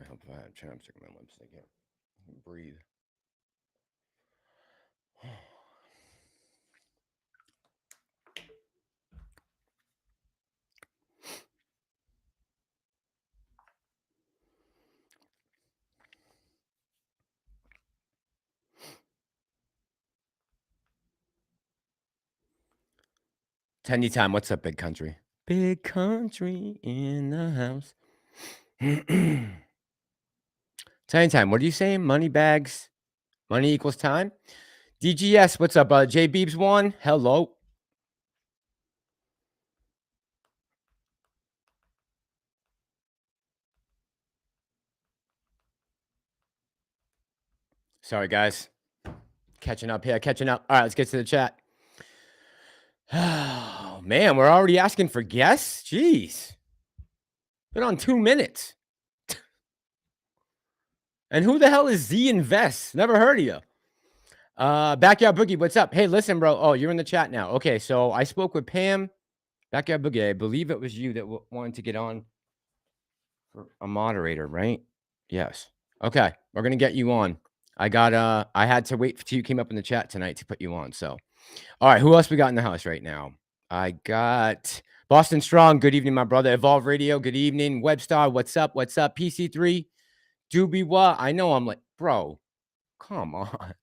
hope I have chapstick on my lips. I can't breathe. Tendy time. What's up, big country? Big country in the house. Tendy time. What are you saying? Money bags. Money equals time. DGS. What's up, J Beebs one? Hello. Sorry, guys. Catching up here. Catching up. All right, let's get to the chat. Oh, man, we're already asking for guests? Jeez. Been on 2 minutes. And who the hell is Z Invest? Never heard of you. Backyard Boogie, what's up? Hey, listen, bro. Oh, you're in the chat now. Okay, so I spoke with Pam. Backyard Boogie, I believe it was you that wanted to get on for a moderator, right? Yes. Okay, we're going to get you on. I had to wait till you came up in the chat tonight to put you on, so. All right, who else we got in the house right now? I got Boston Strong. Good evening, my brother. Evolve Radio. Good evening. Webstar. What's up? What's up? PC3. Doobie what? I know I'm like, bro, come on. Are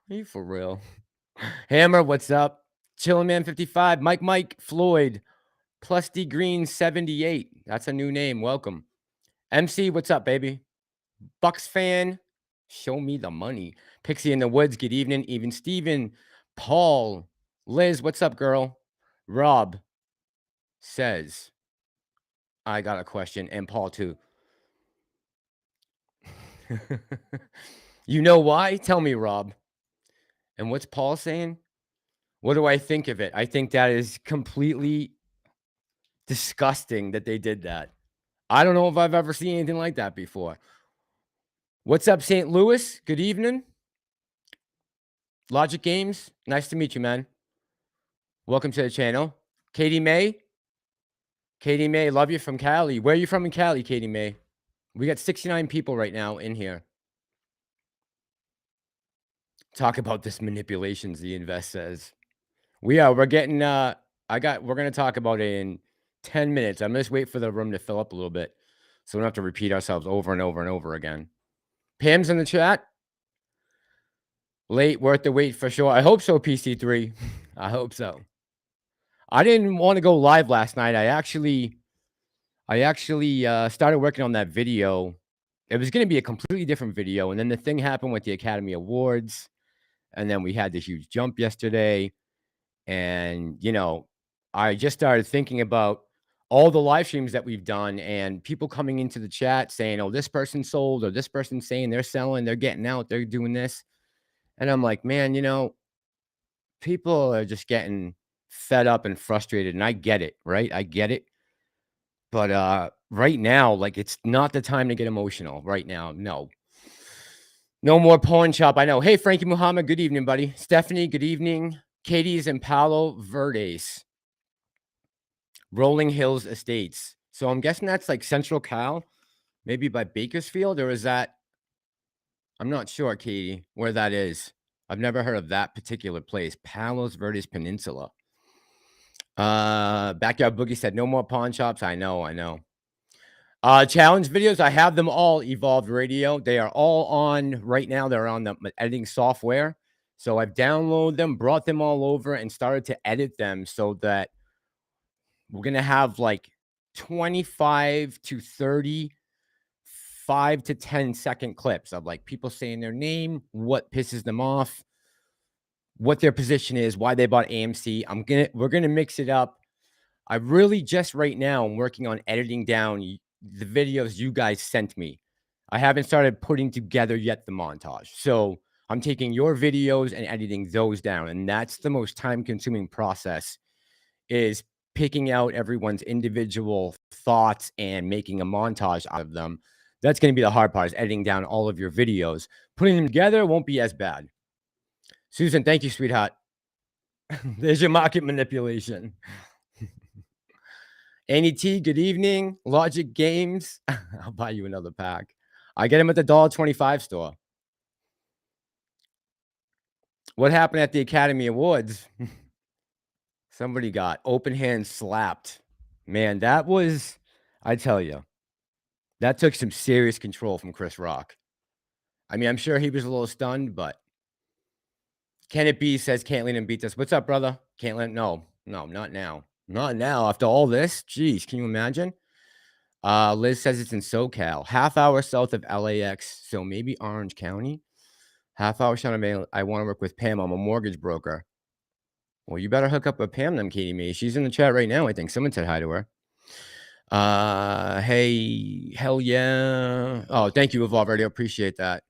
you for real? Hammer. What's up? Chillin' Man 55. Mike. Floyd. Plus D Green 78. That's a new name. Welcome. MC. What's up, baby? Bucks fan. Show me the money. Pixie in the Woods. Good evening. Even Steven. Paul. Liz. What's up, girl? Rob says, I got a question, and Paul too. You know why? Tell me, Rob. And what's Paul saying? What do I think of it? I think that is completely disgusting that they did that. I don't know if I've ever seen anything like that before. What's up, St. Louis? Good evening. Logic Games, nice to meet you, man. Welcome to the channel. Katie May, love you from Cali. Where are you from in Cali, Katie May? We got 69 people right now in here. Talk about this manipulations, the Invest says. We're getting, we're going to talk about it in 10 minutes. I'm going to just wait for the room to fill up a little bit so we don't have to repeat ourselves over and over and over again. Pam's in the chat. Late, worth the wait for sure. I hope so, PC3. I hope so. I didn't want to go live last night. I actually started working on that video. It was going to be a completely different video. And then the thing happened with the Academy Awards. And then we had this huge jump yesterday. And, you know, I just started thinking about all the live streams that we've done and people coming into the chat saying, oh, this person sold, or this person saying they're selling, they're getting out, they're doing this. And I'm like, man, you know, people are just getting fed up and frustrated. And I get it, right? I get it. But right now, like, it's not the time to get emotional right now. No more pawn shop. I know. Hey, Frankie Muhammad. Good evening, buddy. Stephanie, good evening. Katie's in Palo Verdes. Rolling Hills Estates. So I'm guessing that's like Central Cal, maybe by Bakersfield, or is that? I'm not sure, Katie, where that is. I've never heard of that particular place. Palos Verdes Peninsula. Backyard Boogie said no more pawn shops. I know. Challenge videos, I have them all. Evolved Radio. They are all on right now. They're on the editing software. So I've downloaded them, brought them all over, and started to edit them so that we're going to have like 25 to 30, 5 to 10 second clips of like people saying their name, what pisses them off, what their position is, why they bought AMC. We're going to mix it up. I really just right now I'm working on editing down the videos you guys sent me. I haven't started putting together yet the montage. So I'm taking your videos and editing those down. And that's the most time-consuming process, is picking out everyone's individual thoughts and making a montage out of them. That's going to be the hard part, is editing down all of your videos. Putting them together won't be as bad. Susan, thank you, sweetheart. There's your market manipulation. Annie T, good evening. Logic Games. I'll buy you another pack. I get them at the $1.25 store. What happened at the Academy Awards? Somebody got open hand slapped. Man, that was, I tell you, that took some serious control from Chris Rock. I mean, I'm sure he was a little stunned, but Can It Be says can't lean and beat us. What's up, brother? Can't lean. No, not now. Not now. After all this, jeez, can you imagine? Liz says it's in SoCal, half hour south of LAX, so maybe Orange County. Half hour south of LA. I want to work with Pam. I'm a mortgage broker. Well, you better hook up with Pam, then, Katie Mae. She's in the chat right now. I think someone said hi to her. Hey, hell yeah. Oh, thank you, Evolve Radio. Appreciate that.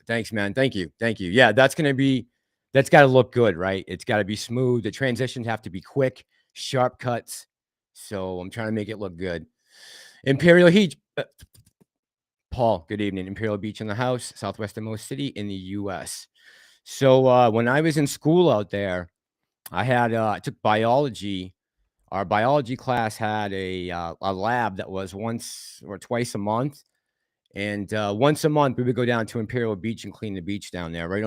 Thanks, man. Thank you. Yeah, that's got to look good, right? It's got to be smooth. The transitions have to be quick, sharp cuts. So I'm trying to make it look good. Imperial Heat. Paul, good evening. Imperial Beach in the house, southwesternmost city in the U.S. So when I was in school out there, I took biology. Our biology class had a lab that was once or twice a month. And once a month, we would go down to Imperial Beach and clean the beach down there, right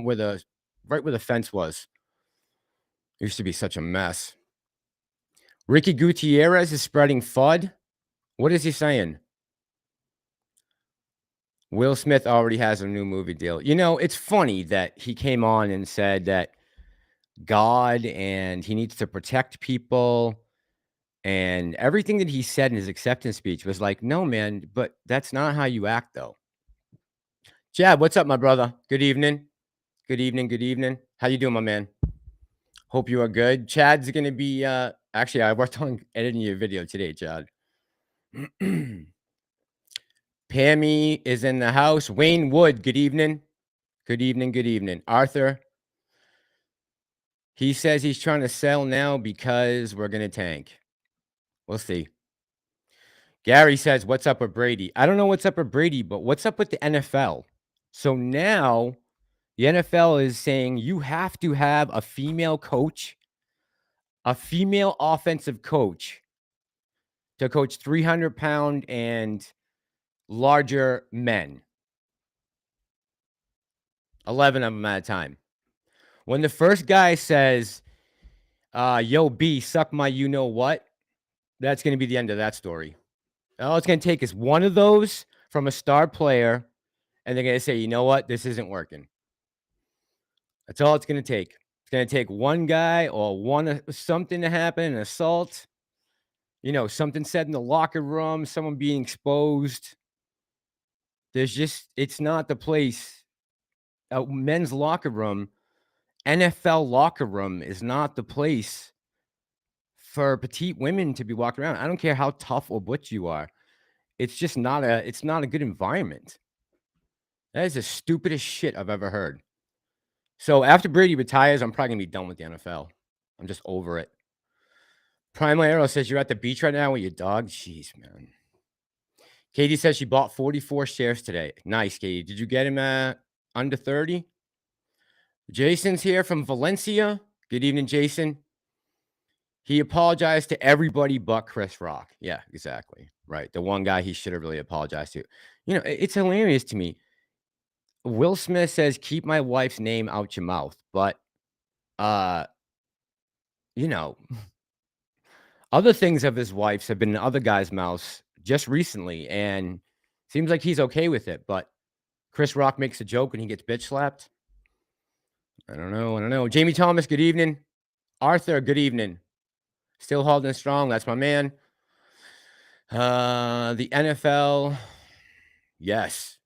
where the fence was. It used to be such a mess. Ricky Gutierrez is spreading FUD. What is he saying? Will Smith already has a new movie deal. You know, it's funny that he came on and said that God and he needs to protect people. And everything that he said in his acceptance speech was like, no, man, but that's not how you act, though. Jab, what's up, my brother? Good evening. Good evening. How you doing, my man? Hope you are good. Chad's going to be, actually, I worked on editing your video today, Chad. Pammy is in the house. Wayne Wood, good evening. Good evening. Arthur, he says he's trying to sell now because we're going to tank. We'll see. Gary says, what's up with Brady? I don't know what's up with Brady, but what's up with the NFL? So now the NFL is saying you have to have a female coach, a female offensive coach to coach 300-pound and larger men. 11 of them at a time. When the first guy says, yo, B, suck my you-know-what, that's going to be the end of that story. All it's going to take is one of those from a star player, and they're going to say, you know what, this isn't working. That's all it's going to take. It's going to take one guy or something to happen, an assault, you know, something said in the locker room, someone being exposed. It's not the place. Men's locker room, NFL locker room is not the place for petite women to be walking around. I don't care how tough or butch you are. It's just not a good environment. That is the stupidest shit I've ever heard. So after Brady retires, I'm probably gonna be done with the NFL. I'm just over it. Primal Arrow says you're at the beach right now with your dog. Jeez, man. Katie says she bought 44 shares today. Nice, Katie. Did you get him at under 30? Jason's here from Valencia. Good evening, Jason. He apologized to everybody but Chris Rock. Yeah, exactly. Right. The one guy he should have really apologized to. You know, it's hilarious to me. Will Smith says, keep my wife's name out your mouth. But, you know, other things of his wife's have been in other guys' mouths just recently. And seems like he's okay with it. But Chris Rock makes a joke and he gets bitch slapped. I don't know. Jamie Thomas, good evening. Arthur, good evening. Still holding strong. That's my man. The NFL. Yes.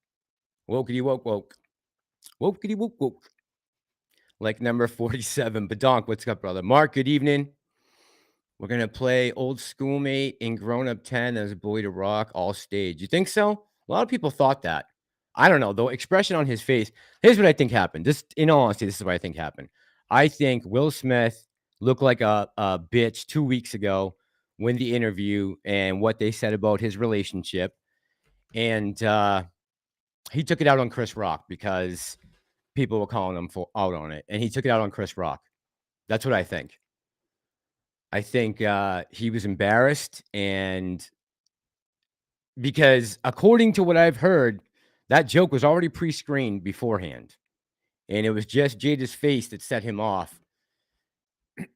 Wokety woke. Wokety woke. Like number 47. Badonk, what's up, brother? Mark, good evening. We're going to play Old Schoolmate in Grown Up 10 as Boy to Rock all stage. You think so? A lot of people thought that. I don't know. The expression on his face. Here's what I think happened. In all honesty, this is what I think happened. I think Will Smith looked like a bitch 2 weeks ago when the interview and what they said about his relationship. And he took it out on Chris Rock because people were calling him out on it. And he took it out on Chris Rock. That's what I think. I think he was embarrassed and because according to what I've heard, that joke was already pre-screened beforehand, and it was just Jada's face that set him off.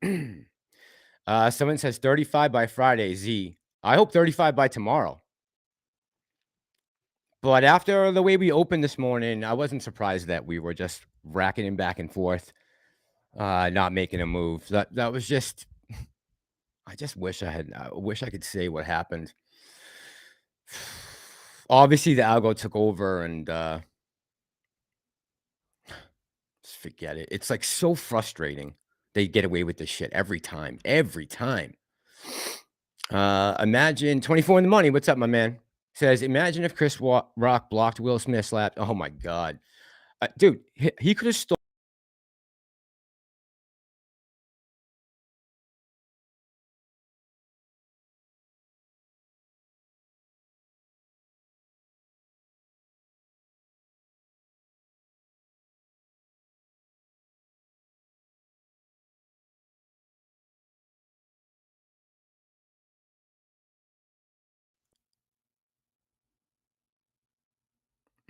Someone says 35 by Friday, Z. I hope 35 by tomorrow. But after the way we opened this morning, I wasn't surprised that we were just racking him back and forth, not making a move. That was just. I just wish I could say what happened. Obviously, the algo took over, and just forget it. It's like so frustrating. They get away with this shit every time. Every time. Imagine 24 in the money. What's up, my man? Says, imagine if Chris Rock blocked Will Smith slap. Oh my God. Dude, he could have stolen.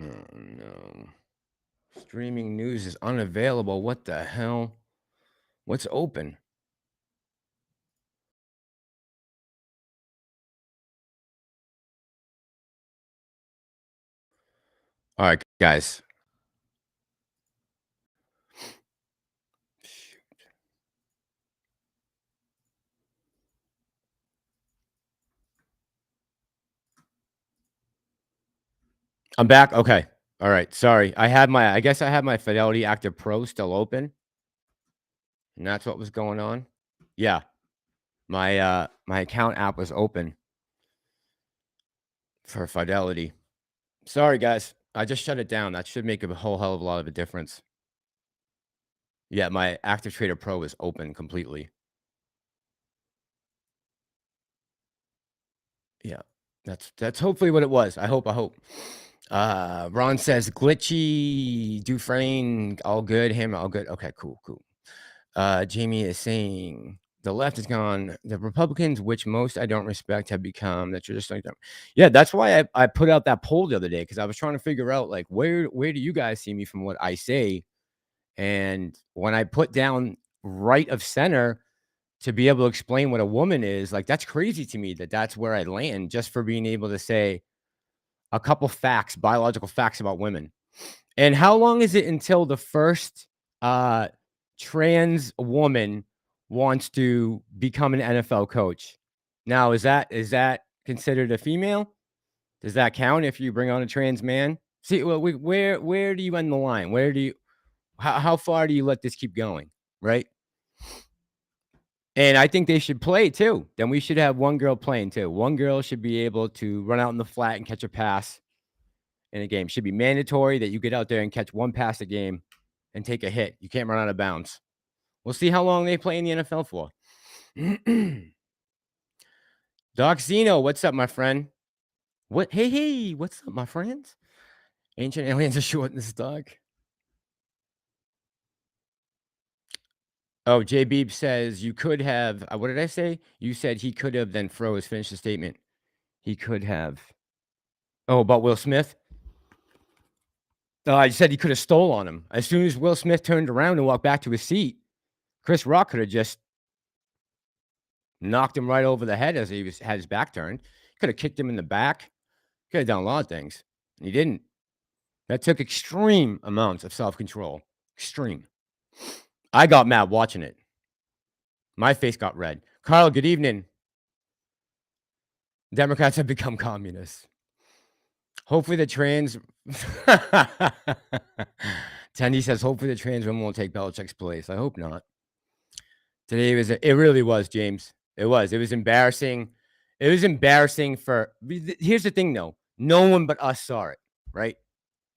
Oh no. Streaming news is unavailable. What the hell? What's open? All right, guys. I'm back. Okay. All right. Sorry. I guess I had my Fidelity Active Pro still open. And that's what was going on. Yeah. My account app was open for Fidelity. Sorry, guys. I just shut it down. That should make a whole hell of a lot of a difference. Yeah, my Active Trader Pro is open completely. Yeah. That's hopefully what it was. I hope. Ron says glitchy Dufresne, all good. Him, all good. Okay, cool. Jamie is saying the left is gone. The Republicans, which most I don't respect, have become the traditional. Yeah, that's why I put out that poll the other day, because I was trying to figure out like where do you guys see me from what I say, and when I put down right of center to be able to explain what a woman is, like that's crazy to me that's where I land just for being able to say a couple facts, biological facts about women. And how long is it until the first trans woman wants to become an NFL coach? Now, is that considered a female? Does that count if you bring on a trans man? See, well, where do you end the line? Where do you how far do you let this keep going? Right? And I think they should play too. Then we should have one girl playing too. One girl should be able to run out in the flat and catch a pass in a game. Should be mandatory that you get out there and catch one pass a game and take a hit. You can't run out of bounds. We'll see how long they play in the NFL for. Doc Zeno, what's up, my friend? What? Hey, what's up, my friends? Ancient aliens are short in this dog. Oh, J Beeb says you could have. What did I say? You said he could have, then froze. Finish the statement. He could have. Oh, about Will Smith? I said he could have stole on him. As soon as Will Smith turned around and walked back to his seat, Chris Rock could have just knocked him right over the head as he had his back turned. Could have kicked him in the back. Could have done a lot of things. And he didn't. That took extreme amounts of self-control. Extreme. I got mad watching it. My face got red. Carl, good evening. Democrats have become communists. Hopefully the trans... Tandy says, hopefully the trans woman will take Belichick's place. I hope not. Today it really was, James. It was embarrassing. It was embarrassing for... Here's the thing, though. No one but us saw it, right?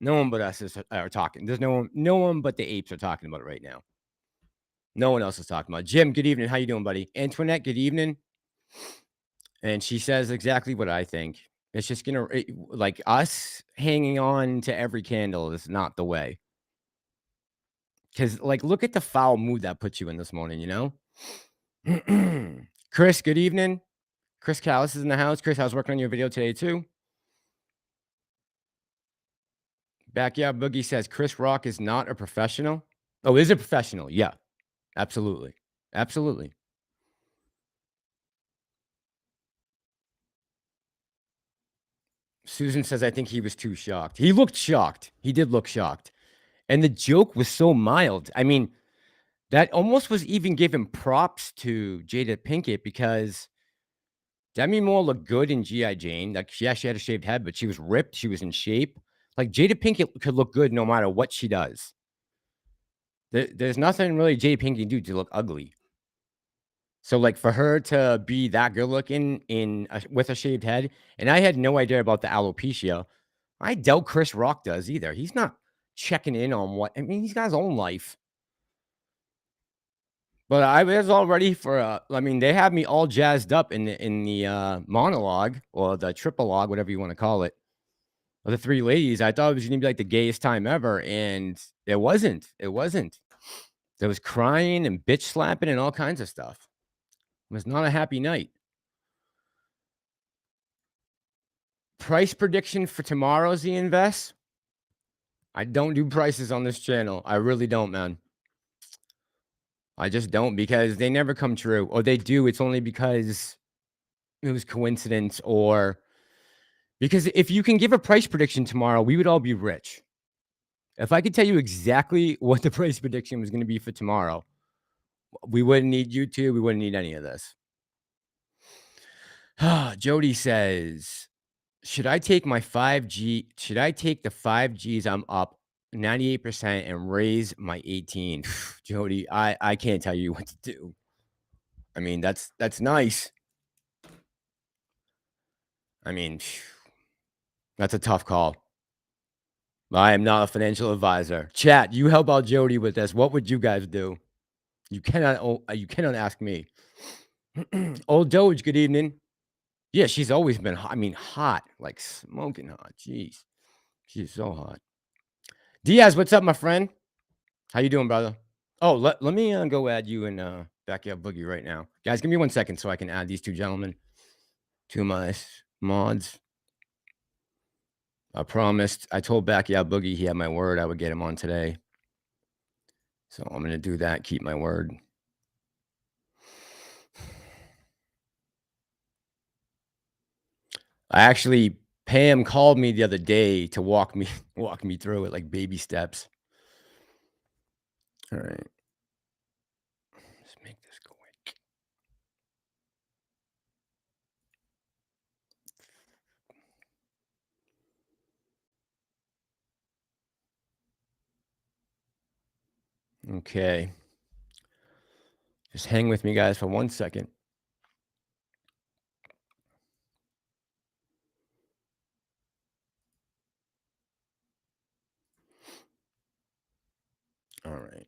No one but us are talking. There's no one but the apes are talking about it right now. No one else is talking about it. Jim, good evening. How you doing, buddy? Antoinette, good evening. And she says exactly what I think. It's just gonna like us hanging on to every candle is not the way. Because like, look at the foul mood that puts you in this morning. You know. Chris, good evening. Chris Callis is in the house. Chris, I was working on your video today too. Backyard Boogie says Chris Rock is not a professional. Oh, is a professional? Yeah, absolutely, absolutely. Susan says I think he was too shocked. He looked shocked. He did look shocked, and the joke was so mild. I mean, that almost was even giving props to Jada Pinkett because Demi Moore looked good in G.I. Jane. Like, yeah, she had a shaved head, but she was ripped. She was in shape. Like, Jada Pinkett could look good no matter what she does. There's nothing really Jada Pinkett can do to look ugly. So, like, for her to be that good looking with a shaved head, and I had no idea about the alopecia. I doubt Chris Rock does either. He's not checking in on what I mean. He's got his own life. But I was all ready for. I mean, they have me all jazzed up in the monologue or the triplelogue, whatever you want to call it. Of the three ladies, I thought it was gonna be like the gayest time ever, and it wasn't. It wasn't. There was crying and bitch slapping and all kinds of stuff. It was not a happy night. Price prediction for tomorrow's the invest. I don't do prices on this channel. I really don't, man. I just don't because they never come true. Or they do. It's only because it was coincidence or because if you can give a price prediction tomorrow, we would all be rich. If I could tell you exactly what the price prediction was going to be for tomorrow, we wouldn't need YouTube. We wouldn't need any of this. Jody says, should I take my 5G? Should I take the 5Gs I'm up 98% and raise my 18? Jody, I can't tell you what to do. I mean, that's nice. I mean, that's a tough call. I am not a financial advisor. Chat, you help out Jody with this. What would you guys do? You cannot ask me. Old Doge, good evening. Yeah, she's always been hot. I mean, hot, like smoking hot. Jeez. She's so hot. Diaz, what's up, my friend? How you doing, brother? Oh, let me go add you in Backyard Boogie right now. Guys, give me 1 second so I can add these two gentlemen to my mods. I promised. I told Backyard Boogie he had my word. I would get him on today. So I'm going to do that. Keep my word. Pam called me the other day to walk me through it like baby steps. All right. Let's make this quick. Okay. Just hang with me, guys, for 1 second. All right.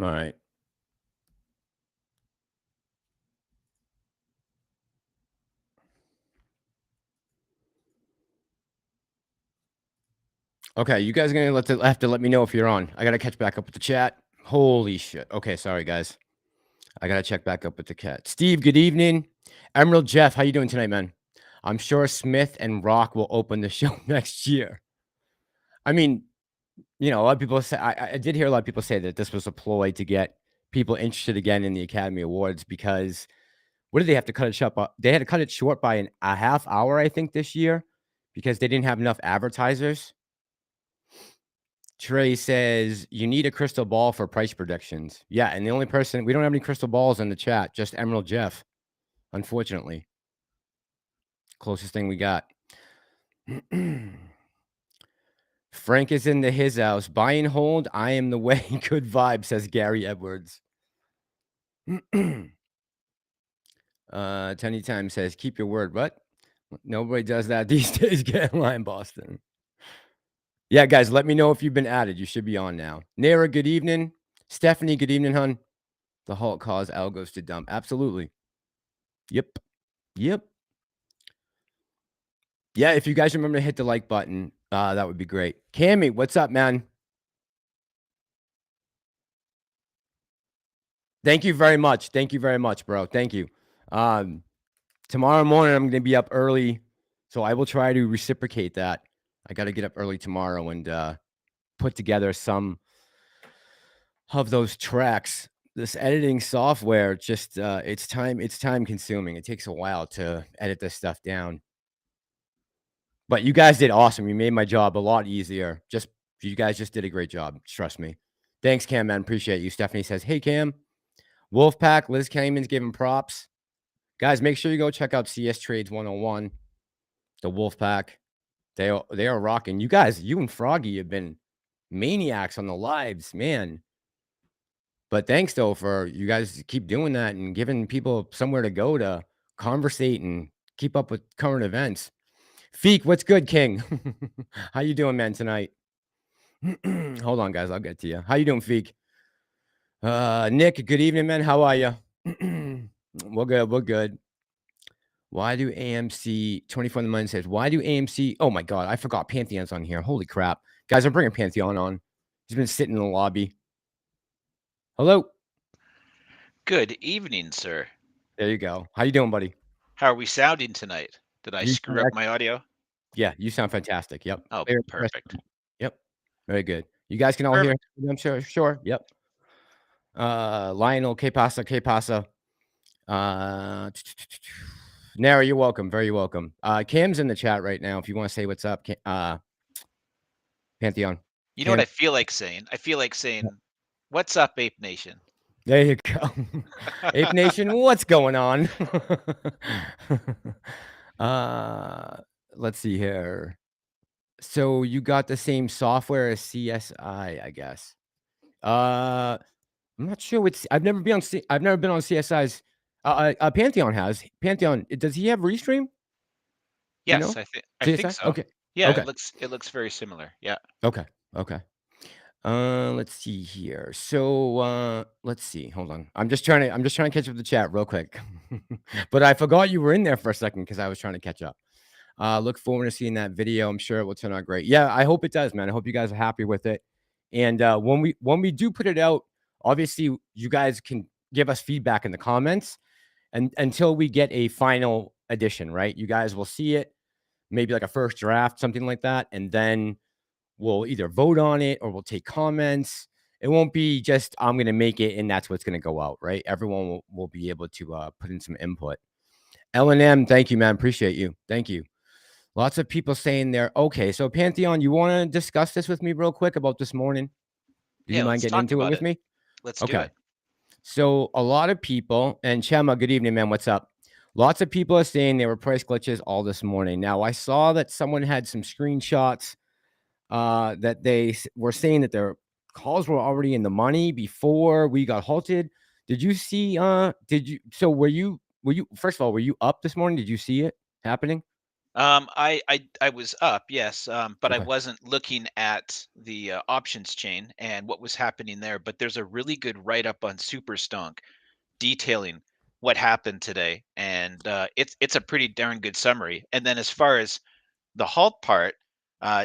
All right. Okay, you guys are going to have to let me know if you're on. I got to catch back up with the chat. Holy shit. Okay, sorry, guys. I got to check back up with the cat. Steve, good evening. Emerald Jeff, how you doing tonight, man? I'm sure Smith and Rock will open the show next year. I mean, you know, a lot of people say, I did hear a lot of people say that this was a ploy to get people interested again in the Academy Awards because what did they have to cut it short? They had to cut it short by a half hour, I think, this year because they didn't have enough advertisers. Trey says you need a crystal ball for price predictions. Yeah, and the only person we don't have any crystal balls in the chat, just Emerald Jeff. Unfortunately, closest thing we got. Frank is in his house. Buy and hold. I am the way. Good vibe, says Gary Edwards. Tiny Time says keep your word. What? Nobody does that these days. Get in line, Boston. Yeah, guys, let me know if you've been added. You should be on now. Nara, good evening. Stephanie, good evening, hun. The halt caused algos to dump. Absolutely. Yep. Yep. Yeah, if you guys remember to hit the like button, that would be great. Cammy, what's up, man? Thank you very much. Thank you very much, bro. Thank you. Tomorrow morning, I'm going to be up early, so I will try to reciprocate that. I got to get up early tomorrow and put together some of those tracks. This editing software just it's time consuming. It takes a while to edit this stuff down. But you guys did awesome. You made my job a lot easier. You guys just did a great job. Trust me. Thanks, Cam, man. Appreciate you. Stephanie says, "Hey, Cam. Wolfpack, Liz Cayman's giving props. Guys, make sure you go check out CS Trades 101. The Wolfpack. They are rocking. You guys, you and Froggy have been maniacs on the lives, man. But thanks, though, for you guys keep doing that and giving people somewhere to go to conversate and keep up with current events. Feek, what's good, King? How you doing, man, tonight? Hold on, guys. I'll get to you. How you doing, Feek? Nick, good evening, man. How are you? We're good. We're good. Why do AMC 24 in the Money says, why do AMC? Oh my God, I forgot Pantheon's on here. Holy crap. Guys, I'm bringing Pantheon on. He's been sitting in the lobby. Hello. Good evening, sir. There you go. How you doing, buddy? How are we sounding tonight? Did I screw up my audio? Yeah, you sound fantastic. Yep. Oh, Clear and perfect. crisp. Yep. Very good. You guys can all hear him, I'm sure. Yep. Lionel, K Pasa. Nara, you're welcome. Very welcome. Cam's in the chat right now. If you want to say what's up, Pantheon. You know what I feel like saying? I feel like saying, "What's up, Ape Nation?" There you go. Ape Nation, what's going on? Let's see here. So you got the same software as CSI, I guess. I'm not sure what I've never been on CSI's. Pantheon has. Pantheon, does he have Restream? You know? Yes, I think CSI? so. Okay. Yeah, Okay. it looks very similar. Yeah. Okay. Okay. Let's see here. So, let's see. Hold on. I'm just trying to catch up with the chat real quick. But I forgot you were in there for a second because I was trying to catch up. Look forward to seeing that video. I'm sure it will turn out great. Yeah, I hope it does, man. I hope you guys are happy with it. And when we do put it out, obviously you guys can give us feedback in the comments and until we get a final edition, right? You guys will see it, maybe like a first draft, something like that, and then we'll either vote on it or we'll take comments. It won't be just I'm going to make it and that's what's going to go out, right? Everyone will be able to put in some input. L&M, thank you, man. Appreciate you. Thank you. Lots of people saying there. Okay, so Pantheon, you want to discuss this with me real quick about this morning? Do you mind getting into it with me? Let's do it. So a lot of people, and Chema, good evening, man. What's up? Lots of people are saying there were price glitches all this morning. Now, I saw that someone had some screenshots that they were saying that their calls were already in the money before we got halted. Did you see? So were you? First of all, were you up this morning? Did you see it happening? I was up, yes, but I Okay. wasn't looking at the options chain and what was happening there. But there's a really good write up on Superstonk detailing what happened today, and it's a pretty darn good summary. And then as far as the halt part,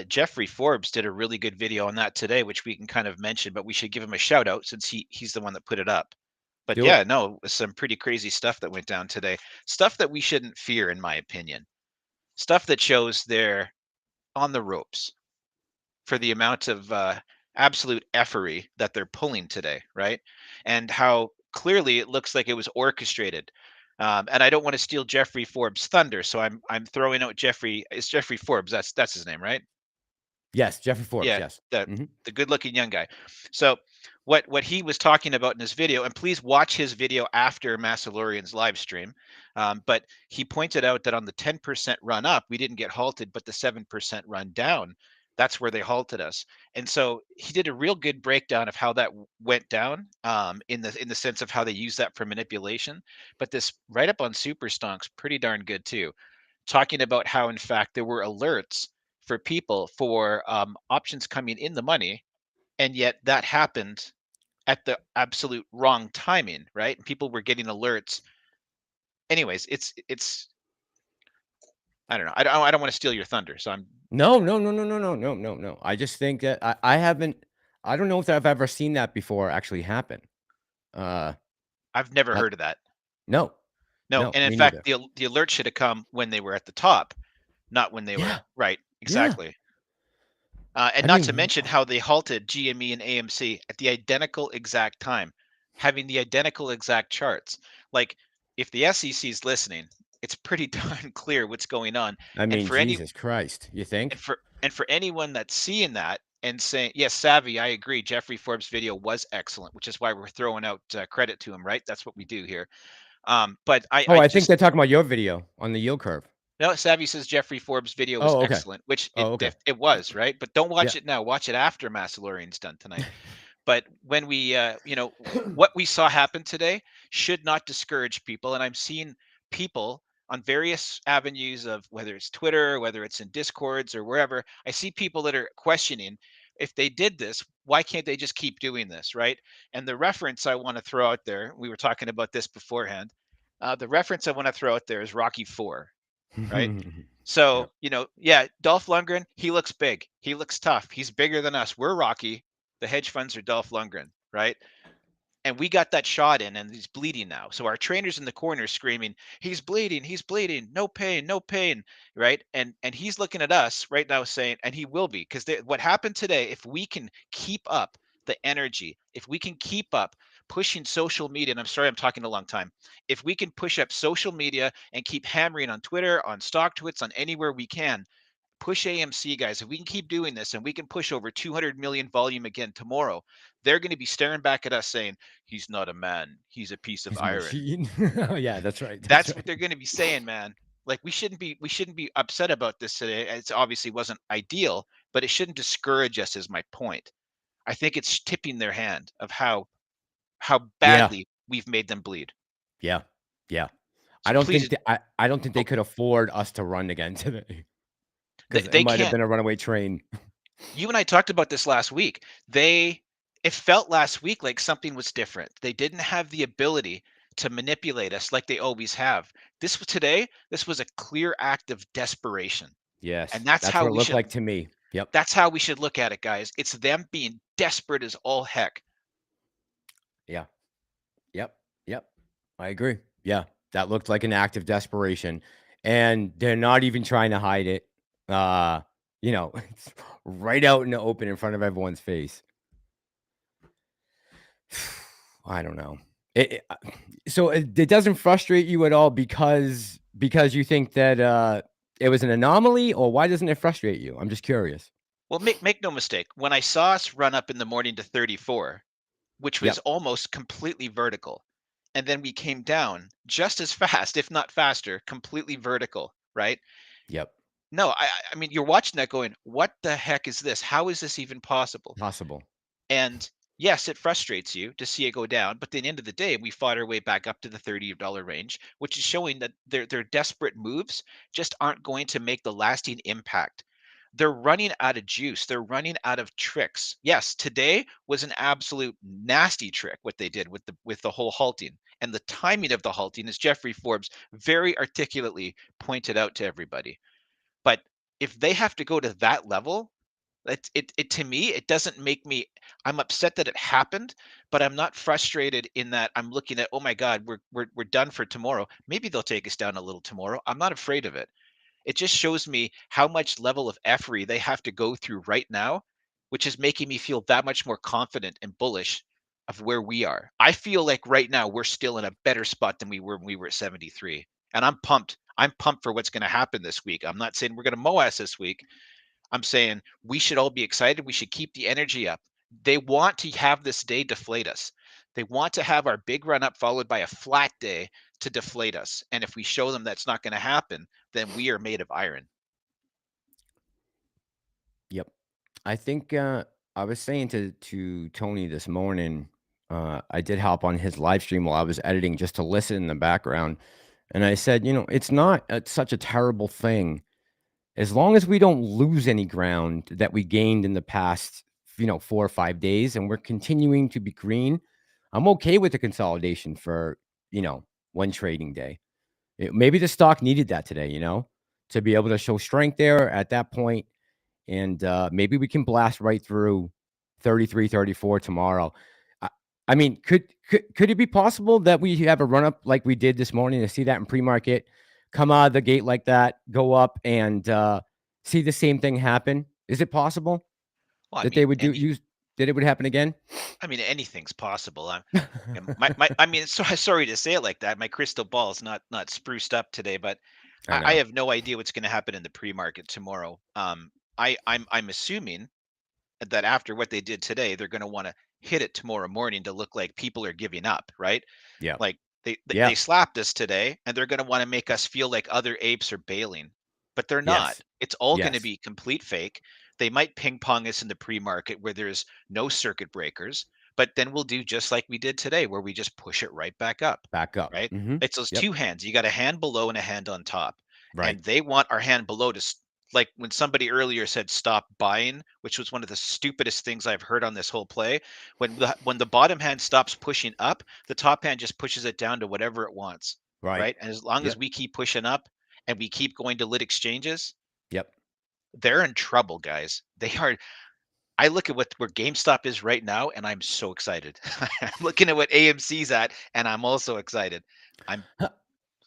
Jeffrey Forbes did a really good video on that today, which we can kind of mention, but we should give him a shout out since he's the one that put it up. But Do yeah, it. no, some pretty crazy stuff that went down today. Stuff that we shouldn't fear, in my opinion. Stuff that shows they're on the ropes for the amount of absolute effery that they're pulling today, right? And how clearly it looks like it was orchestrated. And I don't want to steal Jeffrey Forbes' thunder, so I'm throwing out Jeffrey. It's Jeffrey Forbes. That's his name, right? Yes, Jeffrey Forbes. Yeah, Yes. the good-looking young guy. So what he was talking about in his video, and please watch his video after Massalorian's live stream. But he pointed out that on the 10% run up, we didn't get halted, but the 7% run down, that's where they halted us. And so he did a real good breakdown of how that went down, in the sense of how they use that for manipulation. But this write up on Superstonk's pretty darn good too, talking about how in fact there were alerts for people for options coming in the money, and yet that happened at the absolute wrong timing, right? And people were getting alerts. Anyways, it's I don't know. I don't want to steal your thunder, so I'm No. I just think that I haven't. I don't know if I've ever seen that before actually happen. I've never Like, heard of that. no, No, and in me fact, neither. the alert should have come when they were at the top, not when they were Yeah, right. yeah. Exactly. And I not to mean, mention how they halted GME and AMC at the identical exact time, having the identical exact charts. Like, if the SEC is listening, it's pretty darn clear what's going on. I And mean, for any Jesus Christ, you think? and for anyone that's seeing that and saying, yes, Savvy, I agree, Jeffrey Forbes' video was excellent, which is why we're throwing out credit to him, right? That's what we do here. But Oh, I I think just they're talking about your video on the yield curve. no, Savvy says Jeffrey Forbes' video was Oh, okay. excellent, which Oh, okay. it was, right? But don't Yeah. watch it now. Watch it after Massalorian's done tonight. But when we, what we saw happen today should not discourage people. And I'm seeing people on various avenues of whether it's Twitter, whether it's in Discords or wherever, I see people that are questioning if they did this, why can't they just keep doing this, right? And the reference I want to throw out there, we were talking about this beforehand. The reference I want to throw out there is Rocky 4, right? Yeah. So, yeah, Dolph Lundgren, he looks big. He looks tough. He's bigger than us. We're Rocky. The hedge funds are Dolph Lundgren, right? And we got that shot in and he's bleeding now. So our trainer's in the corner screaming, he's bleeding, no pain, no pain, right? And he's looking at us right now saying, and he will be, because what happened today, if we can keep up the energy, if we can keep up pushing social media, and I'm sorry I'm talking a long time, if we can push up social media and keep hammering on Twitter, on StockTwits, on anywhere we can, push AMC, guys. If we can keep doing this and we can push over 200 million volume again tomorrow, they're going to be staring back at us saying, he's not a man, he's a piece of He's a iron. machine. Oh, yeah, that's right. That's That's right. what they're going to be saying, man. Like, we shouldn't be upset about this today. It's obviously wasn't ideal, but it shouldn't discourage us, is my point. I think it's tipping their hand of how Yeah. badly we've made them bleed. Yeah. Yeah. So please, I don't think they oh, could afford us to run again today because it they might have can't. been a runaway train. You and I talked about this last week. It felt last week like something was different. They didn't have the ability to manipulate us like they always have. This was a clear act of desperation. And Yes. That's what it looked like to me. Yep. that's how we should look at it, guys. It's them being desperate as all heck. Yeah. Yep. Yep. I agree. Yeah. That looked like an act of desperation. And they're not even trying to hide it. It's right out in the open in front of everyone's face. I don't know. So it doesn't frustrate you at all because you think that it was an anomaly, or why doesn't it frustrate you? I'm just curious. Well, make no mistake. When I saw us run up in the morning to 34, which was Yep. almost completely vertical, and then we came down just as fast, if not faster, completely vertical, right? Yep. No, I mean, you're watching that going, what the heck is this? How is this even possible? Possible. And yes, it frustrates you to see it go down, but at the end of the day, we fought our way back up to the $30 range, which is showing that their desperate moves just aren't going to make the lasting impact. They're running out of juice. They're running out of tricks. Yes, today was an absolute nasty trick what they did with the whole halting. And the timing of the halting, as Jeffrey Forbes very articulately pointed out to everybody. But if they have to go to that level, it to me, it doesn't make me, I'm upset that it happened, but I'm not frustrated in that I'm looking at, oh my God, we're done for tomorrow. Maybe they'll take us down a little tomorrow. I'm not afraid of it. It just shows me how much level of effery they have to go through right now, which is making me feel that much more confident and bullish of where we are. I feel like right now we're still in a better spot than we were when we were at 73. And I'm pumped. I'm pumped for what's going to happen this week. I'm not saying we're going to MOASS this week. I'm saying we should all be excited. We should keep the energy up. They want to have this day deflate us. They want to have our big run up followed by a flat day to deflate us. And if we show them that's not going to happen, then we are made of iron. Yep. I think I was saying to Tony this morning, I did hop on his live stream while I was editing just to listen in the background. And I said, it's not such a terrible thing as long as we don't lose any ground that we gained in the past 4 or 5 days, and we're continuing to be green. I'm okay with the consolidation for, one trading day. Maybe the stock needed that today, to be able to show strength there at that point, and maybe we can blast right through 33, 34 tomorrow. I, I mean, could it be possible that we have a run up like we did this morning to see that in pre-market, come out of the gate like that, go up, and see the same thing happen? Is it possible Well, I that they mean, would that it would happen again? anything's possible. I mean, sorry to say it like that. My crystal ball is not spruced up today, but I I know. have no idea what's going to happen in the pre-market tomorrow. I'm assuming that after what they did today, they're going to want to hit it tomorrow morning to look like people are giving up, right? Yeah. Like they Yeah. slapped us today, and they're going to want to make us feel like other apes are bailing, but they're not. Yes. It's all going to Yes. be complete fake. They might ping pong us in the pre-market where there's no circuit breakers, but then we'll do just like we did today, where we just push it right back up, Back up. right? Mm-hmm. It's those Yep. two hands. You got a hand below and a hand on top, Right. and they want our hand below to like when somebody earlier said stop buying, which was one of the stupidest things I've heard on this whole play. When the bottom hand stops pushing up, the top hand just pushes it down to whatever it wants, Right. right? And as long as Yep. we keep pushing up and we keep going to lit exchanges, Yep. they're in trouble, guys. They are. I look at where GameStop is right now, and I'm so excited. I'm looking at what AMC's at, and I'm also excited. I'm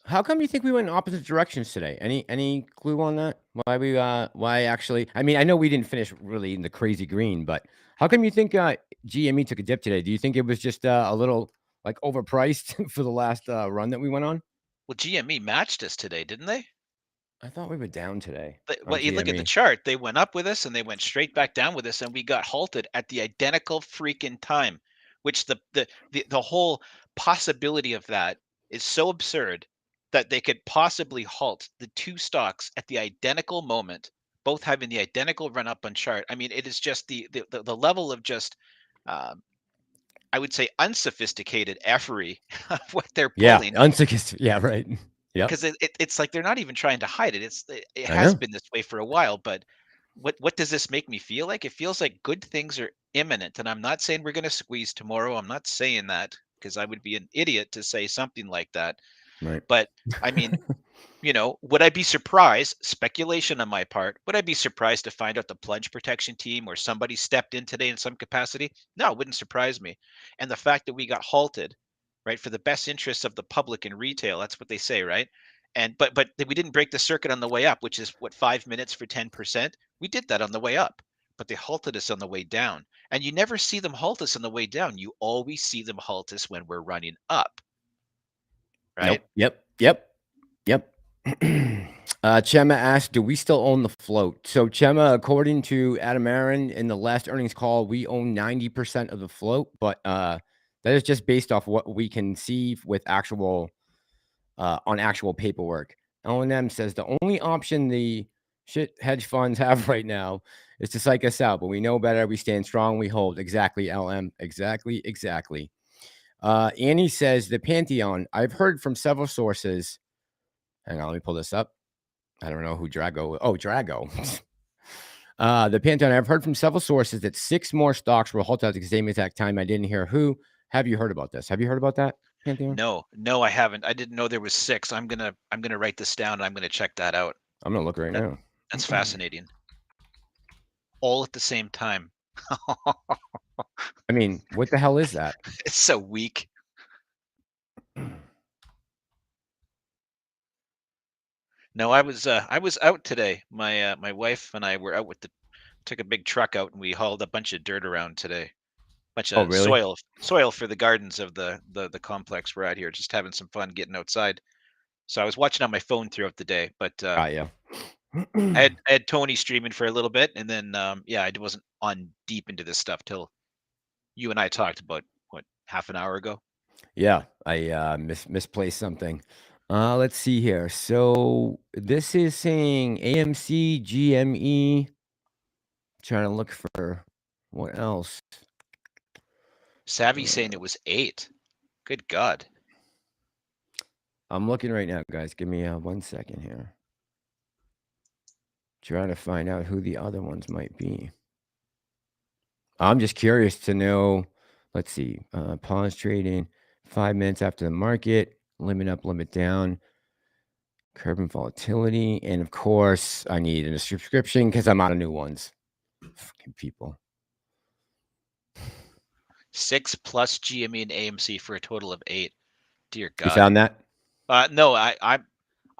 How come you think we went in opposite directions today? Any clue on that? Why actually? I mean, I know we didn't finish really in the crazy green, but how come you think GME took a dip today? Do you think it was just a little like overpriced for the last run that we went on? well, GME matched us today, didn't they? I thought we were down today on Well, you look at the GME. chart, they went up with us and they went straight back down with us, and we got halted at the identical freaking time, which the whole possibility of that is so absurd that they could possibly halt the two stocks at the identical moment, both having the identical run up on chart. I mean, it is just the level of just um, I would say unsophisticated effery of what they're Yeah, pulling, unsophisticated. Yeah, right. Yep, because it's like they're not even trying to hide it. It I has know. been this way for a while, but what does this make me feel like? It feels like good things are imminent, and I'm not saying we're going to squeeze tomorrow. I'm not saying that because I would be an idiot to say something like that. Right. But I mean, would I be surprised? Speculation on my part. Would I be surprised to find out the plunge protection team or somebody stepped in today in some capacity? No, it wouldn't surprise me. And the fact that we got halted, right, for the best interests of the public and retail, that's what they say, right? And but we didn't break the circuit on the way up, which is what 5 minutes for 10%. We did that on the way up, but they halted us on the way down. And you never see them halt us on the way down. You always see them halt us when we're running up, Nope. right? Yep. Yep. Yep. Chema asked, "Do we still own the float?" So Chema, according to Adam Aaron in the last earnings call, we own 90% of the float, but that is just based off what we can see with actual on actual paperwork. L&M says the only option the shit hedge funds have right now is to psych us out, but we know better. We stand strong. We hold. Exactly, LM. Exactly. Exactly. Annie says the Pantheon. I've heard from several sources. Hang on, let me pull this up. I don't know who Drago. Oh, Drago. The Pantheon. I've heard from several sources that 6 more stocks will halt at the same exact time. I didn't hear who. Have you heard about this? Have you heard about that, Pantheon? No, no, I haven't. I didn't know there was 6. I'm gonna write this down and I'm gonna check that out. I'm gonna look right That now. that's fascinating. All at the same time. I mean, what the hell is that? It's so weak. No, I was out today. My wife and I were out with the took a big truck out and we hauled a bunch of dirt around today. Bunch Oh, of really? soil for the gardens of the complex we're at here, just having some fun getting outside. So I was watching on my phone throughout the day, but Got ya. I had Tony streaming for a little bit, and then yeah, I wasn't on deep into this stuff till you and I talked about what half an hour ago. Yeah, I misplaced something. Let's see here. So this is saying AMC, GME. Trying to look for what else. Savvy saying it was 8. Good God. I'm looking right now, guys. Give me 1 second here. Trying to find out who the other ones might be. I'm just curious to know. Let's see. Pause trading 5 minutes after the market. Limit up, limit down. Curbing volatility. And of course, I need a subscription because I'm out of new ones. Fucking people. 6 plus GME and AMC for a total of 8. Dear God. You found that? No,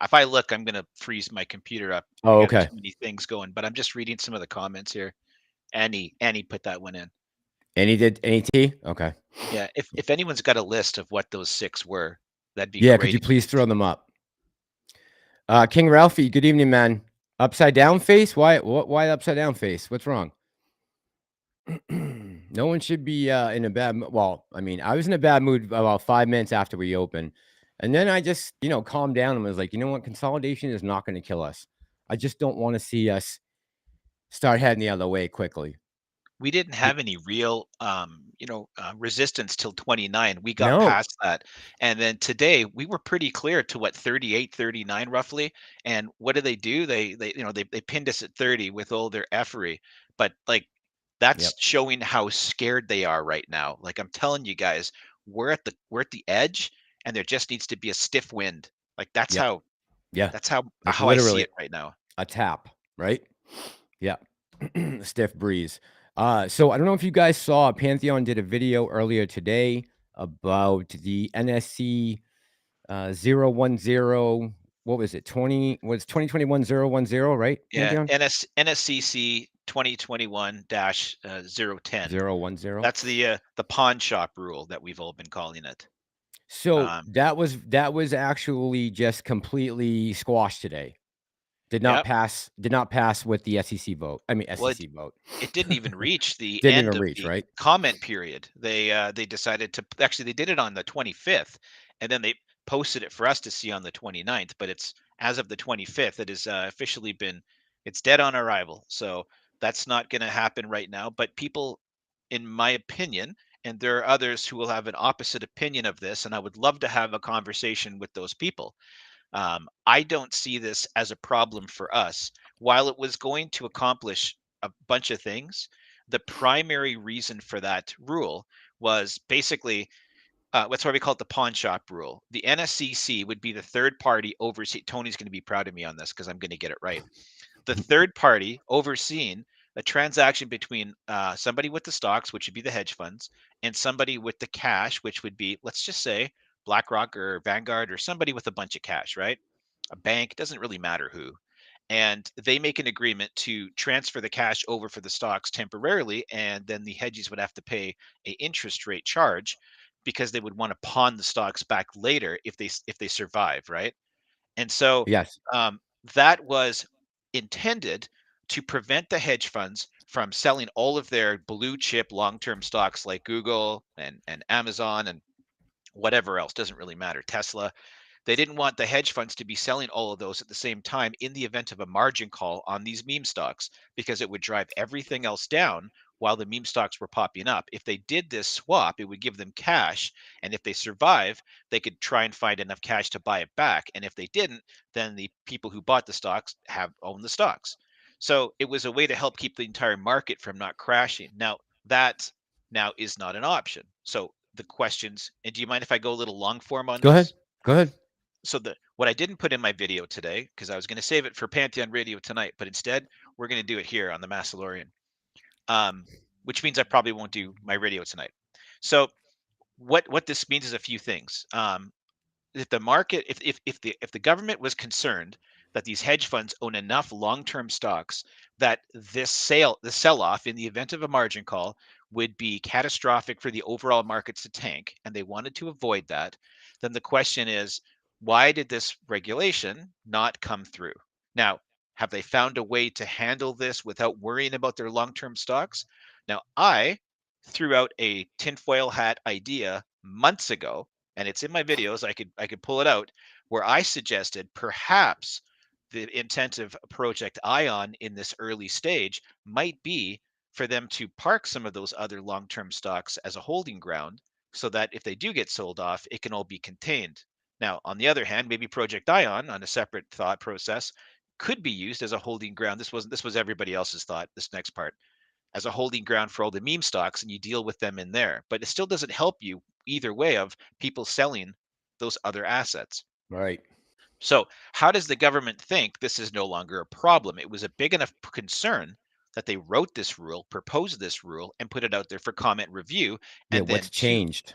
if I look, I'm gonna freeze my computer up. Oh, I got okay. too many things going, but I'm just reading some of the comments here. Annie put that one in. And he did NET? Okay. Yeah, if anyone's got a list of what those 6 were, that'd be Yeah, great. could you please throw them up? King Ralphie, good evening, man. Upside down face? Why upside down face? What's wrong? No one should be in a bad mood. Well, I mean, I was in a bad mood about 5 minutes after we opened. And then I just, calmed down and was like, you know what? Consolidation is not going to kill us. I just don't want to see us start heading the other way quickly. We didn't have any real resistance till 29. We got No. past that, and then today we were pretty clear to what, 38, 39 roughly. And what do? They they pinned us at 30 with all their effery, but like that's Yep. showing how scared they are right now. Like, I'm telling you guys, we're at the edge, and there just needs to be a stiff wind. Like that's Yep. how Yeah. that's how Like how I see literally it right now. a tap, right? Yeah. Stiff breeze. So I don't know if you guys saw, Pantheon did a video earlier today about the NSC 010. What was it? 2021-010, right? Yeah, Pantheon? NSCC 2021-010. 010. That's the Pawnshop Rule that we've all been calling it. So that was actually just completely squashed today. Did not pass with the SEC vote. I mean, Well, SEC vote. it didn't even reach the Didn't end even of reach, the right? comment period. They decided to, actually, they did it on the 25th, and then they posted it for us to see on the 29th. But it's, as of the 25th, it has officially been, it's dead on arrival. So that's not going to happen right now. But people, in my opinion, and there are others who will have an opposite opinion of this, and I would love to have a conversation with those people. I don't see this as a problem for us. While it was going to accomplish a bunch of things, the primary reason for that rule was basically, what's why we call it the Pawnshop Rule. The NSCC would be the third party oversee. Tony's going to be proud of me on this because I'm going to get it right. The third party overseeing a transaction between somebody with the stocks, which would be the hedge funds, and somebody with the cash, which would be, let's just say, BlackRock or Vanguard or somebody with a bunch of cash, right? A bank, doesn't really matter who. And they make an agreement to transfer the cash over for the stocks temporarily, and then the hedges would have to pay a interest rate charge because they would want to pawn the stocks back later if they survive, right? And so Yes. that was intended to prevent the hedge funds from selling all of their blue chip long-term stocks like Google and Amazon and whatever else, doesn't really matter, Tesla. They didn't want the hedge funds to be selling all of those at the same time in the event of a margin call on these meme stocks, because it would drive everything else down while the meme stocks were popping up. If they did this swap, it would give them cash. And if they survive, they could try and find enough cash to buy it back. And if they didn't, then the people who bought the stocks own the stocks. So it was a way to help keep the entire market from not crashing. That now is not an option. So the questions, and do you mind if I go a little long form on this? Go ahead. So what I didn't put in my video today, because I was going to save it for Pantheon Radio tonight, but instead we're going to do it here on the Massalorian, which means I probably won't do my radio tonight. So what this means is a few things. If the market, if the government was concerned that these hedge funds own enough long-term stocks that the sell-off in the event of a margin call would be catastrophic for the overall markets to tank, and they wanted to avoid that, then the question is, why did this regulation not come through? Now, have they found a way to handle this without worrying about their long-term stocks? Now, I threw out a tinfoil hat idea months ago, and it's in my videos. I could pull it out, where I suggested perhaps the intent of Project Ion in this early stage might be for them to park some of those other long-term stocks as a holding ground, so that if they do get sold off, it can all be contained. Now, on the other hand, maybe Project Ion, on a separate thought process, could be used as a holding ground. This was everybody else's thought, this next part, as a holding ground for all the meme stocks, and you deal with them in there. But it still doesn't help you either way of people selling those other assets. Right. So how does the government think this is no longer a problem? It was a big enough concern that they wrote this rule, proposed this rule, and put it out there for comment review. Yeah. And What's then changed?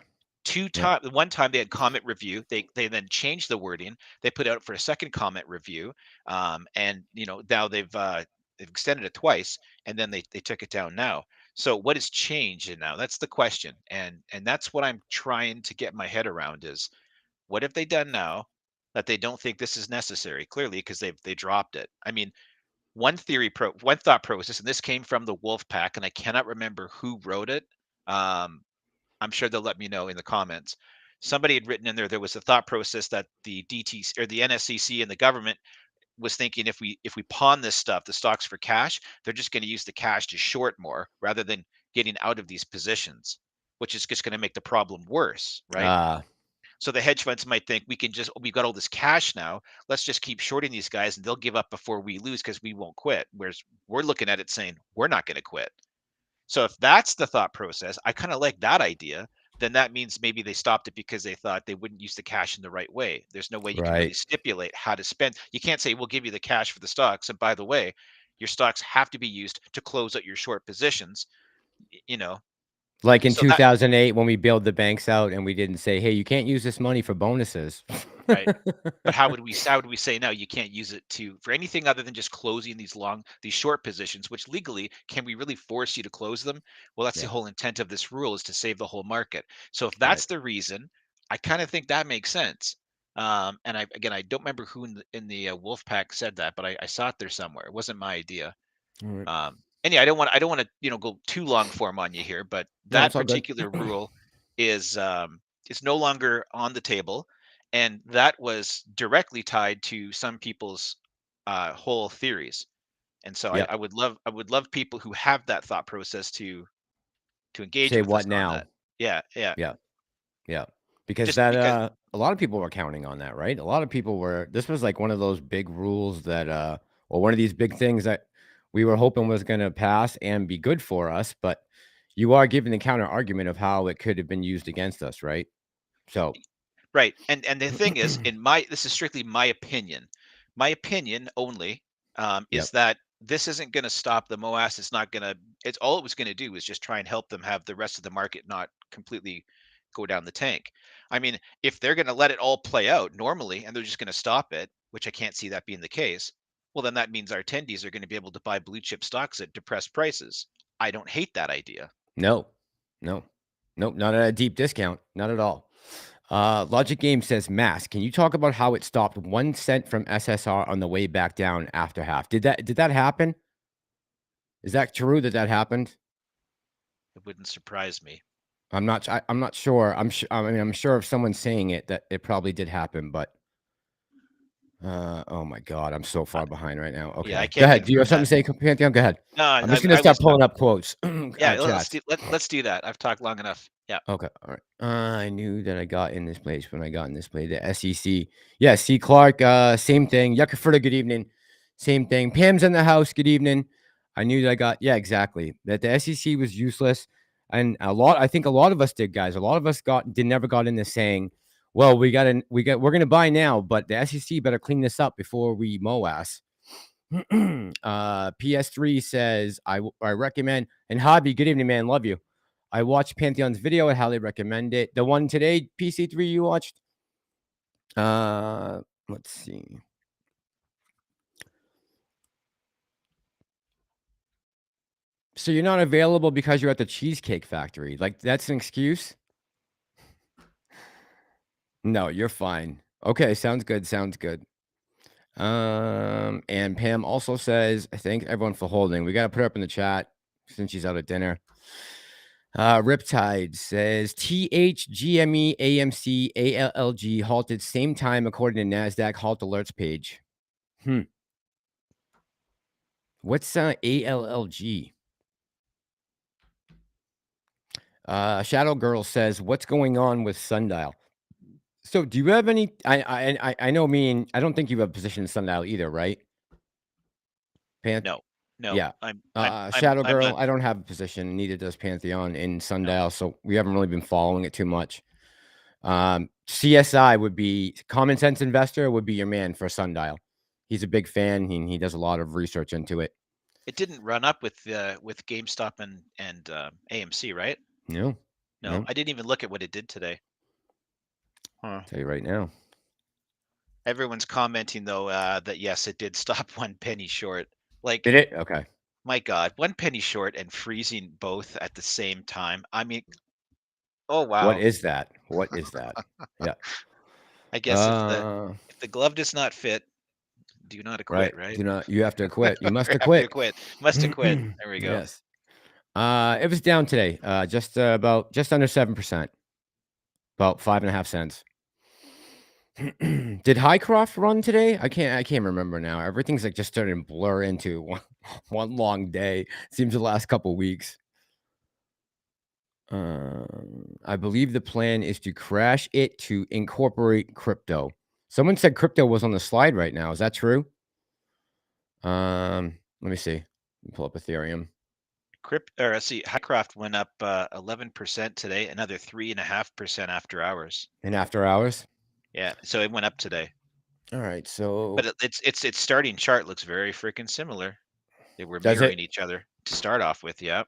Yeah. one time they had comment review. They then changed the wording. They put it out for a second comment review, and now they've extended it twice, and then they took it down now. So what has changed now? That's the question, and that's what I'm trying to get my head around is what have they done now that they don't think this is necessary? Clearly, because they dropped it. I mean, one thought process, and this came from the Wolf Pack, and I cannot remember who wrote it. Um, I'm sure they'll let me know in the comments. Somebody had written in there was a thought process that the DTC or the NSCC and the government was thinking if we pawn this stuff, the stocks for cash, they're just going to use the cash to short more rather than getting out of these positions, which is just going to make the problem worse, right? So the hedge funds might think we've got all this cash now. Let's just keep shorting these guys and they'll give up before we lose because we won't quit. Whereas we're looking at it saying we're not going to quit. So if that's the thought process, I kind of like that idea. Then that means maybe they stopped it because they thought they wouldn't use the cash in the right way. There's no way you can really Right. stipulate how to spend. You can't say we'll give you the cash for the stocks, and by the way, your stocks have to be used to close out your short positions. You know, Like in so that 2008 when we bailed the banks out and we didn't say, hey, you can't use this money for bonuses. right. But how would we say no? You can't use it for anything other than just closing these short positions. Which legally, can we really force you to close them? Well, that's the Yeah. whole intent of this rule is to save the whole market. So if Right. that's the reason, I kind of think that makes sense. And I don't remember who in the Wolf Pack said that, but I saw it there somewhere. It wasn't my idea. All right. And yeah, I don't want to go too long form on you here, but No, that it's all good. particular rule is no longer on the table, and that was directly tied to some people's whole theories. And so Yep. I would love people who have that thought process to engage Say with us what on now? that. Yeah, yeah. Yeah. Yeah. Because Just that because a lot of people were counting on that, right? A lot of people were this was like one of those big rules that or one of these big things that we were hoping was gonna pass and be good for us, but you are giving the counter argument of how it could have been used against us, right? So right. And the thing is, this is strictly my opinion. My opinion only is yep. that this isn't going to stop the MOASS. It's not going to. It's all it was going to do is just try and help them have the rest of the market not completely go down the tank. I mean, if they're going to let it all play out normally and they're just going to stop it, which I can't see that being the case, well, then that means our attendees are going to be able to buy blue chip stocks at depressed prices. I don't hate that idea. No. No. Nope, not at a deep discount. Not at all. Logic Game says, Mass, can you talk about how it stopped 1 cent from SSR on the way back down after half? Did that happen? Is that true that happened? It wouldn't surprise me. I'm not sure. I mean, I'm sure if someone's saying it that it probably did happen, but oh my God, I'm so far behind right now. Yeah, I Okay, go can't ahead. Do you have confirm something that. to say, Pantheon? Go ahead. No, I'm just gonna I start was pulling up quotes, yeah, chats. let's do that. I've talked long enough. Yeah. Okay, all right. I knew that I got in this place when I got in this place. The SEC. Yeah, C. Clark, same thing. Yucca, good evening. Same thing. Pam's in the house. Good evening. I knew that I got, yeah, exactly. That the SEC was useless. And I think a lot of us did, guys. A lot of us never got into saying, well, we're gonna buy now, but the SEC better clean this up before we MOASS. PS3 says, I recommend, and Hobby, good evening, man. Love you. I watched Pantheon's video. I highly recommend it. The one today, PC3, you watched? Let's see. So you're not available because you're at the Cheesecake Factory. Like, that's an excuse? No, you're fine. Okay, sounds good. Sounds good. And Pam also says, thank everyone for holding. We got to put her up in the chat since she's out at dinner. Riptide says THGME AMC ALLG halted same time according to NASDAQ halt alerts page. What's ALLG? Shadow Girl says, what's going on with Sundial? So do you have any? I know. I don't think you have a position in Sundial either, right? No. No, Yeah. I'm Shadow I'm Girl, not. I don't have a position. Neither does Pantheon in Sundial, so we haven't really been following it too much. CSI would be Common Sense Investor would be your man for Sundial. He's a big fan. He does a lot of research into it. It didn't run up with GameStop and AMC, right? No, No, I didn't even look at what it did today. Huh. Tell you right now. Everyone's commenting though that yes, it did stop 1 penny short. Like, Did it? Okay. my God, 1 penny short and freezing both at the same time. I mean, oh wow. What is that? What is that? Yeah. I guess if the glove does not fit, do not acquit, right? Do not. You have to quit. You must Have to acquit. acquit. Must acquit. There we go. Yes. It was down today. Just under 7%. About 5.5 cents. Did HYCROFT run today? I can't remember now. Everything's like just starting to blur into one long day. Seems the last couple weeks. I believe the plan is to crash it to incorporate crypto. Someone said crypto was on the slide right now. Is that true? Let me see. Let me pull up Ethereum. HYCROFT went up 11% today, another 3.5% after hours. And after hours? Yeah, so it went up today. All right, so but its starting chart looks very freaking similar. They were mirroring each other to start off with. Yeah.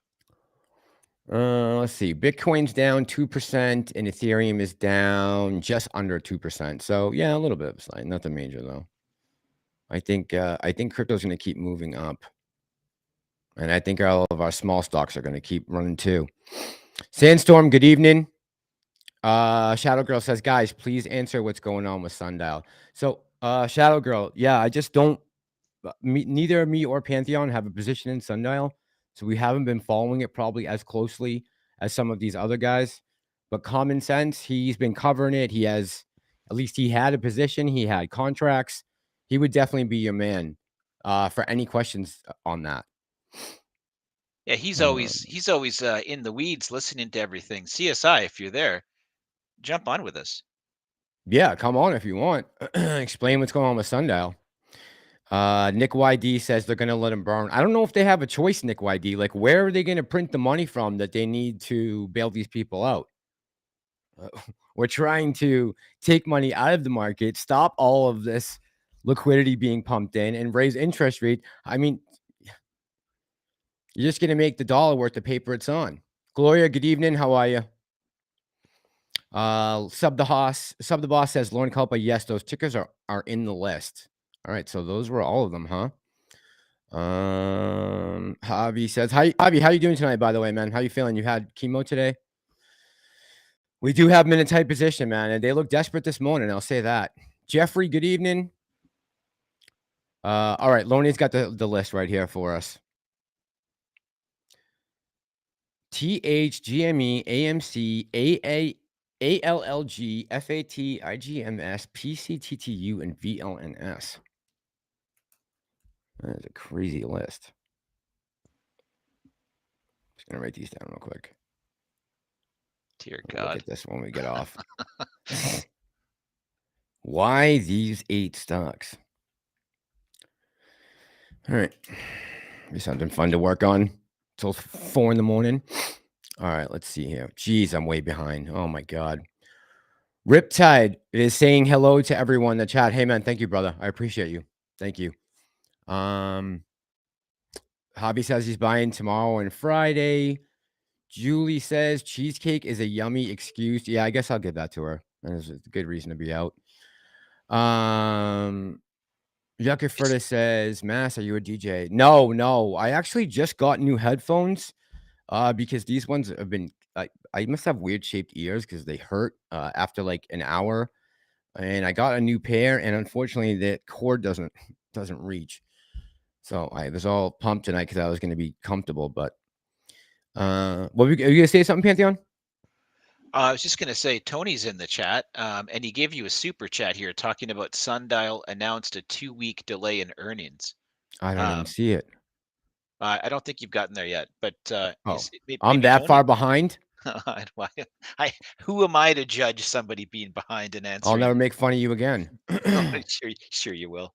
Let's see. Bitcoin's down 2% and Ethereum is down just under 2%. So yeah, a little bit of a slide, nothing major though. I think crypto's going to keep moving up. And I think all of our small stocks are going to keep running too. Sandstorm, good evening. Shadow Girl says, guys, please answer what's going on with Sundial. So, Shadow Girl, yeah, I just don't, neither me or Pantheon have a position in Sundial. So we haven't been following it probably as closely as some of these other guys. But Common Sense, he's been covering it. He has, at least he had a position. He had contracts. He would definitely be your man for any questions on that. Yeah, he's always in the weeds listening to everything. CSI, if you're there, jump on with us. Yeah, come on if you want. Explain what's going on with Sundial. Nick YD says they're going to let him burn. I don't know if they have a choice, Nick YD. Like, where are they going to print the money from that they need to bail these people out? We're trying to take money out of the market, stop all of this liquidity being pumped in, and raise interest rate. I mean, you're just going to make the dollar worth the paper it's on. Gloria, good evening. How are you? Sub the boss says Lauren Culpa. Yes, those tickers are in the list. All right, so those were all of them, huh? Javi says, hi, Javi, how you doing tonight, by the way, man? How you feeling? You had chemo today? We do have them in a tight position, man, and they look desperate this morning, I'll say that. Jeffrey, good evening. All right, Lonnie's got the list right here for us. THGME, AMC, ALLG, FAT, IGMS, PCTTU, and VLNS. That is a crazy list. Just gonna write these down real quick. Dear God. Look at this when we get off. Why these 8 stocks? All right. Be something fun to work on till 4 in the morning. All right, let's see here. Jeez, I'm way behind. Oh my God. Riptide is saying hello to everyone in the chat. Hey man, thank you, brother. I appreciate you. Thank you. Hobby says he's buying tomorrow and Friday. Julie says cheesecake is a yummy excuse. Yeah, I guess I'll give that to her. That's a good reason to be out. Yucca Furta says, Mass, are you a DJ? No. I actually just got new headphones because these ones have been, I must have weird shaped ears because they hurt after like an hour. And I got a new pair, and unfortunately the cord doesn't reach. So I was all pumped tonight because I was going to be comfortable. But are you going to say something, Pantheon? I was just going to say, Tony's in the chat, and he gave you a super chat here talking about Sundial announced a 2-week delay in earnings. I don't even see it. I don't think you've gotten there yet, but maybe I'm that Tony? far behind. Who am I to judge somebody being behind and answering? I'll never make fun of you again. Sure you will.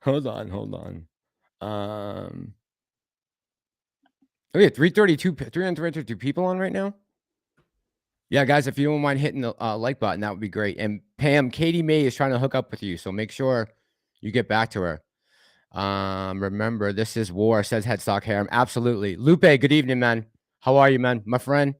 Hold on. Oh yeah, 332 people on right now. Yeah, guys, if you don't mind hitting the like button, that would be great. And Pam, Katie May is trying to hook up with you, so make sure you get back to her. Remember, this is war, says Headstock Harem. Absolutely. Lupe, good evening, man. How are you, man? My friend.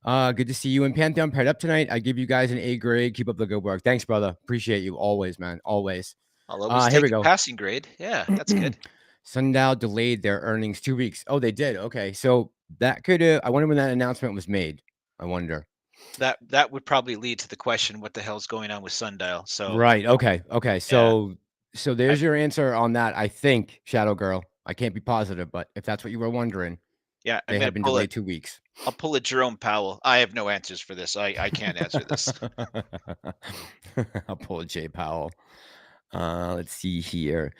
Good to see you. And Pantheon paired up tonight. I give you guys an A grade. Keep up the good work. Thanks, brother. Appreciate you always, man. Always. I'll always Here take we a go. passing grade. Yeah, that's good. Sundial delayed their earnings 2 weeks. Oh, they did. Okay. So that could I wonder when that announcement was made. I wonder. That would probably lead to the question, what the hell's going on with Sundial? So Right. Okay. Okay. yeah, So I, there's your answer on that. I think, Shadow Girl. I can't be positive, but if that's what you were wondering, yeah, I'm they gonna have been pull it. delayed 2 weeks. I'll pull a Jerome Powell. I have no answers for this. I can't answer this. I'll pull a Jay Powell. Let's see here.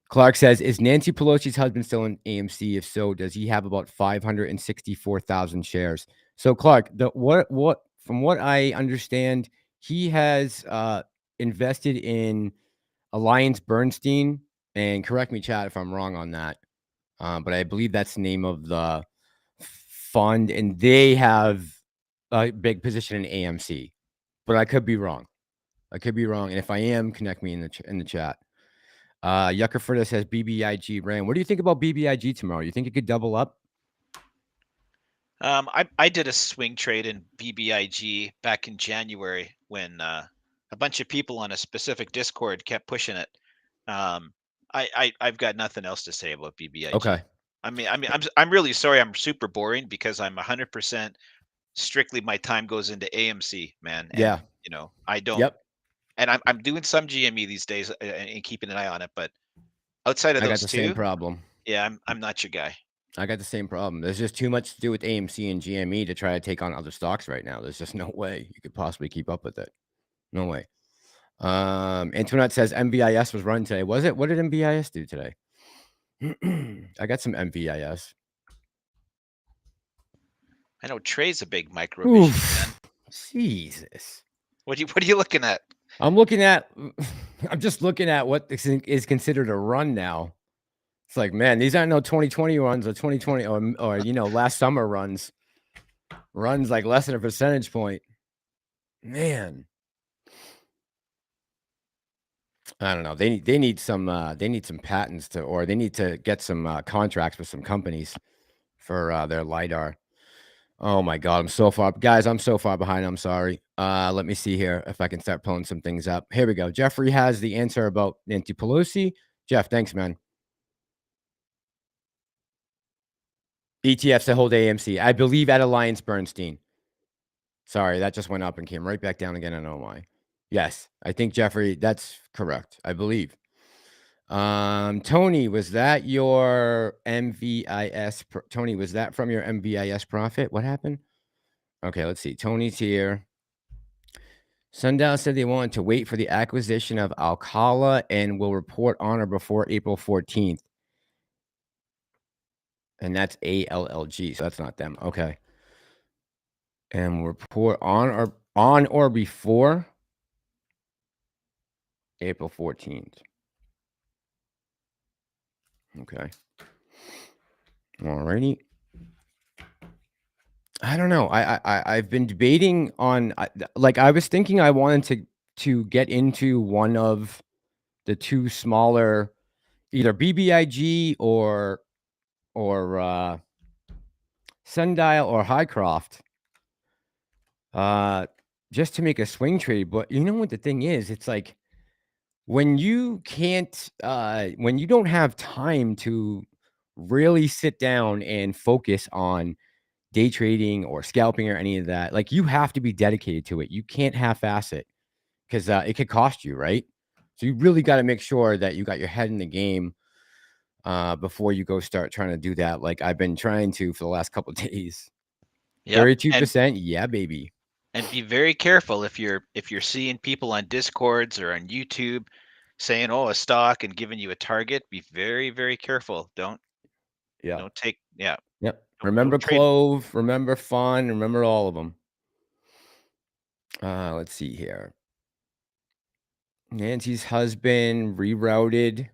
Clark says, is Nancy Pelosi's husband still in AMC? If so, does he have about 564,000 shares? So Clark, what from what I understand, he has invested in Alliance Bernstein, and correct me, chat, if I'm wrong on that. But I believe that's the name of the fund, and they have a big position in AMC. But I could be wrong. And if I am, connect me in the chat. Yuckerfurta says BBIG ran. What do you think about BBIG tomorrow? You think it could double up? I did a swing trade in BBIG back in January when a bunch of people on a specific Discord kept pushing it. I've got nothing else to say about BBIG. Okay. I'm really sorry. I'm super boring because I'm 100% strictly my time goes into AMC, man. And Yeah. I don't. Yep. And I'm doing some GME these days and keeping an eye on it, but outside of I got those the same two, problem. yeah, I'm not your guy. I got the same problem. There's just too much to do with AMC and GME to try to take on other stocks right now. There's just no way you could possibly keep up with it. No way. Antoinette says MBIS was run today. Was it? What did MBIS do today? I got some MBIS. I know Trey's a big Microvision fan. Jesus. What are you looking at? I'm just looking at what is considered a run now. It's like, man, these aren't no 2020 runs or 2020 or last summer runs. Runs like less than a percentage point. Man. I don't know. They need some patents or they need to get some contracts with some companies for their LiDAR. Oh my God, I'm so far behind. I'm sorry. Let me see here if I can start pulling some things up. Here we go. Jeffrey has the answer about Nancy Pelosi. Jeff, thanks, man. ETFs that hold AMC, I believe at Alliance Bernstein. Sorry, that just went up and came right back down again. I don't know why. Yes, I think Jeffrey, that's correct. I believe. Tony, was that your MVIS? Tony, was that from your MVIS profit? What happened? Okay, let's see. Tony's here. Sundial said they wanted to wait for the acquisition of Alcala and will report on or before April 14th. And that's ALLG, so that's not them. Okay. And we'll report on or before April 14th. Okay. Alrighty. I don't know. I've been debating on I was thinking I wanted to get into one of the two smaller, either BBIG or Sundial or HYCROFT, just to make a swing trade. But you know what the thing is? It's like when you can't, when you don't have time to really sit down and focus on day trading or scalping or any of that, like you have to be dedicated to it. You can't half-ass it because it could cost you, right? So you really got to make sure that you got your head in the game before you go start trying to do that. Like I've been trying to for the last couple of days. Yep. 32%, yeah, baby. And be very careful if you're seeing people on Discords or on YouTube saying, "Oh, a stock," and giving you a target. Be very, very careful. Don't take. Yeah. Yep. Don't Remember trade. CLOV, remember Fun, remember all of them. Let's see here. Nancy's husband rerouted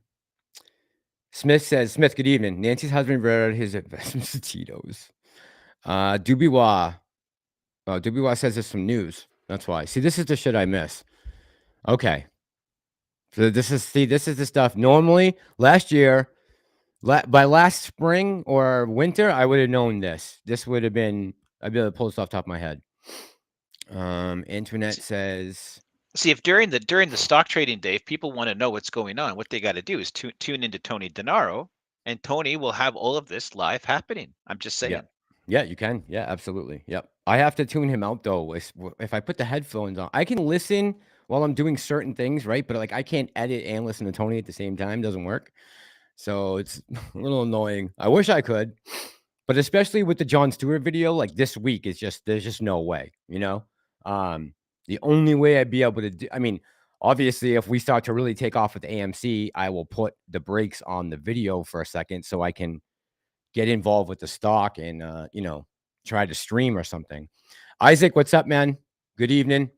Smith says, Smith, good evening. Nancy's husband read his investments to Tito's. Dubiwa. Oh, Dubiwa says there's some news. That's why. See, this is the shit I miss. Okay. So this is the stuff. Normally, last year, by last spring or winter, I would have known this. This would have been, I'd be able to pull this off the top of my head. Internet says, See, if during the stock trading day, if people want to know what's going on, what they got to do is tune into Tony Denaro, and Tony will have all of this live happening. I'm just saying. Yeah, you can. Yeah, absolutely. Yep. I have to tune him out though. If I put the headphones on, I can listen while I'm doing certain things, right? But like I can't edit and listen to Tony at the same time. Doesn't work. So it's a little annoying. I wish I could, but especially with the Jon Stewart video, like this week is just there's just no way, you know. The only way I'd be able to do, I mean, obviously, if we start to really take off with AMC, I will put the brakes on the video for a second so I can get involved with the stock and you know, try to stream or something. Isaac, what's up, man? Good evening.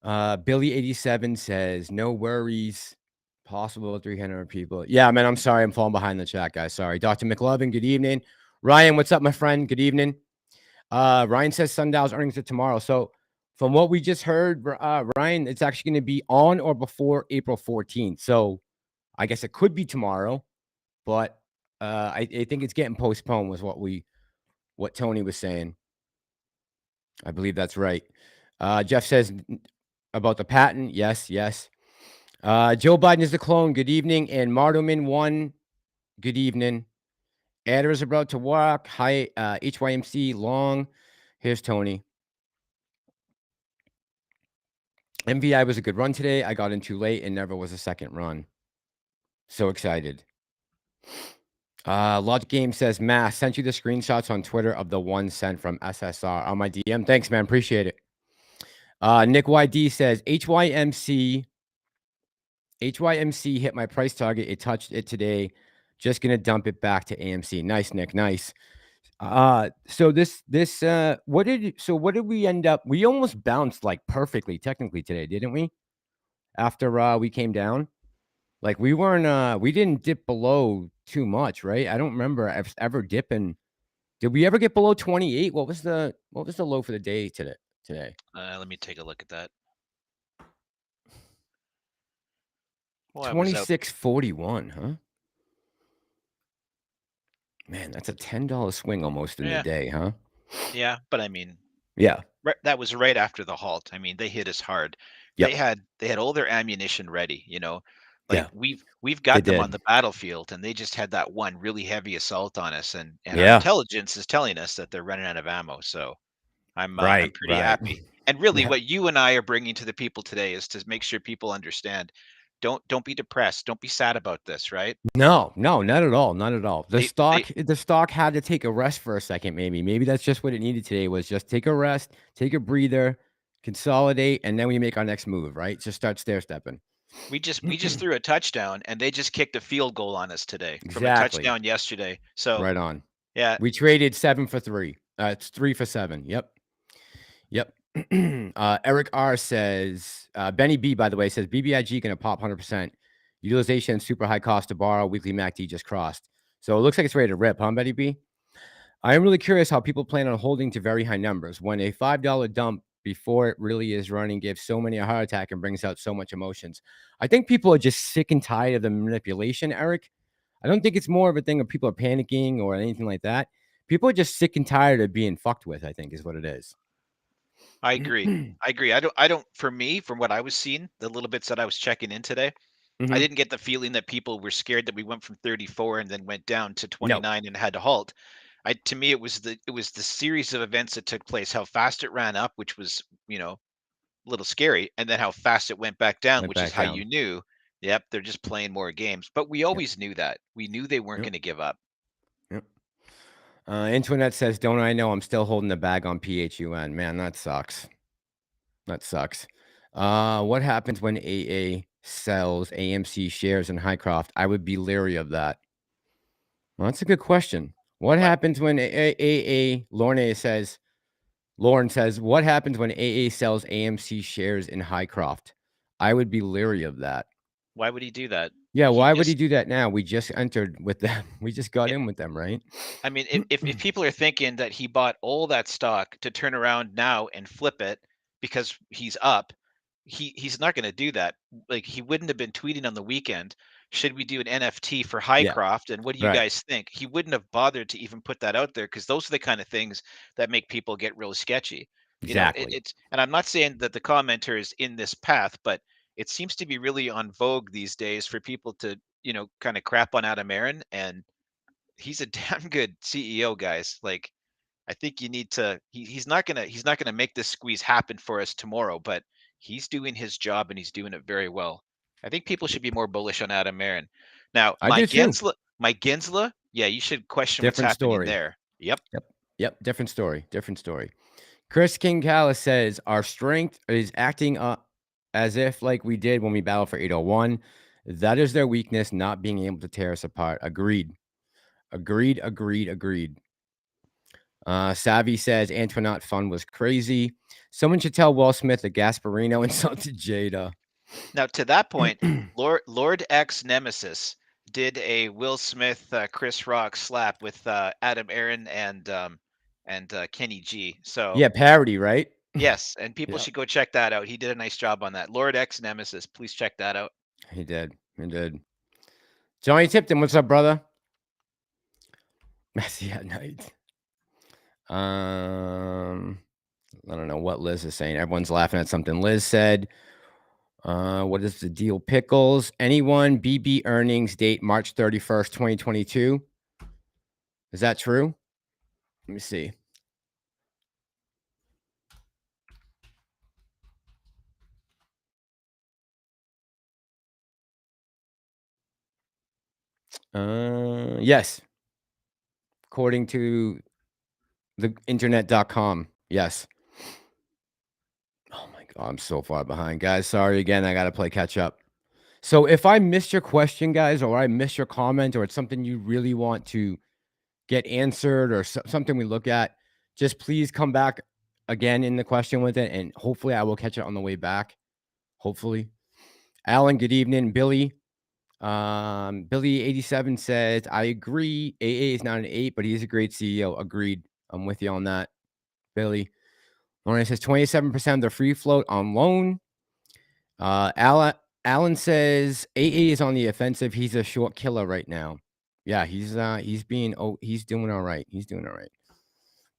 Billy87 says, no worries. Possible 300 people. Yeah, man, I'm sorry. I'm falling behind the chat, guys. Sorry. Dr. McLovin, good evening. Ryan, what's up, my friend? Good evening. Ryan says Sundial's earnings are tomorrow. So from what we just heard, Ryan, it's actually going to be on or before April 14th. So I guess it could be tomorrow, but I think it's getting postponed was what Tony was saying. I believe that's right. Jeff says about the patent. Yes, yes. Joe Biden is the clone. Good evening. And Mardoman 1, good evening. Adder is about to walk. Hi, HYMC long. Here's Tony. MVI was a good run today. I got in too late and never was a second run. So excited. Logic Game says, Mass, sent you the screenshots on Twitter of the 1 cent from SSR on my DM. Thanks, man. Appreciate it. Nick YD says, HYMC hit my price target. It touched it today. Just going to dump it back to AMC. Nice, Nick. Nice. So what did we end up? We almost bounced like perfectly technically today, didn't we? After we came down, like we didn't dip below too much, right? I don't remember ever dipping. Did we ever get below 28? What was the low for the day today? Let me take a look at that. 26.41, huh? Man, that's a $10 swing almost in the day, huh? Yeah, but I mean, yeah, that was right after the halt. I mean, they hit us hard. Yep. They had all their ammunition ready, you know. Like we've got them on the battlefield, and they just had that one really heavy assault on us, and our intelligence is telling us that they're running out of ammo. So I'm pretty happy. And really, what you and I are bringing to the people today is to make sure people understand. Don't be depressed. Don't be sad about this, right? No, not at all. Not at all. The stock had to take a rest for a second, maybe that's just what it needed today, was just take a rest, take a breather, consolidate, and then we make our next move, right? Just start stair stepping. We just threw a touchdown, and they just kicked a field goal on us today from a touchdown yesterday. So right on. Yeah. We traded 7 for 3. It's 3 for 7. Yep. Eric R says, Benny B, by the way, says BBIG going to pop 100%. Utilization, super high cost to borrow. Weekly MACD just crossed. So it looks like it's ready to rip, huh, Benny B? I am really curious how people plan on holding to very high numbers when a $5 dump before it really is running gives so many a heart attack and brings out so much emotions. I think people are just sick and tired of the manipulation, Eric. I don't think it's more of a thing of people are panicking or anything like that. People are just sick and tired of being fucked with, I think is what it is. I agree. I don't, for me, from what I was seeing, the little bits that I was checking in today, I didn't get the feeling that people were scared that we went from 34 and then went down to 29 and had to halt. To me, it was the series of events that took place, how fast it ran up, which was, you know, a little scary, and then how fast it went back down, which is how you knew, yep, they're just playing more games. But we always knew that. We knew they weren't going to give up. Antoinette says, don't I know I'm still holding the bag on PHUN. Man, that sucks. That sucks. What happens when AA sells AMC shares in HYCROFT? I would be leery of that. Well, that's a good question. What happens when Lauren says, what happens when AA sells AMC shares in HYCROFT? I would be leery of that. Why would he do that? Yeah, He why would he just do that now? We just entered with them. We just got in with them, right? I mean, if people are thinking that he bought all that stock to turn around now and flip it because he's up, he's not going to do that. Like, he wouldn't have been tweeting on the weekend, should we do an NFT for Yeah, HYCROFT? And what do you right. guys think? He wouldn't have bothered to even put that out there, because those are the kind of things that make people get really sketchy. You know, Exactly. it's, and I'm not saying that the commenter is in this path, but it seems to be really on vogue these days for people to, kind of crap on Adam Aaron, and he's a damn good CEO, guys. Like, I think you need to. He's not gonna make this squeeze happen for us tomorrow, but he's doing his job and he's doing it very well. I think people should be more bullish on Adam Aaron. Now, I do too. My Ginsla, yeah, you should question what's Different happening story. there. Yep. Yep. Different story. Different story. Chris King Callis says our strength is acting up as if like we did when we battled for 801. That is their weakness, not being able to tear us apart. Agreed. Agreed. Savvy says Antoinette Fun was crazy. Someone should tell Will Smith that Gasparino insulted Jada. Now, to that point, Lord X Nemesis did a Will Smith Chris Rock slap with Adam Aaron and Kenny G. So Yeah, parody, right? yes, and people Yeah, should go check that out. He did a nice job on that. Lord X Nemesis, please check that out. he did. He did. Johnny Tipton, what's up, brother? Messy at night. I don't know what Liz is saying. Everyone's laughing at something Liz said. What is the deal, Pickles? Anyone? BB earnings date March 31st, 2022. Is that true? Let me see. Yes. According to the internet.com. Yes. Oh my God, I'm so far behind, guys. Sorry again. I got to play catch up. So if I missed your question, guys, or I missed your comment, or it's something you really want to get answered, or something we look at, just please come back again in the question with it, and hopefully I will catch it on the way back. Hopefully. Alan, good evening. Billy 87 says, I agree. AA is not an 8, but he's a great CEO. Agreed. I'm with you on that, Billy. Lauren says 27% of the free float on loan. Alan says AA is on the offensive. He's a short killer right now. Yeah, he's doing all right. He's doing all right.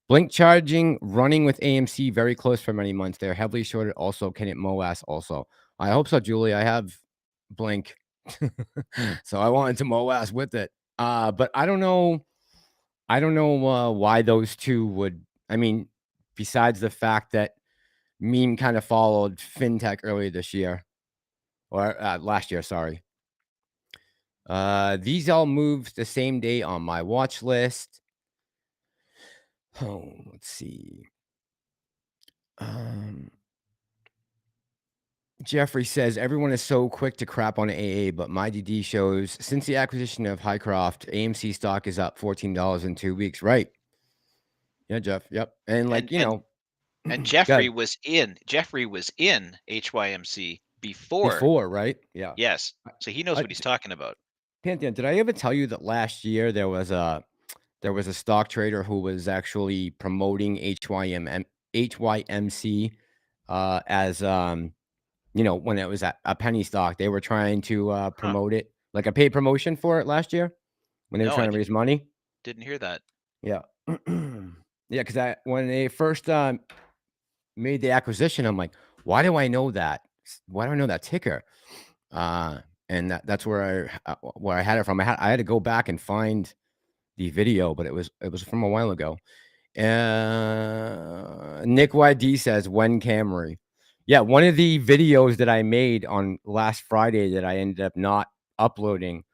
Blink charging, running with AMC very close for many months. They're heavily shorted. Also, can it MOASS also? I hope so, Julie. I have Blink. So I wanted to MOASS with it. But I don't know. Why those two would. I mean, besides the fact that meme kind of followed fintech earlier this year, or last year. Sorry. These all moved the same day on my watch list. Oh, let's see. Jeffrey says everyone is so quick to crap on AA, but my DD shows since the acquisition of HYCROFT, AMC stock is up $14 in 2 weeks. Right? Yeah, Jeff. Yep. And like And Jeffrey good. was in HYMC Before, right? Yeah. Yes, so he knows what he's talking about. Pantheon, did I ever tell you that last year there was a stock trader who was actually promoting HYMC as when it was a penny stock, they were trying to promote it, like a paid promotion for it last year when they were No, I trying to raise money. didn't hear that. Yeah. Yeah, because when they first made the acquisition, I'm like, why do I know that? Why do I know that ticker? And that's where I had it from. I had to go back and find the video, but it was from a while ago. Nick YD says, when Camry. Yeah, one of the videos that I made on last Friday that I ended up not uploading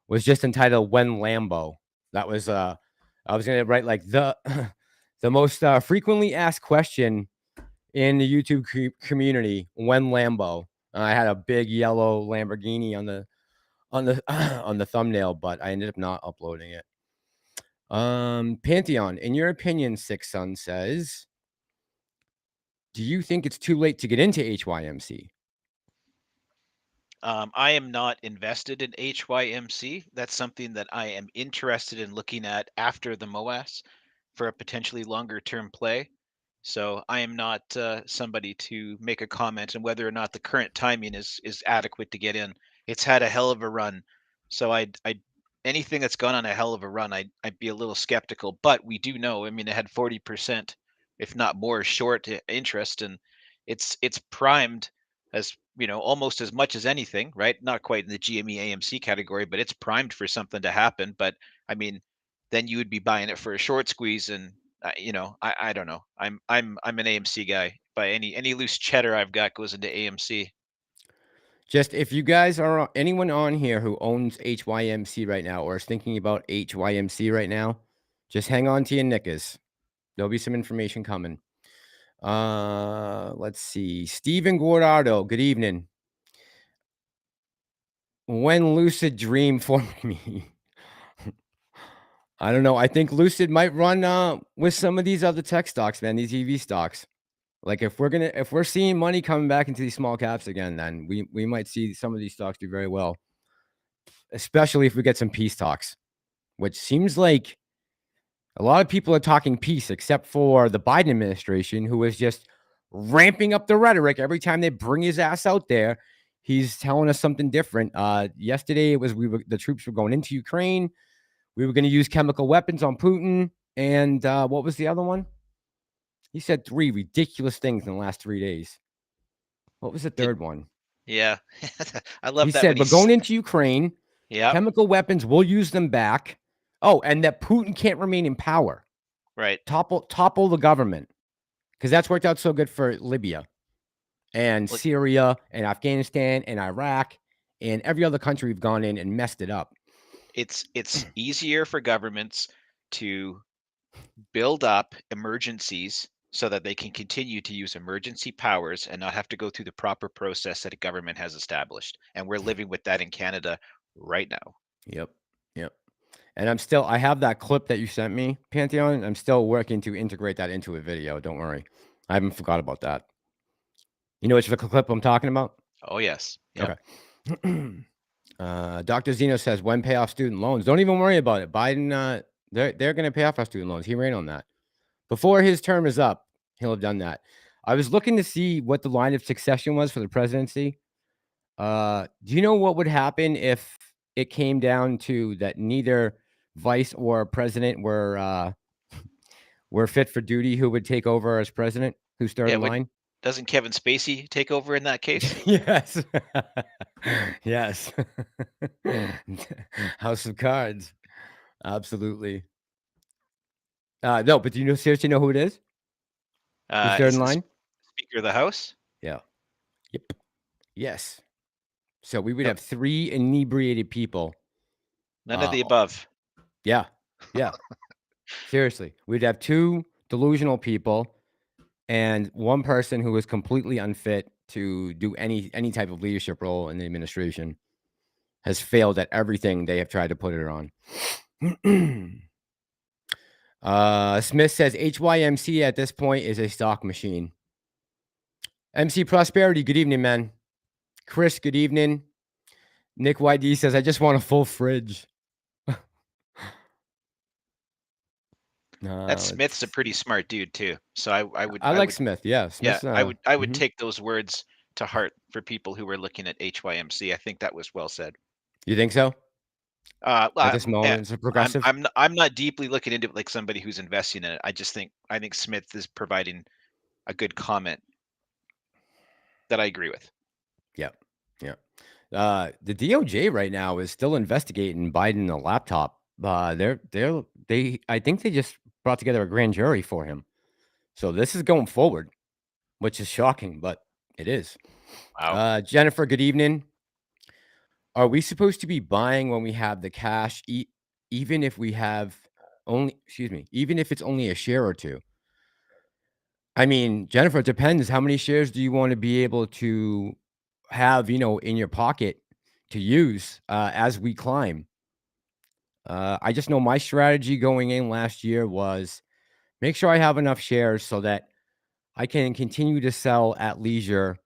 was just entitled When Lambo. That was I was gonna write like the the most frequently asked question in the YouTube community, when Lambo. I had a big yellow Lamborghini on the on the thumbnail, but I ended up not uploading it. Pantheon, in your opinion, Six Sun says, do you think it's too late to get into HYMC? I am not invested in HYMC. That's something that I am interested in looking at after the MOASS for a potentially longer term play. So I am not somebody to make a comment on whether or not the current timing is adequate to get in. It's had a hell of a run, so I anything that's gone on a hell of a run, I'd be a little skeptical. But we do know, I mean, it had 40%, if not more, short interest, and it's primed as almost as much as anything, right? Not quite in the GME AMC category, but it's primed for something to happen. But I mean, then you would be buying it for a short squeeze, and I don't know. I'm an AMC guy. By any loose cheddar I've got goes into AMC. Just if you guys are anyone on here who owns HYMC right now or is thinking about HYMC right now, just hang on to your knickers. There'll be some information coming. Let's see. Stephen Guardado, good evening. When lucid dream for me. I don't know. I think Lucid might run with some of these other tech stocks, man, these EV stocks. Like if we're seeing money coming back into these small caps again, then we might see some of these stocks do very well. Especially if we get some peace talks, which seems like a lot of people are talking peace, except for the Biden administration, who is just ramping up the rhetoric every time they bring his ass out there. He's telling us something different. Yesterday it was the troops were going into Ukraine. We were going to use chemical weapons on Putin. And what was the other one? He said 3 ridiculous things in the last 3 days. What was the third one? Yeah, I love He that. said, we're going into Ukraine. Yeah, Chemical weapons, we'll use them back. Oh, and that Putin can't remain in power. right. Topple the government. Because that's worked out so good for Libya and Syria and Afghanistan and Iraq and every other country we've gone in and messed it up. It's easier for governments to build up emergencies so that they can continue to use emergency powers and not have to go through the proper process that a government has established. And we're living with that in Canada right now. Yep. And I have that clip that you sent me, Pantheon. I'm still working to integrate that into a video. Don't worry. I haven't forgot about that. You know which the clip I'm talking about? Oh, yes. Yep. Okay. Dr. Zeno says, when pay off student loans? Don't even worry about it. Biden, they're going to pay off our student loans. He ran on that. Before his term is up, he'll have done that. I was looking to see what the line of succession was for the presidency. Do you know what would happen if it came down to that neither vice or president were fit for duty? Who would take over as president? Who's third in line? Doesn't Kevin Spacey take over in that case? Yes. Yes. House of Cards. Absolutely. No, but do you seriously know who it is? Who's third in line? Speaker of the House? Yeah. Yep. Yes. So we would have 3 inebriated people. None of the above. Yeah. Seriously. We'd have 2 delusional people and 1 person who was completely unfit to do any type of leadership role in the administration. Has failed at everything they have tried to put it on. Smith says HYMC at this point is a stock machine. MC Prosperity, good evening, man. Chris, good evening. Nick YD says, I just want a full fridge. That Smith's a pretty smart dude too. So I would. I like Smith. Yeah. Smith's, I would take those words to heart for people who were looking at HYMC. I think that was well said. You think so? Well, at this moment, it's a progressive. I'm not deeply looking into it like somebody who's investing in it. I think Smith is providing a good comment that I agree with. Yeah. The DOJ right now is still investigating Biden a laptop. I think they just brought together a grand jury for him. So this is going forward, which is shocking, but it is. Wow. Jennifer, good evening. Are we supposed to be buying when we have the cash, even if we have even if it's only a share or 2? I mean, Jennifer, it depends. How many shares do you want to be able to have, in your pocket to use as we climb? I just know my strategy going in last year was make sure I have enough shares so that I can continue to sell at leisure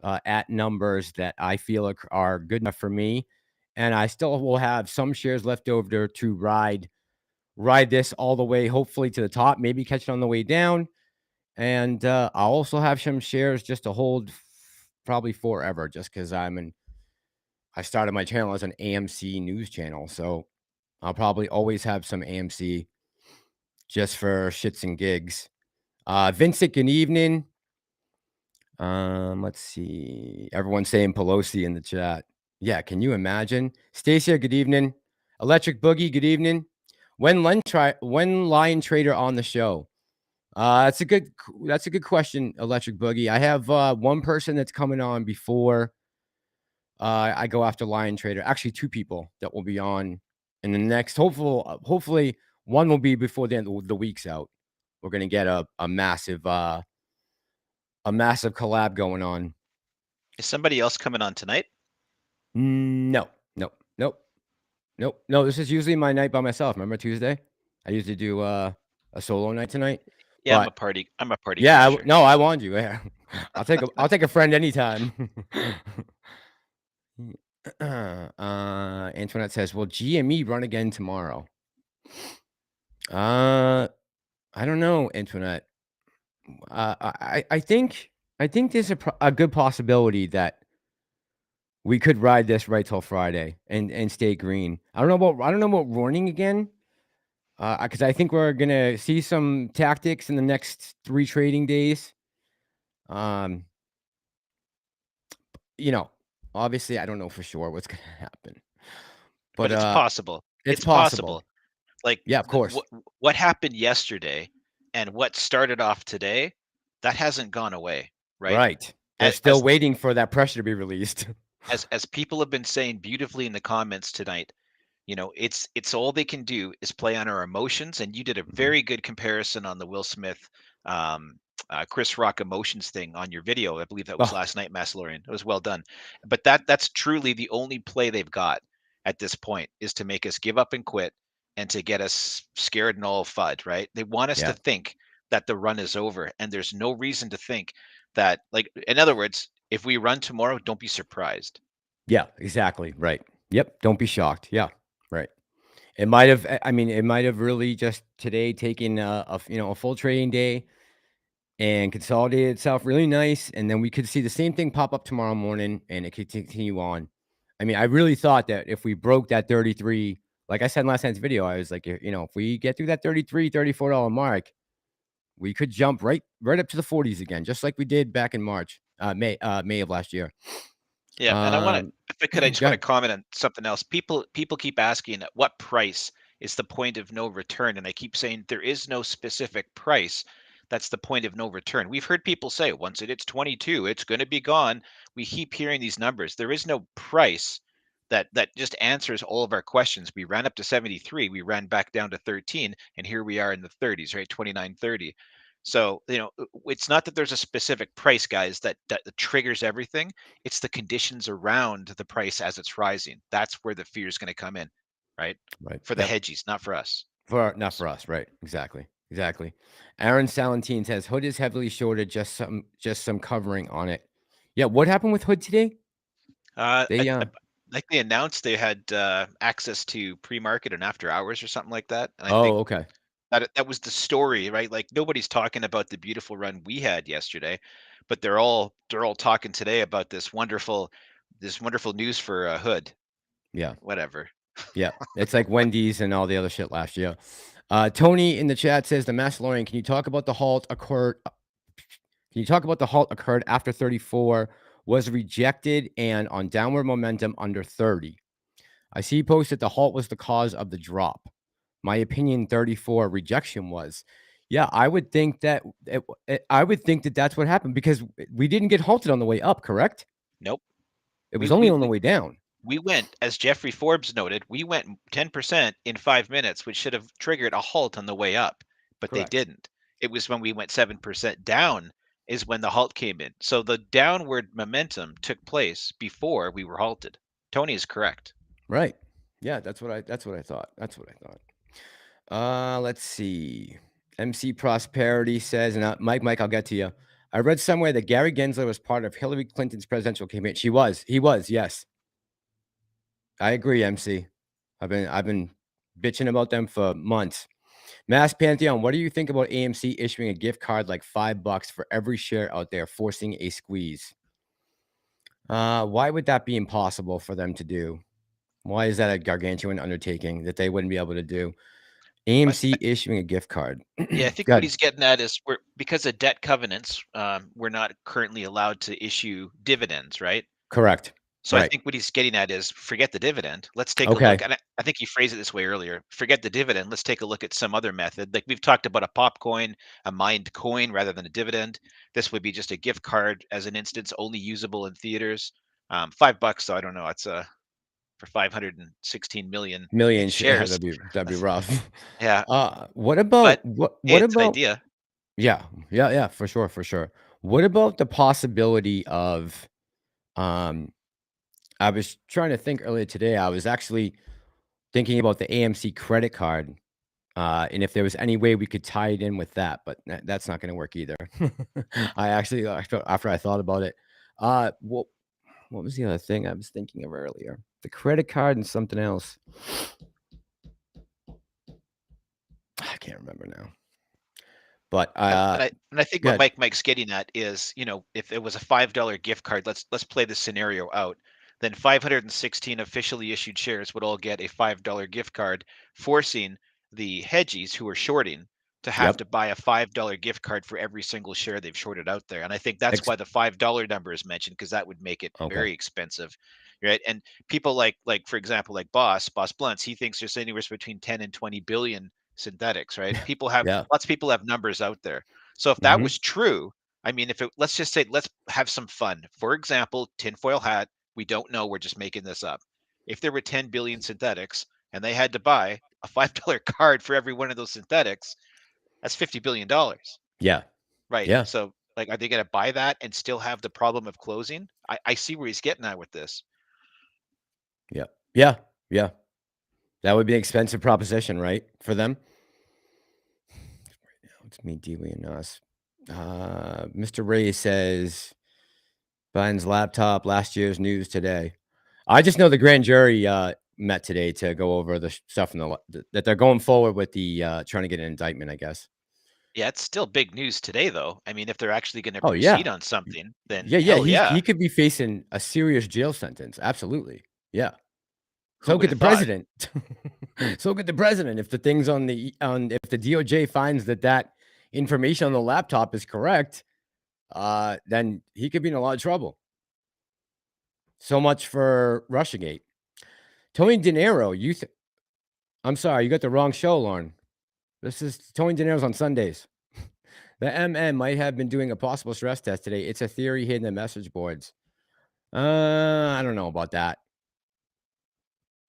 at numbers that I feel are good enough for me, and I still will have some shares left over to ride this all the way, hopefully to the top, maybe catch it on the way down, and I'll also have some shares just to hold probably forever, just because I started my channel as an AMC news channel, so I'll probably always have some AMC just for shits and gigs. Vincent, good evening. Let's see. Everyone's saying Pelosi in the chat. Yeah, can you imagine? Stacia, good evening. Electric Boogie, good evening. When Lion Trader on the show? That's a good question, Electric Boogie. I have one person that's coming on before I go after Lion Trader. Actually, two people that will be on in the next. Hopefully, one will be before the end of the week's out. We're gonna get a massive collab going on. Is somebody else coming on tonight? No. This is usually my night by myself. Remember Tuesday? I usually do a solo night tonight. Yeah, but I'm a party. yeah, crasher. no, I want you. Yeah. I'll take a friend anytime. Antoinette says, "Will GME run again tomorrow?" I don't know, Antoinette. I think there's a good possibility that we could ride this right till Friday and stay green. I don't know about running again, because I think we're gonna see some tactics in the next 3 trading days. Obviously, I don't know for sure what's gonna happen, but it's possible. It's possible. Like, yeah, of course. What happened yesterday and what started off today, that hasn't gone away, right? Right. They're still waiting for that pressure to be released. As people have been saying beautifully in the comments tonight, it's all they can do is play on our emotions. And you did a very good comparison on the Will Smith, Chris Rock emotions thing on your video. I believe that was last night, Massalorian. It was well done. But that's truly the only play they've got at this point, is to make us give up and quit and to get us scared and all FUD, right? They want us to think that the run is over, and there's no reason to think that, like, in other words, if we run tomorrow, don't be surprised. Yeah, exactly. Right. Yep. Don't be shocked. Yeah. Right. It might have really just today taken a full trading day and consolidated itself really nice. And then we could see the same thing pop up tomorrow morning and it could continue on. I mean, I really thought that if we broke that 33, like I said in last night's video, I was like, if we get through that $33, $34 mark, we could jump right up to the 40s again, just like we did back in May of last year. Yeah, and if I could, I just want to comment on something else. People keep asking at what price is the point of no return, and I keep saying there is no specific price. That's the point of no return. We've heard people say once it hits 22, it's going to be gone. We keep hearing these numbers. There is no price that just answers all of our questions. We ran up to 73, we ran back down to 13, and here we are in the 30s, right? 29.30. So, it's not that there's a specific price, guys, that triggers everything. It's the conditions around the price as it's rising. That's where the fear is going to come in, right? Right. For the hedgies, not for us. Not for us, right? Exactly. Aaron Salentine says Hood is heavily shorted, just some covering on it. Yeah, what happened with Hood today? Like they announced they had access to pre-market and after hours or something like that. And I think okay. That was the story, right? Like, nobody's talking about the beautiful run we had yesterday, but they're all talking today about this wonderful news for Hood. Yeah. Whatever. Yeah. It's like Wendy's and all the other shit last year. Tony in the chat says, the Massalorian, can you talk about the halt occurred? Can you talk about the halt occurred after 34 was rejected and on downward momentum under 30? I see posted the halt was the cause of the drop. My opinion, 34 rejection was. Yeah, I would think that that's what happened, because we didn't get halted on the way up, correct? Nope. It was only on the way down. We went, as Jeffrey Forbes noted, we went 10% in 5 minutes, which should have triggered a halt on the way up, but Correct. They didn't. It was when we went 7% down is when the halt came in. So the downward momentum took place before we were halted. Tony is correct. Right. Yeah, that's what I thought. Let's see. MC Prosperity says, and Mike, I'll get to you. I read somewhere that Gary Gensler was part of Hillary Clinton's presidential campaign. He was, yes. I agree, MC. I've been bitching about them for months. Mass Pantheon, what do you think about AMC issuing a gift card like $5 for every share out there, forcing a squeeze? Why would that be impossible for them to do? Why is that a gargantuan undertaking that they wouldn't be able to do? AMC issuing a gift card. Yeah, I think what he's getting at is because of debt covenants, we're not currently allowed to issue dividends, right? Correct. So right. I think what he's getting at is forget the dividend. Let's take a look. And I think he phrased it this way earlier. Forget the dividend. Let's take a look at some other method. Like we've talked about a pop coin, a mined coin rather than a dividend. This would be just a gift card as an instance, only usable in theaters. $5, so I don't know. It's for 516 million shares. Yeah, that'd be rough. Yeah. What about what about an idea? Yeah, for sure. What about the possibility of I was trying to think earlier today. I was actually thinking about the AMC credit card, and if there was any way we could tie it in with that, but that's not going to work either. I actually, after I thought about it, what was the other thing I was thinking of earlier? The credit card and something else. I can't remember now. But and I think what Mike's getting at is, if it was a $5 gift card, let's play the scenario out. Then 516 officially issued shares would all get a $5 gift card, forcing the hedgies who are shorting to have to buy a $5 gift card for every single share they've shorted out there. And I think that's why the $5 number is mentioned, because that would make it very expensive, right? And people like for example, like Boss Blunts, he thinks there's anywhere between 10 and 20 billion synthetics, right? People have lots of people have numbers out there. So if that was true, I mean, let's just say, let's have some fun. For example, tinfoil hat. We don't know. We're just making this up. If there were 10 billion synthetics and they had to buy a $5 card for every one of those synthetics, that's $50 billion. Yeah. Right. Yeah. So like, are they going to buy that and still have the problem of closing? I see where he's getting at with this. Yeah. Yeah. Yeah. That would be an expensive proposition, right? For them. It's me, Dewey, and us. Mr. Ray says Biden's laptop, last year's news today. I just know the grand jury met today to go over the stuff that they're going forward with the trying to get an indictment, I guess. Yeah, it's still big news today, though. I mean, if they're actually going to proceed on something, then he could be facing a serious jail sentence. Absolutely. Yeah. So could the president. So could the president. If the things if the DOJ finds that information on the laptop is correct, then he could be in a lot of trouble. So much for Russiagate. Tony De Niro, I'm sorry, you got the wrong show, Lauren. This is Tony De Niro's on Sundays. The MN might have been doing a possible stress test today. It's a theory hidden in message boards. I don't know about that.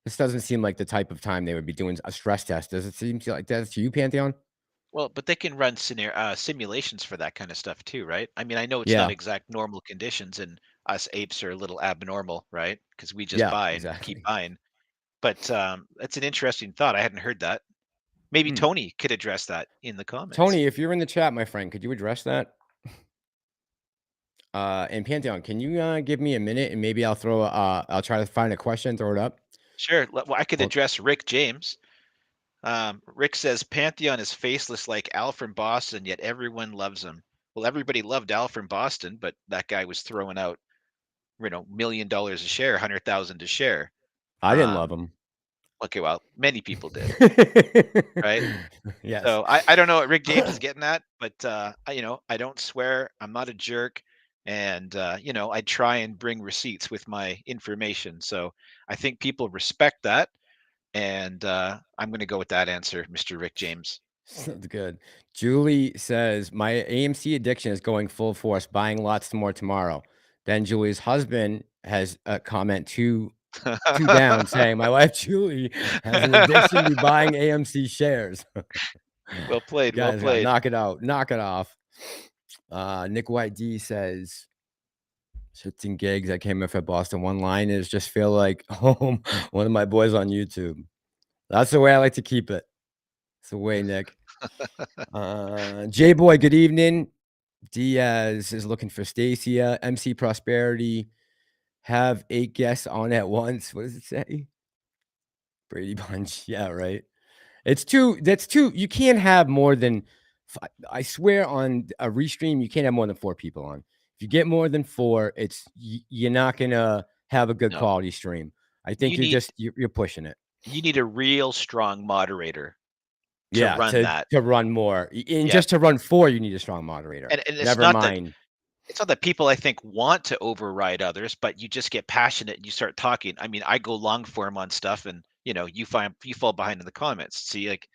This doesn't seem like the type of time they would be doing a stress test. Does it seem like that to you, Pantheon? Well, but they can run simulations for that kind of stuff too, right? I mean, I know it's not exact normal conditions, and us apes are a little abnormal, right? Because we just buy and keep buying. But it's an interesting thought. I hadn't heard that. Maybe Tony could address that in the comments. Tony, if you're in the chat, my friend, could you address that? And Pantheon, can you give me a minute and maybe I'll try to find a question, throw it up. Sure. Well, I could address Rick James. Rick says Pantheon is faceless like Al from Boston, yet everyone loves him. Well, everybody loved Al from Boston, but that guy was throwing out, $1 million a share, 100,000 a share. I didn't love him. Okay, well, many people did, right? Yes. So I don't know what Rick James is getting at, but I don't swear. I'm not a jerk, and I try and bring receipts with my information. So I think people respect that. And I'm going to go with that answer, Mr. Rick James. Sounds good. Julie says, my AMC addiction is going full force, buying lots more tomorrow. Then Julie's husband has a comment two down saying, my wife Julie has an addiction to buying AMC shares. Well played. Guys, well played. Knock it out. Knock it off. Nick White D says, shits and gigs. I came up at Boston. One line is just feel like home. One of my boys on YouTube. That's the way I like to keep it. It's the way, Nick. J Boy, good evening. Diaz is looking for Stacia. MC Prosperity. Have 8 guests on at once. What does it say? Brady Bunch. Yeah, right. It's too. That's too. You can't have more than. I swear on a restream, you can't have more than 4 people on. If you get more than 4, it's you're not gonna have a good No, quality stream. I think you you're need just you're pushing it. you need a real strong moderator to Yeah, run that. to run more. And Yeah, just to run 4, you need a strong moderator. and Never mind. it's not that people I think want to override others, but you just get passionate and you start talking. I mean, I go long form on stuff, and you fall behind in the comments. See, like,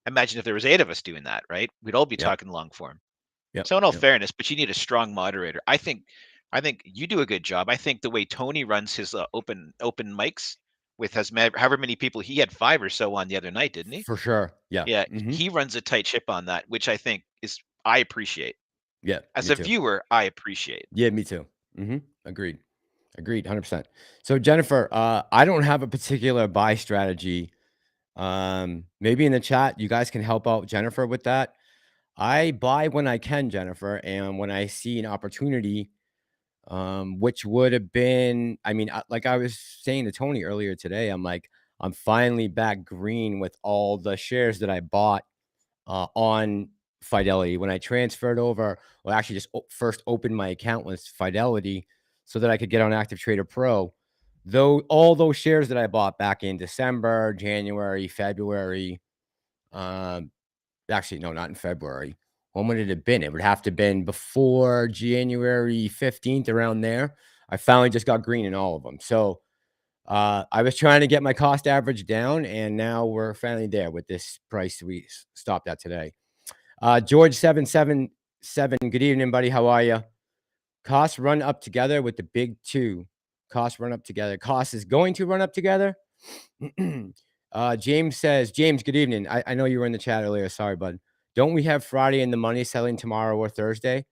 imagine if there was 8 of us doing that, right? We'd all be Yep. talking long form. Yep. So in all Yep. fairness, but you need a strong moderator. I think you do a good job. I think the way Tony runs his open mics with however many people, he had 5 or so on the other night, didn't he? For sure. Yeah. Yeah, Mm-hmm. he runs a tight ship on that, which I think I appreciate. Yeah. As Me a too. viewer, I appreciate. Yeah. Me too. Mm-hmm. Agreed. 100%. So Jennifer, I don't have a particular buy strategy. Maybe in the chat, you guys can help out Jennifer with that. I buy when I can, Jennifer, and when I see an opportunity, which would have been, I mean, like I was saying to Tony earlier today, I'm like, I'm finally back green with all the shares that I bought on Fidelity when I transferred over. Well, actually, just first opened my account with Fidelity so that I could get on Active Trader Pro. Though all those shares that I bought back in December, January, February, actually, no, not in February. When would it have been? It would have to have been before January 15th, around there. I finally just got green in all of them. So I was trying to get my cost average down, and now we're finally there with this price we stopped at today. George777, good evening, buddy. How are you? Costs run up together with the big 2. Costs run up together. Cost is going to run up together. James says, James, good evening. I know you were in the chat earlier. Sorry, bud. Don't we have Friday in the money selling tomorrow or Thursday?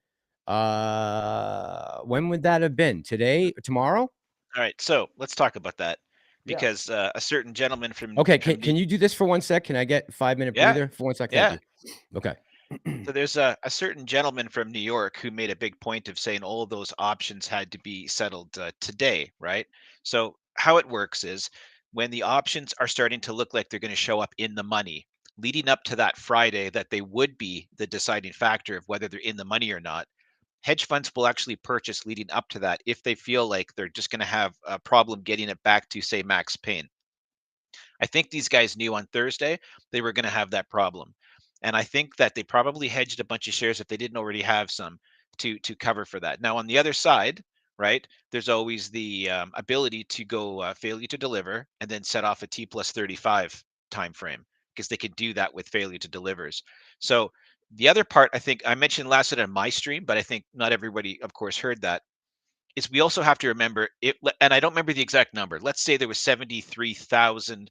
When would that have been? Today? Tomorrow? All right, so let's talk about that Yeah. because a certain gentleman from Okay. the Can you do this for 1 sec? Can I get 5-minute yeah breather for 1 sec? Thank yeah. you. Okay. So there's a certain gentleman from New York who made a big point of saying all of those options had to be settled today, right? So how it works is when the options are starting to look like they're going to show up in the money, leading up to that Friday, that they would be the deciding factor of whether they're in the money or not. Hedge funds will actually purchase leading up to that if they feel like they're just going to have a problem getting it back to, say, max pain. I think these guys knew on Thursday they were going to have that problem. And I think that they probably hedged a bunch of shares if they didn't already have some to cover for that. Now, on the other side, right, there's always the ability to go failure to deliver and then set off a T plus 35 time frame because they could do that with failure to delivers. So the other part, I think I mentioned last night on my stream, but I think not everybody, of course, heard that, is we also have to remember it, and I don't remember the exact number. Let's say there was 73,000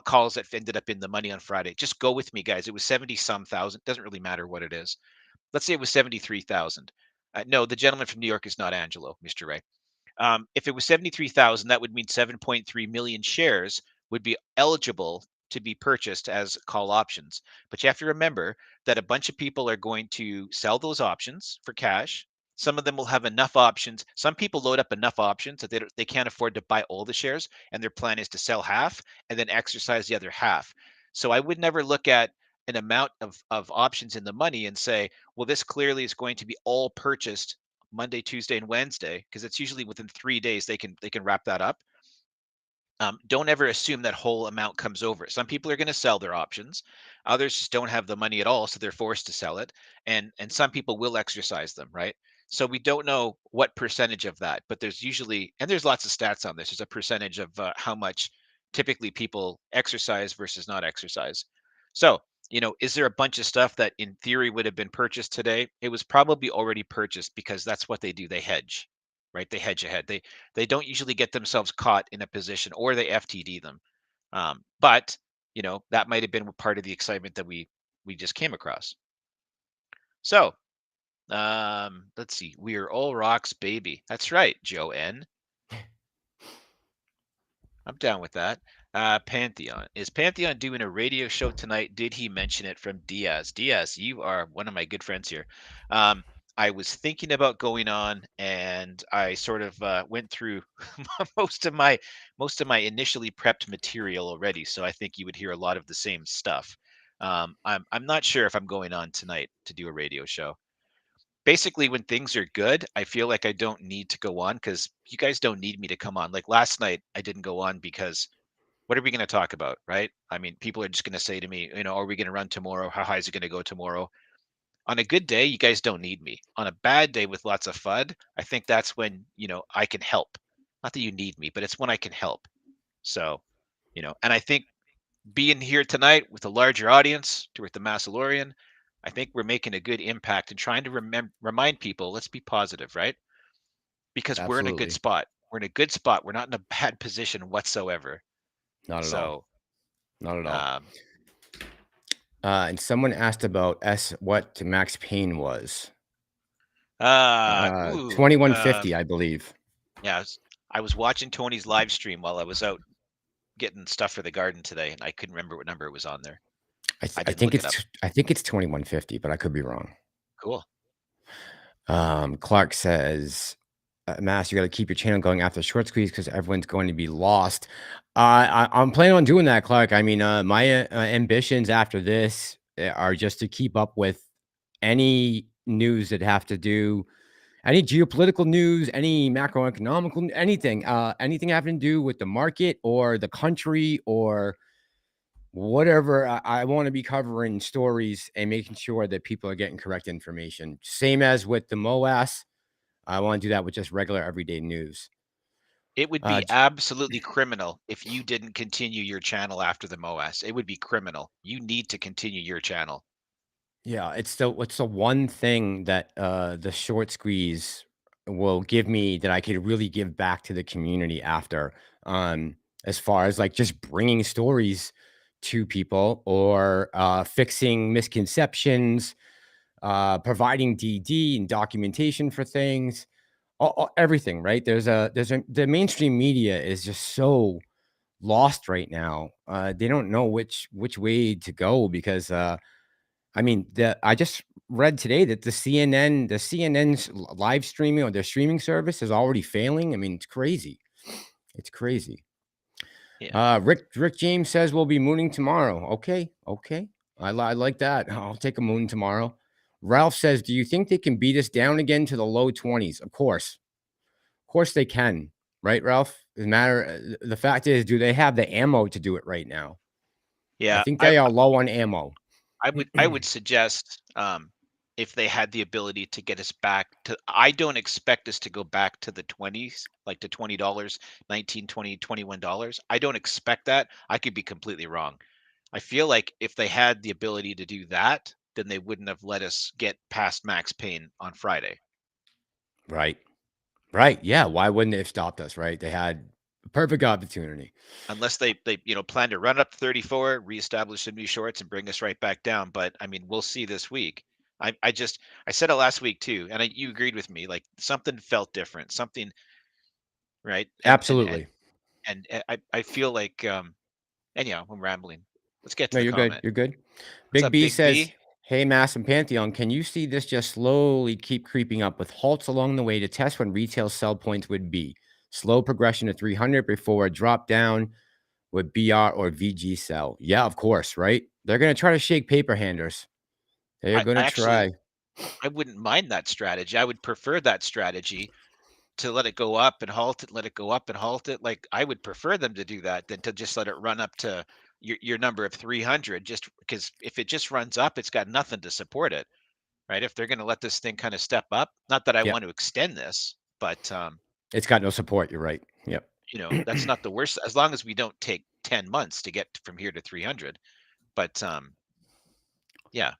calls that ended up in the money on Friday. Just go with me, guys. It was 70 some thousand. Doesn't really matter what it is. Let's say it was 73,000. No, the gentleman from New York is not Angelo, Mr. Ray. If it was 73,000, that would mean 7.3 million shares would be eligible to be purchased as call options. But you have to remember that a bunch of people are going to sell those options for cash. Some of them will have enough options. Some people load up enough options that they can't afford to buy all the shares, and their plan is to sell half and then exercise the other half. So I would never look at an amount of options in the money and say, well, this clearly is going to be all purchased Monday, Tuesday, and Wednesday, because it's usually within 3 days they can wrap that up. Don't ever assume that whole amount comes over. Some people are going to sell their options. Others just don't have the money at all, so they're forced to sell it. And some people will exercise them, right? So we don't know what percentage of that, but there's usually, and there's lots of stats on this. There's a percentage of how much typically people exercise versus not exercise. So, is there a bunch of stuff that in theory would have been purchased today? It was probably already purchased because that's what they do. They hedge, right? They hedge ahead. They don't usually get themselves caught in a position, or they FTD them. But that might have been part of the excitement that we just came across. So let's see. We are all rocks, baby. That's right, Joe N. I'm down with that. Pantheon. Is Pantheon doing a radio show tonight? Did he mention it from Diaz? Diaz, you are one of my good friends here. Um, I was thinking about going on, and I sort of went through most of my initially prepped material already. So I think you would hear a lot of the same stuff. I'm not sure if I'm going on tonight to do a radio show. Basically, when things are good, I feel like I don't need to go on because you guys don't need me to come on. Like last night, I didn't go on because what are we going to talk about, right? I mean, people are just going to say to me, are we going to run tomorrow? How high is it going to go tomorrow? On a good day, you guys don't need me. On a bad day with lots of FUD, I think that's when, I can help. Not that you need me, but it's when I can help. So, and I think being here tonight with a larger audience, with the Massalorian, I think we're making a good impact and trying to remind people, let's be positive, right? Because we're in a good Absolutely. spot. We're in a good spot. We're not in a bad position whatsoever. Not at all. So, Not at all. um, And someone asked about what Max Payne was. ooh, 2150, I believe. yeah, I was watching Tony's live stream while I was out getting stuff for the garden today, and I couldn't remember what number it was on there. I I didn't think look it up. I think it's 2150, but I could be wrong. Cool. Clark says, Mass, you got to keep your channel going after short squeeze because everyone's going to be lost. I'm planning on doing that, Clark. I mean, my ambitions after this are just to keep up with any news that have to do any geopolitical news, any macroeconomical, anything, anything having to do with the market or the country or whatever. I want to be covering stories and making sure that people are getting correct information. Same as with the MOASS. I want to do that with just regular everyday news. It would be absolutely criminal if you didn't continue your channel after the MOASS. It would be criminal. You need to continue your channel. Yeah, it's the one thing that the short squeeze will give me that I could really give back to the community after. As far as like just bringing stories to people or fixing misconceptions, providing DD and documentation for things, everything. Right? The mainstream media is just so lost right now. They don't know which way to go because I mean, I just read today that CNN's live streaming or their streaming service is already failing. I mean, it's crazy. It's crazy. Yeah. Rick James says we'll be mooning tomorrow. Okay, okay. I like that. I'll take a moon tomorrow. Ralph says, do you think they can beat us down again to the low 20s? Of course they can. Right, Ralph? The fact is, do they have the ammo to do it right now? I Yeah. think they are low on ammo. I would suggest if they had the ability to get us back to, I don't expect us to go back to the 20s, like to $20, 19, 20, $21. I don't expect that. I could be completely wrong. I feel like if they had the ability to do that, then they wouldn't have let us get past Max Payne on Friday. Right. Right. Yeah. Why wouldn't they have stopped us? Right. They had a perfect opportunity. Unless they plan to run up to 34, reestablish some new shorts and bring us right back down. But I mean, we'll see this week. I said it last week too, and you agreed with me. Like something felt different, something right, Absolutely. and I feel like anyhow, I'm rambling. Let's get to No, the you're good. comment. You're good. What's Big up, B Big says, B? hey, Mass and Pantheon, can you see this just slowly keep creeping up with halts along the way to test when retail sell points would be? Slow progression to 300 before a drop down with BR or VG sell. Yeah, of course. Right. They're going to try to shake paper handers. They're I going to actually try. I wouldn't mind that strategy. I would prefer that strategy to let it go up and halt it, let it go up and halt it. Like I would prefer them to do that than to just let it run up to your number of 300. Just because if it just runs up, it's got nothing to support it, right? If they're going to let this thing kind of step up, not that I Yep. want to extend this, but It's got no support. You're right. Yep. that's not the worst. As long as we don't take 10 months to get from here to 300. But yeah,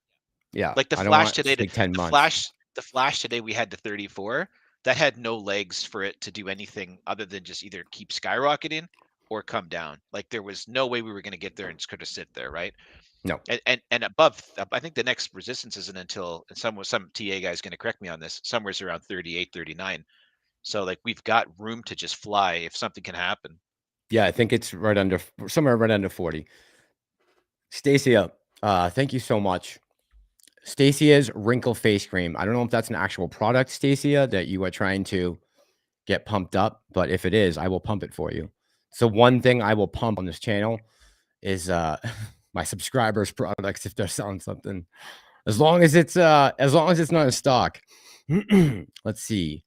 Yeah. like the I don't flash want it to today, take 10 months. the flash today we had to 34. That had no legs for it to do anything other than just either keep skyrocketing or come down. Like there was no way we were going to get there and just kind of sit there, right? No. And above, I think the next resistance isn't until, and some TA guy is going to correct me on this, somewhere's around 38, 39. So like we've got room to just fly if something can happen. Yeah, I think it's right under somewhere right under 40. Stacia, thank you so much. Stacya's wrinkle face cream. I don't know if that's an actual product, Stacia, that you are trying to get pumped up, but if it is, I will pump it for you. So one thing I will pump on this channel is my subscribers' products if they're selling something. As long as it's not in stock. Let's see.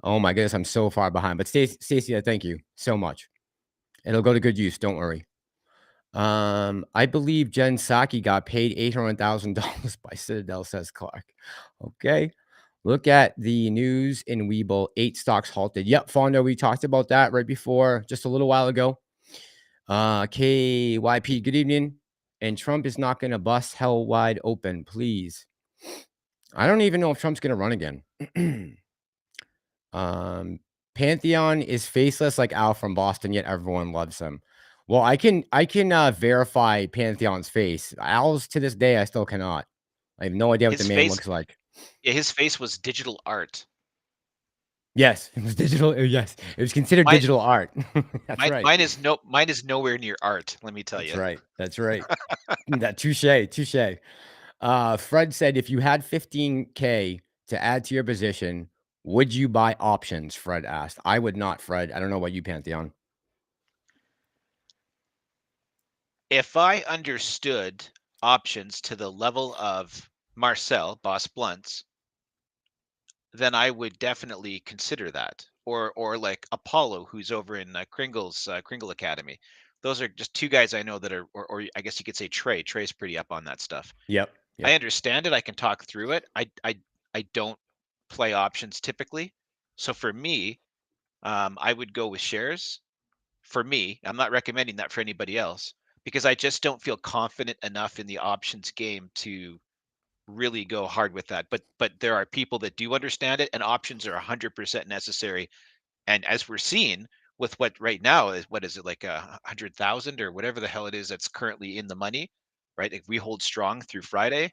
Oh my goodness, I'm so far behind. But Stacia, thank you so much. It'll go to good use. Don't worry. I believe Jen Psaki got paid $800,000 by Citadel, says Clark. Okay. Look at the news in Webull. 8 stocks halted. Yep, Fondo, we talked about that right before, just a little while ago. KYP, good evening. And Trump is not going to bust hell wide open, please. I don't even know if Trump's going to run again. Pantheon is faceless like Al from Boston, yet everyone loves him. Well, I can verify Pantheon's face. Al's to this day, I still cannot. I have no idea what the His man face, looks like. yeah, his face was digital art. Yes, it was digital. Yes, it was considered Mine, digital art. That's mine, right. mine is nowhere near art. Let me tell That's you. right. That's right. That touche. Fred said, if you had 15K to add to your position, would you buy options? Fred asked. I would not, Fred. I don't know about you, Pantheon. If I understood options to the level of Marcel, Boss Blunts, then I would definitely consider that. Or like Apollo, who's over in Kringle's Kringle Academy. Those are just two guys I know that are, or I guess you could say Trey. Trey's pretty up on that stuff. Yep. I understand it. I can talk through it. I don't play options typically. So for me, I would go with shares. For me, I'm not recommending that for anybody else because I just don't feel confident enough in the options game to really go hard with that. But there are people that do understand it, and options are 100% necessary. And as we're seeing with what right now is, what is it, like 100,000 or whatever the hell it is that's currently in the money, right? If we hold strong through Friday,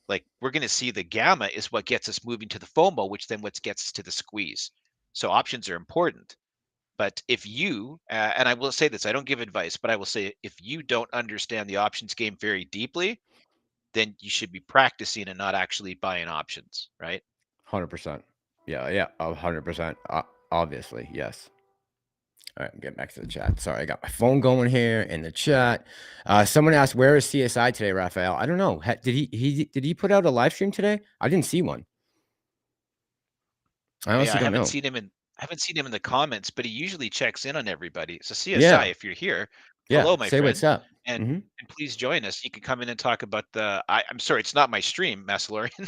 like we're going to see the gamma is what gets us moving to the FOMO, which then what gets us to the squeeze. So options are important. But if you, and I will say this, I don't give advice, but I will say if you don't understand the options game very deeply, then you should be practicing and not actually buying options, right? 100%. Yeah, 100%. Obviously, yes. All right, I'm getting back to the chat. Sorry, I got my phone going here in the chat. Someone asked, "Where is CSI today, Raphael?" I don't know. Did he put out a live stream today? I didn't see one. I Yeah, honestly I don't haven't know. seen him in the comments, but he usually checks in on everybody. So CSI, Yeah, if you're here, yeah. hello, my Say what's friend, up. and Mm-hmm. and please join us. You can come in and talk about the. I'm sorry, it's not my stream, Massalorian.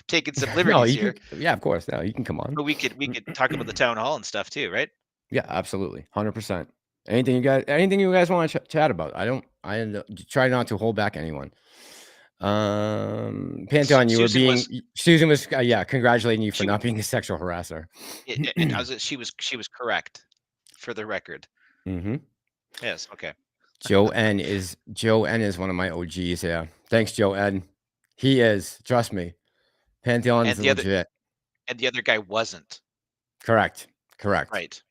Taking some No, liberties you here, can. Yeah, of course. No, you can come on. but we could talk about the town hall and stuff too, right? Yeah, absolutely, 100%. Anything you guys want to chat about? I try not to hold back anyone. Pantheon, Susan was, Susan was, yeah, congratulating you for she not being a sexual harasser. and she was correct, for the record. Mm-hmm. Yes, okay. Joe N is one of my OGs. Yeah, thanks, Joe N. He is. Trust me, Pantheon's And the other legit. guy wasn't. Correct. Right.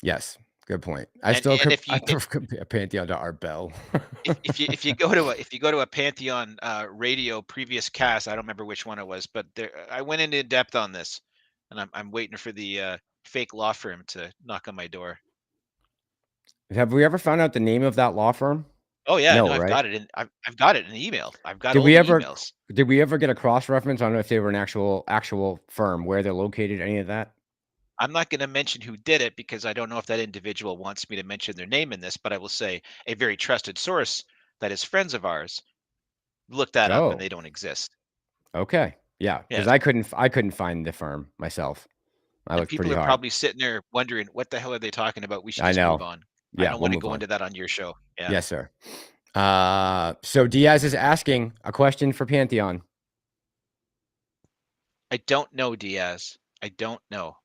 Yes, good point. And if I you compare Pantheon to Art Bell. if you go to a Pantheon radio previous cast, I don't remember which one it was, but there I went into depth on this, and I'm waiting for the fake law firm to knock on my door. Have we ever found out the name of that law firm? Oh yeah, no, No, right? I've got it in email. I've got Did all we the ever emails. did we ever get a cross reference on if they were an actual firm, where they're located, any of that? I'm not going to mention who did it because I don't know if that individual wants me to mention their name in this, but I will say a very trusted source that is friends of ours looked that up and Oh, they don't exist. okay. Yeah, because Yes. I couldn't find the firm myself. I And looked people pretty are hard. probably sitting there wondering what the hell are they talking about? We should I just move know. on. I Yeah, don't we'll want to move go on. into that on your show. Yeah. Yes, sir. So Diaz is asking a question for Pantheon. I don't know, Diaz. I don't know.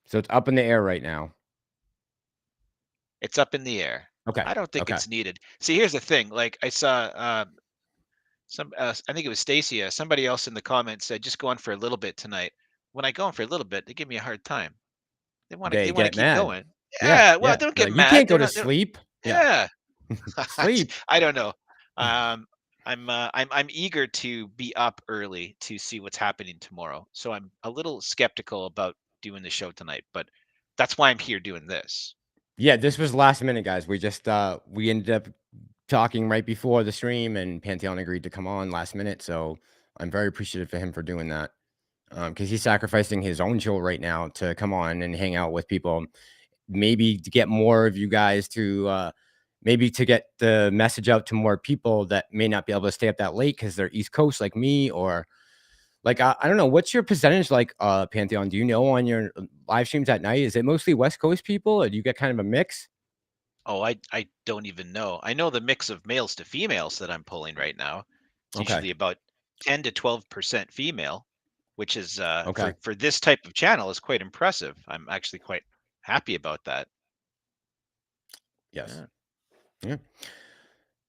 So it's up in the air right now. It's up in the air. Okay. I don't think Okay. it's needed. See, here's the thing. Like I saw I think it was Stacia, somebody else in the comments said just go on for a little bit tonight. When I go on for a little bit, they give me a hard time. They They want to get keep mad. going. Yeah, Yeah, well, yeah. don't You're get like, you mad. can't go They're to not. They're, sleep. Yeah, yeah, sleep. I don't know. Um, I'm eager to be up early to see what's happening tomorrow. So I'm a little skeptical about doing the show tonight, but that's why I'm here doing this. Yeah, this was last minute, guys. We just we ended up talking right before the stream, and Pantheon agreed to come on last minute. So I'm very appreciative for him for doing that. Because he's sacrificing his own show right now to come on and hang out with people. Maybe to get more of you guys to maybe to get the message out to more people that may not be able to stay up that late because they're East Coast like me, or like I don't know. What's your percentage like, Pantheon? Do you know on your live streams at night? Is it mostly West Coast people, or do you get kind of a mix? Oh, I don't even know. I know the mix of males to females that I'm pulling right now. It's Okay. usually about 10 to 12% female, which is Okay. for this type of channel is quite impressive. I'm actually quite happy about that. Yes. Yeah. Yeah.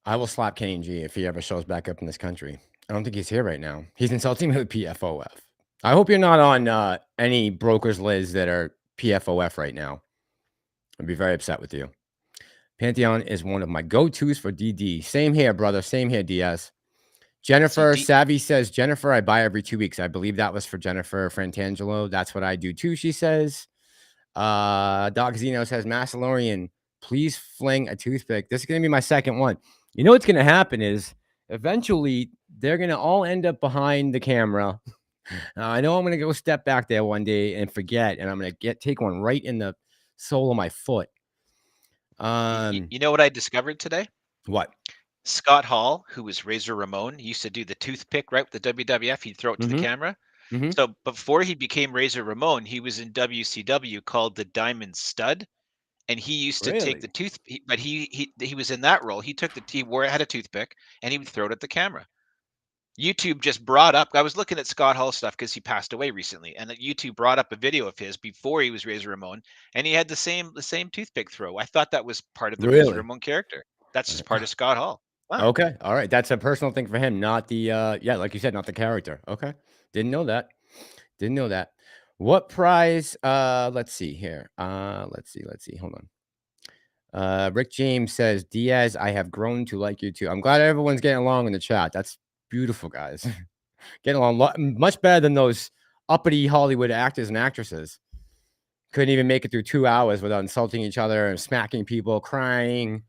I will slap KNG if he ever shows back up in this country. I don't think he's here right now. He's insulting me with PFOF. I hope you're not on any brokers lists that are PFOF right now. I'd be very upset with you. Pantheon is one of my go-tos for DD. Same here, brother. Same here, DS. See, Jennifer Savvy says, Jennifer, I buy every 2 weeks. I believe that was for Jennifer Frantangelo. That's what I do too, she says. Doc Zeno says, Massalorian, please fling a toothpick. This is going to be my second one. You know what's going to happen is eventually they're going to all end up behind the camera. I know I'm going to go step back there one day and forget, and I'm going to take one right in the sole of my foot. you know what I discovered today? What? Scott Hall, who was Razor Ramon, he used to do the toothpick, right, with the WWF. He'd throw it to the camera. So before he became Razor Ramon, he was in WCW called the Diamond Stud, and he used to take the Really? tooth. But he was in that role. He took he had a toothpick, and he would throw it at the camera. YouTube just brought up. I was looking at Scott Hall stuff because he passed away recently, and YouTube brought up a video of his before he was Razor Ramon, and he had the same toothpick throw. I thought that was part of the Razor Really? Ramon character. That's just part of Scott Hall. Wow. Okay. All right. That's a personal thing for him, not the yeah, like you said, not the character. Okay. Didn't know that. Didn't know that. What prize? Let's see here. Let's see. Hold on. Rick James says, Diaz, I have grown to like you too. I'm glad everyone's getting along in the chat. That's beautiful, guys. Getting along much better than those uppity Hollywood actors and actresses. Couldn't even make it through 2 hours without insulting each other and smacking people, crying.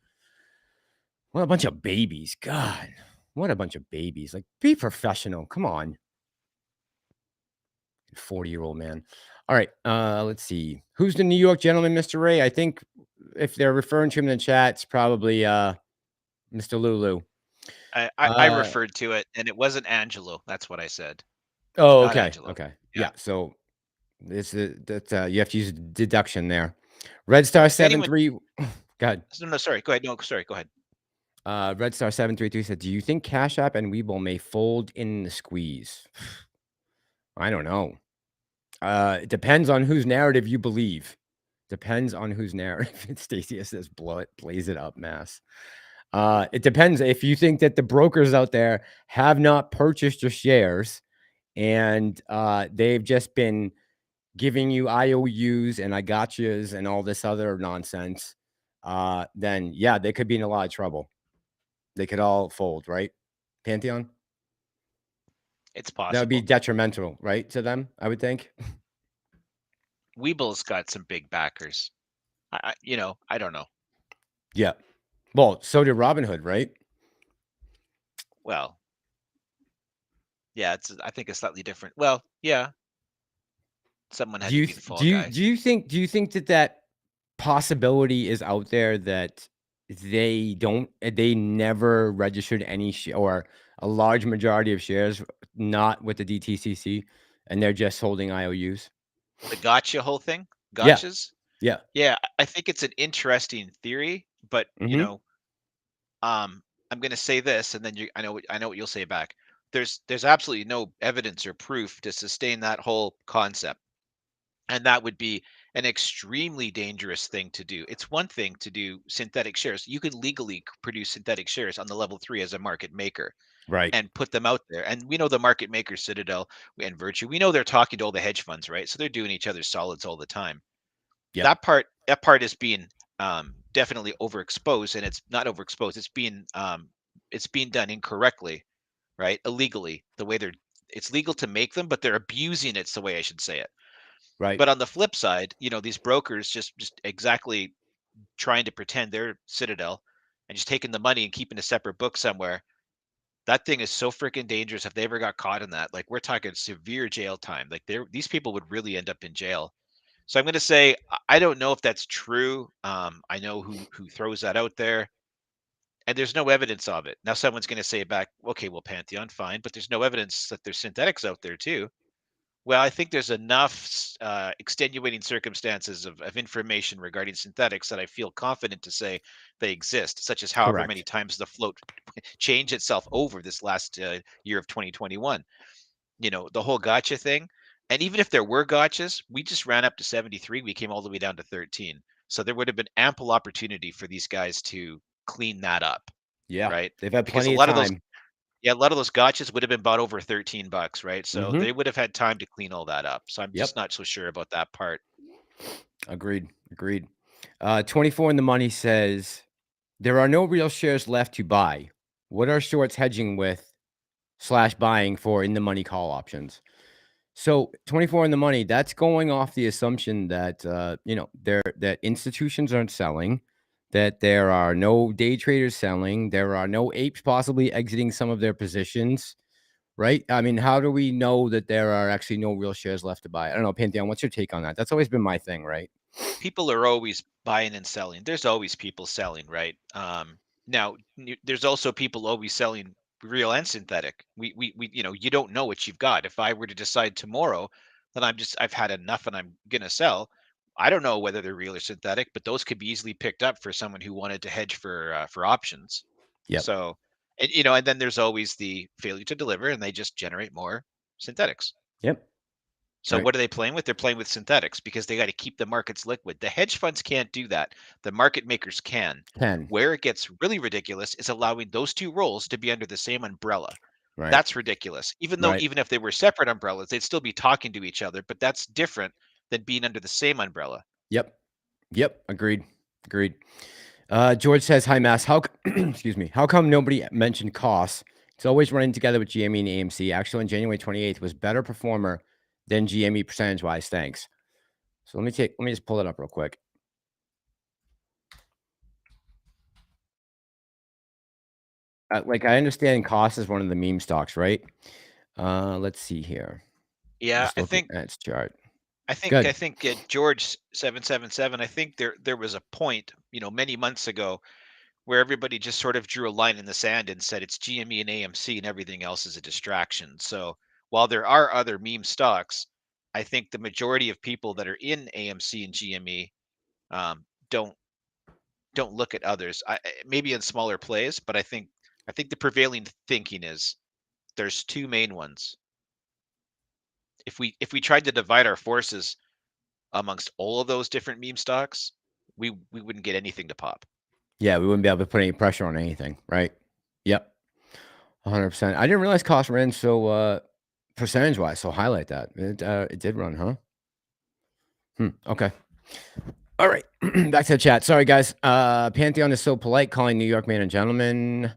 What a bunch of babies. God, what a bunch of babies. Like, be professional. Come on. 40-year-old man. All right. Let's see. Who's the New York gentleman, Mr. Ray? I think if they're referring to him in the chat, it's probably Mr. Lulu. I referred to it, and it wasn't Angelo. That's what I said. Oh, Not okay. Angelo. Okay. Yeah. Yeah. So this is that you have to use deduction there. Red Star If anyone, 73. Go ahead. no, sorry. Go ahead. No, sorry. Go ahead. Red Star 732 said, do you think Cash App and Webull may fold in the squeeze? I don't know. It depends on whose narrative you believe. Depends on whose narrative. Stacia says, blaze it up, mass. It depends. If you think that the brokers out there have not purchased your shares and they've just been giving you IOUs and I gotchas and all this other nonsense, then yeah, they could be in a lot of trouble. They could all fold, right? Pantheon? It's possible. That would be detrimental, right, to them, I would think. Weeble's got some big backers. I don't know. Yeah. Well, so did Robinhood, right? Well, yeah, I think it's slightly different. Well, yeah. Someone had to be the fall guy. Do you think that possibility is out there that they never registered any or a large majority of shares not with the DTCC and they're just holding IOUs? The gotcha whole thing? Yeah. Gotchas? Yeah. Yeah, I think it's an interesting theory, but I'm going to say this, and then I know what you'll say back. There's absolutely no evidence or proof to sustain that whole concept, and that would be an extremely dangerous thing to do. It's one thing to do synthetic shares. You could legally produce synthetic shares on the level 3 as a market maker, Right. and put them out there. And we know the market makers, Citadel and Virtue. We know they're talking to all the hedge funds, right? So they're doing each other's solids all the time. That part is being definitely overexposed, and it's not overexposed. It's being done incorrectly, right? Illegally. The way it's legal to make them, but they're abusing it's the way I should say it. Right. But on the flip side, these brokers just exactly trying to pretend they're Citadel and just taking the money and keeping a separate book somewhere. That thing is so freaking dangerous. If they ever got caught in that, like, we're talking severe jail time. Like, these people would really end up in jail. So I'm going to say I don't know if that's true. I know who throws that out there, and there's no evidence of it. Now someone's going to say back, okay, well, Pantheon, fine, but there's no evidence that there's synthetics out there too. Well, I think there's enough extenuating circumstances of information regarding synthetics that I feel confident to say they exist, such as however many times the float changed itself over this last year of 2021. The whole gotcha thing. And even if there were gotchas, we just ran up to 73. We came all the way down to 13. So there would have been ample opportunity for these guys to clean that up. Yeah. Right. They've had Because plenty of time. a lot of those gotchas would have been bought over $13, right? So they would have had time to clean all that up. So I'm just not so sure about that part. Agreed. 24 in the money says, there are no real shares left to buy. What are shorts hedging with / buying for in the money call options? So 24 in the money, that's going off the assumption that, that institutions aren't selling, that there are no day traders selling, there are no apes possibly exiting some of their positions, right? I mean, how do we know that there are actually no real shares left to buy? I don't know, Pantheon, what's your take on that? That's always been my thing, right? People are always buying and selling. There's always people selling, right? Now there's also people always selling real and synthetic. We you don't know what you've got. If I were to decide tomorrow that I've had enough and I'm gonna sell, I don't know whether they're real or synthetic, but those could be easily picked up for someone who wanted to hedge for options. Yep. So, and then there's always the failure to deliver, and they just generate more synthetics. Yep. So what are they playing with? They're playing with synthetics because they got to keep the markets liquid. The hedge funds can't do that. The market makers can. Where it gets really ridiculous is allowing those two roles to be under the same umbrella. Right. That's ridiculous. Even if they were separate umbrellas, they'd still be talking to each other, but that's different than being under the same umbrella. Yep. Agreed. George says, hi, Mass. Excuse me. How come nobody mentioned costs? It's always running together with GME and AMC. Actually, on January 28th was better performer than GME percentage-wise. Thanks. So let me just pull it up real quick. I understand cost is one of the meme stocks, right? Let's see here. Yeah, I think that's chart. I think George 777. I think there was a point, many months ago, where everybody just sort of drew a line in the sand and said it's GME and AMC and everything else is a distraction. So while there are other meme stocks, I think the majority of people that are in AMC and GME don't look at others. Maybe in smaller plays, but I think the prevailing thinking is there's two main ones. If we tried to divide our forces amongst all of those different meme stocks, we wouldn't get anything to pop. Yeah, we wouldn't be able to put any pressure on anything, right? Yep. 100%. I didn't realize cost ran so percentage-wise, so highlight that. It did run, huh? Okay. All right. Back to the chat. Sorry, guys. Pantheon is so polite, calling New York man and gentleman.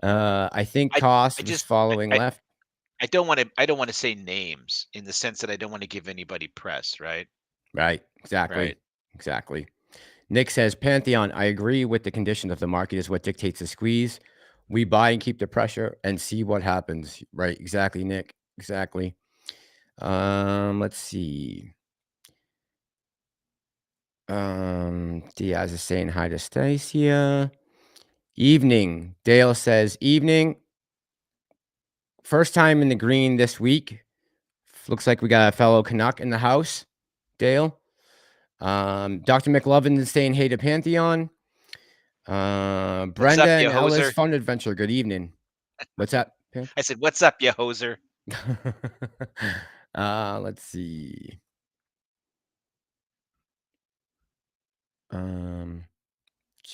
I think cost is following left. I don't want to say names in the sense that I don't want to give anybody press, right? Right. Exactly. Nick says, Pantheon, I agree with the condition of the market is what dictates the squeeze. We buy and keep the pressure and see what happens. Right. Exactly, Nick. Exactly. Let's see. Diaz is saying hi to Stacia. Evening. Dale says, evening. First time in the green this week. Looks like we got a fellow Canuck in the house. Dale. Dr. McLovin is saying hey to Pantheon. Brenda and Ellis Fun Adventure. Good evening. What's up? I said, what's up, you hoser? Let's see.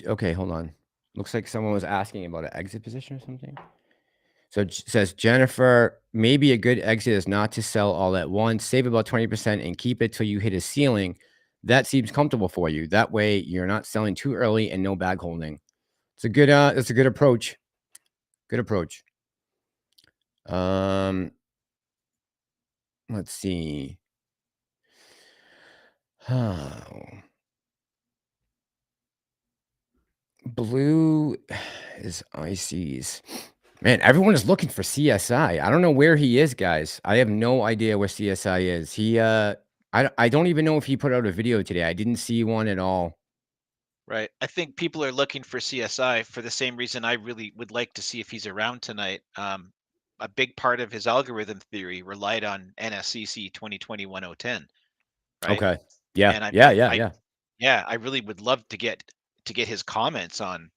Okay, hold on. Looks like someone was asking about an exit position or something. So it says, Jennifer, maybe a good exit is not to sell all at once. Save about 20% and keep it till you hit a ceiling. that seems comfortable for you. That way you're not selling too early and no bag holding. It's a good that's a good approach. Good approach. Let's see. Blue is ICEEs. Man, everyone is looking for CSI. I don't know where he is, guys. I have no idea where CSI is. He I don't even know if he put out a video today. I didn't see one at all. Right. I think people are looking for CSI for the same reason I really would like to see if he's around tonight. A big part of his algorithm theory relied on NSCC 2020-1010, right? Okay. Yeah. And I really would love to get his comments on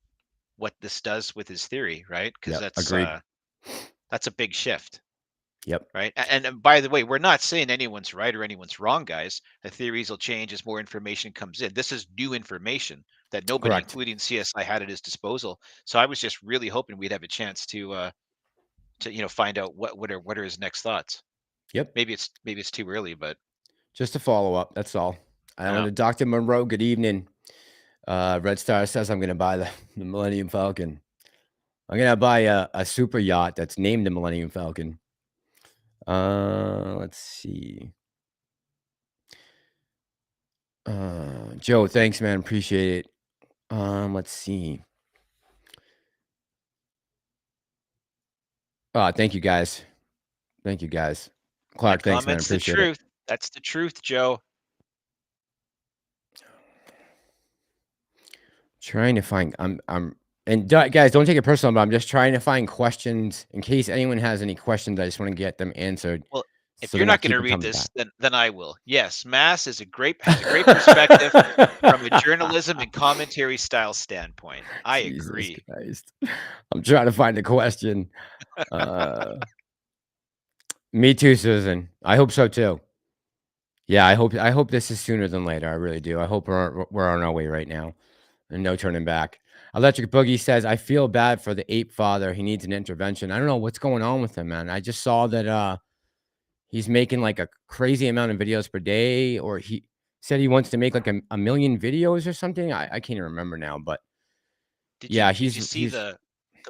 what this does with his theory, right? Because Yep. Agreed. That's a big shift. Yep. Right. And by the way, we're not saying anyone's right or anyone's wrong, guys. The theories will change as more information comes in. This is new information that nobody, Correct. including CSI, had at his disposal. So I was just really hoping we'd have a chance to find out what are his next thoughts. Yep. Maybe it's too early, but just a follow up. That's all. I want to Dr. Monroe. Good evening. Red Star says I'm going to buy the Millennium Falcon. I'm going to buy a super yacht that's named the Millennium Falcon. Let's see. Joe, thanks, man. Appreciate it. Let's see. Thank you, guys. Thank you, guys. Clark, thanks, man. Appreciate it. That's the truth, Joe. Trying to find. And guys, don't take it personal, but I'm just trying to find questions in case anyone has any questions. I just want to get them answered. Well, if you're not going to read this, then I will. Yes, MASS has a great perspective from a journalism and commentary style standpoint. I agree. Christ. I'm trying to find a question. Me too, Susan. I hope so too. Yeah, I hope this is sooner than later. I really do. I hope we're on our way right now, and no turning back. Electric Boogie says, I feel bad for the ape father. He needs an intervention. I don't know what's going on with him, man. I just saw that he's making like a crazy amount of videos per day, or he said he wants to make like a million videos or something. I can't even remember now, but did you see the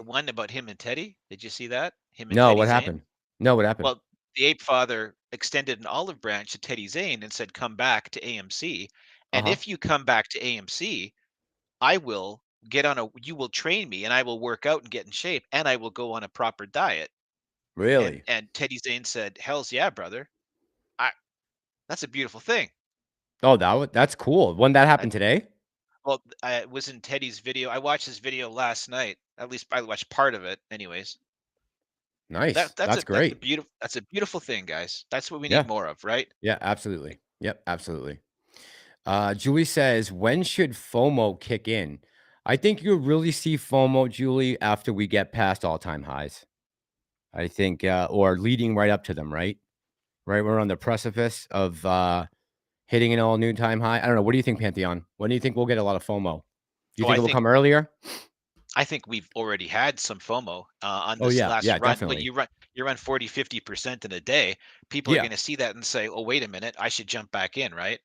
one about him and Teddy? Did you see that? Him and no, what happened? No, what happened? Well, the ape father extended an olive branch to Teddy Zane and said, come back to AMC. And if you come back to AMC, I will you will train me and I will work out and get in shape and I will go on a proper diet. Really? And Teddy Zane said, hell's yeah, brother. That's a beautiful thing. Oh, that's cool. When that happened today? Well, it was in Teddy's video. I watched his video last night. At least I watched part of it anyways. Nice. That's great. That's a beautiful thing, guys. That's what we need more of, right? Yeah, absolutely. Yep, absolutely. Julie says, when should FOMO kick in? I think you'll really see FOMO, Julie, after we get past all-time highs. I think, or leading right up to them, right? Right, we're on the precipice of hitting an all-new time high. I don't know. What do you think, Pantheon? When do you think we'll get a lot of FOMO? Do you think it will come earlier? I think we've already had some FOMO on this last run. Definitely. But you run 40-50% in a day. People are going to see that and say, "Oh, wait a minute, I should jump back in," right?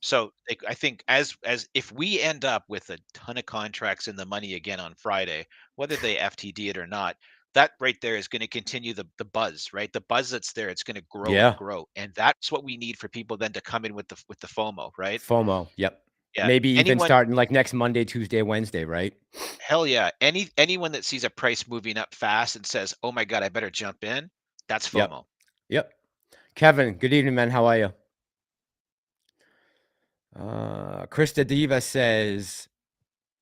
So I think as if we end up with a ton of contracts in the money again on Friday, whether they FTD it or not, that right there is going to continue the buzz, right? The buzz that's there, it's going to grow and grow, and that's what we need for people then to come in with the FOMO, right? FOMO, yep. Yeah. Maybe even starting like next Monday, Tuesday, Wednesday, right? Hell yeah. Anyone that sees a price moving up fast and says, "Oh my God, I better jump in," that's FOMO. Yep. Kevin, good evening, man. How are you? Krista Diva says,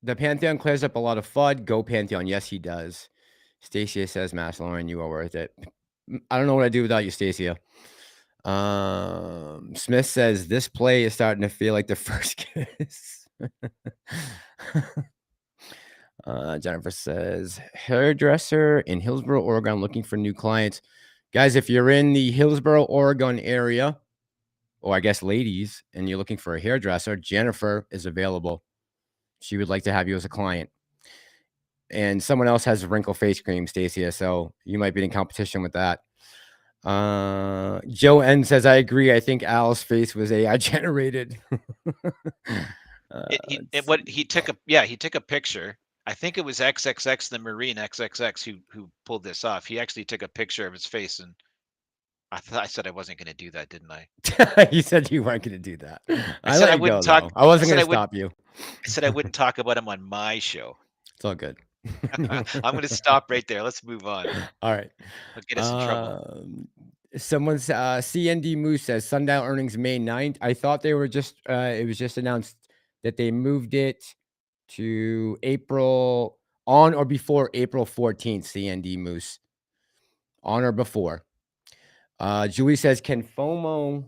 the Pantheon clears up a lot of FUD. Go Pantheon. Yes, he does. Stacia says, Massalorian, you are worth it. I don't know what I'd do without you, Stacia. Smith says, this play is starting to feel like the first kiss. Jennifer says, hairdresser in Hillsboro, Oregon, looking for new clients. Guys, if you're in the Hillsboro, Oregon area, or I guess ladies, and you're looking for a hairdresser, Jennifer is available. She would like to have you as a client. And someone else has a wrinkle face cream, Stacia, so you might be in competition with that. Joe N says, I agree. I think Al's face was AI generated. He took a picture. I think it was XXX, the Marine XXX, who pulled this off. He actually took a picture of his face, and I said I wasn't going to do that, didn't I? You said you weren't going to do that. I I said let I you go, wouldn't talk. though. I wasn't I said going I to would. stop you. I said I wouldn't talk about him on my show. It's all good. I'm going to stop right there. Let's move on. All right. It'll get us in trouble. Someone's CND Moose says Sundial earnings May 9th. I thought they were just it was just announced that they moved it to April, on or before April 14th. CND Moose, on or before. Julie says, can Fomo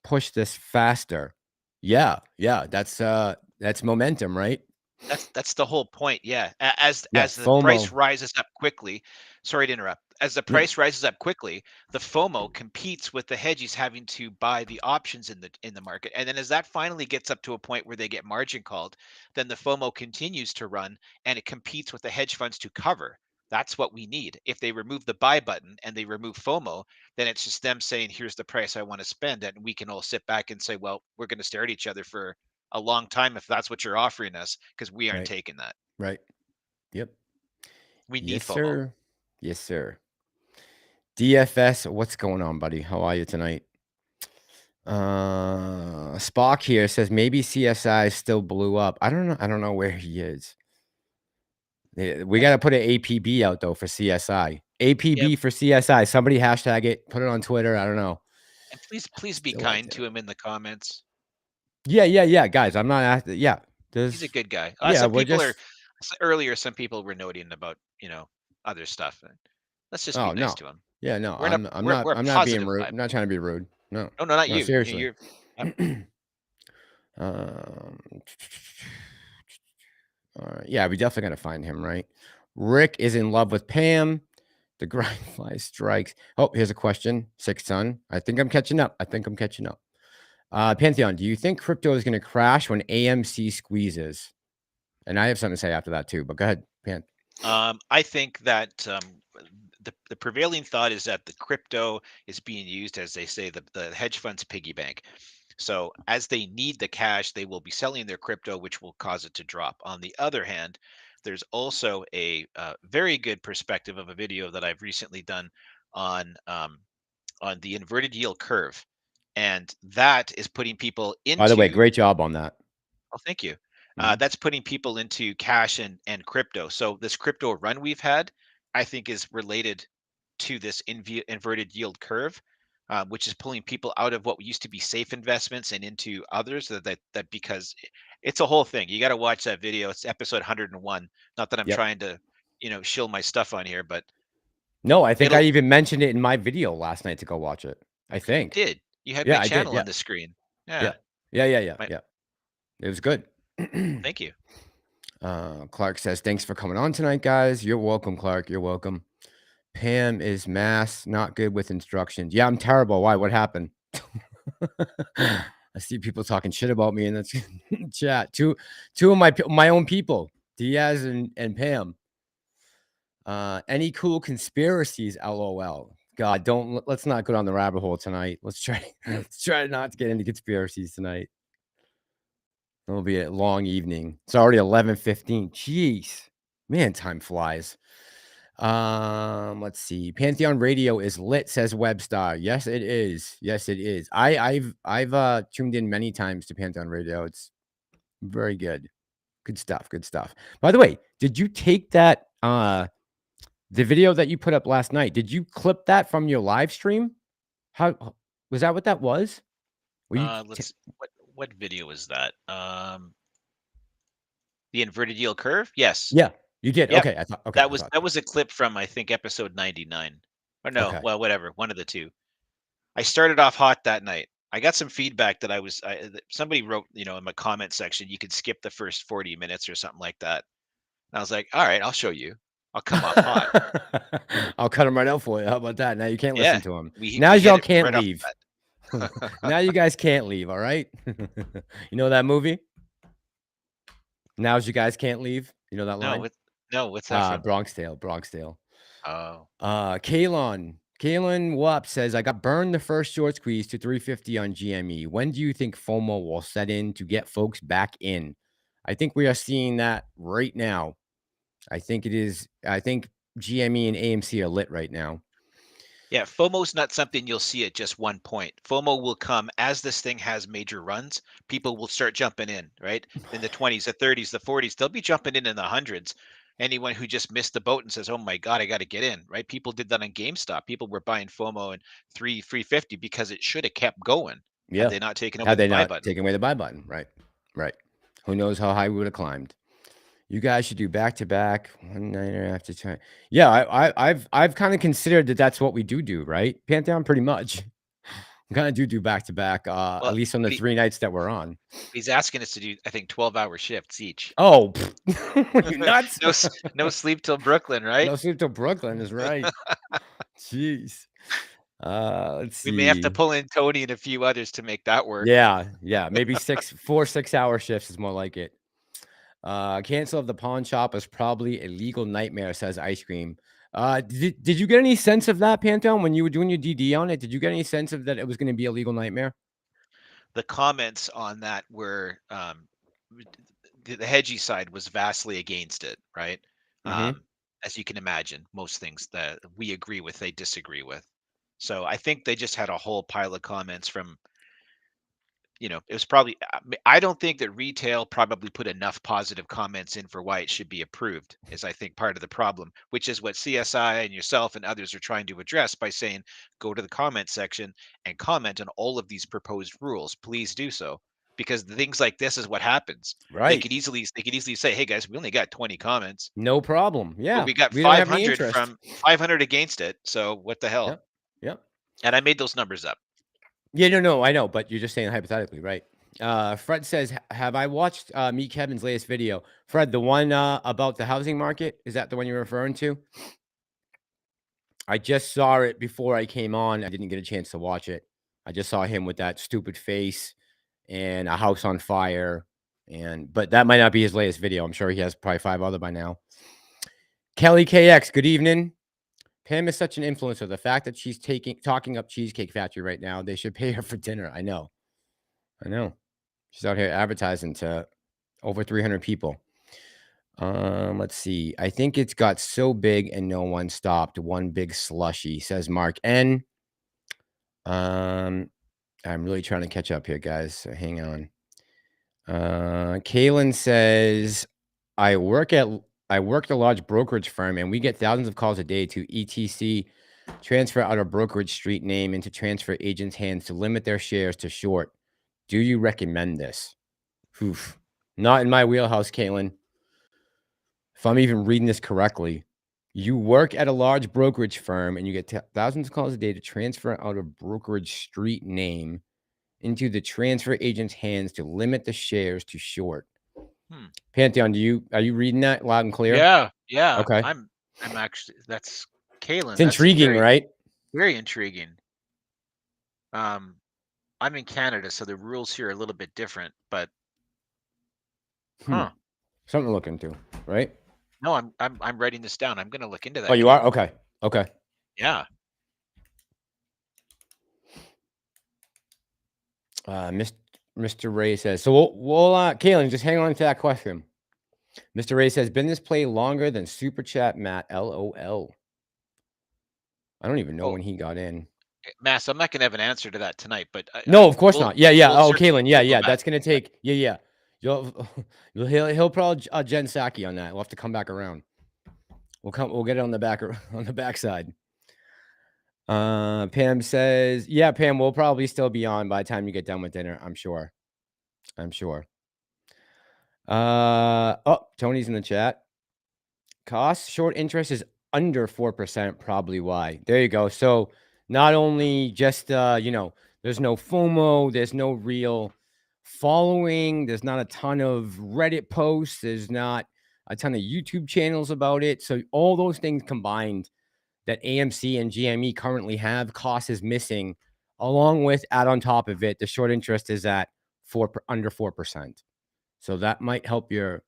push this faster? Yeah, that's momentum, right? That's the whole point. Yeah. As Yeah, the price FOMO. rises up quickly, sorry to interrupt. As the No, price rises up quickly, the FOMO competes with the hedgies having to buy the options in the market. And then as that finally gets up to a point where they get margin called, then the FOMO continues to run and it competes with the hedge funds to cover. That's what we need. If they remove the buy button and they remove FOMO, then it's just them saying, here's the price I want to spend. And we can all sit back and say, well, we're going to stare at each other for a long time if that's what you're offering us, because we aren't right, taking that. right. Yep. We need Yes, FOMO. sir. Yes, sir. DFS, what's going on, buddy? How are you tonight? Spock here says maybe CSI still blew up. I don't know. I don't know where he is. We got to put an APB out though for CSI. APB Yep. for CSI. Somebody hashtag it. Put it on Twitter. I don't know. And please be Still out kind there. to him in the comments. Yeah, guys. I'm not asking. Yeah, He's a good guy. Yeah, Some we're people just. earlier, some people were noting about, other stuff. Let's just be Oh nice no. to him. Yeah, no. We're not I'm we're not. we're a I'm not being positive rude. vibe. I'm not trying to be rude. No. No, not No. you. Seriously. Yep. Um, all right. Yeah, we definitely got to find him, right? Rick is in love with Pam. The grind fly strikes. Oh, here's a question. Sixth Son. I think I'm catching up. Pantheon, do you think crypto is going to crash when AMC squeezes? And I have something to say after that too, but go ahead, Pan. I think that the prevailing thought is that the crypto is being used, as they say, the hedge funds piggy bank. So as they need the cash, they will be selling their crypto, which will cause it to drop. On the other hand, there's also a very good perspective of a video that I've recently done on the inverted yield curve, and that is putting people By the way, into. great job on that. Oh, thank you. Mhm. That's putting people into cash and crypto. So this crypto run we've had, I think, is related to this inverted yield curve, which is pulling people out of what used to be safe investments and into others. That because it's a whole thing. You got to watch that video. It's episode 101. Not that I'm Yep. trying to, shill my stuff on here, but No, I think I it'll. even mentioned it in my video last night to go watch it. I You think. did. You had my Yeah, I did. channel Yeah. on the screen. Yeah. Yeah. Yeah. It was good. Thank you. Clark says, thanks for coming on tonight, guys. You're welcome, Clark. You're welcome. Pam is mass, not good with instructions. Yeah, I'm terrible. Why? What happened? I see people talking shit about me in the chat. Two of my own people, Diaz and Pam. Any cool conspiracies? LOL. God, let's not go down the rabbit hole tonight. Let's try not to get into conspiracies tonight. It'll be a long evening. It's already 11:15. Jeez, man, time flies. Let's see. Pantheon Radio is lit, says Webstar. Yes, it is. Yes, it is. I've tuned in many times to Pantheon Radio. It's very good. Good stuff. Good stuff. By the way, did you take that the video that you put up last night? Did you clip that from your live stream? How was that? What that was? Were you? What video was that? The inverted yield curve? Yes. Yeah, you did. Yep. Okay, I thought. Okay, That I was thought. that was a clip from, I think, episode 99. Or no, Okay. well, whatever, one of the two. I started off hot that night. I got some feedback that somebody wrote, in my comment section, you could skip the first 40 minutes or something like that. And I was like, all right, I'll show you. I'll come off hot. I'll cut him right out for you. How about that? Now you can't Yeah, listen to him. we Now hit y'all it can't right off leave. the bat. Now you guys can't leave. All right. You know that movie? Now's you guys can't leave. You know that line? No, what's that from? Bronx Tale. Oh, Kalon Kalen Wap says, I got burned the first short squeeze to 350 on GME. When do you think FOMO will set in to get folks back in? I think we are seeing that right now. I think GME and AMC are lit right now. Yeah, FOMO's not something you'll see at just one point. FOMO will come as this thing has major runs. People will start jumping in, right? In the 20s, the 30s, the 40s, they'll be jumping in the hundreds. Anyone who just missed the boat and says, "Oh my God, I got to get in," right? People did that on GameStop. People were buying FOMO and 350 because it should have kept going had Yeah. they not taken away Had the they buy not button. taken away the buy button. Right. Right. Who knows how high we would have climbed. You guys should do back-to-back one nighter after time. Yeah, I've kind of considered that that's what we do, right? Pantheon, pretty much. We kind of do back-to-back, Well, at least on the but 3 nights that we're on. he's asking us to do, I think, 12-hour shifts each. Oh, you nuts? No sleep till Brooklyn, right? No sleep till Brooklyn is right. Jeez. Let's see. We may have to pull in Tony and a few others to make that work. Yeah, maybe 4 6-hour shifts is more like it. Cancel of the pawn shop is probably a legal nightmare, says Ice Cream. Did you get any sense of that, Pantheon, when you were doing your DD on it? Did you get any sense of that it was going to be a legal nightmare? The comments on that were the hedgy side was vastly against it, right? As you can imagine, most things that we agree with, they disagree with. So I think they just had a whole pile of comments from, it was probably, I don't think that retail probably put enough positive comments in for why it should be approved, is I think part of the problem, which is what CSI and yourself and others are trying to address by saying, go to the comment section and comment on all of these proposed rules. Please do so. Because things like this is what happens. Right. They could easily say, hey guys, we only got 20 comments. No problem. Yeah. But we got don't have any 500 interest. from 500 against it. So what the hell? Yep. And I made those numbers up. Yeah, no, I know, but you're just saying hypothetically, right? Fred says, have I watched Meet Kevin's latest video? Fred, the one about the housing market, is that the one you're referring to? I just saw it before I came on. I didn't get a chance to watch it. I just saw him with that stupid face and a house on fire. But that might not be his latest video. I'm sure he has probably 5 other by now. Kelly KX, good evening. Pam is such an influencer. The fact that she's talking up Cheesecake Factory right now, they should pay her for dinner. I know. She's out here advertising to over 300 people. Let's see. I think it's got so big and no one stopped. One big slushy, says Mark N. I'm really trying to catch up here, guys. So hang on. Kaylin says, I work at a large brokerage firm and we get thousands of calls a day to ETC transfer out of brokerage street name into transfer agents' hands to limit their shares to short. Do you recommend this? Oof. Not in my wheelhouse, Caitlin. If I'm even reading this correctly, you work at a large brokerage firm and you get thousands of calls a day to transfer out a brokerage street name into the transfer agent's hands to limit the shares to short. Pantheon, are you reading that loud and clear? Yeah. Okay. I'm actually, that's Kaylin. It's intriguing, right? Very intriguing. I'm in Canada, so the rules here are a little bit different, but something to look into, right? No, I'm writing this down. I'm going to look into that. Oh, you are? Okay. Yeah. Mr. Ray says, so we'll Kaylin, just hang on to that question. Mr. Ray says, been this play longer than Super Chat Matt, LOL. I don't even know when he got in. Mass, I'm not going to have an answer to that tonight, but no, of course not. Yeah. Kaylin, yeah. That's going to take, yeah. He'll probably Jen Psaki on that. We'll have to come back around. We'll get it on the backside. Pam says, yeah, Pam, we'll probably still be on by the time you get done with dinner. I'm sure. Tony's in the chat. Cost short interest is under 4%, probably why. There you go. So not only just there's no FOMO, there's no real following, there's not a ton of Reddit posts, there's not a ton of YouTube channels about it. So all those things combined that AMC and GME currently have, cost is missing, along with add on top of it, the short interest is at under 4%. So that might help give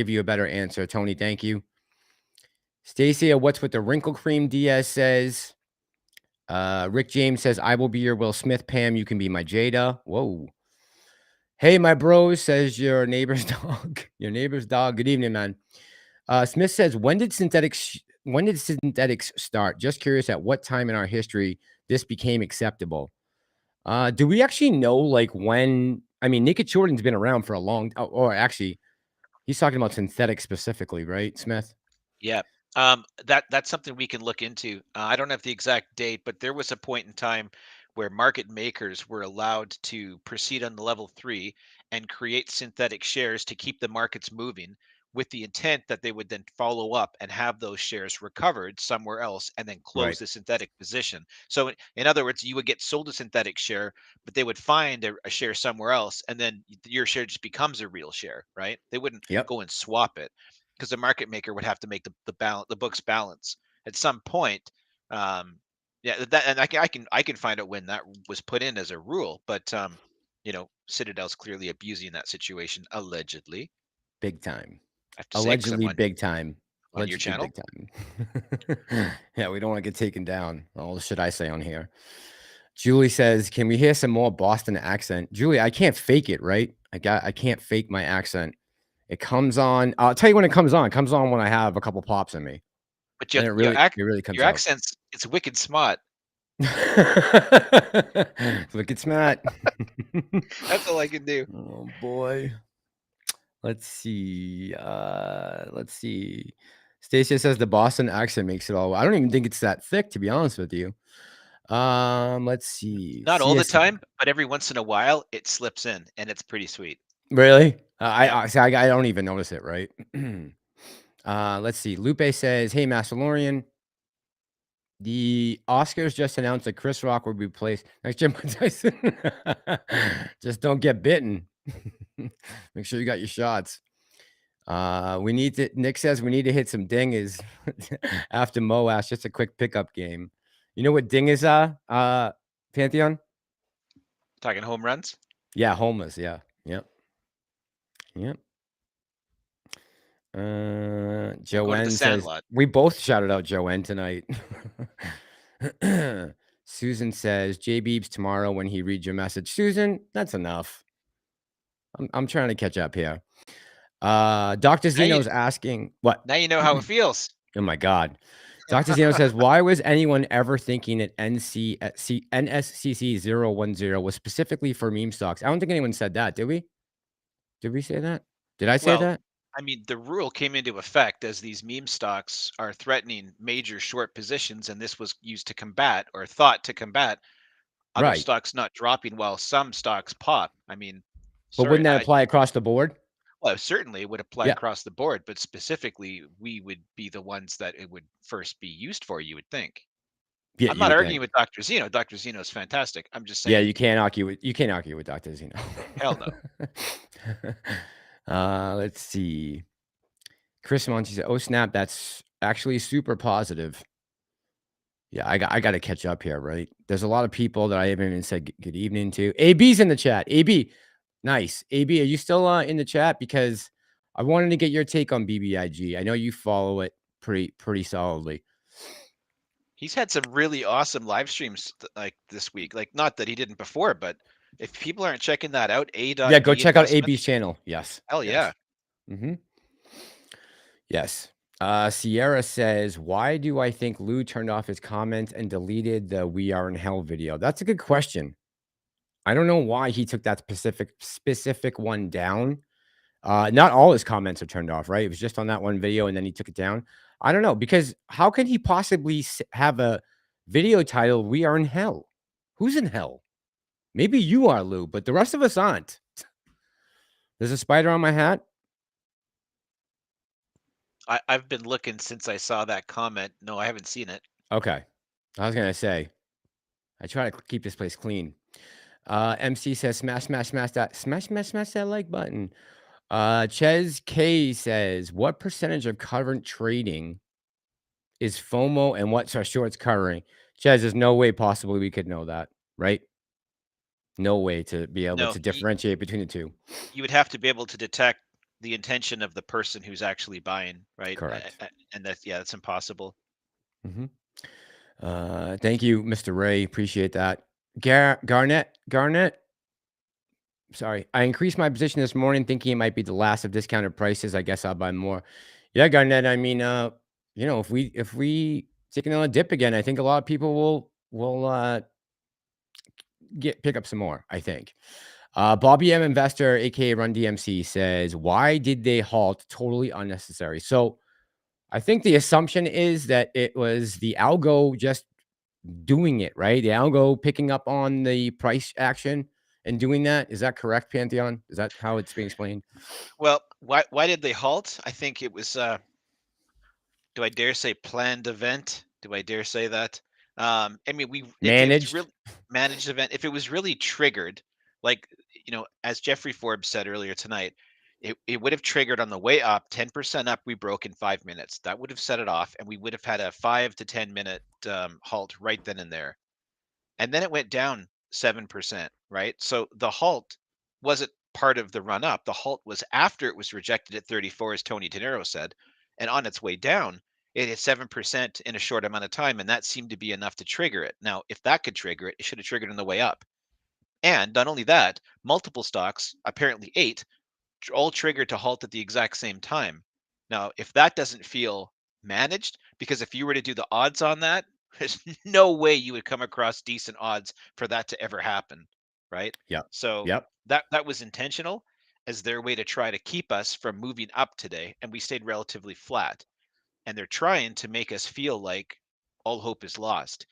you a better answer. Tony, thank you. Stacia, what's with the wrinkle cream? Diaz says. Rick James says, I will be your Will Smith. Pam, you can be my Jada. Whoa. Hey, my bro, says your neighbor's dog. Your neighbor's dog. Good evening, man. Smith says, when did synthetics start? Just curious at what time in our history this became acceptable. Do we actually know like when? I mean, Naked Jordan's been around for a long, or actually, he's talking about synthetic specifically, right, Smith? Yeah. That's something we can look into. I don't have the exact date, but there was a point in time where market makers were allowed to proceed on the level 3 and create synthetic shares to keep the markets moving, with the intent that they would then follow up and have those shares recovered somewhere else and then Right. close the synthetic position. So in other words, you would get sold a synthetic share, but they would find a share somewhere else, and then your share just becomes a real share, right? They wouldn't Yep. go and swap it, because the market maker would have to make the books balance at some point. Yeah, that, and I can find out when that was put in as a rule, but Citadel's clearly abusing that situation allegedly. Big time. I have to say, because I'm Allegedly big time. on your Allegedly channel. big time. Yeah, we don't want to get taken down. All the shit I say on here. Julie says, can we hear some more Boston accent? Julie, I can't fake it, right? I can't fake my accent. It comes on. I'll tell you when it comes on. It comes on when I have a couple pops in me. But Then it really comes your out. accent's it's wicked smart. Look, it's Matt. That's all I can do. Oh boy. Let's see. Stacia says the Boston accent makes it all. I don't even think it's that thick, to be honest with you. Let's see. Not all the time, but every once in a while it slips in, and it's pretty sweet. Really? Yep. I don't even notice it, right? Let's see. Lupe says, hey, Massalorian. The Oscars just announced that Chris Rock will be replaced next Jim Tyson. Just don't get bitten. Make sure you got your shots. Nick says we need to hit some dingers after MOASS, just a quick pickup game. You know what dingers are, Pantheon? Talking home runs? Yeah, homers, yeah. Yep. Joanne says we both shouted out Joanne tonight. Susan says J Beebs tomorrow when he reads your message. Susan, that's enough. I'm trying to catch up here. Dr. Zeno's asking what? Now you know how it feels. Oh my God. Dr. Zeno says, why was anyone ever thinking that NSCC 010 was specifically for meme stocks? I don't think anyone said that, did we? Did we say that? Did I say that? I mean, the rule came into effect as these meme stocks are threatening major short positions, and this was used to combat, or thought to combat, other stocks not dropping while some stocks pop. I mean, but wouldn't that apply across the board? Well, certainly it would apply across the board, but specifically, we would be the ones that it would first be used for, you would think. Yeah, I'm not arguing with Dr. Zeno. Dr. Zeno is fantastic. I'm just saying. Yeah, you can't argue with Dr. Zeno. Hell no. Let's see. Chris Monty said, "Oh snap, that's actually super positive." Yeah, I got to catch up here, right? There's a lot of people that I haven't even said good evening to. AB's in the chat. AB, nice. AB, are you still in the chat? Because I wanted to get your take on BBIG. I know you follow it pretty solidly. He's had some really awesome live streams like this week. Like, not that he didn't before, but if people aren't checking that out, yeah, go check out AB's channel. Yes. Hell yeah. Yes. Sierra says, why do I think Lou turned off his comments and deleted the We Are in Hell video? That's a good question. I don't know why he took that specific one down. Not all his comments are turned off, right? It was just on that one video and then he took it down. I don't know, because how can he possibly have a video titled We Are in Hell? Who's in hell? Maybe you are, Lou, but the rest of us aren't. There's a spider on my hat. I've been looking since I saw that comment. No, I haven't seen it. Okay. I was going to say, I try to keep this place clean. MC says, smash that like button. Ches K says, what percentage of current trading is FOMO and what shorts covering? Ches, there's no way possibly we could know that, right? No way to be able to differentiate between the two. You would have to be able to detect the intention of the person who's actually buying, right? Correct. And that's impossible. Mm-hmm. Thank you, Mr. Ray. Appreciate that. Garnett. Sorry, I increased my position this morning, thinking it might be the last of discounted prices. I guess I'll buy more. Yeah, Garnett. I mean, you know, if we take another dip again, I think a lot of people will pick up some more. I think. Bobby M Investor, aka Run DMC, says, "Why did they halt? Totally unnecessary." So, I think the assumption is that it was the algo just doing it, right? The algo picking up on the price action and doing that. Is that correct, Pantheon? Is that how it's being explained? Well, why did they halt? I think it was do I dare say planned event? Do I dare say that? I mean, if it was Managed. really managed event, if it was really triggered, like, as Jeffrey Forbes said earlier tonight, it would have triggered on the way up, 10% up, we broke in 5 minutes. That would have set it off, and we would have had a 5 to 10 minute halt right then and there. And then it went down 7%, right? So the halt wasn't part of the run up. The halt was after it was rejected at 34, as Tony Tenero said, and on its way down, it hit 7% in a short amount of time, and that seemed to be enough to trigger it. Now, if that could trigger it, it should have triggered on the way up. And not only that, multiple stocks, apparently 8, all triggered to halt at the exact same time. Now, if that doesn't feel managed, because if you were to do the odds on that, there's no way you would come across decent odds for that to ever happen, right? Yep. So Yep. that was intentional as their way to try to keep us from moving up today, and we stayed relatively flat. And they're trying to make us feel like all hope is lost.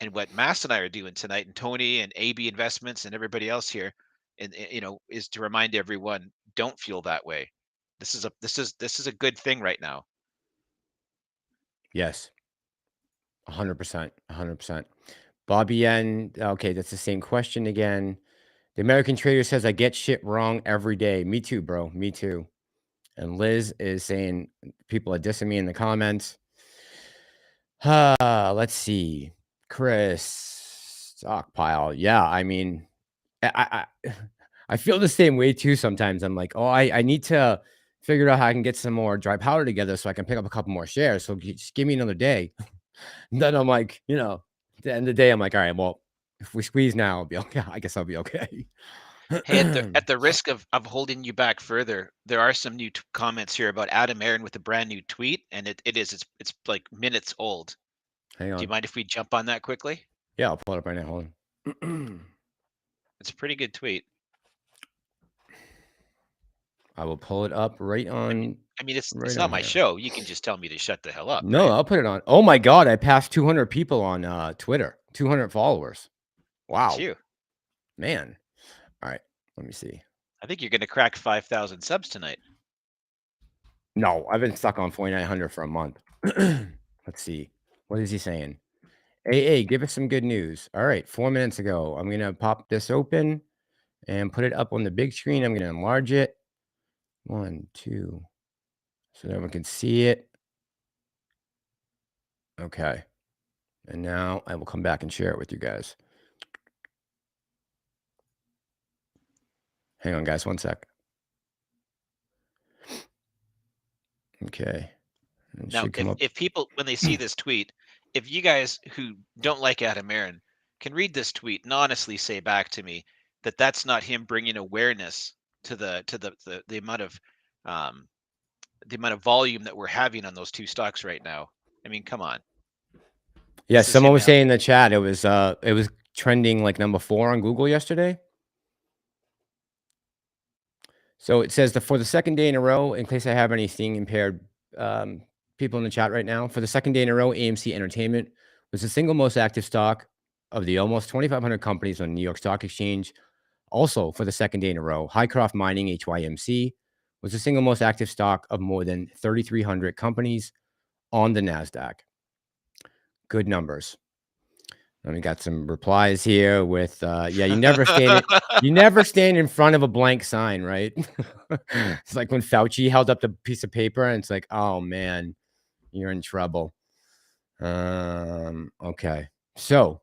And what Mass and I are doing tonight, and Tony and AB Investments and everybody else here, and is to remind everyone, don't feel that way. This is a good thing right now. Yes. 100%. 100%. Bobby N. Okay, that's the same question again. The American Trader says, I get shit wrong every day. Me too, bro. Me too. And Liz is saying people are dissing me in the comments. Let's see. Chris Stockpile. Yeah, I mean, I feel the same way too sometimes. I'm like, oh, I need to figure out how I can get some more dry powder together so I can pick up a couple more shares. So just give me another day. And then I'm like, at the end of the day, I'm like, all right, well, if we squeeze now, I'll be okay. I guess I'll be okay. Hey, at the risk of holding you back further, there are some new comments here about Adam Aaron with a brand new tweet, and it's like minutes old. Hang on. Do you mind if we jump on that quickly? Yeah, I'll pull it up right now. Hold on. It's a pretty good tweet. I will pull it up right on. I mean, it's right not on my here. show. You can just tell me to shut the hell up. No, right? I'll put it on. Oh my God, I passed 200 people on Twitter. 200 followers. Wow, It's you. man. All right, let me see. I think you're going to crack 5,000 subs tonight. No, I've been stuck on 4,900 for a month. Let's see. What is he saying? AA, give us some good news. All right, 4 minutes ago, I'm gonna pop this open and put it up on the big screen. I'm gonna enlarge it. 1, 2, so everyone can see it. Okay. And now I will come back and share it with you guys. Hang on, guys, 1 sec. Okay. It Now, should come up. if people, when they see this tweet, if you guys who don't like Adam Aaron can read this tweet and honestly say back to me that that's not him bringing awareness to the amount of volume that we're having on those two stocks right now. I mean, come on. Yeah, This is someone him was saying in the chat it was trending like number 4 on Google yesterday. So it says for the second day in a row, in case I have any seeing impaired people in the chat right now, for the second day in a row, AMC Entertainment was the single most active stock of the almost 2,500 companies on the New York Stock Exchange. Also, for the second day in a row, HYCROFT Mining, HYMC, was the single most active stock of more than 3,300 companies on the NASDAQ. Good numbers. And we got some replies here with, yeah, you never stand in front of a blank sign, right? It's like when Fauci held up the piece of paper and it's like, oh man, you're in trouble. Okay. So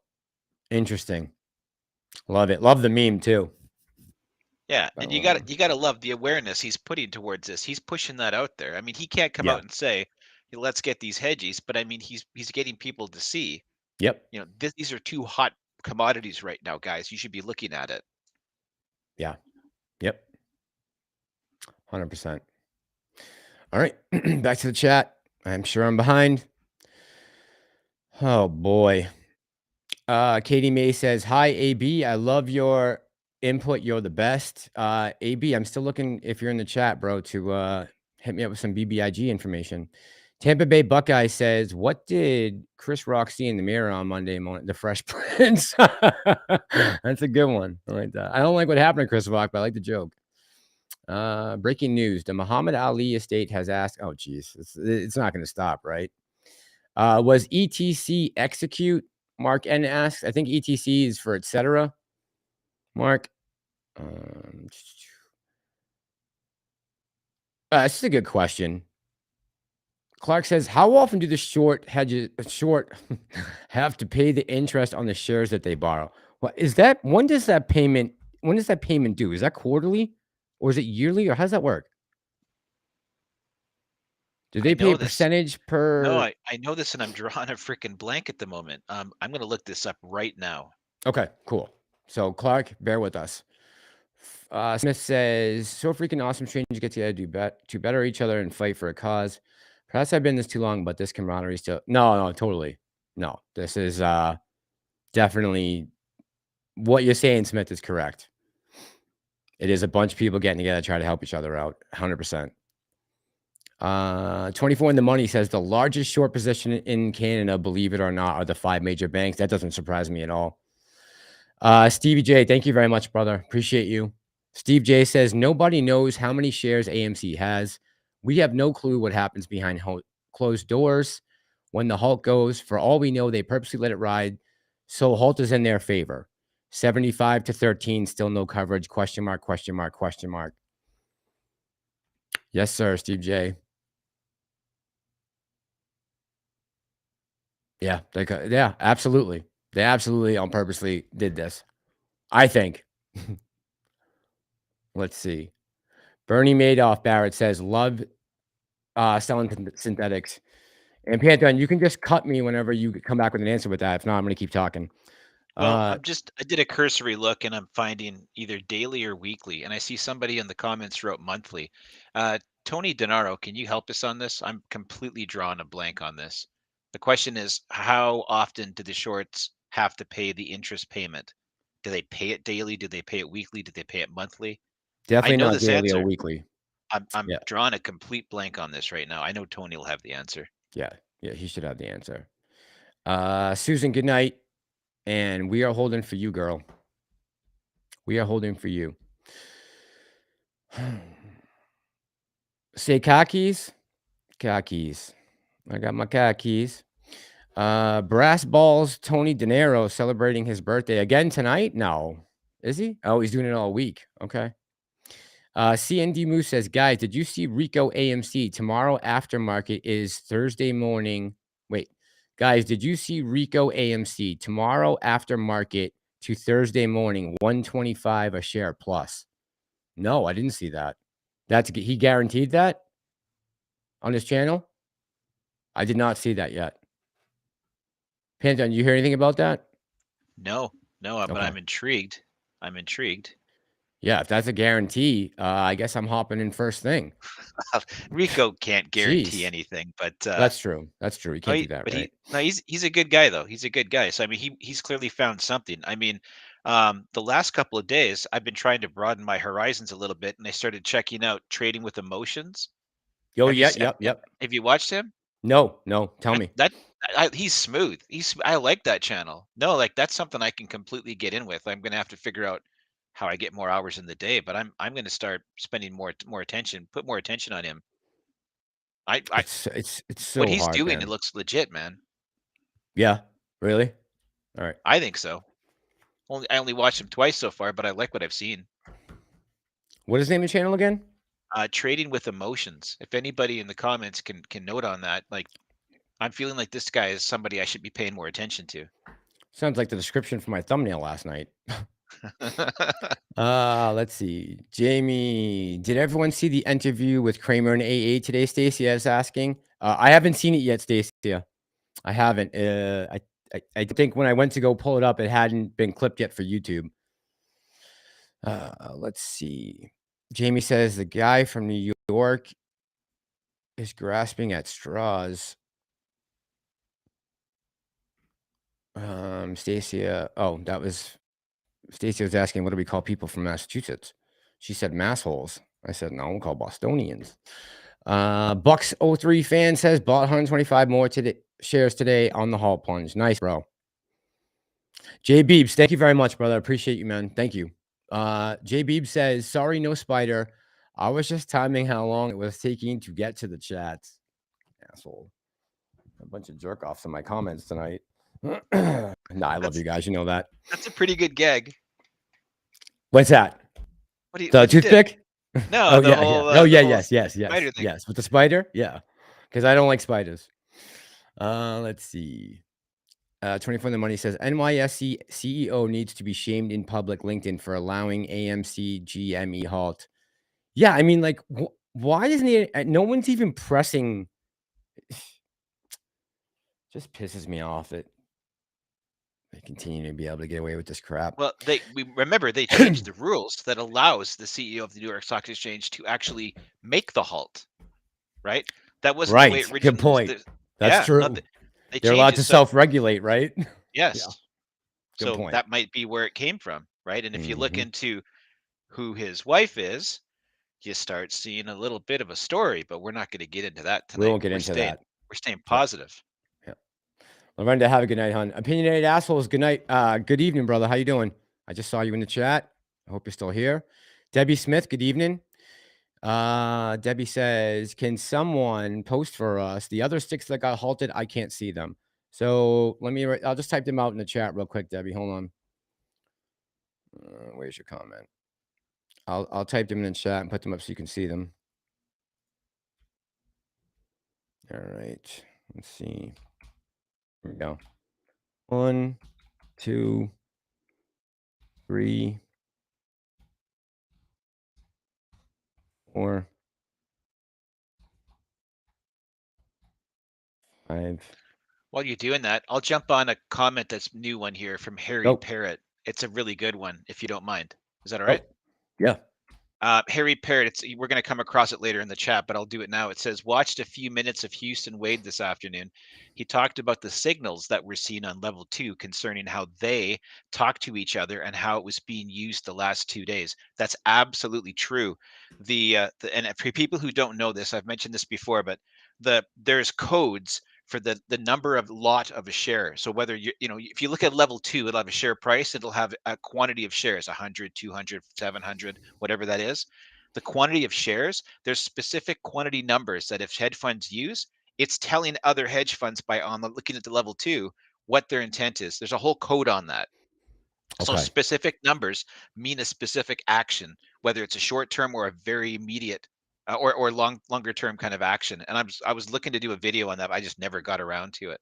interesting. Love it. Love the meme too. Yeah, and you gotta love the awareness he's putting towards this. He's pushing that out there. I mean, he can't come Yeah. out and say, "Hey, let's get these hedges," but I mean, he's getting people to see, Yep. you know, these are two hot commodities right now, guys. You should be looking at it. Yeah. Yep. 100%. All right. Back to the chat. I'm sure I'm behind. Oh boy. Katie May says, "Hi AB, I love your input. You're the best." AB, I'm still looking if you're in the chat, bro, to hit me up with some BBIG information. Tampa Bay Buckeye says, "What did Chris Rock see in the mirror on Monday morning? The Fresh Prince." That's a good one. I like that. I don't like what happened to Chris Rock, but I like the joke. Breaking news: the Muhammad Ali estate has asked. Oh, geez, it's not going to stop, right? Was ETC execute? Mark N asks. I think ETC is for etc. Mark. This is a good question. Clark says, "How often do the short have to pay the interest on the shares that they borrow?" What is that? When does that payment due? Is that quarterly or is it yearly or how does that work? Do I they pay know a this. percentage No, per? I know this, and I'm drawing a freaking blank at the moment. I'm gonna look this up right now. Okay, cool. So Clark, bear with us. Smith says, "So freaking awesome. Strangers get together to better each other and fight for a cause. Perhaps I've been this too long, but this camaraderie still." No, totally. No, this is definitely what you're saying, Smith, is correct. It is a bunch of people getting together to try to help each other out. 100%. 24 in the money says the largest short position in Canada, believe it or not, are the 5 major banks. That doesn't surprise me at all. Stevie J, thank you very much, brother. Appreciate you. Steve J says, "Nobody knows how many shares AMC has. We have no clue what happens behind closed doors when the Halt goes. For all we know, they purposely let it ride. So Halt is in their favor. 75 to 13, still no coverage. Question mark, question mark, question mark." Yes, sir, Steve J. Yeah, yeah, absolutely. They absolutely on purposely did this. I think. Let's see. Bernie Madoff Barrett says, "Love selling synthetics." And Pantheon, you can just cut me whenever you come back with an answer with that. If not, I'm going to keep talking. Well, I did a cursory look, and I'm finding either daily or weekly, and I see somebody in the comments wrote monthly. Tony Denaro, can you help us on this? I'm completely drawing a blank on this. The question is, how often do the shorts have to pay the interest payment? Do they pay it daily? Do they pay it weekly? Do they pay it monthly? I Definitely know not this daily or answer. weekly. I'm Yeah, drawing a complete blank on this right now. I know Tony will have the answer. yeah, yeah. He should have the answer. Susan, good night. And we are holding for you, girl. We are holding for you. Say khakis. Khakis. I got my khakis. Brass Balls, Tony De Niro celebrating his birthday again tonight? No. Is he? Oh, he's doing it all week. Okay. CND Moose says, "Guys, did you see Rico AMC? Tomorrow aftermarket is Thursday morning." Wait, guys, did you see Rico AMC? Tomorrow aftermarket to Thursday morning, 125 a share plus. No, I didn't see that. He guaranteed that on his channel? I did not see that yet. Pantheon, you hear anything about that? No, no, but Okay. I'm intrigued. I'm intrigued. Yeah, if that's a guarantee, I guess I'm hopping in first thing. Rico can't guarantee Jeez. anything, but That's true. That's true. You can't do that, but right? he's a good guy though. He's a good guy. So I mean, he's clearly found something. I mean, the last couple of days I've been trying to broaden my horizons a little bit, and I started checking out Trading with Emotions. Oh, yeah, yep. Have you watched him? No. Tell me. He's smooth. I like that channel. No, like that's something I can completely get in with. I'm gonna have to figure out how I get more hours in the day, but I'm gonna start spending more attention, put more attention on him. I It's what so he's hard, doing, it man. looks legit, man. Yeah. Really? All right. I think so. I only watched him twice so far, but I like what I've seen. What is the name of the channel again? Trading with Emotions. If anybody in the comments can note on that, like I'm feeling like this guy is somebody I should be paying more attention to. Sounds like the description for my thumbnail last night. Let's see. Jamie, did everyone see the interview with Kramer and AA today? Stacy is asking. I haven't seen it yet, Stacy. I haven't. I think when I went to go pull it up, it hadn't been clipped yet for YouTube. Let's see. Jamie says the guy from New York is grasping at straws. Stacia. Oh, that was Stacia was asking, what do we call people from Massachusetts? She said massholes. I said, no, we'll call Bostonians. Bucks 03 fan says bought 125 more shares today on the Halt plunge. Nice, bro. J Beebs, thank you very much, brother. I appreciate you, man. Thank you. J Beebs says, sorry, no spider. I was just timing how long it was taking to get to the chats. Asshole. A bunch of jerk offs in my comments tonight. Nah, I love you guys. You know that. That's a pretty good gag. What's that? What do you, the toothpick? No. Oh, the yeah. whole, Oh, yeah. whole Yes. With the spider? Yeah. Because I don't like spiders. Let's see. 24 in the money says NYSE CEO needs to be shamed in public LinkedIn for allowing AMC GME halt. Yeah, I mean, like, why isn't it? No one's even pressing. Just pisses me off that they continue to be able to get away with this crap. Well, we remember they changed the rules that allows the CEO of the New York Stock Exchange to actually make the halt, right? That wasn't the way it originally. Good point. That's true. They're allowed to self-regulate, right? Yes. Yeah. So point. That might be where it came from, right? And if you look into who his wife is, you start seeing a little bit of a story, but we're not going to get into that tonight. We won't get into that. We're staying positive. Yeah. Lorinda, have a good night, hon. Opinionated assholes, good night. Good evening, brother. How you doing? I just saw you in the chat. I hope you're still here. Debbie Smith, good evening. Debbie says, can someone post for us the other sticks that got halted? I can't see them. So I'll just type them out in the chat real quick, Debbie. Hold on. Where's your comment? I'll type them in the chat and put them up so you can see them. All right. Let's see. Here we go. 1, 2, 3, 4, 5. While you're doing that, I'll jump on a comment that's new one here from Harry Parrott. It's a really good one, if you don't mind. Is that all right? Yeah. Harry Parrott, we're going to come across it later in the chat, but I'll do it now. It says, watched a few minutes of Houston Wade this afternoon. He talked about the signals that we're seeing on level 2 concerning how they talk to each other and how it was being used the last 2 days. That's absolutely true. And for people who don't know this, I've mentioned this before, but there's codes for the number of lot of a share. So whether if you look at level 2, it'll have a share price, it'll have a quantity of shares, 100, 200, 700, whatever that is. The quantity of shares, there's specific quantity numbers that if hedge funds use, it's telling other hedge funds looking at the level 2 what their intent is. There's a whole code on that. Okay. So specific numbers mean a specific action, whether it's a short term or a very immediate or longer term kind of action. And I was looking to do a video on that, but I just never got around to it.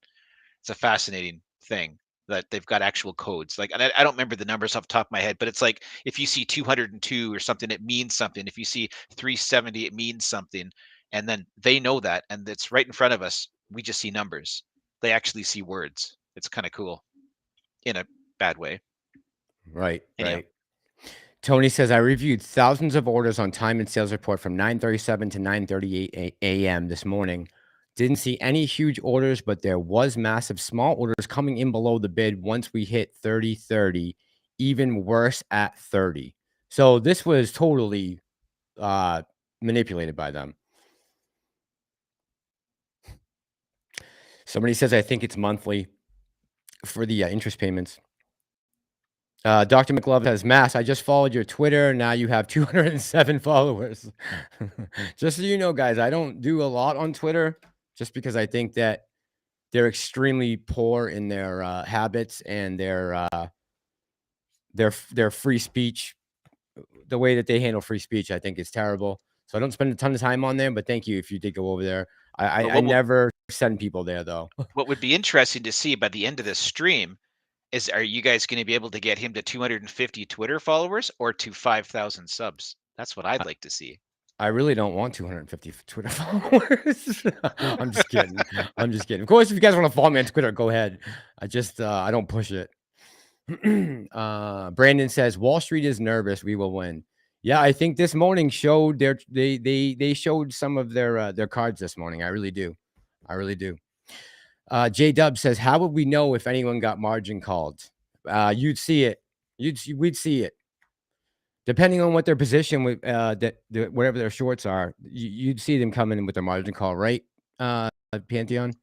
It's a fascinating thing that they've got actual codes. Like, and I don't remember the numbers off the top of my head, but it's like if you see 202 or something, it means something. If you see 370, it means something. And then they know that, and it's right in front of us. We just see numbers. They actually see words. It's kind of cool in a bad way. Right. Anyhow. Right. Tony says, I reviewed thousands of orders on time and sales report from 9:37 to 9:38 a.m. this morning. Didn't see any huge orders, but there was massive small orders coming in below the bid once we hit 30.30, even worse at 30. So this was totally manipulated by them. Somebody says, I think it's monthly for the interest payments. Dr. McLove says, Mass, I just followed your Twitter. Now you have 207 followers. Just so you know, guys, I don't do a lot on Twitter just because I think that they're extremely poor in their habits and their free speech. The way that they handle free speech, I think is terrible. So I don't spend a ton of time on there, but thank you if you did go over there. I never send people there, though. What would be interesting to see by the end of this stream Are you guys going to be able to get him to 250 Twitter followers or to 5,000 subs? That's what I'd like to see. I really don't want 250 Twitter followers. I'm just kidding. I'm just kidding. Of course, if you guys want to follow me on Twitter, go ahead. I don't push it. Brandon says Wall Street is nervous. We will win. Yeah, I think this morning showed they showed some of their cards this morning. I really do. I really do. J Dub says, how would we know if anyone got margin called? You'd see it. We'd see it. Depending on what their position with whatever their shorts are, you'd see them coming in with their margin call, right? Pantheon.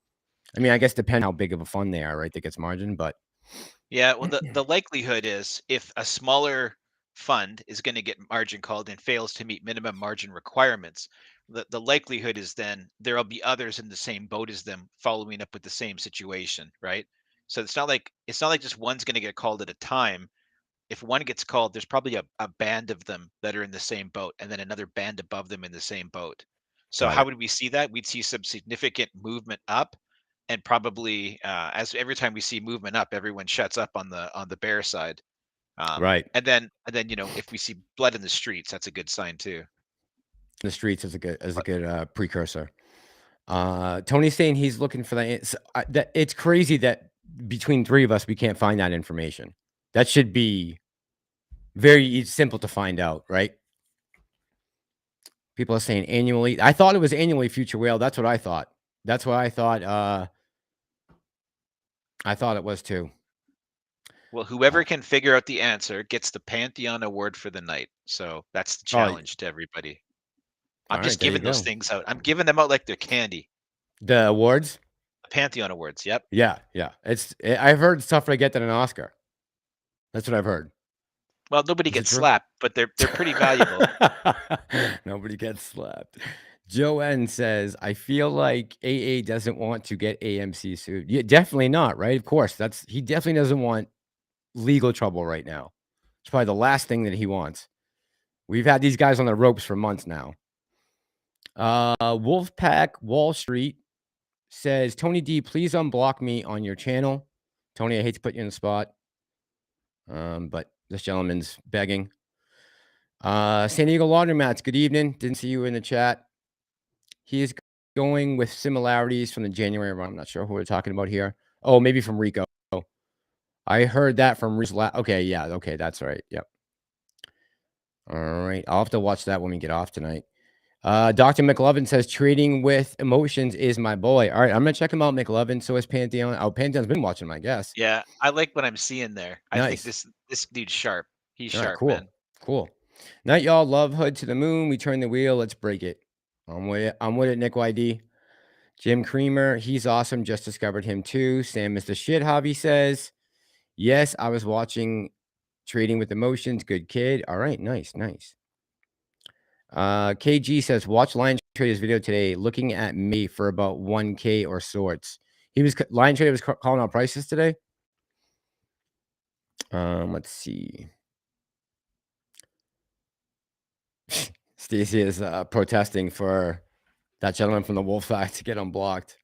I mean, I guess depend how big of a fund they are, right? That gets margin, but yeah, well, the likelihood is if a smaller fund is going to get margin called and fails to meet minimum margin requirements, the likelihood is then there'll be others in the same boat as them following up with the same situation, right? So it's not like just one's going to get called at a time. If one gets called, there's probably a band of them that are in the same boat, and then another band above them in the same boat. So how would we see that? We'd see some significant movement up, and probably as every time we see movement up, everyone shuts up on the bear side. right. And then if we see blood in the streets, that's a good sign too. The streets is a good precursor. Tony's saying he's looking for that. It's crazy that between three of us we can't find that information. That should be very simple to find out, right? People are saying annually. I thought it was annually, Future Whale. That's what I thought. That's what I thought. I thought it was too. Well, whoever can figure out the answer gets the Pantheon Award for the night. So that's the challenge to everybody. I'm just giving those things out. I'm giving them out like they're candy. The awards? The Pantheon Awards, yep. Yeah, yeah. I've heard it's tougher to get than an Oscar. That's what I've heard. Well, nobody gets slapped, but they're pretty valuable. Nobody gets slapped. Joe N says, I feel like AA doesn't want to get AMC sued. Yeah, definitely not, right? Of course. He definitely doesn't want legal trouble right now. It's probably the last thing that he wants. We've had these guys on the ropes for months now. Wolfpack Wall Street says, Tony D, please unblock me on your channel. Tony, I hate to put you in the spot. But this gentleman's begging. San Diego Laundromats, good evening. Didn't see you in the chat. He is going with similarities from the January run. I'm not sure who we're talking about here. Oh, maybe from Rico. I heard that from Rico. Okay, yeah. Okay, that's right. Yep. All right. I'll have to watch that when we get off tonight. Dr. McLovin says, trading with emotions is my boy. All right, I'm going to check him out, McLovin. So is Pantheon. Oh, Pantheon's been watching, I guess. Yeah, I like what I'm seeing there. Nice. I think this dude's sharp. He's sharp, cool. man. Cool. Night, y'all. Love Hood to the moon. We turn the wheel. Let's break it. I'm with it, Nick YD. Jim Creamer, he's awesome. Just discovered him too. Sam Mr. Shit Hobby says, yes, I was watching Trading with Emotions. Good kid. All right, nice. KG says, watch Lion Trader's video today, looking at me for about 1K or sorts. Lion Trader was calling out prices today. Let's see. Stacy is protesting for that gentleman from the Wolf Pack to get unblocked.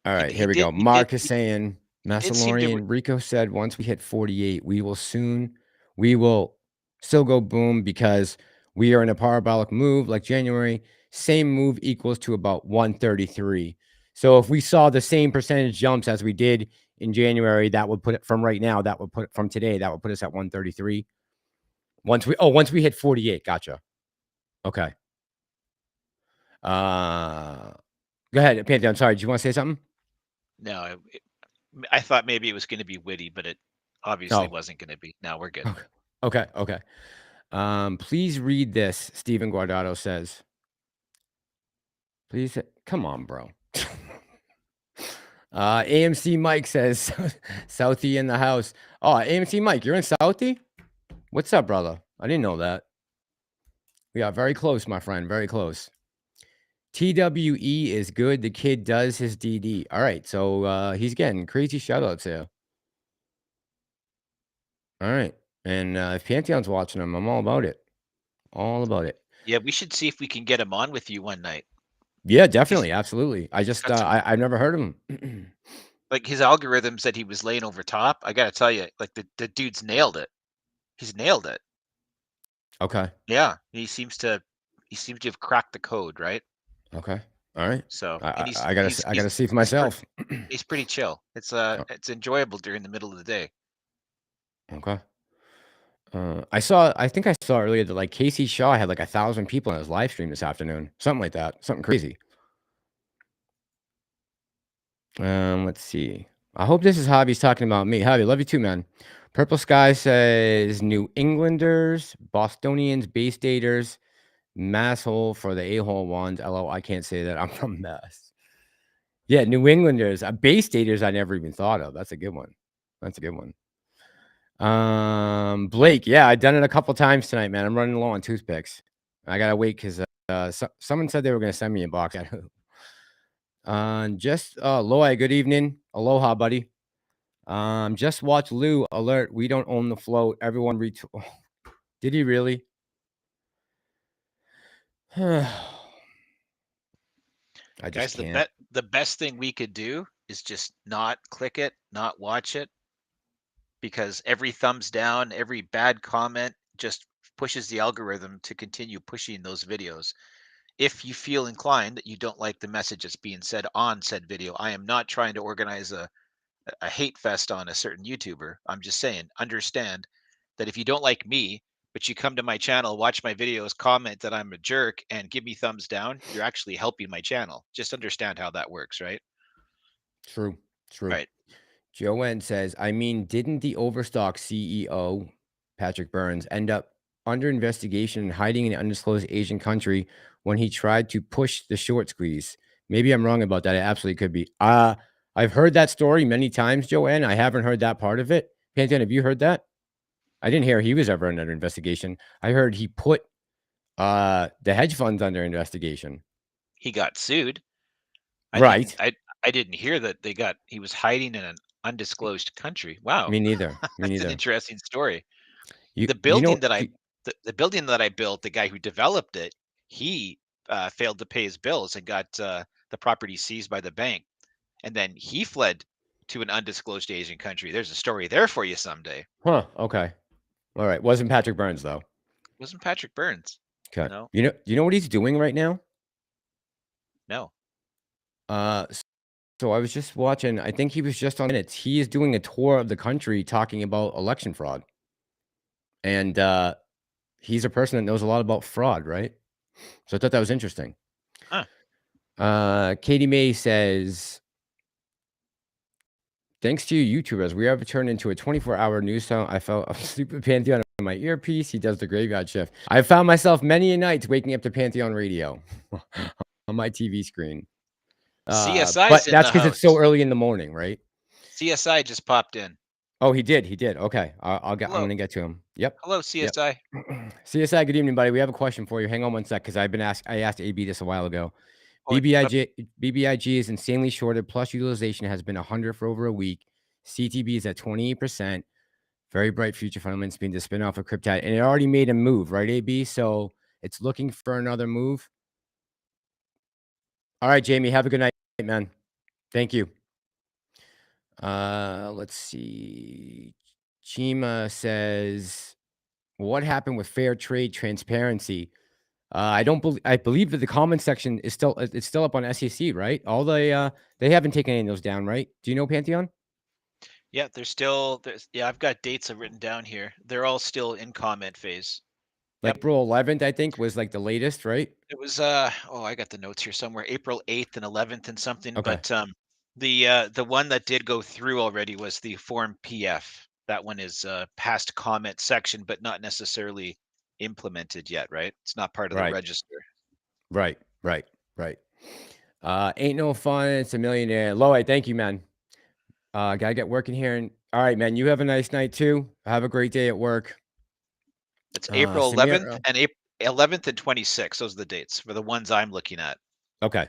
All right, here we go. Mark is saying, Massalorian, Rico said, once we hit 48, we will still go boom because we are in a parabolic move like January. Same move equals to about 133. So if we saw the same percentage jumps as we did in January, that would put it from right now, that would put it from today, that would put us at 133. Once we hit 48, gotcha. Okay. Go ahead, Pantheon. Sorry, do you want to say something? No, I thought maybe it was going to be witty, but it obviously wasn't going to be. No, we're good. Okay. Please read this, Stephen Guardado says. Please, come on, bro. AMC Mike says, Southie in the house. Oh, AMC Mike, you're in Southie? What's up, brother? I didn't know that. We are very close, my friend. Very close. TWE is good. The kid does his DD. All right. So he's getting crazy shout outs here. All right. And if Pantheon's watching him, I'm all about it. All about it. Yeah, we should see if we can get him on with you one night. Yeah, definitely. Absolutely. I just, I've never heard of him. Like his algorithms that he was laying over top, I gotta tell you, like the dude's nailed it. He's nailed it. Okay. Yeah, he seems to have cracked the code, right? Okay. All right. So, and I gotta see for myself. he's pretty chill. It's it's enjoyable during the middle of the day. Okay. I think I saw earlier that like Casey Shaw had like 1,000 people on his live stream this afternoon. Something like that. Something crazy. Let's see. I hope this is Hobby's talking about me. Hobby, love you too, man. Purple Sky says New Englanders, Bostonians, Bay Staters, Masshole for the a-hole ones. LO, I can't say that. I'm from Mass. Yeah, New Englanders. Bay Staters I never even thought of. That's a good one. That's a good one. Blake, yeah, I've done it a couple times tonight, man. I'm running low on toothpicks. I gotta wait because someone said they were gonna send me a box. Loi, good evening. Aloha, buddy. Just watch Lou alert. We don't own the float. Everyone retweet. Did he really? Guys, can't. The best thing we could do is just not click it, not watch it, because every thumbs down, every bad comment just pushes the algorithm to continue pushing those videos. If you feel inclined that you don't like the message that's being said on said video, I am not trying to organize a hate fest on a certain YouTuber. I'm just saying, understand that if you don't like me, but you come to my channel, watch my videos, comment that I'm a jerk, and give me thumbs down, you're actually helping my channel. Just understand how that works, right? True. Right. Joanne says, I mean, didn't the Overstock CEO, Patrick Burns, end up under investigation and hiding in an undisclosed Asian country when he tried to push the short squeeze? Maybe I'm wrong about that. It absolutely could be. I've heard that story many times, Joanne. I haven't heard that part of it. Pantheon, have you heard that? I didn't hear he was ever under investigation. I heard he put the hedge funds under investigation. He got sued. Right. I didn't hear that he was hiding in an undisclosed country. Wow. Me neither. That's an interesting story. The the building that I built, the guy who developed it, he failed to pay his bills and got the property seized by the bank. And then he fled to an undisclosed Asian country. There's a story there for you someday. Huh. Okay. All right. Wasn't Patrick Burns, though. Wasn't Patrick Burns. Okay. No. Do you know what he's doing right now? No. So I was just watching, I think he was just on minutes. He is doing a tour of the country talking about election fraud. And he's a person that knows a lot about fraud, right? So I thought that was interesting. Huh. Katie May says, thanks to you YouTubers, we have turned into a 24-hour news sound. I felt asleep with Pantheon on my earpiece. He does the graveyard shift. I found myself many a nights waking up to Pantheon radio on my TV screen. CSI, but that's because it's so early in the morning, right? CSI just popped in. Oh, he did. Okay, I'm gonna get to him. Yep. Hello, CSI. Yep. CSI, good evening, buddy. We have a question for you. Hang on one sec, because I asked AB this a while ago. BBIG is insanely shorted. Plus utilization has been 100 for over a week. CTB is at 28%. Very bright future fundamentals being to spin off of Cryptide, and it already made a move, right, AB? So it's looking for another move. All right, Jamie, have a good night, man. Thank you. Let's see. Chima says, what happened with fair trade transparency? I believe that the comment section is still up on SEC, right? They haven't taken any of those down, right? Do you know, Pantheon? Yeah, I've got dates written down here. They're all still in comment phase. Like April 11th, I think, was like the latest, right? It was I got the notes here somewhere. April 8th and 11th and something. Okay. But the one that did go through already was the Form PF. That one is past comment section, but not necessarily implemented yet, right? It's not part of the register. Right. Ain't no fun. It's a millionaire. Loy, thank you, man. Gotta get working here. And all right, man, you have a nice night too. Have a great day at work. It's April 11th and 11th and 26th. Those are the dates for the ones I'm looking at. Okay.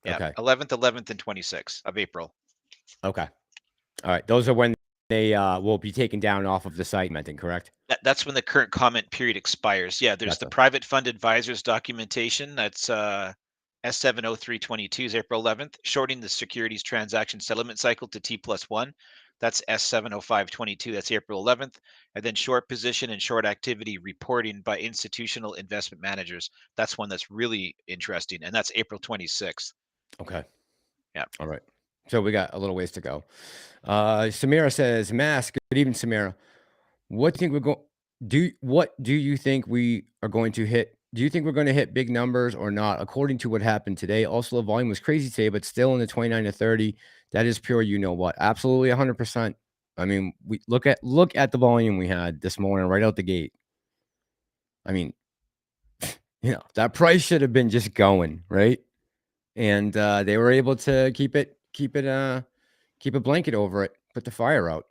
Yeah. Okay. 11th, and 26th of April. Okay. All right. Those are when they will be taken down off of the site, correct? That's when the current comment period expires. Yeah, there's the private fund advisors documentation. That's S70322 is April 11th. Shorting the securities transaction settlement cycle to T+1. That's S70522. That's April 11th. And then short position and short activity reporting by institutional investment managers. That's one that's really interesting. And that's April 26th. Okay. Yeah. All right. So we got a little ways to go. Samira says, Mask, good evening, Samira. What do you think we're going what do you think we are going to hit? Do you think we're going to hit big numbers or not? According to what happened today, also the volume was crazy today, but still in the 29 to 30. That is pure, you know what? Absolutely 100%. I mean, we look at the volume we had this morning right out the gate. I mean, you know, that price should have been just going, right? And they were able to keep a blanket over it, put the fire out.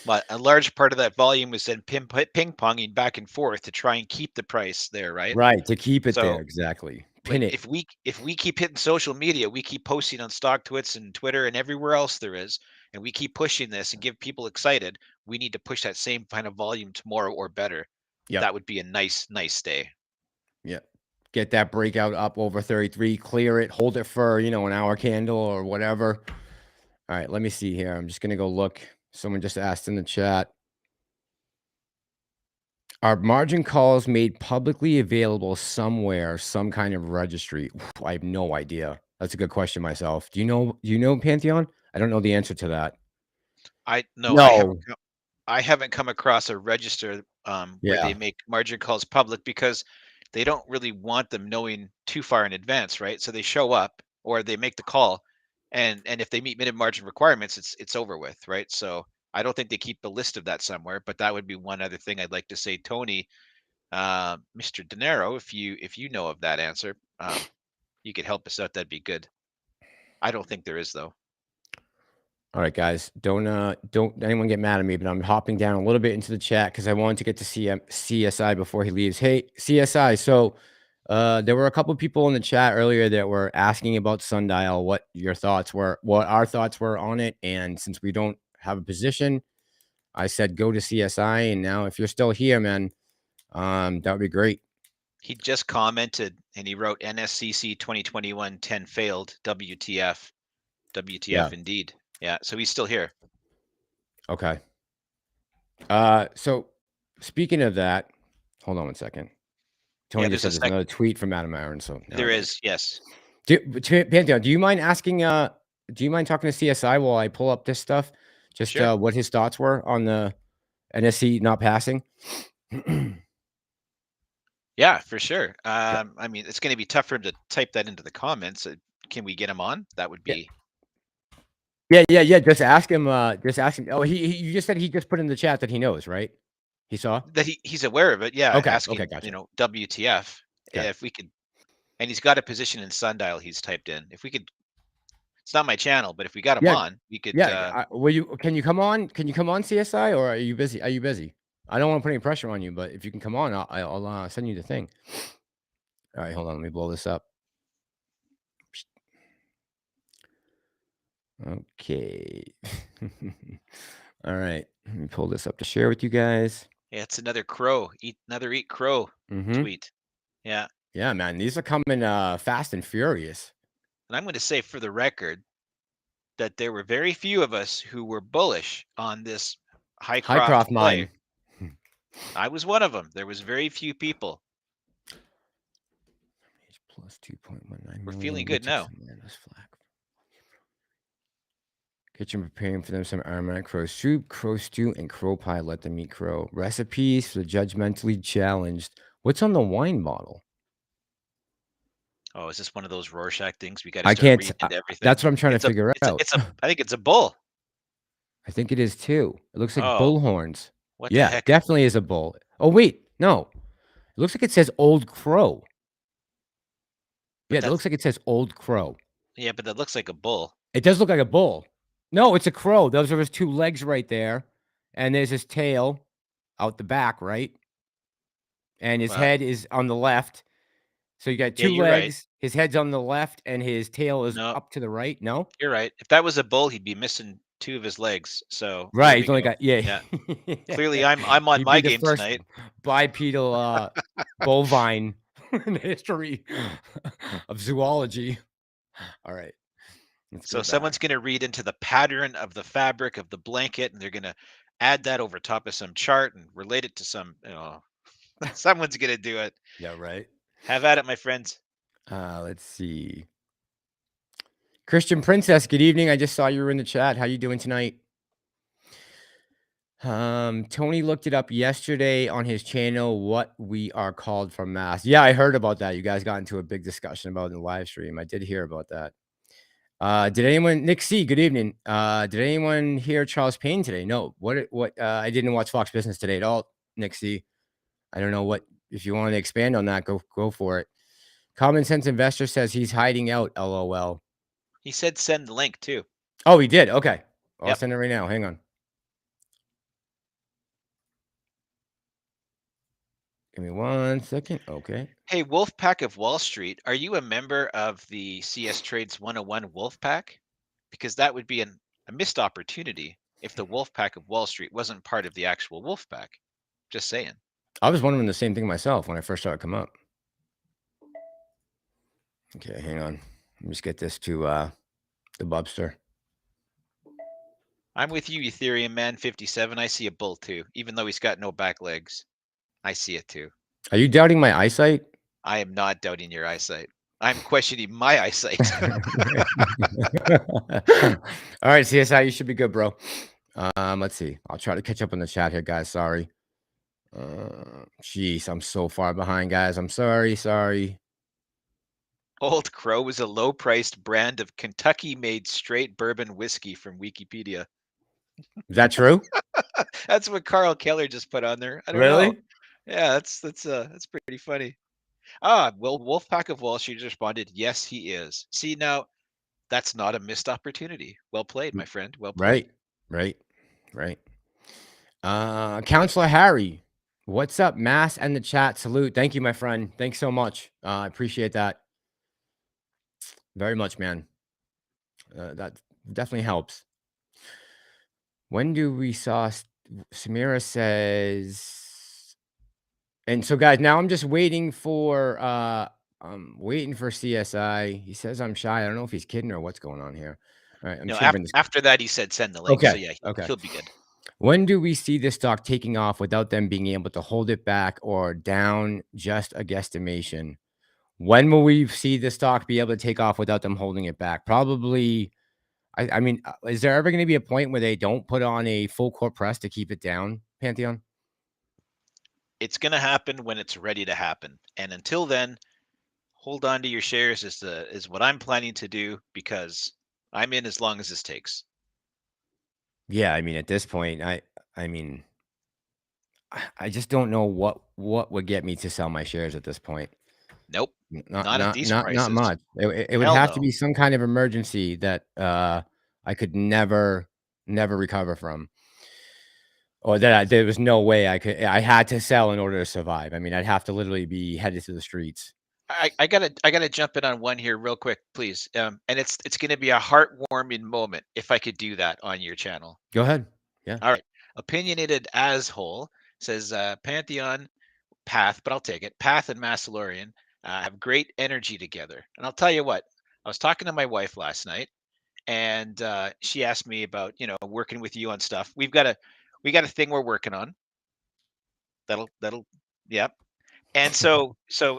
But a large part of that volume was then ping-ponging back and forth to try and keep the price there, right? Right, to keep it So, there, exactly. Pin like, it. if we keep hitting social media, we keep posting on StockTwits and Twitter and everywhere else there is, and we keep pushing this and give people excited, we need to push that same kind of volume tomorrow or better. Yep. That would be a nice day. Yeah. Get that breakout up over 33, clear it, hold it for, you know, an hour candle or whatever. All right, let me see here. I'm just going to go look. Someone just asked in the chat. Are margin calls made publicly available somewhere, some kind of registry? Oof, I have no idea. That's a good question myself. Do you know Pantheon? I don't know the answer to that. No, No. I haven't come across a register where they Yeah. make margin calls public because they don't really want them knowing too far in advance, right? So they show up or they make the call, and if they meet minimum margin requirements, it's over with, right? So I don't think they keep a list of that somewhere, but that would be one other thing I'd like to say, Tony, Mr. Dinero, if you know of that answer, you could help us out. That'd be good. I don't think there is though. All right, guys, don't anyone get mad at me, but I'm hopping down a little bit into the chat because I wanted to get to CSI before he leaves. Hey, CSI. So there were a couple of people in the chat earlier that were asking about Sundial, what your thoughts were, what our thoughts were on it. And since we don't have a position, I said go to CSI. And now if you're still here, man, that would be great. He just commented and he wrote NSCC 2021 10 failed, WTF. WTF Yeah. indeed. Yeah, so he's still here. Okay. So speaking of that, hold on one second. Tony just said there's another tweet from Adam Aaron. So there is, yes. Pantheon, do you mind asking? Do you mind talking to CSI while I pull up this stuff? Just Sure. What his thoughts were on the NSC not passing. Yeah, for sure. I mean, it's going to be tough for him to type that into the comments. Can we get him on? That would be. Yeah. Just ask him. Oh, you just said he just put in the chat that he knows, right? He saw that he's aware of it. Yeah. Okay. Asking, Gotcha. you know, WTF. Okay. If we could, and he's got a position in Sundial. He's typed in. If we could, it's not my channel, but if we got him on, we could. Yeah. Can you come on? Can you come on CSI, or are you busy? Are you busy? I don't want to put any pressure on you, but if you can come on, I'll send you the thing. All right, hold on. Let me blow this up. Okay. All right. Let me pull this up to share with you guys. Yeah, it's another crow. Eat crow tweet. Yeah. Yeah, man. These are coming fast and furious. And I'm going to say for the record that there were very few of us who were bullish on this HYCROFT play. Mine. I was one of them. There was very few people. Plus 2.19. We're feeling good now. Kitchen preparing for them some AIRMAN crow soup, crow stew, and crow pie. Let them eat crow. Recipes for the judgmentally challenged. What's on the wine bottle? Oh, is this one of those Rorschach things? We got to start reading into everything. That's what I'm trying to figure out. I think it's a bull. I think it is too. It looks like bull horns. What the heck? Definitely is a bull. Oh, wait. No. It looks like it says Old Crow. Yeah, it looks like it says Old Crow. Yeah, but that looks like a bull. It does look like a bull. No, it's a crow. Those are his two legs right there. And there's his tail out the back, right? And his head is on the left. So you got two legs. Right. His head's on the left, and his tail is up to the right. No? You're right. If that was a bull, he'd be missing two of his legs. So right, he's only got Clearly, I'm on my game tonight. Bipedal bovine in the history of zoology. All right. So someone's going to read into the pattern of the fabric of the blanket, and they're going to add that over top of some chart and relate it to some, someone's going to do it. Yeah, right. Have at it, my friends. Let's see. Christian Princess, good evening. I just saw you were in the chat. How you doing tonight? Tony looked it up yesterday on his channel, what we are called from mass. Yeah, I heard about that. You guys got into a big discussion about it in the live stream. I did hear about that. Did anyone, Nick C, good evening. Did anyone hear Charles Payne today? No. I didn't watch Fox Business today at all, Nick C. I don't know if you want to expand on that, go for it. Common Sense Investor says he's hiding out, LOL. He said send the link too. Oh, he did. Okay. I'll Yep. send it right now. Hang on. Give me 1 second. Okay. Hey, Wolfpack of Wall Street, are you a member of the CS Trades 101 Wolfpack? Because that would be a missed opportunity if the Wolfpack of Wall Street wasn't part of the actual Wolfpack. Just saying. I was wondering the same thing myself when I first started come up. Okay, hang on. Let me just get this to the Bubster. I'm with you, Ethereum Man 57. I see a bull too, even though he's got no back legs. I see it too. Are you doubting my eyesight? I am not doubting your eyesight. I'm questioning my eyesight. All right, CSI, you should be good, bro. Let's see. I'll try to catch up on the chat here, guys. Sorry. Jeez, I'm so far behind, guys. I'm sorry. Old Crow is a low-priced brand of Kentucky-made straight bourbon whiskey from Wikipedia. Is that true? That's what Carl Keller just put on there. I don't Really? know. Yeah, that's pretty funny. Well, Wolfpack of Wall Street responded, yes, he is. See, now that's not a missed opportunity. Well played, my friend. Well played. Right. Counselor Harry, what's up? Mass and the chat. Salute. Thank you, my friend. Thanks so much. I appreciate that very much, man. That definitely helps. When do we saw Samira says, and so guys, now I'm just waiting for CSI. He says I'm shy. I don't know if he's kidding or what's going on here. All right, No, after that he said send the link. Okay. So yeah, he'll be good. When do we see this stock taking off without them being able to hold it back or down just a guesstimation? When will we see the stock be able to take off without them holding it back? Probably. I mean, is there ever going to be a point where they don't put on a full court press to keep it down, Pantheon? It's going to happen when it's ready to happen. And until then, hold on to your shares is what I'm planning to do, because I'm in as long as this takes. Yeah, I mean, at this point, I mean, I just don't know what would get me to sell my shares at this point. Nope. Not at these prices. Not much. It would have to be some kind of emergency that I could never recover from, or that there was no way I had to sell in order to survive. I mean, I'd have to literally be headed to the streets. I gotta jump in on one here real quick, please. And it's going to be a heartwarming moment if I could do that on your channel. Go ahead. Yeah. All right. Opinionated Asshole says Pantheon, Path, but I'll take it. Path and Massalorian have great energy together. And I'll tell you what, I was talking to my wife last night, and she asked me about, working with you on stuff. We got a thing we're working on. Yep. And so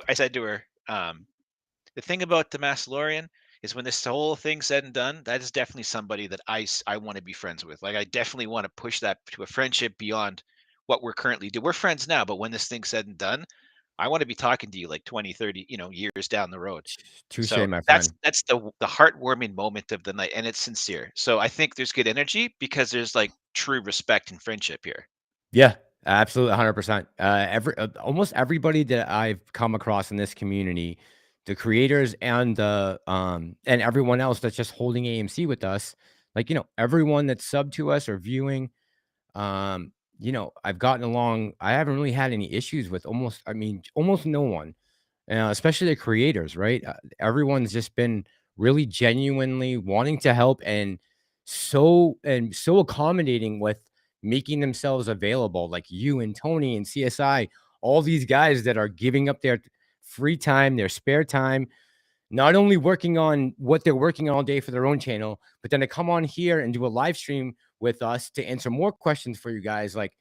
I said to her, the thing about the Massalorian is when this whole thing's said and done, that is definitely somebody that I want to be friends with. Like, I definitely want to push that to a friendship beyond what we're currently doing. We're friends now, but when this thing's said and done, I want to be talking to you like 20, 30, years down the road. Touche, so my friend. That's the heartwarming moment of the night, and it's sincere. So I think there's good energy because there's like true respect and friendship here. Yeah, absolutely, 100%. Almost everybody that I've come across in this community, the creators and the and everyone else that's just holding AMC with us, like, everyone that's subbed to us or viewing, I've gotten along. I haven't really had any issues with almost no one, especially the creators, right? Everyone's just been really genuinely wanting to help and so accommodating with making themselves available, like you and Tony and CSI, all these guys that are giving up their free time, their spare time, not only working on what they're working on all day for their own channel, but then to come on here and do a live stream with us to answer more questions for you guys. Like,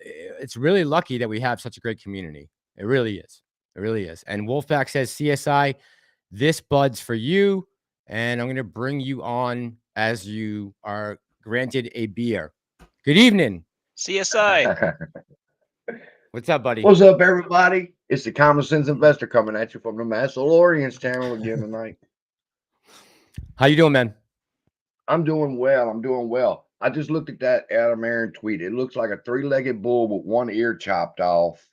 it's really lucky that we have such a great community. It really is. It really is. And Wolfpack says, CSI, this bud's for you. And I'm going to bring you on as you are granted a beer. Good evening. CSI. What's up, buddy? What's up, everybody? It's the Common Sense Investor coming at you from the Massalorian's channel again tonight. How you doing, man? I'm doing well. I'm doing well. I just looked at that ARON tweet. It looks like a three-legged bull with one ear chopped off,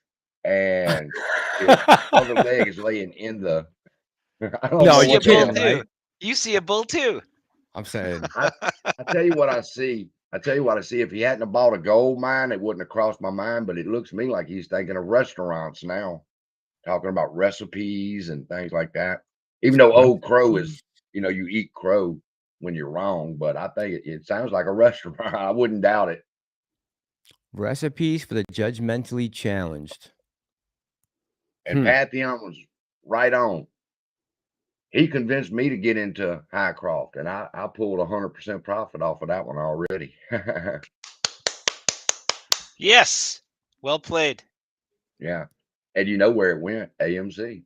and his other leg is laying in the. I don't No, know you're what kidding, that is. right? You see a bull too. I'm saying. I tell you what I see. I tell you what I see. If he hadn't have bought a gold mine, it wouldn't have crossed my mind. But it looks to me like he's thinking of restaurants now, talking about recipes and things like that. Even though old crow is, you eat crow when you're wrong. But I think it sounds like a restaurant. I wouldn't doubt it. Recipes for the judgmentally challenged. And Pantheon was right on. He convinced me to get into HYCROFT, and I pulled 100% profit off of that one already. Yes. Well played. Yeah. And you know where it went? AMC.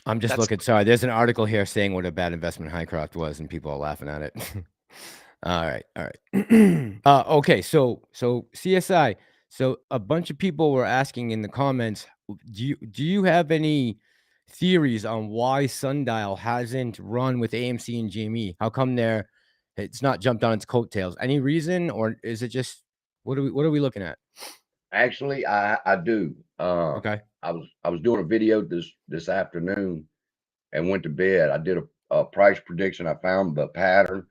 I'm just looking. Sorry, there's an article here saying what a bad investment HYCROFT was, and people are laughing at it. All right. Okay. So CSI. So a bunch of people were asking in the comments, do you have any theories on why Sundial hasn't run with AMC and GME? How come it's not jumped on its coattails? Any reason, or is it just what are we looking at? Actually, I do. Okay. I was doing a video this afternoon and went to bed. I did a price prediction. I found the pattern,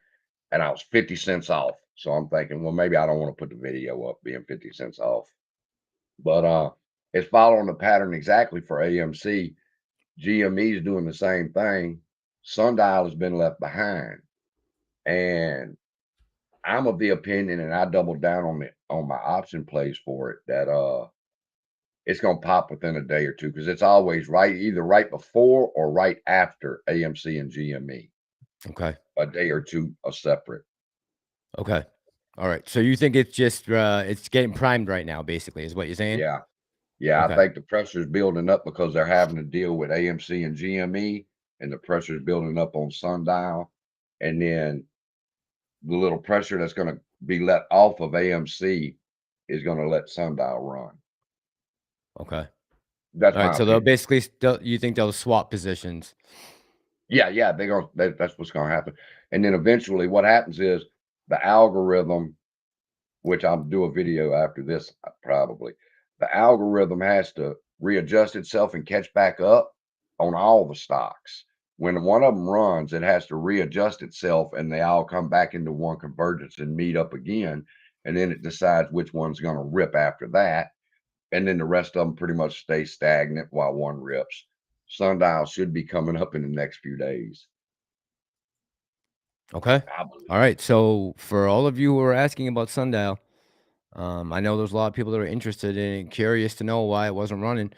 and I was 50 cents off. So I'm thinking, well, maybe I don't want to put the video up being 50 cents off. But it's following the pattern exactly for AMC. GME is doing the same thing. Sundial has been left behind. And I'm of the opinion, and I doubled down on my option plays for it, that it's gonna pop within a day or two, because it's always either right before or right after AMC and GME. Okay. A day or two are separate. Okay. All right. So you think it's just it's getting primed right now, basically, is what you're saying? Yeah. Okay. I think the pressure's building up because they're having to deal with AMC and GME, and the pressure's building up on Sundial, and then the little pressure that's going to be let off of AMC is going to let Sundial run. Okay. That's all right. So they'll basically you think they'll swap positions? Yeah. That's what's going to happen. And then eventually what happens is the algorithm, which I'll do a video after this, probably, the algorithm has to readjust itself and catch back up on all the stocks. When one of them runs, it has to readjust itself, and they all come back into one convergence and meet up again. And then it decides which one's going to rip after that. And then the rest of them pretty much stay stagnant while one rips. Sundial should be coming up in the next few days. Okay. All right. So for all of you who are asking about Sundial, I know there's a lot of people that are interested and curious to know why it wasn't running.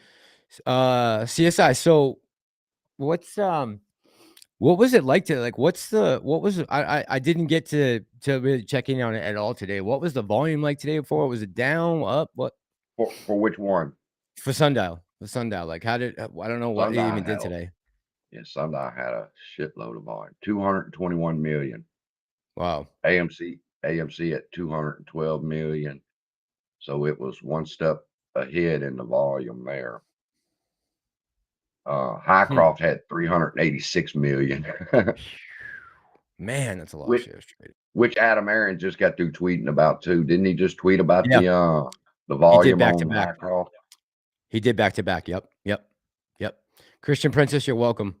CSI. So what was it like to I didn't get to really check in on it at all today. What was the volume like today before? Was it down, up? What for which one? For Sundial. Like how did I don't know what it even did today. Yeah, Sundial had a shitload of volume. 221 million. Wow. AMC at 212 million. So it was one step ahead in the volume there. HYCROFT had 386 million. Man, that's a lot of shares traded. Which ARON just got through tweeting about too. Didn't he just tweet about the volume on HYCROFT? He did back to back. Yep. Christian Princess, you're welcome.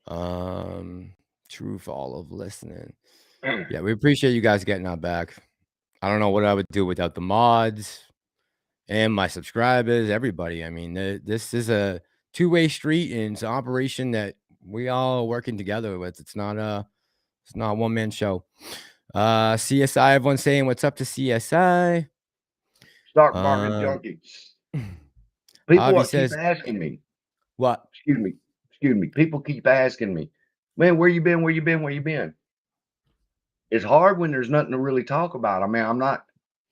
True for all of listening. Yeah, we appreciate you guys getting our back. I don't know what I would do without the mods and my subscribers, everybody. I mean, this is a two-way street, and it's an operation that we all are working together with. It's not a one-man show. CSI, everyone's saying what's up to CSI. Stock market junkie. People Javi keep says, asking me. what? Excuse me. People keep asking me, man, where you been? Where you been? Where you been? It's hard when there's nothing to really talk about. I mean, I'm not,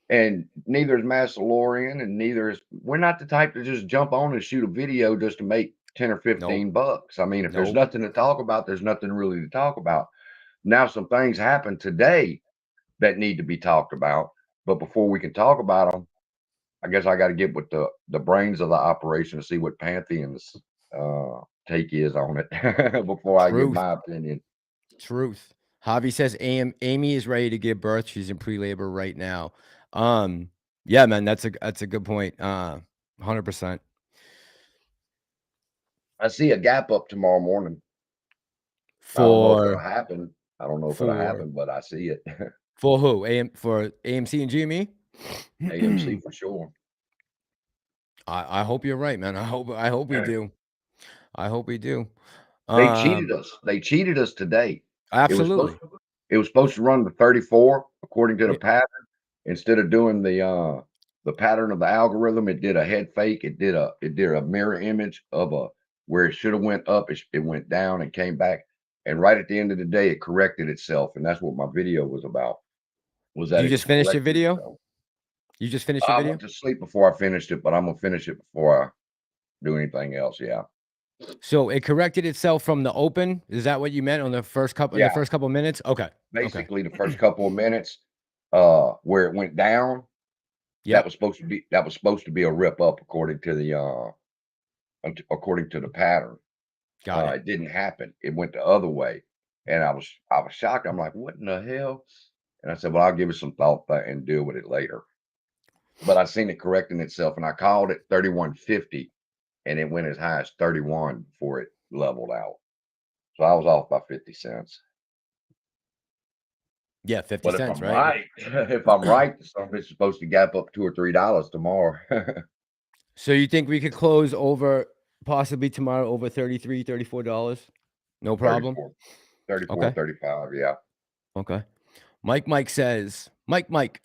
and neither is Massalorian, and neither is, we're not the type to just jump on and shoot a video just to make 10 or 15 bucks. I mean, if there's nothing to talk about, there's nothing really to talk about. Now, some things happened today that need to be talked about, but before we can talk about them, I guess I got to get with the brains of the operation to see what Pantheon's take is on it before I give my opinion. Truth. Javi says Amy is ready to give birth. She's in pre-labor right now. Yeah, man, that's a good point. 100%. I see a gap up tomorrow morning. For I don't know if it'll happen. I don't know if it'll happen, but I see it. For who? For AMC and GME? AMC for sure. I hope you're right, man. I hope we do. I hope we do. They cheated us. They cheated us today. Absolutely. It was supposed to run to 34 according to the pattern. Instead of doing the pattern of the algorithm, it did a head fake. It did a mirror image of where it should have went up. It went down and came back. And right at the end of the day, it corrected itself. And that's what my video was about. Was that you just finished your video? Itself. You just finished your video? I went to sleep before I finished it, but I'm gonna finish it before I do anything else. Yeah. So it corrected itself from the open. Is that what you meant on the first couple? Yeah. The first couple of minutes. Okay. Basically, the first couple of minutes, where it went down. Yeah. That was supposed to be a rip up according to the pattern. Got it. It didn't happen. It went the other way, and I was shocked. I'm like, what in the hell? And I said, well, I'll give it some thought and deal with it later. But I seen it correcting itself, and I called it 3150, and it went as high as 31 before it leveled out. So I was off by 50 cents. Yeah, 50 cents, if I'm right? If I'm right, it's supposed to gap up $2 or $3 tomorrow. So you think we could close over possibly tomorrow over $33, $34? No problem. 34, 35, yeah. Okay. Mike says, Mike.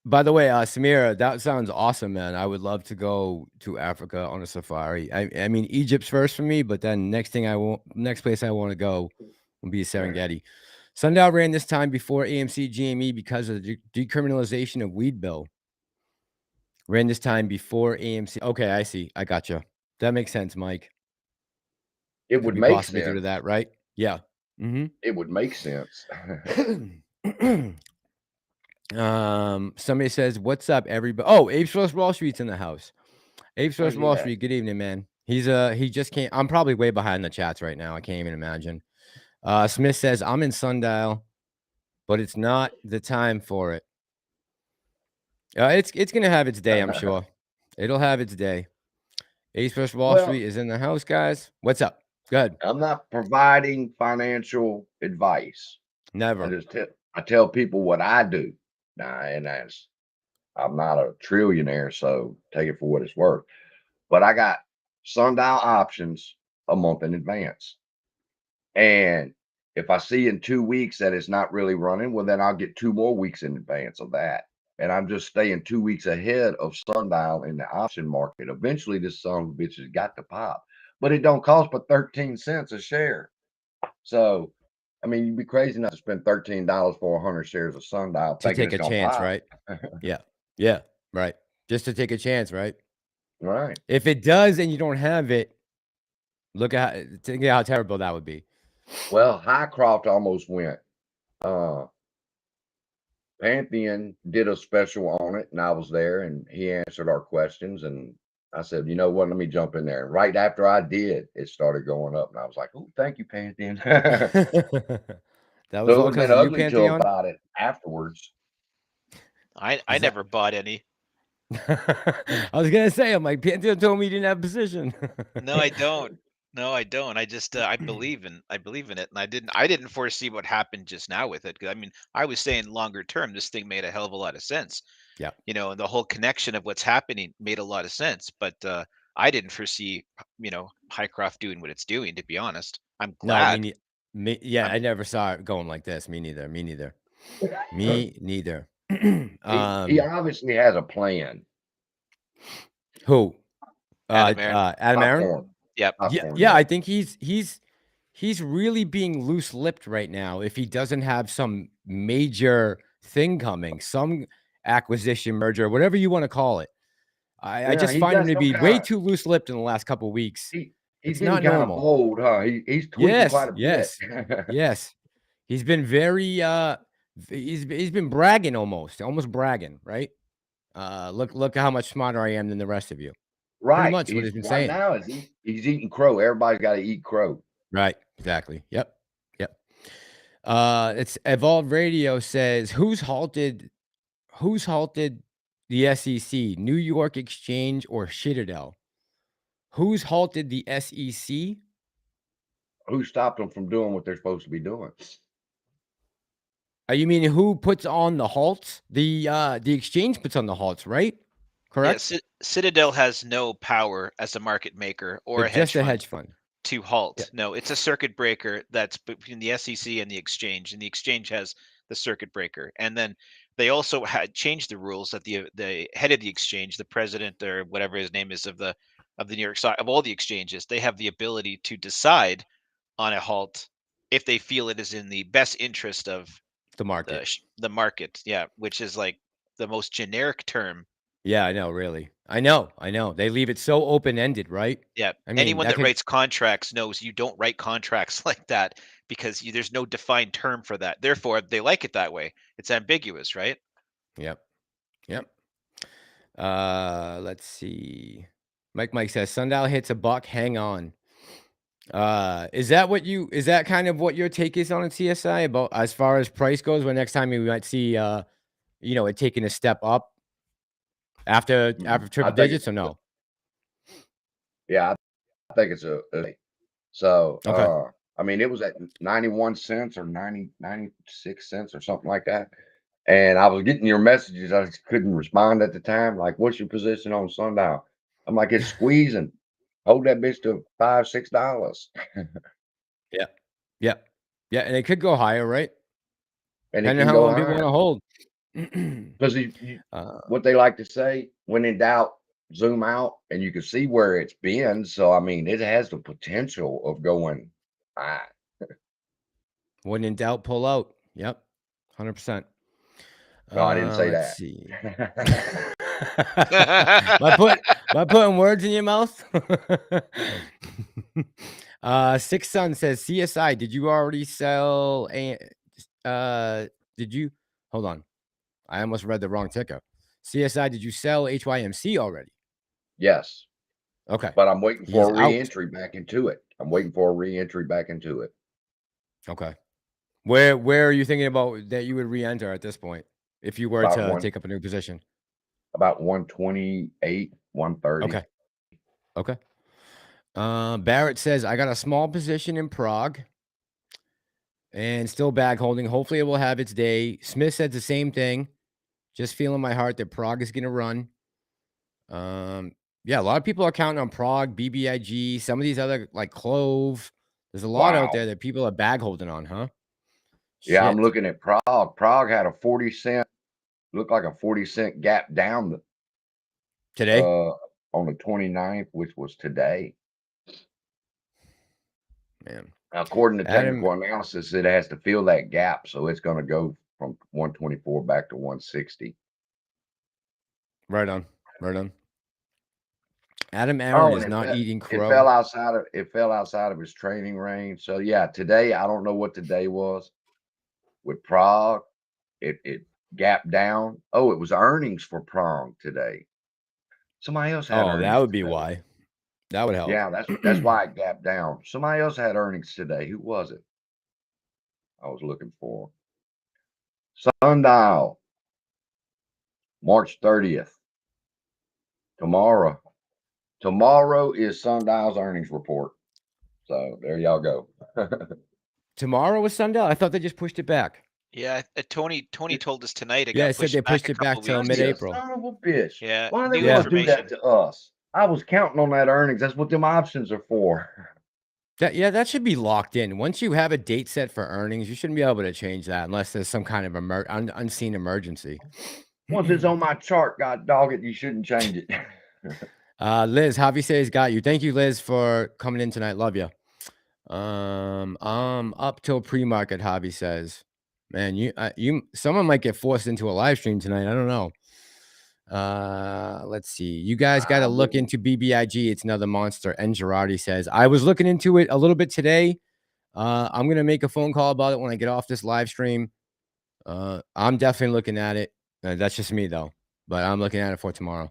By the way, Samira, that sounds awesome, man. I would love to go to Africa on a safari. I mean, Egypt's first for me, but then next place I want to go will be Serengeti. Sundial ran this time before AMC GME because of the decriminalization of weed bill. Ran this time before AMC. Okay, I see. I gotcha. That makes sense, Mike. It would make sense. Due to that, right? Yeah. It would make sense. Somebody says, what's up, everybody? Oh, Apes vs. Wall Street's in the house. Apes vs. Wall Street, good evening, man. He just can't. I'm probably way behind the chats right now. I can't even imagine. Smith says, I'm in Sundial, but it's not the time for it. It's gonna have its day, I'm sure. It'll have its day. Apes vs. Wall Street is in the house, guys. What's up? Good. I'm not providing financial advice. Never. I tell people what I do. And I'm not a trillionaire, so take it for what it's worth. But I got sundial options a month in advance. And if I see in 2 weeks that it's not really running, well, then I'll get 2 more weeks in advance of that. And I'm just staying 2 weeks ahead of sundial in the option market. Eventually, this son of a bitch has got to pop. But it don't cost but 13 cents a share. So I mean, you'd be crazy not to spend $13 for 100 shares of sundial to take a chance, right? Yeah, right. Just to take a chance, right? Right. If it does and you don't have it, think how terrible that would be. Well, HYCROFT almost went. Pantheon did a special on it, and I was there, and he answered our questions, and I said, you know what, let me jump in there. And right after I did, it started going up, and I was like, oh, thank you, Pantheon. That was all because of you, Pantheon? About it afterwards. I never bought any. I was gonna say, I'm like, Pantheon told me you didn't have a position. No, I don't. No, I don't. I just I believe in it, and I didn't foresee what happened just now with it. Because I mean, I was saying longer term, this thing made a hell of a lot of sense. Yeah, you know, and the whole connection of what's happening made a lot of sense. But I didn't foresee, you know, HYCROFT doing what it's doing. To be honest, I'm glad. No, I never saw it going like this. Me neither. Me neither. He obviously has a plan. Who? Adam Aaron. Adam Aaron? Popcorn. Yep. Popcorn, Yeah, I think he's really being loose-lipped right now if he doesn't have some major thing coming, some acquisition, merger, whatever you want to call it. I Yeah, just he find him got to some be way kind of too loose-lipped in the last couple of weeks. he's It's getting not kind of normal. bold, huh? He's tweaking quite a bit. Yes. Yes. He's been very he's been bragging almost bragging, right? Look how much smarter I am than the rest of you. Pretty Right. much what he's been Right saying. now he's eating crow. Everybody's got to eat crow. Right. Exactly. Yep. Yep. It's Evolved Radio says who's halted the SEC, New York Exchange or Citadel? Who's halted the SEC? Who stopped them from doing what they're supposed to be doing? You mean who puts on the halts? The exchange puts on the halts, right? Correct. Yeah, Citadel has no power as a market maker or But a hedge just a fund hedge fund. to halt. Yeah. No, it's a circuit breaker that's between the SEC and the exchange exchange has the circuit breaker. And then they also had changed the rules that the head of the exchange, the president or whatever his name is of the New York Stock, of all the exchanges, they have the ability to decide on a halt if they feel it is in the best interest of The market. the market. Yeah, which is like the most generic term. Yeah, I know, really. I know. They leave it so open-ended, right? Yeah. I mean, Anyone that could- writes contracts knows you don't write contracts like that because there's no defined term for that. Therefore, they like it that way. It's ambiguous, right? Yep. Let's see. Mike says Sundial hits a buck. Hang on. Is that kind of what your take is on a CSI about as far as price goes? When next time we might see it taking a step up after triple digits or no? Yeah, I think it's a so Okay. I mean, it was at 91 cents or 96 cents or something like that. And I was getting your messages. I just couldn't respond at the time. Like, what's your position on Sundial? I'm like, it's squeezing. Hold that bitch to $5, $6. Yeah, and it could go higher, right? And it Depending can on how go long people want to hold. Because what they like to say, when in doubt, zoom out, and you can see where it's been. So I mean, it has the potential of going high. When in doubt, pull out. Yep, 100%. No, I didn't say Let's that. see. Am I putting words in your mouth? Six Sun says CSI. Did you already sell? Did you? Hold on. I almost read the wrong ticker. CSI. Did you sell HYMC already? Yes. Okay. But I'm waiting He's for a out. re-entry back into it. Okay. Where are you thinking about that you would re-enter at this point if you were to take up a new position? About 128, 130. Okay. Barrett says I got a small position in Prague and still bag holding. Hopefully it will have its day. Smith said the same thing. Just feeling my heart that Prague is going to run. Yeah, a lot of people are counting on Prague, BBIG, some of these other like CLOV. There's a lot out there that people are bag holding on, huh? Yeah, I'm looking at Prague. Prague had a 40-cent, looked like a 40-cent gap down today on the 29th, which was today. Man, now, according to technical analysis, it has to fill that gap, so it's going to go from 124 back to 160. Right on. Adam Aaron is not eating crow. It fell outside of his training range. So yeah, today I don't know what today was with Prague. It gapped down. Oh, it was earnings for Prague today. Somebody else had earnings. That would be today. why. That would help. Yeah, that's why it gapped down. Somebody else had earnings today. Who was it? I was looking for Sundial, March 30th. Tomorrow is Sundial's earnings report. So there y'all go. Tomorrow was Sundial? I thought they just pushed it back. Yeah, Tony told us tonight. Yeah, it said they pushed it back till mid-April. Son of a bitch. Yeah. Why do they want to do that to us? I was counting on that earnings. That's what them options are for. That should be locked in. Once you have a date set for earnings, you shouldn't be able to change that unless there's some kind of unseen emergency. Once it's on my chart, God dog it, you shouldn't change it. Liz, Javi says got you. Thank you, Liz, for coming in tonight. Love you. Up till pre-market, Javi says. Man, someone might get forced into a live stream tonight. I don't know. Let's see. You guys got to look into BBIG. It's another monster. And Girardi says, I was looking into it a little bit today. I'm going to make a phone call about it when I get off this live stream. I'm definitely looking at it. That's just me though, but I'm looking at it for tomorrow.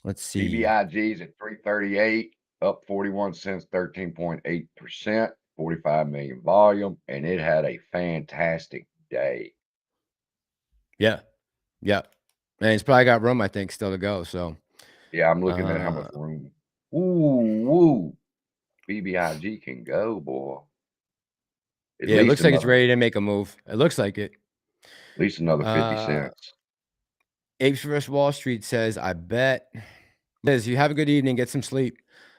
Let's see. BBIG's at 338, up 41 cents, 13.8%, 45 million volume, and it had a fantastic day. Yeah. Yeah. And it's probably got room, I think, still to go. So yeah, I'm looking at how much room. Ooh, BBIG can go, boy. Yeah, it looks like it's ready to make a move. It looks like it. At least another 50 cents. Apes vs. Wall Street says, I bet. Liz, you have a good evening. Get some sleep.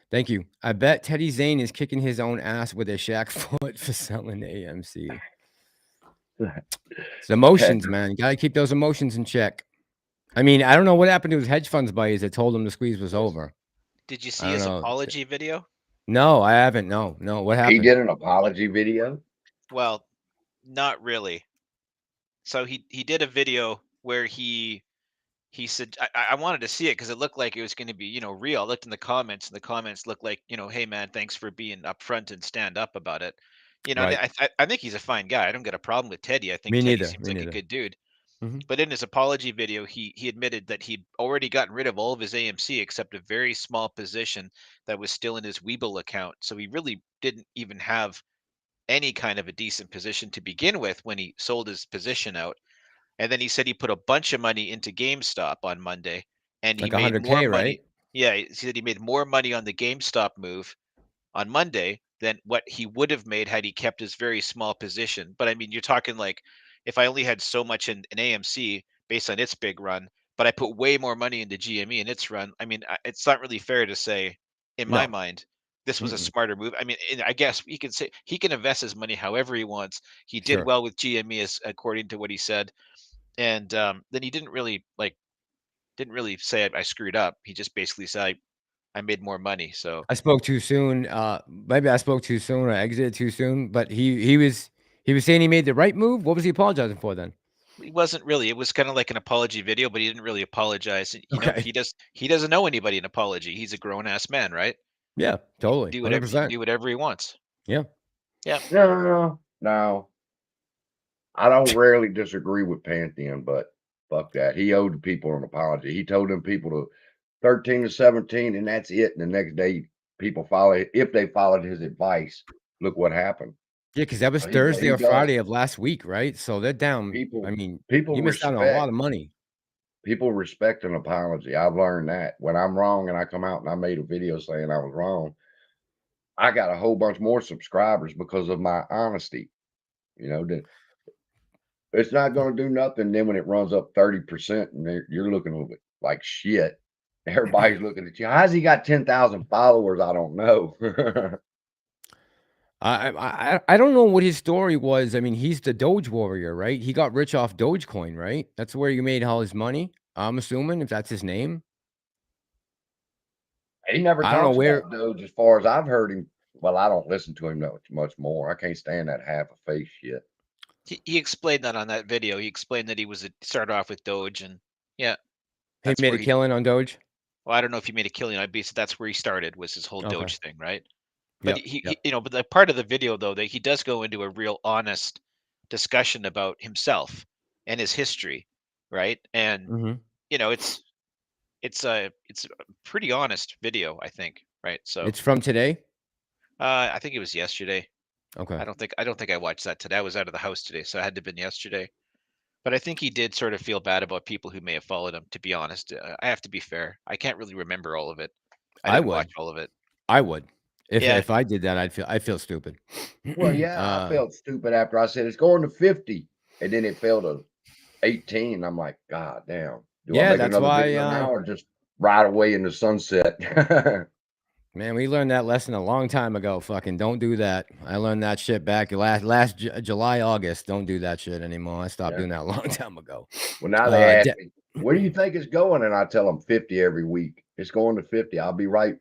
Thank you. I bet Teddy Zane is kicking his own ass with a Shaq foot for selling AMC. It's emotions, man. You got to keep those emotions in check. I mean, I don't know what happened to his hedge funds buddies that told him the squeeze was over. Did you see his apology video? No, I haven't. No. What happened? He did an apology video? Well, not really. So he did a video where he said, I wanted to see it because it looked like it was going to be, real. I looked in the comments, and the comments looked like, hey man, thanks for being upfront and stand up about it. Right. I think he's a fine guy. I don't get a problem with Teddy. I think Me Teddy neither. seems like a good dude. But in his apology video, he admitted that he'd already gotten rid of all of his AMC except a very small position that was still in his Webull account. So he really didn't even have any kind of a decent position to begin with when he sold his position out. And then he said he put a bunch of money into GameStop on Monday, and he like made more money. Right? Yeah, he said he made more money on the GameStop move on Monday than what he would have made had he kept his very small position. But I mean, you're talking like if I only had so much in AMC based on its big run, but I put way more money into GME and its run. I mean, it's not really fair to say, in my mind, this was a smarter move. I mean, I guess he can say he can invest his money however he wants. He did well with GME, as according to what he said. And then he didn't really say I screwed up. He just basically said I made more money. So I spoke too soon. Maybe I spoke too soon or exited too soon. But he was saying he made the right move. What was he apologizing for then? He wasn't really. It was kind of like an apology video, but he didn't really apologize. You know, he doesn't owe anybody an apology. He's a grown ass man, right? Yeah, totally. He can do whatever he wants. Yeah. Yeah. No. I don't rarely disagree with Pantheon, but fuck that. He owed the people an apology. He told them people to 13 to 17, and that's it. And the next day, people if they followed his advice, look what happened. Yeah, because that was Thursday or Friday of last week, right? So they're down. People missed out on a lot of money. People respect an apology. I've learned that. When I'm wrong and I come out and I made a video saying I was wrong, I got a whole bunch more subscribers because of my honesty. It's not going to do nothing. Then when it runs up 30% and you're looking like shit, everybody's looking at you. How's he got 10,000 followers? I don't know. I don't know what his story was. I mean, he's the Doge warrior, right? He got rich off Dogecoin, right? That's where he made all his money. I'm assuming if that's his name. He never talks about Doge as far as I've heard him. Well, I don't listen to him much more. I can't stand that half a face shit. He explained that on that video. He explained that he started off with Doge, and yeah, he made a killing on Doge. Well, I don't know if he made a killing. That's where he started, was his whole Doge thing, right? But but the part of the video though that he does go into a real honest discussion about himself and his history, right? And it's a pretty honest video, I think, right? So it's from today. I think it was yesterday. Okay. I don't think I watched that today. I was out of the house today, so it had to have been yesterday. But I think he did sort of feel bad about people who may have followed him. To be honest, I have to be fair. I can't really remember all of it. I didn't watch all of it. I would. If I did that, I'd feel stupid. Well, yeah, I felt stupid after I said it's going to 50, and then it fell to 18. I'm like, God damn. Do I make another video now or just ride away in the sunset? Man, we learned that lesson a long time ago. Fucking don't do that. I learned that shit back last July, August. Don't do that shit anymore. I stopped doing that a long time ago. Well, now they ask me, where do you think it's going? And I tell them 50 every week. It's going to 50. I'll be right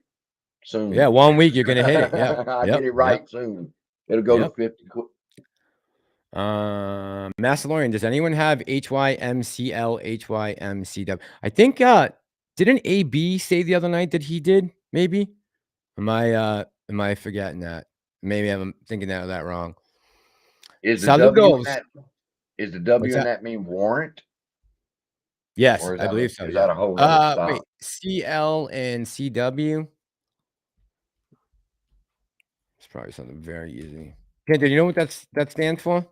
soon. Yeah, 1 week you're gonna hit it. Yeah, I yep, get it right yep. soon. It'll go Yep. to 50. Massalorian, does anyone have HYMCL, HYMCW? I think didn't AB say the other night that he did? Maybe. Am I forgetting that? Maybe I'm thinking that wrong. Is the Salud W in goes. that? Is the W in that? that mean warrant? Yes, Or is I that believe so. is Yeah. that a whole other stock? Wait, CL and CW. It's probably something very easy. Okay, do you know what that stands for?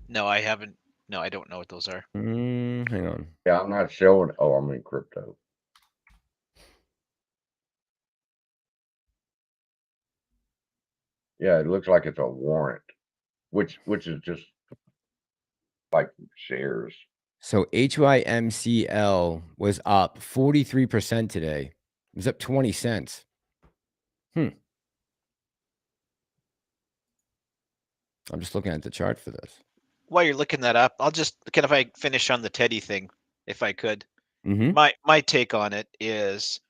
No, I haven't. No, I don't know what those are. Hang on. Yeah, I'm not showing. Oh, I'm in crypto. Yeah, it looks like it's a warrant, which is just like shares. So HYMCL was up 43% today. It was up 20 cents. I'm just looking at the chart for this. While you're looking that up, if I finish on the Teddy thing, if I could. Mm-hmm. My take on it is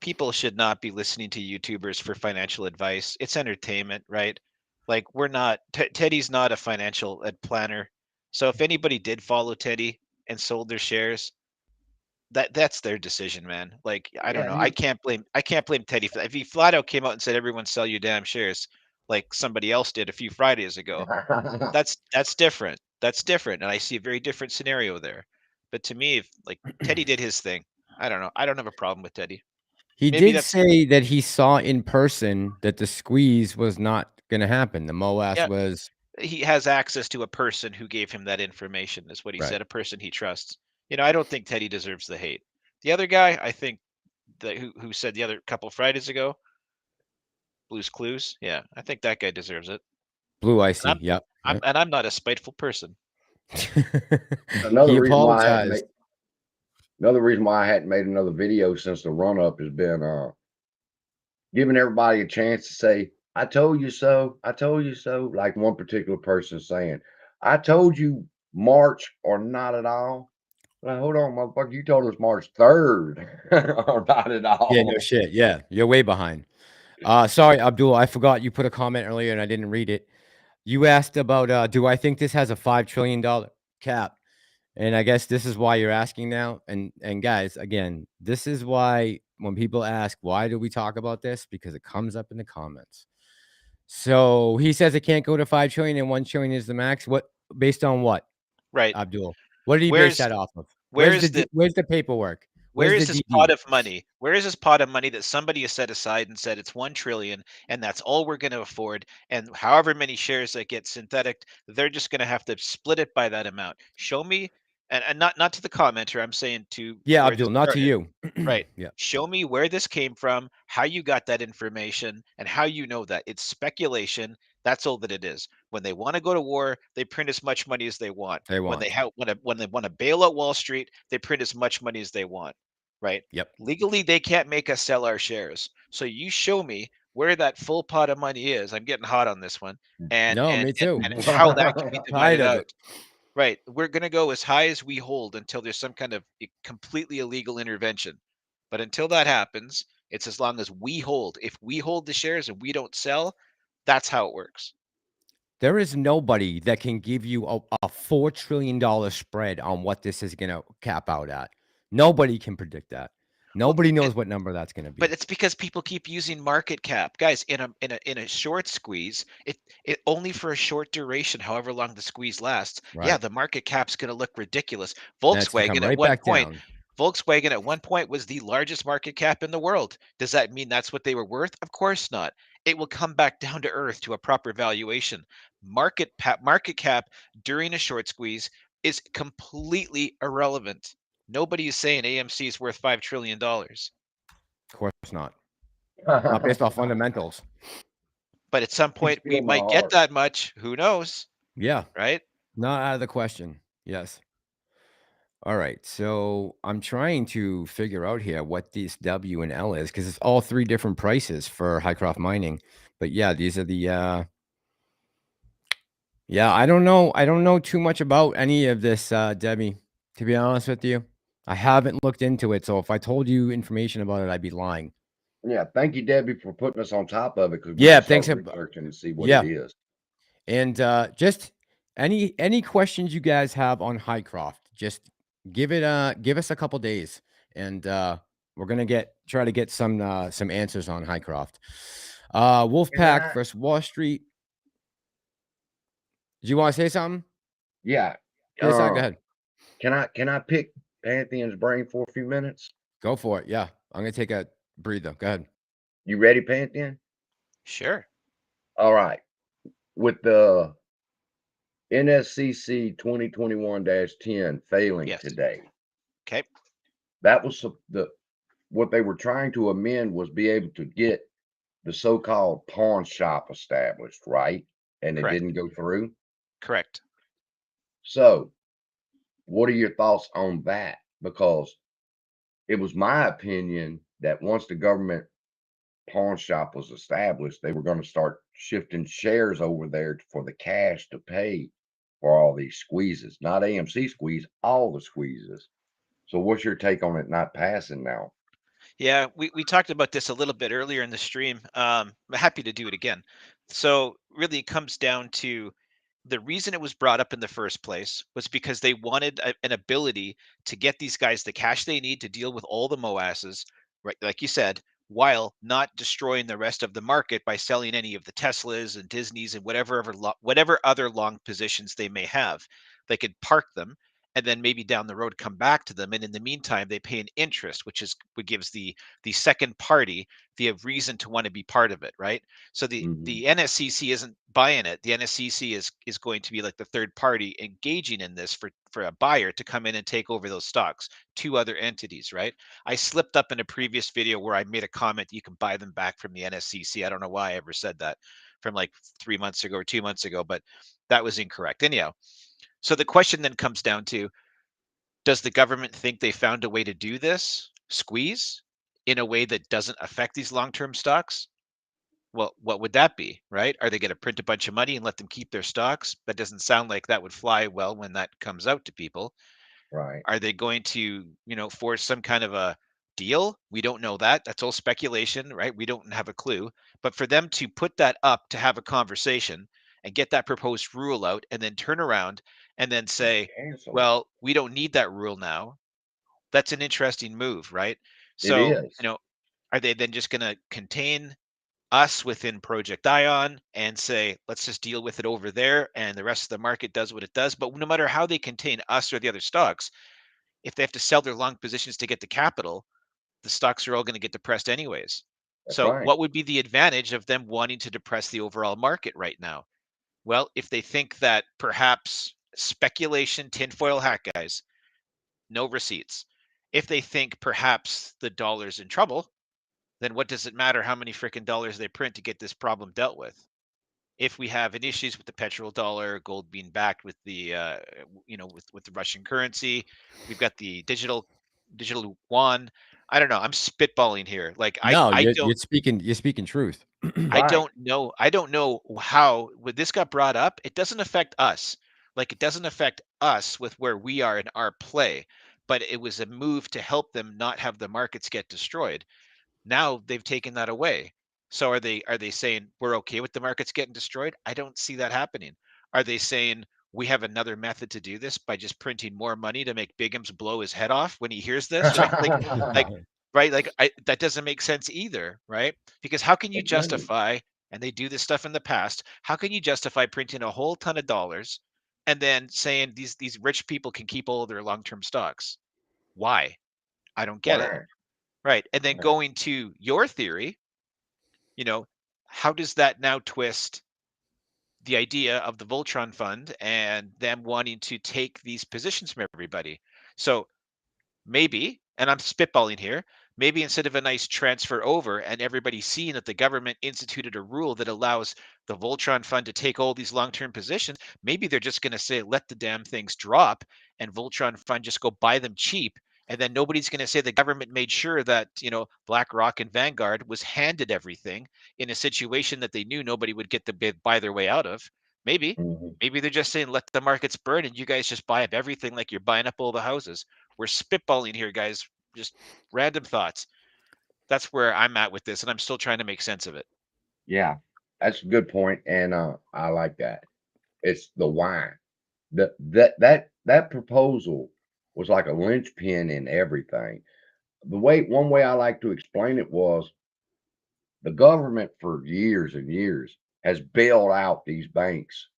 people should not be listening to YouTubers for financial advice. It's entertainment, right? Like we're not Teddy's not a financial planner. So if anybody did follow Teddy and sold their shares, that's their decision, man. Like I don't know. I can't blame Teddy for that. If he flat out came out and said everyone sell your damn shares like somebody else did a few Fridays ago, that's different. That's different. And I see a very different scenario there. But to me, if like Teddy did his thing, I don't know. I don't have a problem with Teddy. He Maybe did that's say that he saw in person that the squeeze was not going to happen. The MOASS yeah. was He has access to a person who gave him that information, is what he right. said, a person he trusts. You know, I don't think Teddy deserves the hate. The other guy, I think that who said the other couple Fridays ago, Blue's Clues. Yeah, I think that guy deserves it. Blue And ICEE. Yep. I'm not a spiteful person. He apologized. Another reason why I hadn't made another video since the run up has been giving everybody a chance to say, I told you so. I told you so. Like one particular person saying, I told you March or not at all. Like, hold on, motherfucker. You told us March 3rd or not at all. Yeah, no shit. Yeah, you're way behind. Sorry, Abdul. I forgot you put a comment earlier and I didn't read it. You asked about do I think this has a $5 trillion cap? And I guess this is why you're asking now. And guys, again, this is why when people ask, why do we talk about this? Because it comes up in the comments. So he says it can't go to 5 trillion and 1 trillion is the max. What based on what? Right. Abdul. What did he base that off of? Where's the paperwork? Where Where's is the this DD? pot of money? Where is this pot of money that somebody has set aside and said it's 1 trillion and that's all we're going to afford? And however many shares that get synthetic, they're just going to have to split it by that amount. Show me, and not to the commenter. I'm saying to Yeah, where Abdul, this not to started. you. Right. Yeah. Show me where this came from, how you got that information, and how you know that. It's speculation. That's all that it is. When they want to go to war, they print as much money as they want. They When want. when they want to bail out Wall Street, they print as much money as they want. Right? Yep. Legally, they can't make us sell our shares. So you show me where that full pot of money is. I'm getting hot on this one. And No, me too. and how that can be Tired divided of out. it. Right. We're going to go as high as we hold until there's some kind of completely illegal intervention. But until that happens, it's as long as we hold. If we hold the shares and we don't sell, that's how it works. There is nobody that can give you a $4 trillion spread on what this is going to cap out at. Nobody can predict that. Nobody knows what number that's going to be. But it's because people keep using market cap, guys. In a short squeeze, it only for a short duration, however long the squeeze lasts. Right. Yeah, the market cap's going to look ridiculous. Volkswagen at one point was the largest market cap in the world. Does that mean that's what they were worth? Of course not. It will come back down to earth to a proper valuation. Market cap during a short squeeze is completely irrelevant. Nobody is saying AMC is worth $5 trillion. Of course not. Not based off fundamentals. But at some point we might get that much. Who knows? Yeah. Right? Not out of the question. Yes. All right. So I'm trying to figure out here what this W and L is because it's all three different prices for HYCROFT mining. But yeah, these are the yeah, I don't know. I don't know too much about any of this, Debbie, to be honest with you. I haven't looked into it, so if I told you information about it, I'd be lying. Yeah, thank you, Debbie, for putting us on top of it because we're Yeah, gonna thanks. start researching and see what Yeah, it is. and just any questions you guys have on HYCROFT, just give us a couple days, and we're gonna try to get some answers on HYCROFT. Wolfpack versus Wall Street. Do you want to say something? Yeah. Go ahead. Can I pick Pantheon's brain for a few minutes? Go for it. Yeah, I'm gonna take a breather. Go ahead. You ready, Pantheon? Sure. All right. With the NSCC 2021-10 failing Yes. today, Okay. that was what they were trying to amend was be able to get the so-called pawn shop established, right? And it Correct. didn't go through. Correct. So, what are your thoughts on that? Because it was my opinion that once the government pawn shop was established, they were going to start shifting shares over there for the cash to pay for all these squeezes, not AMC squeeze, all the squeezes. So what's your take on it not passing now? Yeah, we talked about this a little bit earlier in the stream. I'm happy to do it again. So really it comes down to the reason it was brought up in the first place was because they wanted an ability to get these guys the cash they need to deal with all the MOASs, right? Like you said, while not destroying the rest of the market by selling any of the Teslas and Disneys and whatever other long positions they may have. They could park them and then maybe down the road come back to them, and in the meantime they pay an interest, which is what gives the second party the reason to want to be part of it, right? So the NSCC isn't buying it. The NSCC is going to be like the third party engaging in this for a buyer to come in and take over those stocks, two other entities, right? I slipped up in a previous video where I made a comment you can buy them back from the NSCC. I don't know why I ever said that from like 3 months ago or 2 months ago, but that was incorrect. Anyhow, so the question then comes down to, does the government think they found a way to do this squeeze in a way that doesn't affect these long-term stocks? Well, what would that be, right? Are they going to print a bunch of money and let them keep their stocks? That doesn't sound like that would fly well when that comes out to people. Right. Are they going to, force some kind of a deal? We don't know that. That's all speculation, right? We don't have a clue. But for them to put that up to have a conversation and get that proposed rule out and then turn around and then say, Cancel it. well, we don't need that rule now. That's an interesting move, right? It So, is. are they then just going to contain us within Project Ion and say, let's just deal with it over there and the rest of the market does what it does? But no matter how they contain us or the other stocks, if they have to sell their long positions to get the capital, the stocks are all going to get depressed anyways. That's So right. what would be the advantage of them wanting to depress the overall market right now? Well, if they think that perhaps speculation, tinfoil hat guys, no receipts. If they think perhaps the dollar's in trouble, then what does it matter how many freaking dollars they print to get this problem dealt with? If we have an issues with the petrodollar, gold being backed with the with the Russian currency, we've got the digital yuan. I don't know. I'm spitballing here. Like No, I you're don't speaking truth. I Right. don't know. I don't know how when this got brought up, it doesn't affect us. Like it doesn't affect us with where we are in our play, but it was a move to help them not have the markets get destroyed. Now they've taken that away. So are they saying we're okay with the markets getting destroyed? I don't see that happening. Are they saying we have another method to do this by just printing more money to make Bigums blow his head off when he hears this, right? Like right, like that doesn't make sense either, right? Because how can you It doesn't. justify, and they do this stuff in the past, how can you justify printing a whole ton of dollars and then saying these rich people can keep all of their long-term stocks? Why? I don't get it. Right. Right. And then Right. going to your theory, you know, how does that now twist the idea of the Voltron fund and them wanting to take these positions from everybody? So maybe, and I'm spitballing here, maybe instead of a nice transfer over and everybody seeing that the government instituted a rule that allows the Voltron fund to take all these long-term positions, maybe they're just going to say, let the damn things drop and Voltron fund just go buy them cheap. And then nobody's going to say the government made sure that, BlackRock and Vanguard was handed everything in a situation that they knew nobody would get the bid buy their way out of. Maybe, Mhm. maybe they're just saying, let the markets burn and you guys just buy up everything like you're buying up all the houses. We're spitballing here, guys. Just random thoughts. That's where I'm at with this, and I'm still trying to make sense of it. Yeah, that's a good point, and I like that. It's the why. That proposal was like a linchpin in everything. One way I like to explain it was the government for years and years has bailed out these banks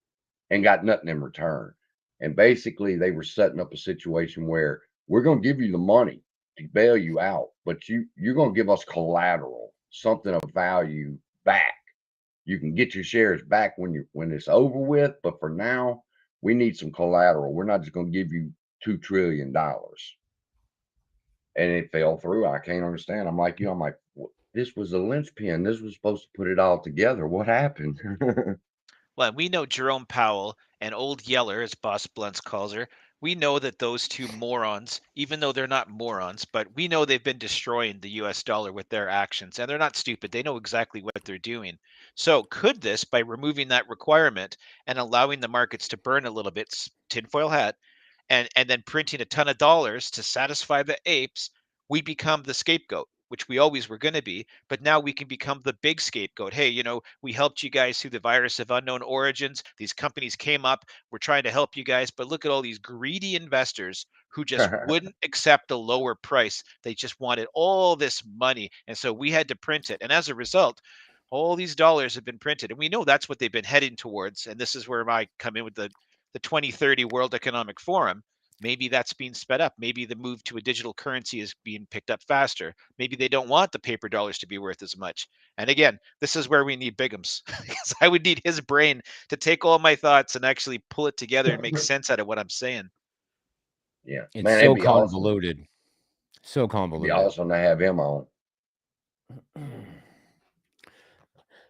and got nothing in return. And basically, they were setting up a situation where we're going to give you the money to bail you out, but you're going to give us collateral, something of value back. You can get your shares back when it's over with, but for now, we need some collateral. We're not just going to give you $2 trillion. And it fell through. I can't understand. I'm like you. I'm like, this was a linchpin. This was supposed to put it all together. What happened? Well, we know Jerome Powell and Old Yeller, as Boss Blunts calls her. We know that those two morons, even though they're not morons, but we know they've been destroying the US dollar with their actions, and they're not stupid. They know exactly what they're doing. So could this, by removing that requirement and allowing the markets to burn a little bit, tinfoil hat, and then printing a ton of dollars to satisfy the apes, we become the scapegoat, which we always were going to be, but now we can become the big scapegoat. Hey, we helped you guys through the virus of unknown origins. These companies came up. We're trying to help you guys, but look at all these greedy investors who just wouldn't accept a lower price. They just wanted all this money. And so we had to print it. And as a result, all these dollars have been printed. And we know that's what they've been heading towards. And this is where I come in with the 2030 World Economic Forum. Maybe that's being sped up. Maybe the move to a digital currency is being picked up faster. Maybe they don't want the paper dollars to be worth as much. And again, this is where we need Bigums, because I would need his brain to take all my thoughts and actually pull it together and make sense out of what I'm saying. Yeah, It's man, so it'd be awesome. convoluted. So It'd be convoluted. awesome to have him on.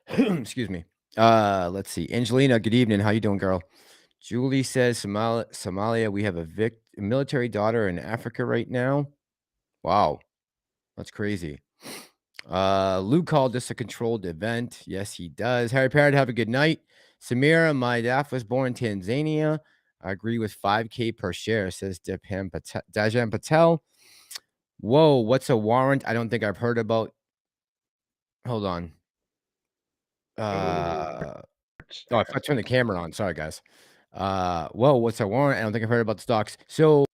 Excuse me. Let's see. Angelina, good evening. How you doing, girl? Julie says Somalia, we have a military daughter in Africa right now. Wow. That's crazy. Luke called this a controlled event. Yes, he does. Harry Parrott, have a good night. Samira, my dad was born in Tanzania. I agree with 5K per share, says Dajan Patel. Whoa, what's a warrant? I don't think I've heard about. Hold on. Oh, I turned the camera on. Sorry, guys. Whoa, what's a warrant? I don't think I've heard about the stocks. So,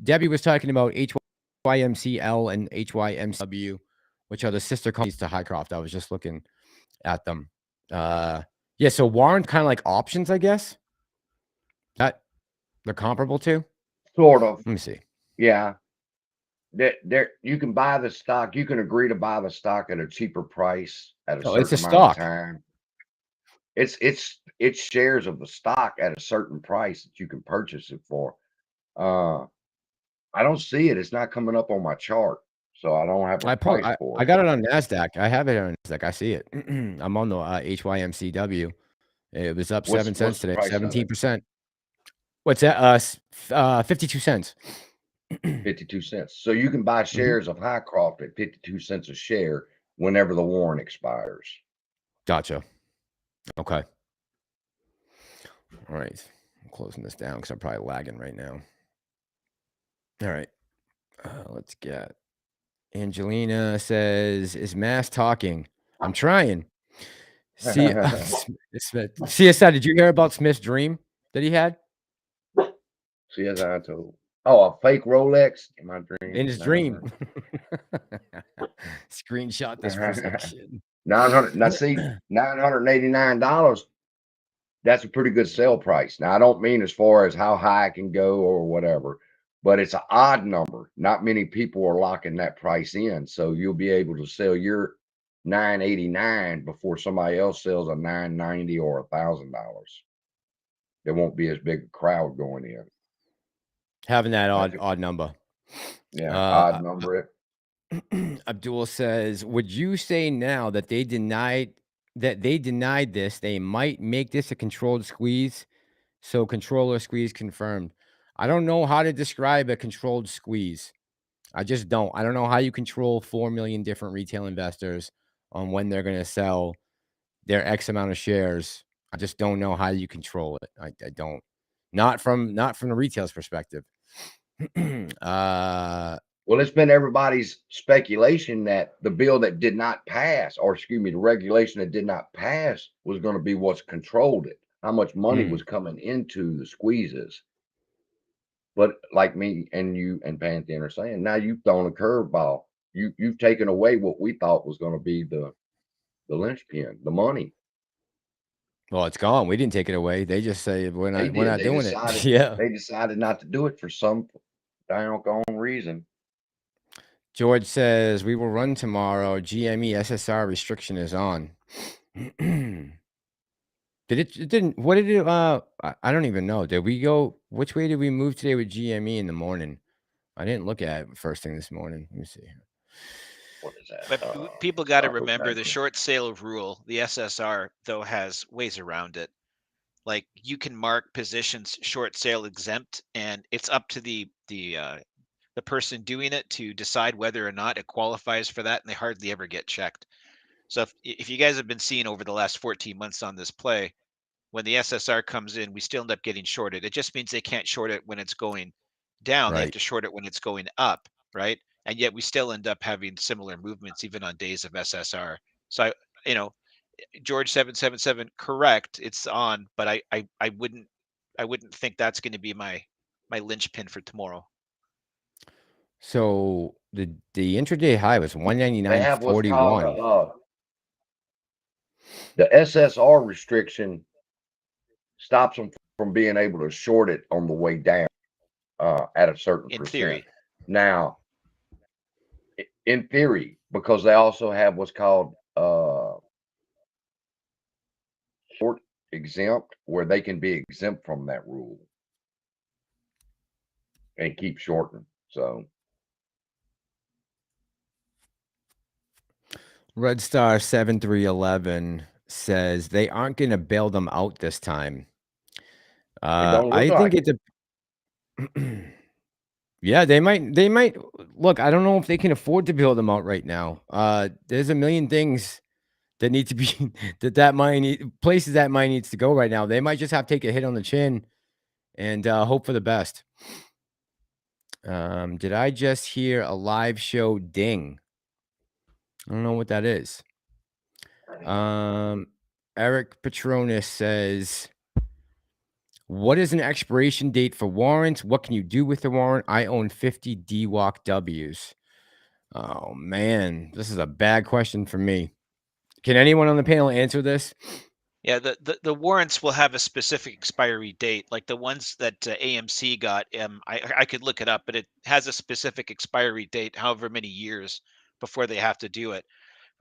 Debbie was talking about HYMCL and HYMCW, which are the sister companies to HYCROFT. I was just looking at them. Yeah, so warrant kind of like options, I guess. That they're comparable to. Sort of. Let me see. Yeah. There you can buy the stock. You can agree to buy the stock at a cheaper price at a certain It's a amount stock. of time. It's shares of the stock at a certain price that you can purchase it for. I don't see it. It's not coming up on my chart, so I don't have a price for it. I got it on NASDAQ. I have it on NASDAQ. I see it. I'm on the HYMCW. It was up 7 cents today, 17%. What's that? 52 cents. 52 cents. So you can buy shares of HYCROFT at 52 cents a share whenever the warrant expires. Gotcha. Okay. All right. I'm closing this down because I'm probably lagging right now. All right. Let's get. Angelina says, is Mass talking? I'm trying. See, Smith. CSI, did you hear about Smith's dream that he had? CSI told. Oh, a fake Rolex in my dream. In his dream. Screenshot this prediction. 900. Now see, $989. That's a pretty good sale price. Now I don't mean as far as how high it can go or whatever, but it's an odd number. Not many people are locking that price in, so you'll be able to sell your $989 before somebody else sells a $990 or $1,000. There won't be as big a crowd going in. Having that odd number. Yeah, odd number. Abdul says, would you say now that they denied this, they might make this a controlled squeeze? So controller squeeze confirmed. I don't know how to describe a controlled squeeze. I just don't. I don't know how you control 4 million different retail investors on when they're going to sell their X amount of shares. I just don't know how you control it. I don't. Not from the retail's perspective. Well, it's been everybody's speculation that the bill that did not pass, or excuse me, the regulation that did not pass was going to be what's controlled it, how much money was coming into the squeezes. But like me and you and Pantheon are saying, now you've thrown a curveball. You've taken away what we thought was going to be the linchpin, the money. Well, it's gone. We didn't take it away. They just say we're They not did. They doing decided, it. Yeah. They decided not to do it for some doggone reason. George says we will run tomorrow. GME SSR restriction is on. It didn't, what did it, I don't even know. Did we go, which way did we move today with GME in the morning? I didn't look at it first thing this morning. Let me see. What is that? But people got to remember the short sale rule. The SSR, though, has ways around it. Like you can mark positions short sale exempt, and it's up to the person doing it to decide whether or not it qualifies for that, and they hardly ever get checked. So if you guys have been seeing over the last 14 months on this play, when the SSR comes in, we still end up getting shorted. It just means they can't short it when it's going down. They have to short it when it's going up, right? And yet we still end up having similar movements even on days of SSR. So George 777, correct, it's on, but I wouldn't think that's going to be my linchpin for tomorrow. So the intraday high was 199.41. The SSR restriction stops them from being able to short it on the way down at a certain percent. Theory. Now, in theory, because they also have what's called short exempt, where they can be exempt from that rule and keep shorting. So Red Star 7311 says they aren't going to bail them out this time. I think it's a yeah, they might look. I don't know if they can afford to bail them out right now. There's a million things that need to be that money places that money needs to go right now. They might just have to take a hit on the chin and hope for the best. Did I just hear a live show ding? I don't know what that is. Eric Petronis says, what is an expiration date for warrants? What can you do with the warrant? I own 50 DWOC Ws. Oh man, this is a bad question for me. Can anyone on the panel answer this? Yeah, the warrants will have a specific expiry date, like the ones that AMC got. I could look it up, but it has a specific expiry date, however many years before they have to do it,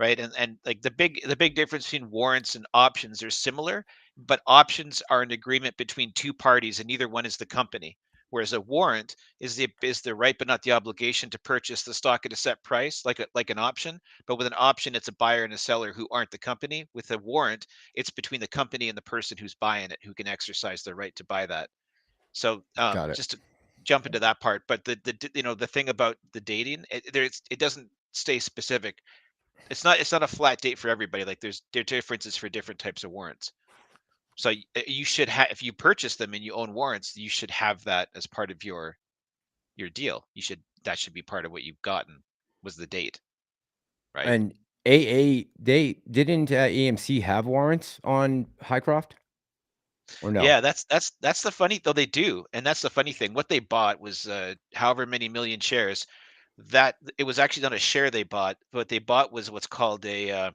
right? And like the big difference between warrants and options are similar, but options are an agreement between two parties, and neither one is the company. Whereas a warrant is the right but not the obligation to purchase the stock at a set price, like an option. But with an option, it's a buyer and a seller who aren't the company. With a warrant, it's between the company and the person who's buying it, who can exercise their right to buy that. So just to jump into that part, but the thing about the dating, it doesn't stay specific. It's not a flat date for everybody. Like there are differences for different types of warrants. So you should have, if you purchase them and you own warrants, you should have that as part of your deal. That should be part of what you've gotten, was the date, right? And they didn't AMC have warrants on HYCROFT? Or no? Yeah, that's the funny, though they do, and that's the funny thing. What they bought was however many million shares. That it was actually not a share they bought. What they bought was what's called a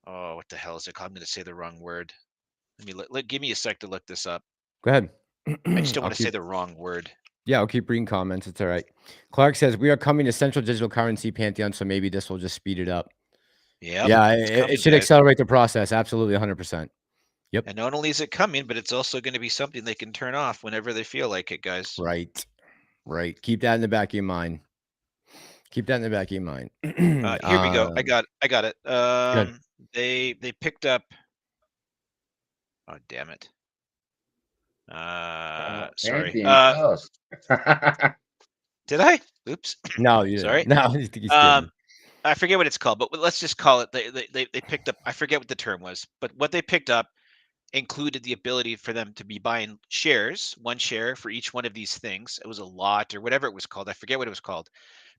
oh, what the hell is it called? I'm going to say the wrong word. Give me a sec to look this up. Go ahead. I just don't want to say the wrong word. Yeah, I'll keep reading comments. It's all right. Clark says we are coming to central digital currency, Pantheon, so maybe this will just speed it up. Yep, yeah, it should accelerate the process. Absolutely, 100%. Yep. And not only is it coming, but it's also going to be something they can turn off whenever they feel like it, guys. Right. Keep that in the back of your mind. Here we go. I got it. They picked up. Oh, damn it. Sorry. Did I? Oops. No, you sorry. No, I forget what it's called, but let's just call it. They picked up. I forget what the term was, but what they picked up included the ability for them to be buying shares, 1 share for each one of these things. It was a lot or whatever it was called. I forget what it was called,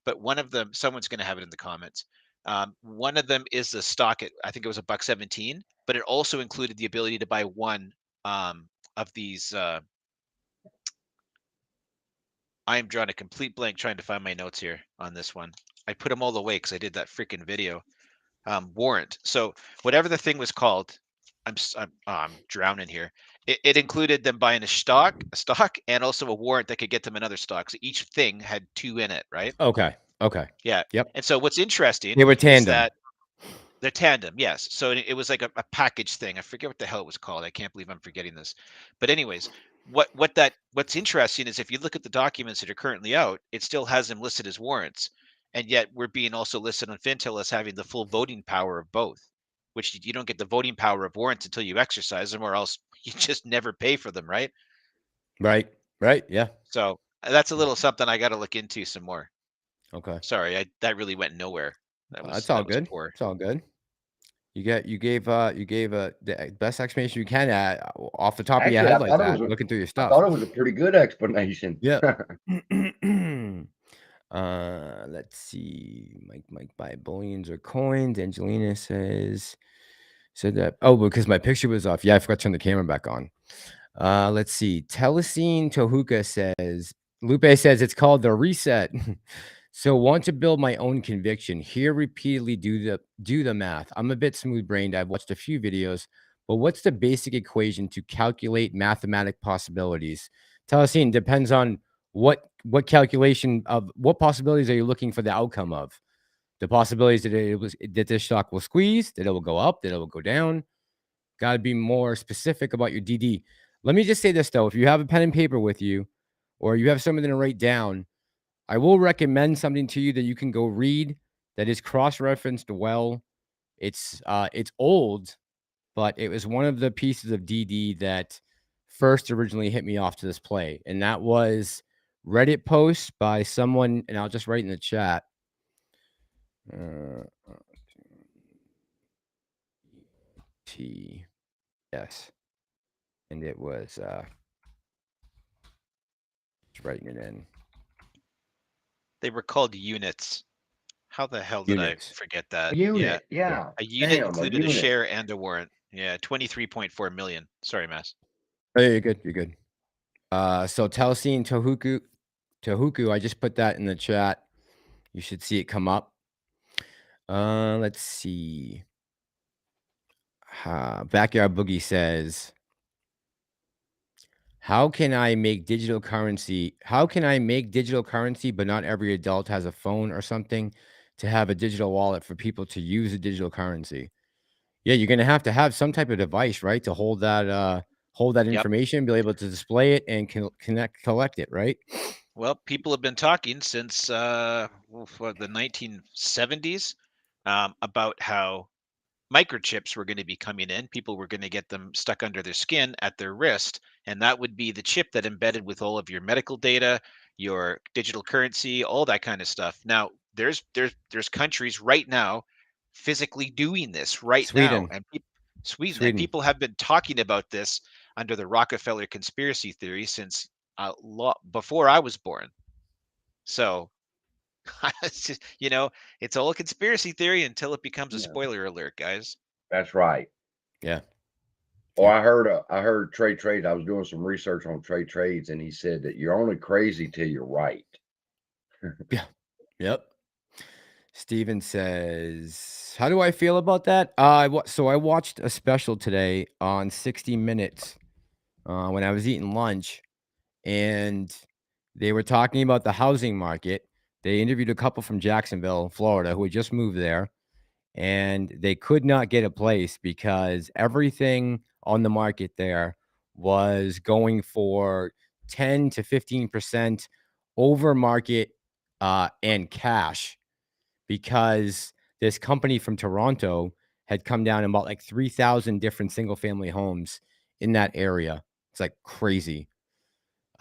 but one of them, someone's going to have it in the comments. One of them is the stock at, I think it was $1.17, but it also included the ability to buy one of these. I am drawing a complete blank trying to find my notes here on this one. I put them all away because I did that freaking video. Warrant. So whatever the thing was called, I'm drowning here. It included them buying a stock, and also a warrant that could get them another stock. So each thing had 2 in it, right? Okay. Okay. Yeah. Yep. And so what's interesting They were is tandem. that they're tandem, yes. So it was like a package thing. I forget what the hell it was called. I can't believe I'm forgetting this. But anyways, what's interesting is if you look at the documents that are currently out, it still has them listed as warrants. And yet we're being also listed on Fintel as having the full voting power of both, which you don't get the voting power of warrants until you exercise them, or else you just never pay for them, right? Right. Right. Yeah. So that's a little something I got to look into some more. Okay. Sorry, that really went nowhere. That's all good. Poor. It's all good. You gave the best explanation you can off the top of your Actually, head I like thought it that. was Looking through your I stuff. thought it was a pretty good explanation. Yeah. Let's see. Mike buy bullions or coins. Angelina said that. Oh, because my picture was off. Yeah, I forgot to turn the camera back on. Let's see. Telesine Tohuka says, Lupe says it's called the reset. So want to build my own conviction. Here repeatedly do the math. I'm a bit smooth brained. I've watched a few videos, but what's the basic equation to calculate mathematic possibilities? Telesine depends on what calculation of what possibilities are you looking for the outcome of? The possibilities that this stock will squeeze, that it will go up, that it will go down. Got to be more specific about your DD. Let me just say this though: if you have a pen and paper with you, or you have something to write down, I will recommend something to you that you can go read that is cross-referenced well. It's old, but it was one of the pieces of DD that first originally hit me off to this play, and that was Reddit post by someone, and I'll just write in the chat. Yes, and it was just writing it in. They were called units. How the hell did I forget that? A unit, yeah. A unit Damn, included a share and a warrant. Yeah, 23.4 million. Sorry, Mass. Oh, you're good. You're good. So Telesine Tohuku, I just put that in the chat. You should see it come up. Let's see. Backyard Boogie says, how can I make digital currency? How can I make digital currency, but not every adult has a phone or something to have a digital wallet for people to use a digital currency? Yeah, you're gonna have to have some type of device, right, to hold that information, be able to display it and collect it, right? Well, people have been talking since the 1970s about how microchips were going to be coming in. People were going to get them stuck under their skin at their wrist, and that would be the chip that embedded with all of your medical data, your digital currency, all that kind of stuff. Now, there's countries right now physically doing this right now, and Sweden, and people have been talking about this under the Rockefeller conspiracy theory since a lot before I was born. So it's just, it's all a conspiracy theory until it becomes a spoiler alert, guys. That's right. Yeah. Well, I heard Trade Trades. I was doing some research on Trade Trades, and he said that you're only crazy till you're right. Yeah. Yep. Steven says, how do I feel about that? So I watched a special today on 60 Minutes when I was eating lunch, and they were talking about the housing market. They interviewed a couple from Jacksonville, Florida, who had just moved there, and they could not get a place because everything on the market there was going for 10 to 15% over market and cash, because this company from Toronto had come down and bought like 3,000 different single family homes in that area. It's like crazy.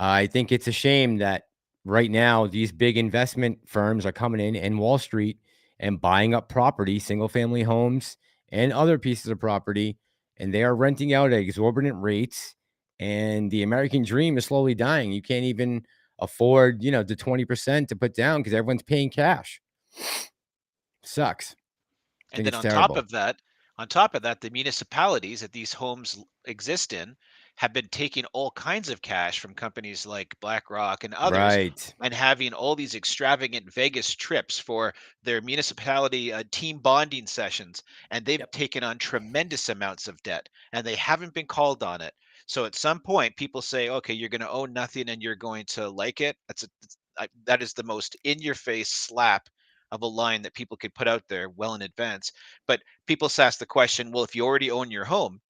I think it's a shame that right now these big investment firms are coming in Wall Street and buying up property, single family homes and other pieces of property, and they are renting out at exorbitant rates. And the American dream is slowly dying. You can't even afford, the 20% to put down because everyone's paying cash. Sucks. I And think then it's terrible. on top of that, the municipalities that these homes exist in have been taking all kinds of cash from companies like BlackRock and others, Right. and having all these extravagant Vegas trips for their municipality team bonding sessions. And they've Yep. taken on tremendous amounts of debt, and they haven't been called on it. So at some point, people say, okay, you're going to own nothing and you're going to like it. That is the most in your face slap of a line that people could put out there well in advance. But people ask the question, well, if you already own your home,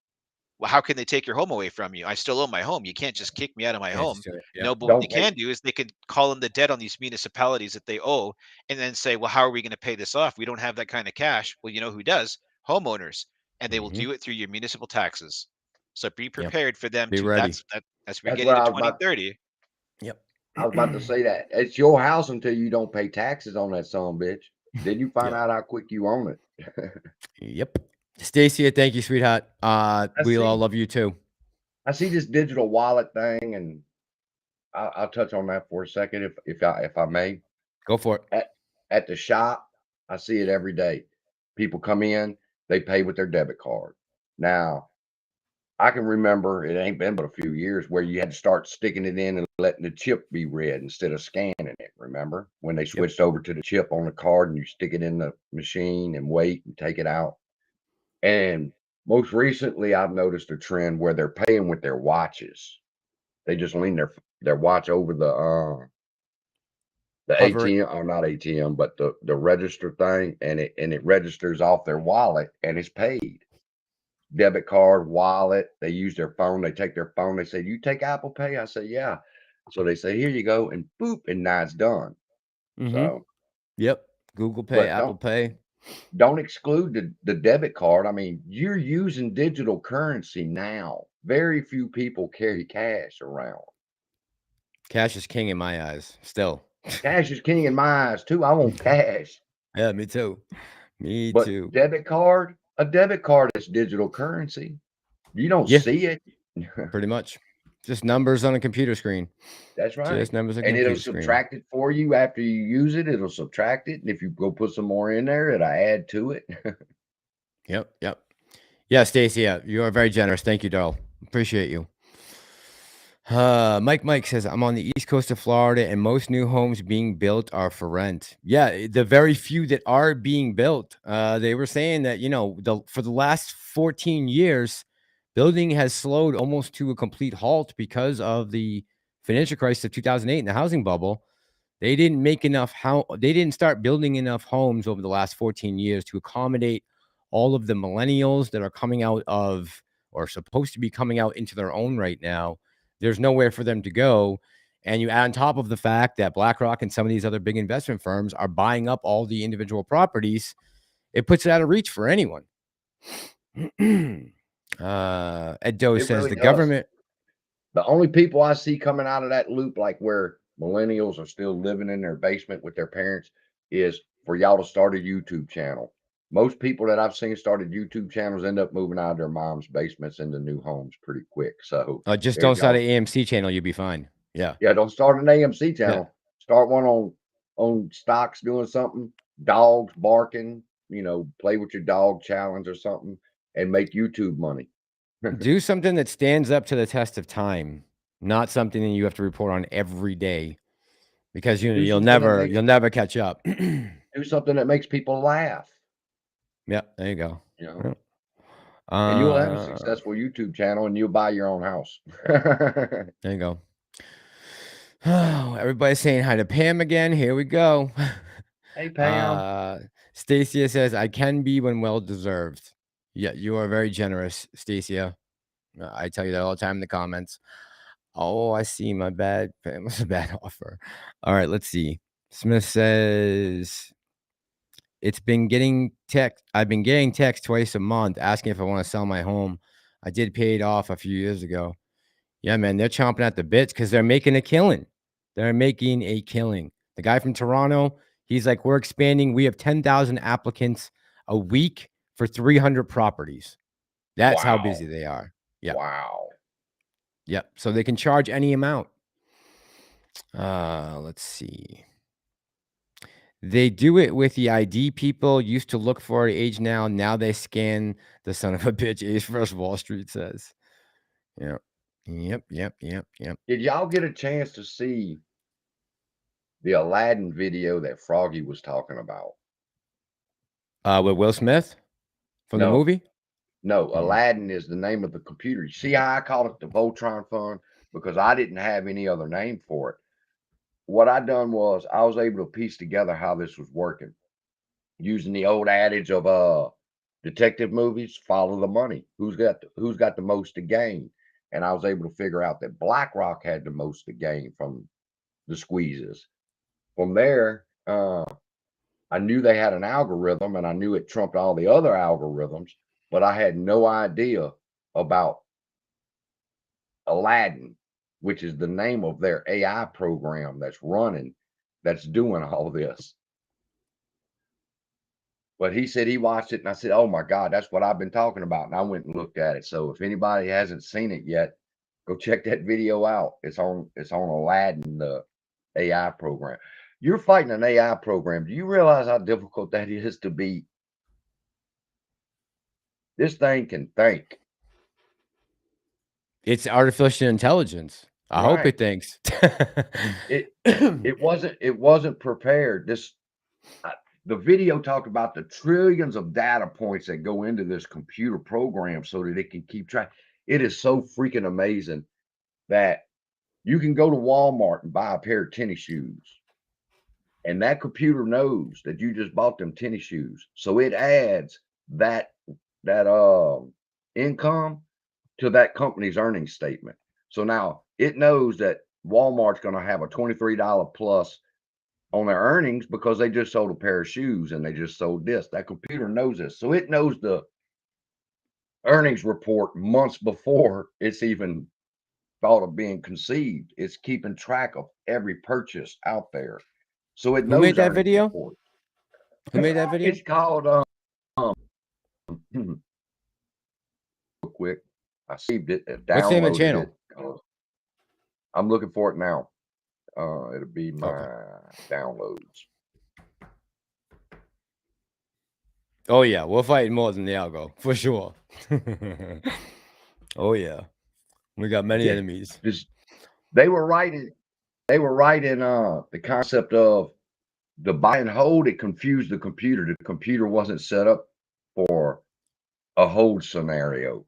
well, how can they take your home away from you? I still own my home. You can't just kick me out of my Yeah, home. just do it. Yep. No, but what they Don't they? can do is they could call in the debt on these municipalities that they owe, and then say, well, how are we going to pay this off? We don't have that kind of cash. Well, you know who does? Homeowners, and they will Mm-hmm. do it through your municipal taxes. So be Yep. prepared for them Be to. ready. As we That's get what into I was about. 2030. Yep. I was about to say that it's your house until you don't pay taxes on that son of a bitch. Then you find Yep. out how quick you own it. Yep. Stacia, thank you, sweetheart. We all love you too. I see this digital wallet thing, and I'll touch on that for a second if I may. Go for it. At the shop, I see it every day. People come in, they pay with their debit card. Now, I can remember it ain't been but a few years where you had to start sticking it in and letting the chip be read instead of scanning it. Remember when they switched over to the chip on the card and you stick it in the machine and wait and take it out? And most recently, I've noticed a trend where they're paying with their watches. They just lean their watch over the Hover it. ATM, or not ATM, but the register thing, and it registers off their wallet and it's paid. Debit card, wallet, they use their phone, they take their phone, they say, "You take Apple Pay?" I say, "Yeah." So they say, "Here you go," and boop, and now it's done. Mm-hmm. So, Yep. Google Pay, but Apple Pay. don't exclude the debit card. I mean, you're using digital currency now. Very few people carry cash around. Cash is king in my eyes. Still. Cash is king in my eyes too. I want cash. Yeah, me too. Me But too. a debit card is digital currency. You don't Yeah, see it. pretty much. Just numbers on a computer screen. That's right. Just numbers on a And it'll computer screen. subtract it for you after you use it. It'll subtract it. And if you go put some more in there, it'll add to it. Yep. Yep. Yeah, Stacey, yeah, you are very generous. Thank you, Darrell. Appreciate you. Mike says, I'm on the east coast of Florida and most new homes being built are for rent. Yeah, the very few that are being built, they were saying that, for the last 14 years, building has slowed almost to a complete halt because of the financial crisis of 2008 and the housing bubble. They didn't make enough they didn't start building enough homes over the last 14 years to accommodate all of the millennials that are coming out of or supposed to be coming out into their own right now. There's nowhere for them to go. And you add on top of the fact that BlackRock and some of these other big investment firms are buying up all the individual properties, it puts it out of reach for anyone. Ed Doe It says really the does. government. The only people I see coming out of that loop, like where millennials are still living in their basement with their parents, is for y'all to start a YouTube channel. Most people that I've seen started YouTube channels end up moving out of their mom's basements into new homes pretty quick. So Just there's don't start y'all. an AMC channel. You'll be fine. Yeah. Yeah, don't start an AMC Yeah. channel. Start one on stocks doing something, dogs barking, play with your dog challenge or something, and make YouTube money. Do something that stands up to the test of time, not something that you have to report on every day, because Do you'll something that never catch up. do something that makes people laugh. Yeah, there you go. You know, Yeah. and you'll have a successful YouTube channel, and you'll buy your own house. There you go. Oh, everybody's saying hi to Pam again. Here we go. Hey, Pam. Stacia says, I can be when well deserved. Yeah, you are very generous, Stacia. I tell you that all the time in the comments. Oh, I see. My bad. It was a bad offer. All right, let's see. Smith says, I've been getting text twice a month asking if I want to sell my home. I did pay it off a few years ago. Yeah, man, they're chomping at the bits because they're making a killing. They're making a killing. The guy from Toronto, he's like, we're expanding. We have 10,000 applicants a week for 300 properties. That's how Wow. busy they are. Yep. Wow. Yep. So they can charge any amount. Let's see. They do it with the ID people. Used to look for age now. Now they scan the son of a bitch. Ace First Wall Street says. Yep. Yep. Did y'all get a chance to see the Aladdin video that Froggy was talking about? With Will Smith from the No. movie? No, Mhm. Aladdin is the name of the computer. You see how I called it the Voltron Fund? Because I didn't have any other name for it. What I done was I was able to piece together how this was working using the old adage of detective movies, follow the money. Who's got the most to gain? And I was able to figure out that BlackRock had the most to gain from the squeezes. From there, I knew they had an algorithm and I knew it trumped all the other algorithms, but I had no idea about Aladdin, which is the name of their AI program that's running, that's doing all this. But he said he watched it and I said, oh my God, that's what I've been talking about. And I went and looked at it. So if anybody hasn't seen it yet, go check that video out. It's on Aladdin, the AI program. You're fighting an AI program. Do you realize how difficult that is to beat? This thing can think. It's artificial intelligence. I hope Right. it thinks. It wasn't prepared. The video talked about the trillions of data points that go into this computer program so that it can keep track. It is so freaking amazing that you can go to Walmart and buy a pair of tennis shoes, and that computer knows that you just bought them tennis shoes, so it adds that income to that company's earnings statement. So now it knows that Walmart's going to have a $23 plus on their earnings because they just sold a pair of shoes and they just sold this. That computer knows this. So it knows the earnings report months before it's even thought of being conceived. It's keeping track of every purchase out there. So it knows. Who made that earnings video? reports. Who made that video? It's called real quick. I saved it and What's the name of the downloaded channel? it. I'm looking for it now. It'll be my downloads. Oh yeah, we're fighting more than the algo for sure. Oh yeah, we got many enemies. They were right in the concept of the buy and hold. It confused the computer. The computer wasn't set up for a hold scenario.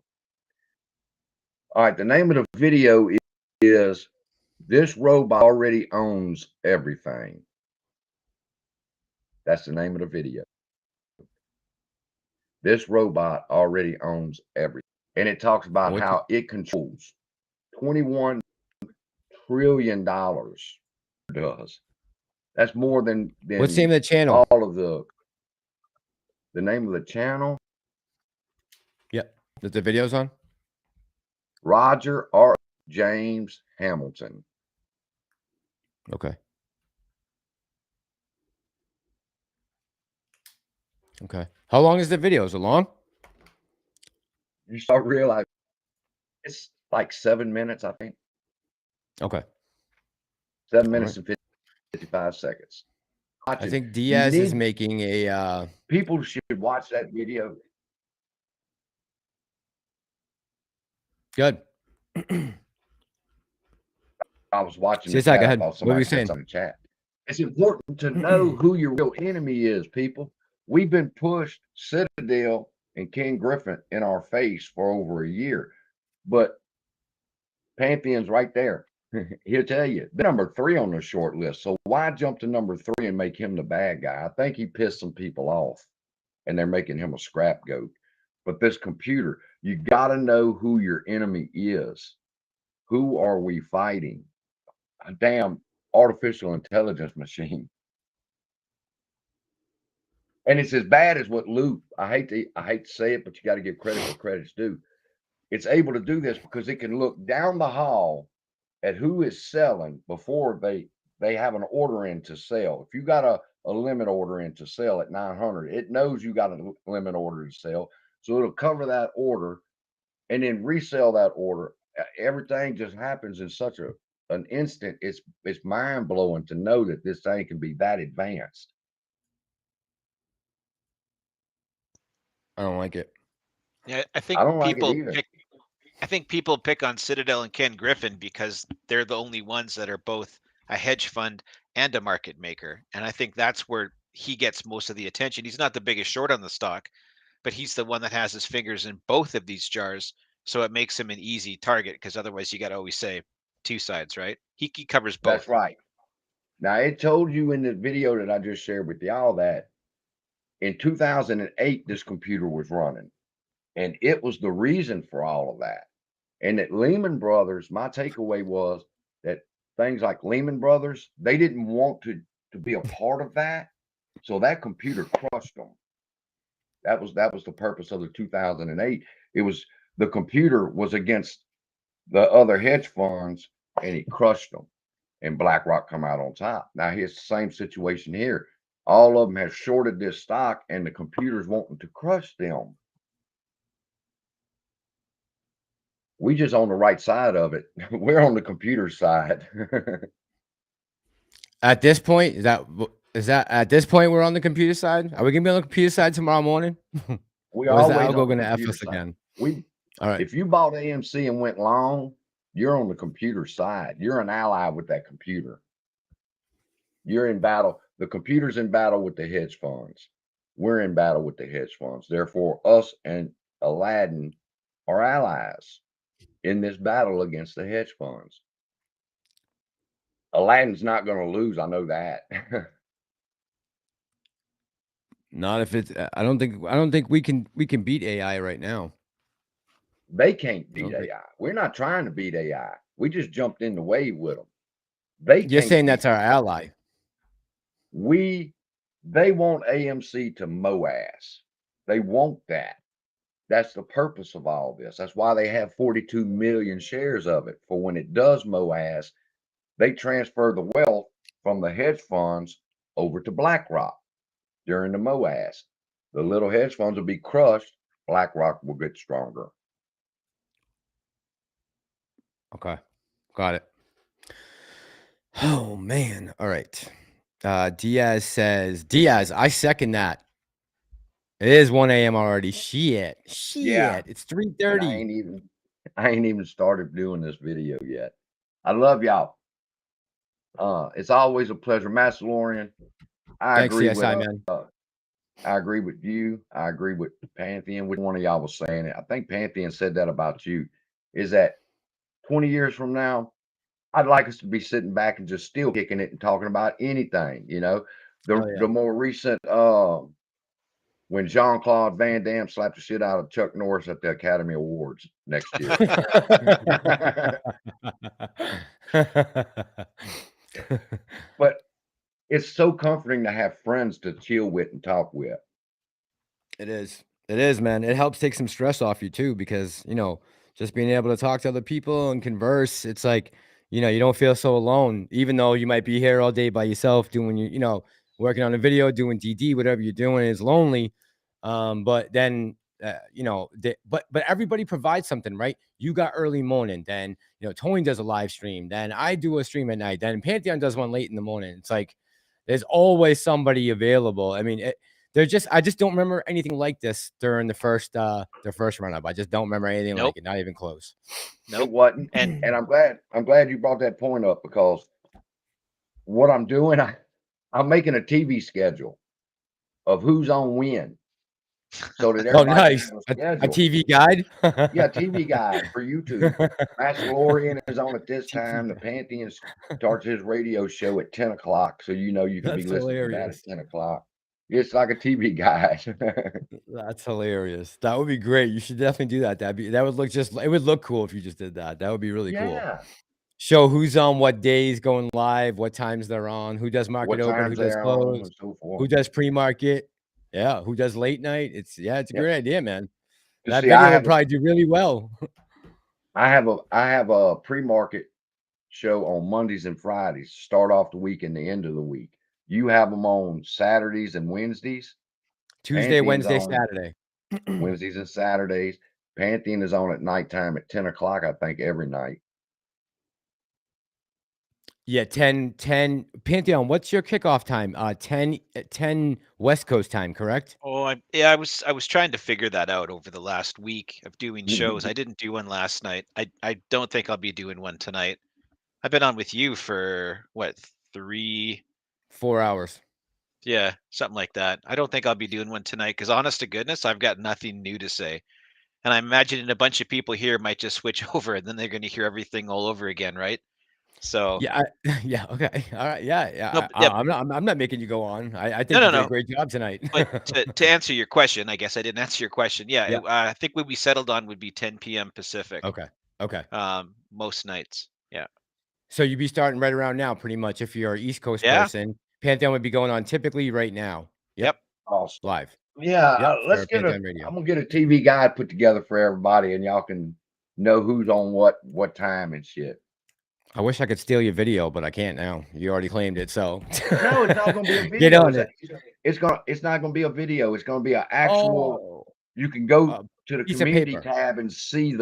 All right, the name of the video is "This Robot Already Owns Everything." That's the name of the video. This robot already owns everything. And it talks about how it controls $21 trillion. Does. That's more than What's the name of the channel? all of the name of the channel. Yep. That the video's on? Roger R. James Hamilton. Okay. Okay. How long is the video? Is it long? You start realizing it's like 7 minutes, I think. Okay. 7 minutes and 55 seconds. I think Diaz is making a people should watch that video. Good. I was watching See, the chat. go ahead. I What were you saying? On the chat. It's important to know who your real enemy is, people. We've been pushed Citadel and King Griffin in our face for over a year, but Pantheon's right there. He'll tell you they're number 3 on the short list. So why jump to number 3 and make him the bad guy? I think he pissed some people off and they're making him a scapegoat. But this computer, you got to know who your enemy is. Who are we fighting? A damn artificial intelligence machine. And it's as bad as what Loop, I hate to say it, but you got to give credit where credit's due. It's able to do this because it can look down the hall at who is selling before they have an order in to sell. If you got a limit order in to sell at 900, it knows you got a limit order to sell. So it'll cover that order and then resell that order. Everything just happens in such an instant. It's mind blowing to know that this thing can be that advanced. I don't like it. Yeah, I I think don't like it people either. pick on Citadel and Ken Griffin because they're the only ones that are both a hedge fund and a market maker. And I think that's where he gets most of the attention. He's not the biggest short on the stock, but he's the one that has his fingers in both of these jars. So it makes him an easy target because otherwise you got to always say two sides, right? He covers both. That's right. Now, it told you in the video that I just shared with y'all that in 2008, this computer was running, and it was the reason for all of that. And that Lehman Brothers, my takeaway was that things like Lehman Brothers, they didn't want to be a part of that. So that computer crushed them. That was the purpose of the 2008. It was the computer was against the other hedge funds, and it crushed them. And BlackRock come out on top. Now here's the same situation here. All of them have shorted this stock, and the computer's wanting to crush them. We just on the right side of it. We're on the computer side. At this point, is that at this point we're on the computer side? Are we gonna be on the computer side tomorrow morning? We Or is the always algo on the gonna F computer us side. again? All right. If you bought AMC and went long, you're on the computer side. You're an ally with that computer. You're in battle. The computer's in battle with the hedge funds. We're in battle with the hedge funds. Therefore, us and Aladdin are allies in this battle against the hedge funds. Aladdin's not going to lose. I know that. Not if it's. I don't think we can beat AI right now. They can't beat Okay. AI. We're not trying to beat AI. We just jumped in the wave with them. You're saying that's our ally. They want AMC to MOASS. They want that. That's the purpose of all this. That's why they have 42 million shares of it. For when it does MOASS, they transfer the wealth from the hedge funds over to BlackRock during the MOASS. The little hedge funds will be crushed. BlackRock will get stronger. Okay. Got it. Oh man. All right. Diaz says, I second that. It is 1 a.m. already. Shit. Yeah. It's 3:30. I ain't even started doing this video yet. I love y'all. It's always a pleasure. Massalorian, Thanks, CSI, man. I agree with you. I agree with Pantheon. Which one of y'all was saying it? I think Pantheon said that about you. Is that 20 years from now, I'd like us to be sitting back and just still kicking it and talking about anything, you know. The more recent when Jean-Claude Van Damme slapped the shit out of Chuck Norris at the Academy Awards next year. But it's so comforting to have friends to chill with and talk with. It is, man. It helps take some stress off you too, because just being able to talk to other people and converse, it's like, you don't feel so alone, even though you might be here all day by yourself doing working on a video, doing DD, whatever you're doing is lonely. But then but everybody provides something, right? You got early morning, then Tony does a live stream, then I do a stream at night, then Pantheon does one late in the morning. It's like there's always somebody available. I mean, I just don't remember anything like this during the first run up. I just don't remember anything like it, not even close. It wasn't. And I'm glad you brought that point up, because what I'm doing, I'm making a TV schedule of who's on when, so that everybody nice. has a schedule. A TV guide. Yeah, TV guide for YouTube. Massalorian is on at this time. The Pantheon starts his radio show at 10 o'clock, so you can be listening to that at 10 o'clock. It's like a TV guide. That's hilarious. That would be great. You should definitely do that. It would look cool if you just did that. That would be really cool. Show who's on what days going live, what times they're on, who does market open, who does close, and so forth. Who does pre-market, who does late night. It's a great idea, man. That video will probably do really well. I have a pre-market show on Mondays and Fridays, start off the week and the end of the week. You have them on Saturdays and Wednesdays. Tuesday, Wednesday, Saturday. Wednesdays and Saturdays. Pantheon is on at nighttime at 10 o'clock, I think, every night. Yeah, 10 Pantheon, what's your kickoff time? 10 West Coast time, correct? Oh, yeah, I was trying to figure that out over the last week of doing shows. I didn't do one last night. I don't think I'll be doing one tonight. I've been on with you for what, 4 hours. yeah, something like that. I don't think I'll be doing one tonight because honest to goodness, I've got nothing new to say. And I'm imagining a bunch of people here might just switch over and then they're going to hear everything all over again, right? So Yeah, yeah, okay. All right. Yeah, no, yeah. yeah, I'm not making you go on. I no, think no, you did a no. great job tonight. But to answer your question, I guess I didn't answer your question. Yeah, Yeah. I think what we settled on would be 10 p.m. Pacific. Okay. Okay. Most nights. Yeah. So you'd be starting right around now, pretty much, if you're an East Coast Yeah. person. Pantheon would be going on typically right now. Yep. Awesome. Live. Yeah, Yep, let's for get Pantheon Radio. I'm gonna get a TV guide put together for everybody, and y'all can know who's on what time and shit. I wish I could steal your video, but I can't now. You already claimed it, so No, it's not gonna be a video. Get on it. It's not gonna be a video. It's gonna be an actual. Oh, You can go to the piece of community paper. tab and see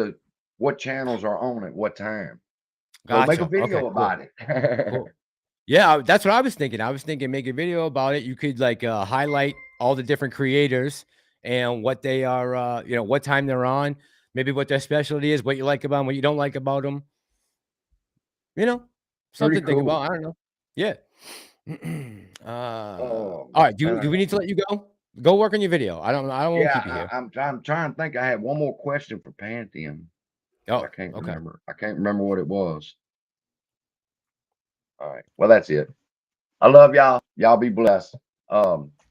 what channels are on at what time. So Gotcha. make a video Okay, cool. about it. Cool. Yeah, that's what I was thinking. I was thinking make a video about it. You could like highlight all the different creators and what they are, you know, what time they're on, maybe what their specialty is, what you like about them, what you don't like about them. You know, something to think cool. about. I don't know. Yeah. All right. Do we need to let you go? Go work on your video. I don't want to keep you here. I'm trying to think. I had one more question for Pantheon. Oh, I can't okay. remember. I can't remember what it was. All right. Well, that's it. I love y'all. Y'all be blessed.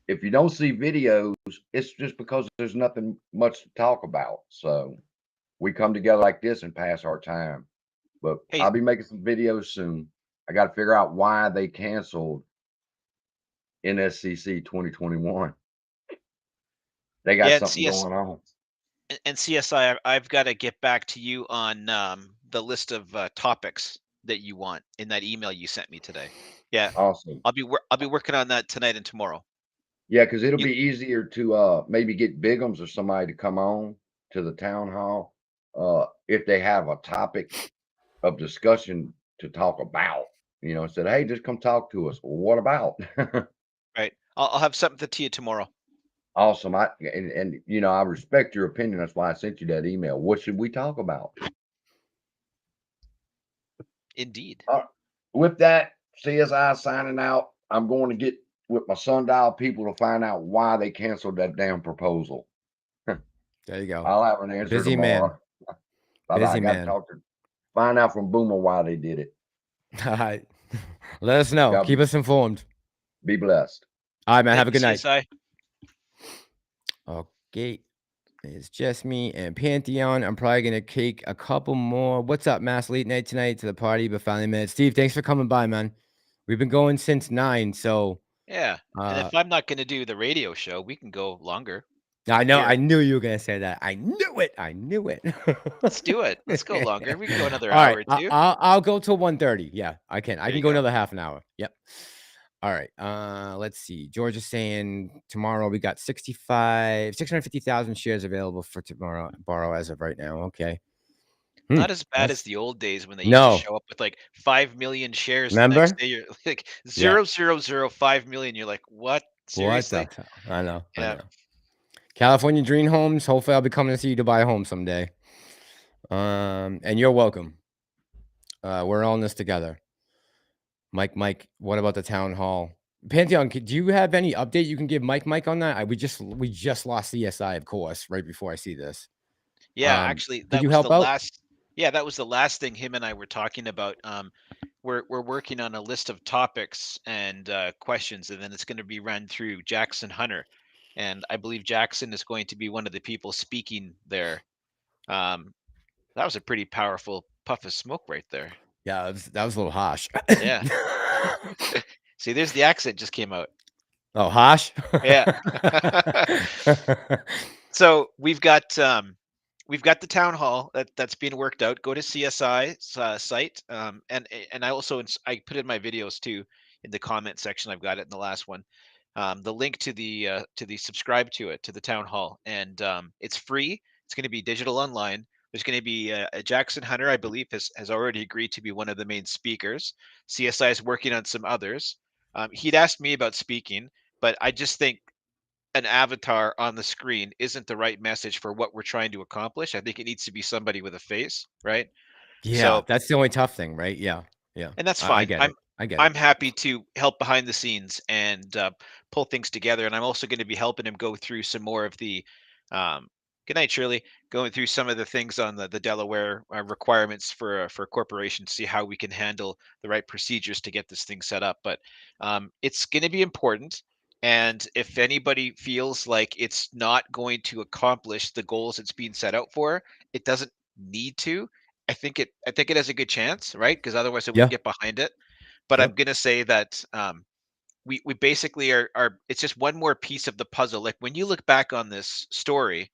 If you don't see videos, it's just because there's nothing much to talk about. So we come together like this and pass our time. But Hey. I'll be making some videos soon. I got to figure out why they canceled NSCC 2021. They got something going on. And CSI, I've got to get back to you on the list of topics that you want in that email you sent me today. Yeah. Awesome. I'll be working on that tonight and tomorrow. Yeah, because it'll be easier to maybe get Bigums or somebody to come on to the town hall if they have a topic of discussion to talk about. You know, said, hey, just come talk to us. Well, what about? Right. I'll have something to you tomorrow. Awesome. And you know, I respect your opinion. That's why I sent you that email. What should we talk about? Indeed. With that, CSI signing out. I'm going to get with my sundial people to find out why they canceled that damn proposal. There you go. I'll have an answer Busy tomorrow. man. Busy I got to talk to find out from Boomer why they did it. All right. Let us know. Keep us informed. Be blessed. All right, man. Have a good night. CSI. Okay. It's just me and Pantheon. I'm probably going to take a couple more. What's up, Mass? Late night tonight to the party, but finally made it. Steve, thanks for coming by, man. We've been going since 9, so. Yeah. And if I'm not going to do the radio show, we can go longer. I know. Here. I knew you were going to say that. I knew it. I knew it. Let's do it. Let's go longer. We can go another All hour right, or two. I'll go till 1:30. Yeah, I can. I There can you go go. another half an hour. Yep. All right. Let's see. George is saying tomorrow we got 650,000 shares available for tomorrow borrow as of right now. Okay. Not as bad as the old days when they used No. to show up with like 5 million shares. Remember? The next day you're like 0.005 million. You're like, what? Seriously? What I know. Yeah. I know. California Dream Homes. Hopefully, I'll be coming to see you to buy a home someday. And you're welcome. We're all in this together. Mike, what about the town hall? Pantheon, do you have any update you can give Mike on that? We just lost CSI, of course, right before I see this. Yeah, actually, that you was help the out? last. Yeah, that was the last thing him and I were talking about. We're working on a list of topics and questions, and then it's going to be run through Jackson Hunter, and I believe Jackson is going to be one of the people speaking there. That was a pretty powerful puff of smoke right there. Yeah, that was a little harsh. Yeah. See, there's the accent just came out. Oh, harsh? Yeah. So we've got the town hall that's being worked out. Go to CSI's site, and I also I put in my videos too in the comment section. I've got it in the last one. The link to the subscribe to it to the town hall, and it's free. It's going to be digital online. There's going to be Jackson Hunter, I believe, has already agreed to be one of the main speakers. CSI is working on some others. He'd asked me about speaking, but I just think an avatar on the screen isn't the right message for what we're trying to accomplish. I think it needs to be somebody with a face, right? Yeah, So, that's the only tough thing, right? Yeah, yeah. and that's I fine. get it. I get I'm it. happy to help behind the scenes and pull things together. And I'm also going to be helping him go through some more of the good night, Shirley. Going through some of the things on the Delaware requirements for a corporation to see how we can handle the right procedures to get this thing set up. But it's going to be important. And if anybody feels like it's not going to accomplish the goals it's being set out for, it doesn't need to. I think it has a good chance, right? Because otherwise I Yeah. wouldn't get behind it. But I'm Yep. gonna say that we basically are it's just one more piece of the puzzle. Like when you look back on this story,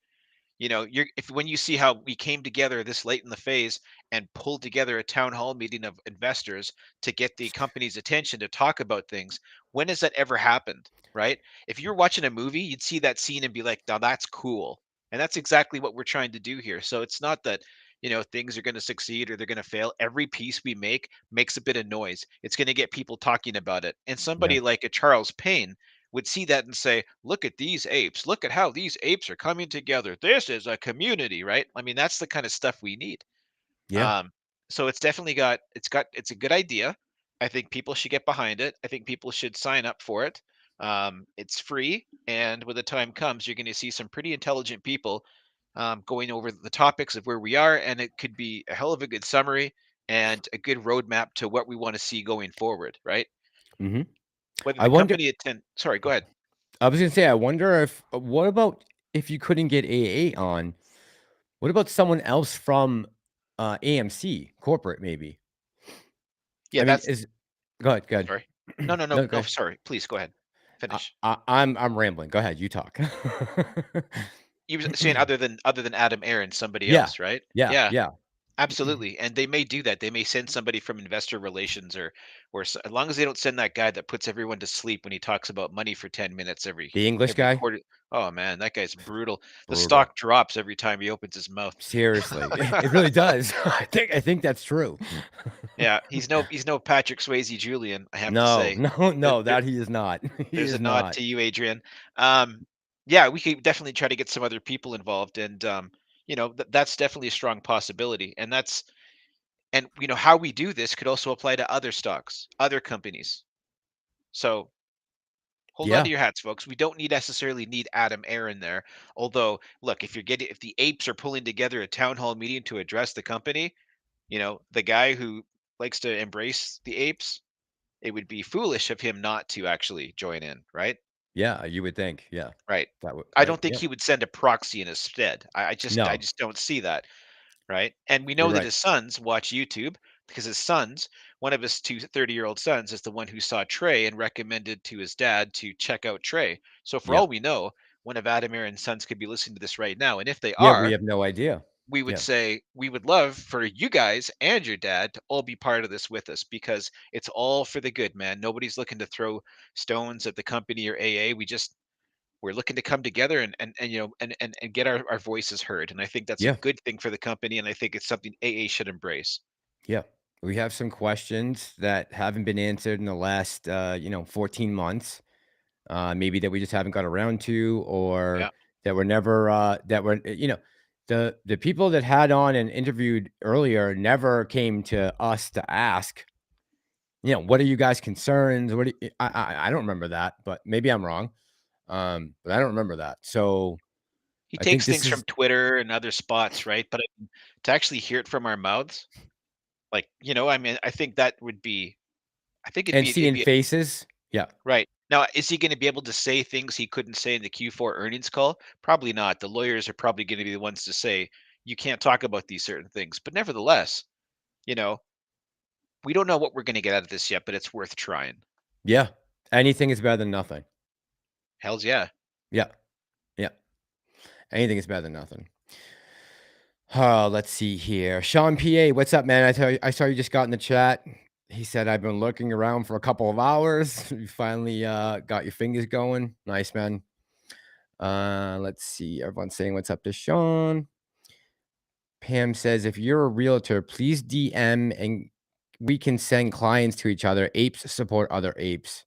you know, when you see how we came together this late in the phase and pulled together a town hall meeting of investors to get the company's attention to talk about things, when has that ever happened, right? If you're watching a movie, you'd see that scene and be like, now that's cool. And that's exactly what we're trying to do here. So it's not that, you know, things are going to succeed or they're going to fail. Every piece we make makes a bit of noise. It's going to get people talking about it. And Yeah. somebody like a Charles Payne would see that and say, look at these apes. Look at how these apes are coming together. This is a community, right? I mean, that's the kind of stuff we need. Yeah. Um, so it's definitely it's a good idea. I think people should get behind it. I think people should sign up for it. It's free. And when the time comes, you're going to see some pretty intelligent people going over the topics of where we are. And it could be a hell of a good summary and a good roadmap to what we want to see going forward, right? Hmm. Whether I the wonder. company attend, sorry, go ahead. I was gonna say, I wonder if. What about if you couldn't get AA on? What about someone else from AMC corporate? Maybe. Yeah, I mean, that's is go ahead. Go ahead. sorry. No, no, no, No, go no, ahead. sorry. Please go ahead. Finish. I'm rambling. Go ahead. You talk. You were saying other than Adam Aaron, somebody Yeah. else, right? Yeah. Yeah, Yeah. absolutely. And they may do that. They may send somebody from investor relations as long as they don't send that guy that puts everyone to sleep when he talks about money for 10 minutes The English every guy. quarter. Oh man, that guy's brutal. The Brutal. stock drops every time he opens his mouth. Seriously, it really does. I think that's true. Yeah, he's no Patrick Swayze Julian, I have to No, say. no, There, no, there, that he is not. He there's a is nod not. to you, Adrian. Yeah, we could definitely try to get some other people involved, and you know, that's definitely a strong possibility. And you know, how we do this could also apply to other stocks, other companies. So hold on to Yeah, your hats, folks. We don't necessarily need Adam Aaron there. Although, look, if the apes are pulling together a town hall meeting to address the company, you know, the guy who likes to embrace the apes, it would be foolish of him not to actually join in, right? yeah, you would think. Yeah, Right. that would I right. don't think Yeah. he would send a proxy in his stead. I No, just don't see that, right? And we you're know that right. his sons watch YouTube because one of his two 30-year-old sons is the one who saw Trey and recommended to his dad to check out Trey. So for Yeah. all we know, one of Adam Aaron's sons could be listening to this right now. And if they Yeah, we are, have no idea. we would Yeah. say we would love for you guys and your dad to all be part of this with us because it's all for the good, man. Nobody's looking to throw stones at the company or AA. We're looking to come together and you know and get our voices heard. And I think that's a Yeah. good thing for the company. And I think it's something AA should embrace. Yeah. We have some questions that haven't been answered in the last 14 months. Maybe that we just haven't got around to, or Yeah. that were never that were the people that had on and interviewed earlier never came to us to ask, what are you guys concerns? What do you, I don't remember that, but maybe I'm wrong. But I don't remember that. So He I think takes this things from is Twitter and other spots, right? But to actually hear it from our mouths, like, you know, I mean, I think that would be, I think and it'd seeing be faces. Yeah. right. Now, is he going to be able to say things he couldn't say in the Q4 earnings call? Probably not. The lawyers are probably going to be the ones to say you can't talk about these certain things. But nevertheless, you know, we don't know what we're going to get out of this yet, but it's worth trying. Yeah. Anything is better than nothing. Hell's yeah. Yeah. Yeah. Anything is better than nothing. Let's see here. Sean PA, what's up, man? I saw you just got in the chat. He said, I've been looking around for a couple of hours. You finally got your fingers going. Nice, man. Let's see. Everyone's saying what's up to Sean. Pam says, if you're a realtor, please DM and we can send clients to each other. Apes support other apes.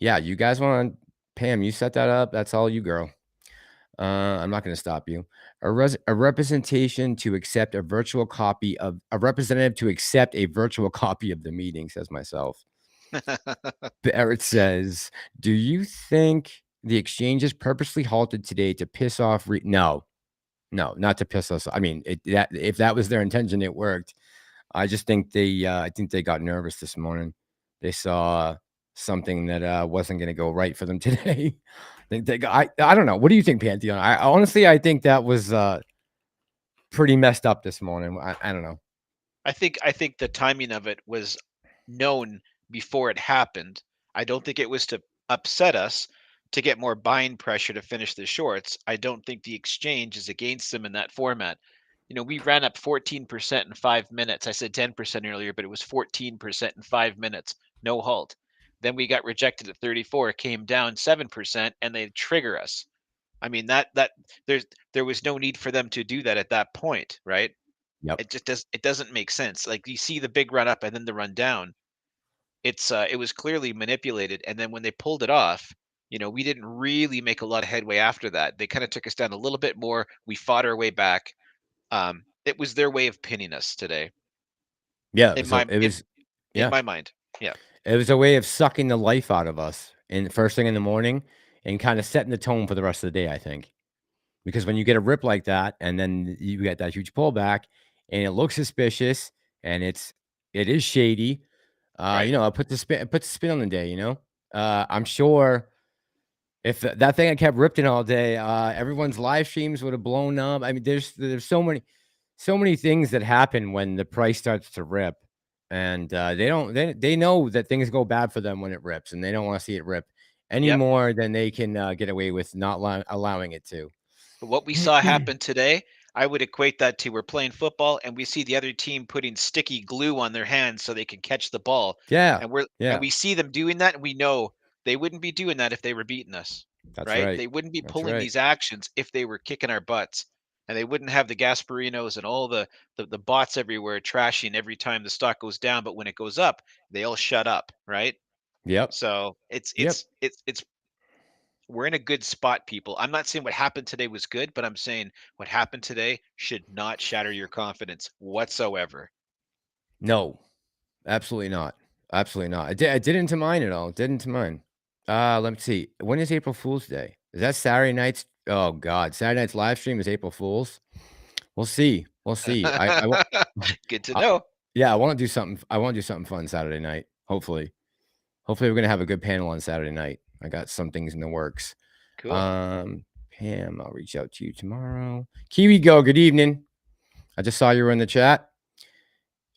Yeah, you guys want to, Pam, you set that up. That's all you, girl. I'm not going to stop you. A representation to accept a virtual copy of a representative to accept a virtual copy of the meeting, says myself. Barrett says, do you think the exchanges purposely halted today to piss off? No, not to piss us. I mean, if that was their intention, it worked. I just think I think they got nervous this morning. They saw something that wasn't going to go right for them today. I think they got, I don't know. What do you think, Pantheon? I honestly, I think that was pretty messed up this morning. I don't know. I think the timing of it was known before it happened. I don't think it was to upset us to get more buying pressure to finish the shorts. I don't think the exchange is against them in that format. You know, we ran up 14% in 5 minutes. I said 10% earlier, but it was 14% in 5 minutes. No halt. Then we got rejected at 34, came down 7%, and they trigger us. I mean, that there was no need for them to do that at that point, right? Yep. It doesn't make sense. Like, you see the big run up and then the run down. It was clearly manipulated, and then when they pulled it off, you know, we didn't really make a lot of headway after that. They kind of took us down a little bit more. We fought our way back. It was their way of pinning us today. Yeah, In so my it was. in my mind. Yeah. It was a way of sucking the life out of us in the first thing in the morning and kind of setting the tone for the rest of the day, I think. Because when you get a rip like that and then you get that huge pullback and it looks suspicious and it is shady, Right. you know, it puts a spin on the day, you know. I'm sure if that thing had kept ripping all day, everyone's live streams would have blown up. I mean, there's so many things that happen when the price starts to rip. And they know that things go bad for them when it rips, and they don't want to see it rip any Yep. more than they can get away with not allowing it to. But what we saw happen today, I would equate that to we're playing football and we see the other team putting sticky glue on their hands so they can catch the ball. Yeah, And we see them doing that, and we know they wouldn't be doing that if they were beating us. that's Right? right. They wouldn't be That's pulling right. these actions if they were kicking our butts. And they wouldn't have the Gasparinos and all the bots everywhere trashing every time the stock goes down, but when it goes up, they all shut up, right? Yep. So it's we're in a good spot, people. I'm not saying what happened today was good, but I'm saying what happened today should not shatter your confidence whatsoever. No, absolutely not. Absolutely not. It didn't to mine at all. It didn't to mine. Let me see. When is April Fool's Day? Is that Saturday night's? Oh God, Saturday night's live stream is April Fool's. We'll see. We'll see. Good to know. Yeah, I want to do something. I want to do something fun Saturday night. Hopefully, we're gonna have a good panel on Saturday night. I got some things in the works. Cool. Pam, I'll reach out to you tomorrow. Kiwi Go, good evening. I just saw you were in the chat.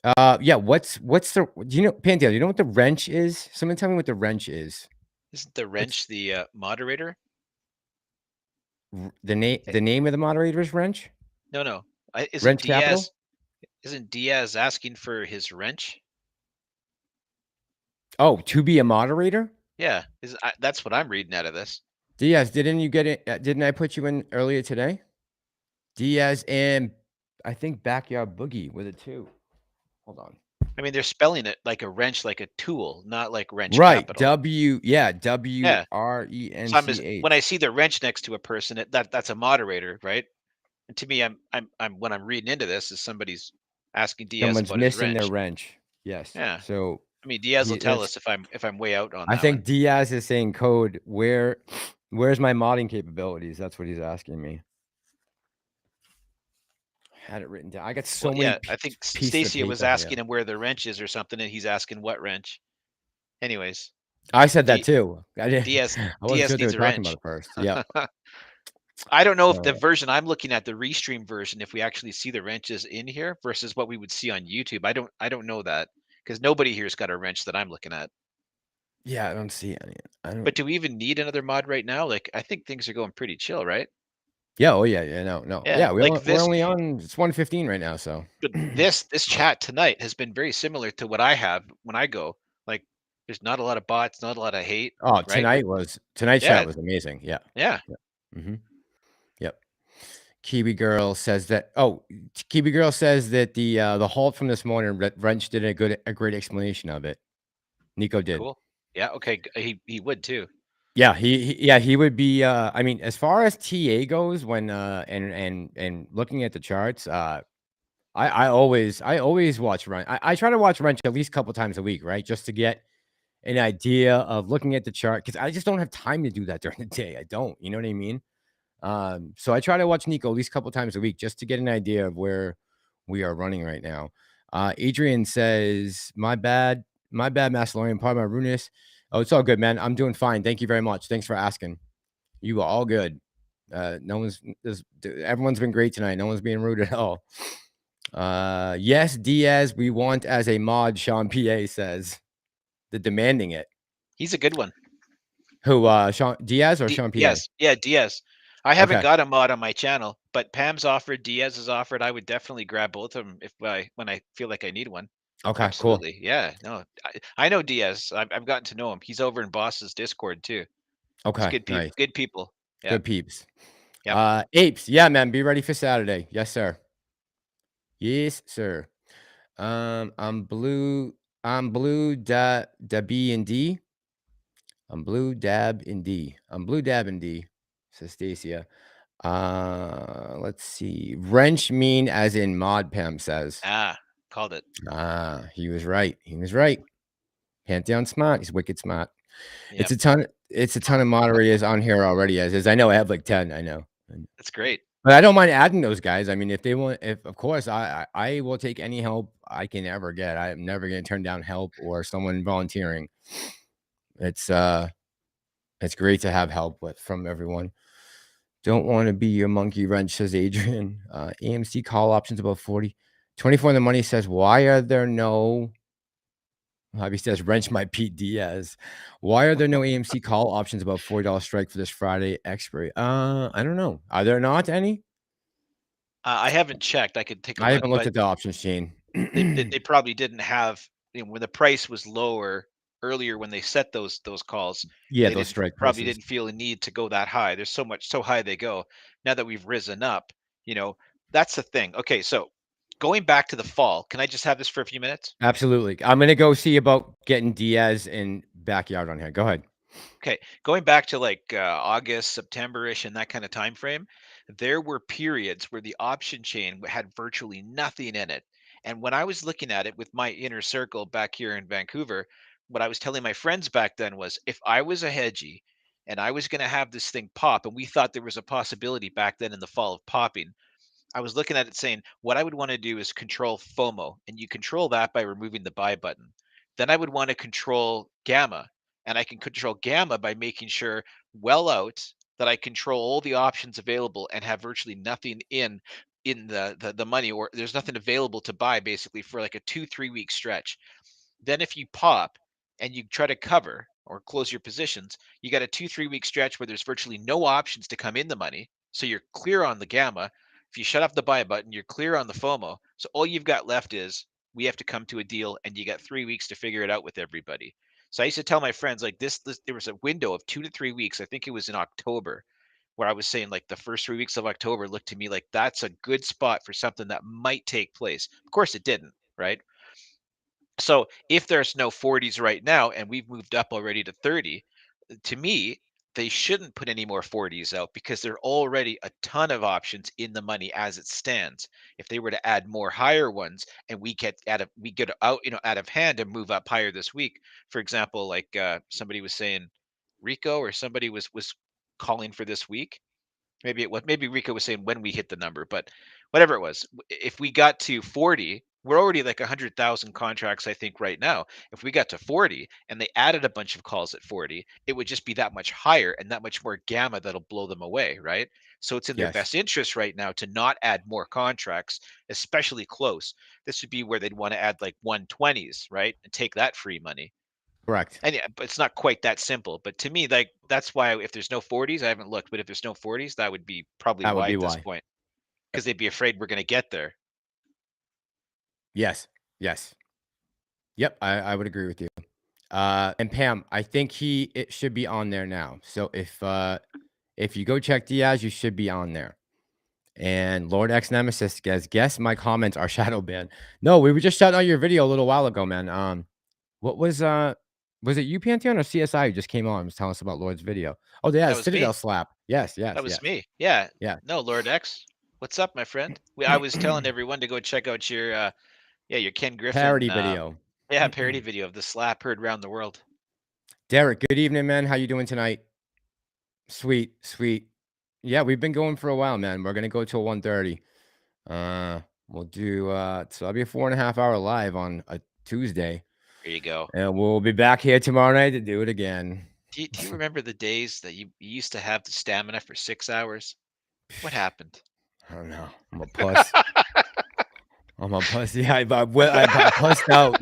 Yeah, what's the? Do you know, Pantheon? Do you know what the wrench is? Someone tell me what the wrench is. Isn't the wrench the moderator? The name of the moderator is Wrench. No. Isn't Wrench Diaz? Capital? Isn't Diaz asking for his wrench? Oh, to be a moderator? Yeah, that's what I'm reading out of this. Diaz, didn't you get it? Didn't I put you in earlier today? Diaz and I think Backyard Boogie with it too. Hold on. I mean, they're spelling it like a wrench, like a tool, not like wrench Right. capital. WRENCH. When I see the wrench next to a person, that's a moderator, right? And to me, I'm when I'm reading into this, is somebody's asking Diaz Someone's about his missing wrench. their wrench. Yes. Yeah. So I mean, Diaz will tell us if I'm way out on that. I think Diaz is saying code. Where's my modding capabilities? That's what he's asking me. I had it written down. I got so many. Yeah, I think Stacia was asking him where the wrench is or something, and he's asking what wrench. Anyways, I said that too. Diaz I wasn't sure they were needs a talking wrench. about it first. Yeah. I don't know if the version I'm looking at, the restream version, if we actually see the wrenches in here versus what we would see on YouTube. I don't know that, because nobody here's got a wrench that I'm looking at. Yeah, I don't see any. But do we even need another mod right now? Like, I think things are going pretty chill, right? Yeah. Oh yeah. No. Yeah. We're only on. It's 1:15 right now. So. But this chat tonight has been very similar to what I have when I go. Like, there's not a lot of bots, not a lot of hate. Oh, right? tonight's chat was amazing. Yeah. Yeah. Mm-hmm. Yep. Kiwi Girl says that. Oh, Kiwi Girl says that the halt from this morning, Wrench did a great explanation of it. Nico did. Cool. Yeah. Okay. He would too. Yeah, he would be. I mean, as far as TA goes, when and looking at the charts, I always watch Wrench. I try to watch Wrench at least a couple times a week, right, just to get an idea of looking at the chart, because I just don't have time to do that during the day. I don't, you know what I mean? So I try to watch Nico at least a couple times a week just to get an idea of where we are running right now. Adrian says, my bad, Massalorian, part of my rudeness. Oh, it's all good, man. I'm doing fine. Thank you very much. Thanks for asking. You are all good. Everyone's been great tonight. No one's being rude at all. Yes, Diaz, we want as a mod, Sean PA says. The demanding it. He's a good one. Who, Sean Diaz or Sean PA? Yes, yeah, Diaz. I haven't got a mod on my channel, but Pam's offered, Diaz has offered. I would definitely grab both of them when I feel like I need one. Okay, absolutely. cool. Yeah, no, I know Diaz. I've gotten to know him. He's over in Boss's Discord too. Okay, it's good people. nice. Good people. Yeah. Good peeps. Yeah. Apes. Yeah, man. Be ready for Saturday. Yes, sir. Yes, sir. I'm blue da B and D. I'm blue dab in D. I'm blue dab in D. Says Stacia. Let's see. Wrench mean as in mod, Pam says. Called it. He was right. He was right. Pantheon smart. He's wicked smart. Yep. It's a ton of moderators on here already, as is. I know I have like 10. I know. That's great. But I don't mind adding those guys. I mean, if they want, of course, I will take any help I can ever get. I'm never going to turn down help or someone volunteering. It's great to have help from everyone. Don't want to be your monkey wrench, says Adrian. AMC call options about 40. 24 in the money says, why are there no... Hobby says, wrench my Pete Diaz. Why are there no AMC call options about $40 strike for this Friday expiry? I don't know. Are there not any? I haven't checked. I could take a look. I haven't looked at the options chain. They probably didn't have, when the price was lower earlier when they set those calls. Yeah, those strike probably prices. didn't feel a need to go that high. There's so high they go. Now that we've risen up, that's the thing. Okay, so going back to the fall, can I just have this for a few minutes? Absolutely. I'm going to go see about getting Diaz in backyard on here. Go ahead. Okay, going back to like August, September-ish and that kind of time frame, there were periods where the option chain had virtually nothing in it. And when I was looking at it with my inner circle back here in Vancouver, what I was telling my friends back then was, if I was a hedgie and I was going to have this thing pop, and we thought there was a possibility back then in the fall of popping, I was looking at it saying, what I would want to do is control FOMO, and you control that by removing the buy button. Then I would want to control gamma, and I can control gamma by making sure well out that I control all the options available and have virtually nothing in the money, or there's nothing available to buy basically for like a 2-3 week stretch. Then if you pop and you try to cover or close your positions, you got a 2-3 week stretch where there's virtually no options to come in the money. So you're clear on the gamma. If you shut off the buy button, you're clear on the FOMO. So all you've got left is, we have to come to a deal, and you got 3 weeks to figure it out with everybody. So I used to tell my friends, like, this there was a window of 2 to 3 weeks. I think it was in October, where I was saying like the first 3 weeks of October looked to me like that's a good spot for something that might take place. Of course it didn't, right? So if there's no 40s right now and we've moved up already to 30, to me, they shouldn't put any more 40s out, because there are already a ton of options in the money as it stands. If they were to add more higher ones and we get out of hand and move up higher this week, for example, like somebody was saying, Rico or somebody was calling for this week. Maybe Rico was saying when we hit the number, but whatever it was, if we got to 40, we're already like 100,000 contracts, I think, right now. If we got to 40 and they added a bunch of calls at 40, it would just be that much higher and that much more gamma that'll blow them away, right? So it's in their best interest right now to not add more contracts, especially close. This would be where they'd want to add like 120s, right? And take that free money. Correct. And yeah, but it's not quite that simple. But to me, like, that's why if there's no 40s, I haven't looked, but if there's no 40s, that would be probably why at this point, because they'd be afraid we're going to get there. Yes. Yes. Yep. I would agree with you. And Pam, I think it should be on there now. So if you go check Diaz, you should be on there. And Lord X Nemesis guess my comments are shadow banned. No, we were just shouting out your video a little while ago, man. What was it you, Pantheon, or CSI who just came on and was telling us about Lord's video? Oh, yeah, That was Citadel me. slap. Yes, That yes, was yes. me. Yeah. Yeah. No, Lord X. What's up, my friend? I was telling everyone to go check out your your Ken Griffin Parody video. parody video of the slap heard around the world. Derek, good evening, man. How you doing tonight? Sweet, sweet. Yeah, we've been going for a while, man. We're gonna go till 1:30. We'll do so I'll be a 4.5 hour live on a Tuesday. There you go. And we'll be back here tomorrow night to do it again. Do you remember the days that you used to have the stamina for 6 hours? What happened? I don't know. I'm a puss. I'm a puss. Yeah, I pussed out.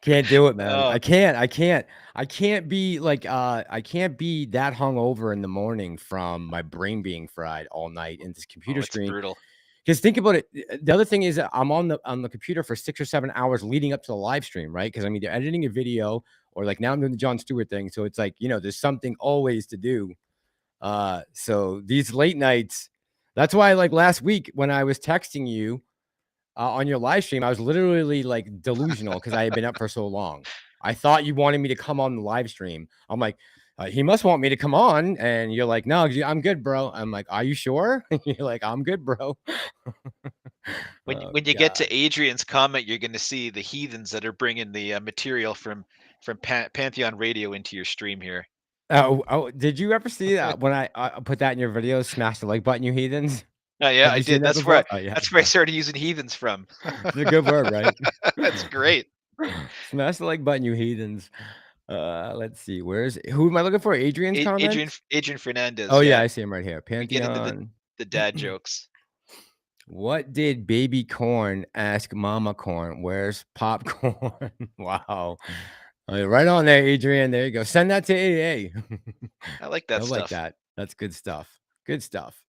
Can't do it, man. Oh. I can't be like I can't be that hungover in the morning from my brain being fried all night in this computer screen. Brutal. Because think about it. The other thing is that I'm on the computer for 6 or 7 hours leading up to the live stream, right? Because I'm either editing a video or like now I'm doing the Jon Stewart thing. So it's like, there's something always to do. So these late nights, that's why like last week when I was texting you on your live stream, I was literally like delusional because I had been up for so long. I thought you wanted me to come on the live stream. I'm like, he must want me to come on. And you're like, no, I'm good, bro. I'm like, are you sure? You're like, I'm good, bro. When you get to Adrian's comment, you're going to see the heathens that are bringing the material from Pantheon Radio into your stream here. Oh, did you ever see that when I put that in your video? Smash the like button, you heathens. Oh, yeah, I did. That's where yeah. That's where I started using heathens from. It's a good word, right? That's great. Smash the like button, you heathens. Let's see. Who am I looking for? Adrian's comment? Adrian Fernandez. Oh yeah, I see him right here. Pantheon. We get into the dad jokes. What did baby corn ask mama corn? Where's popcorn? Wow. Right on there, Adrian. There you go. Send that to AA. I like that stuff. I like that. That's good stuff. Good stuff.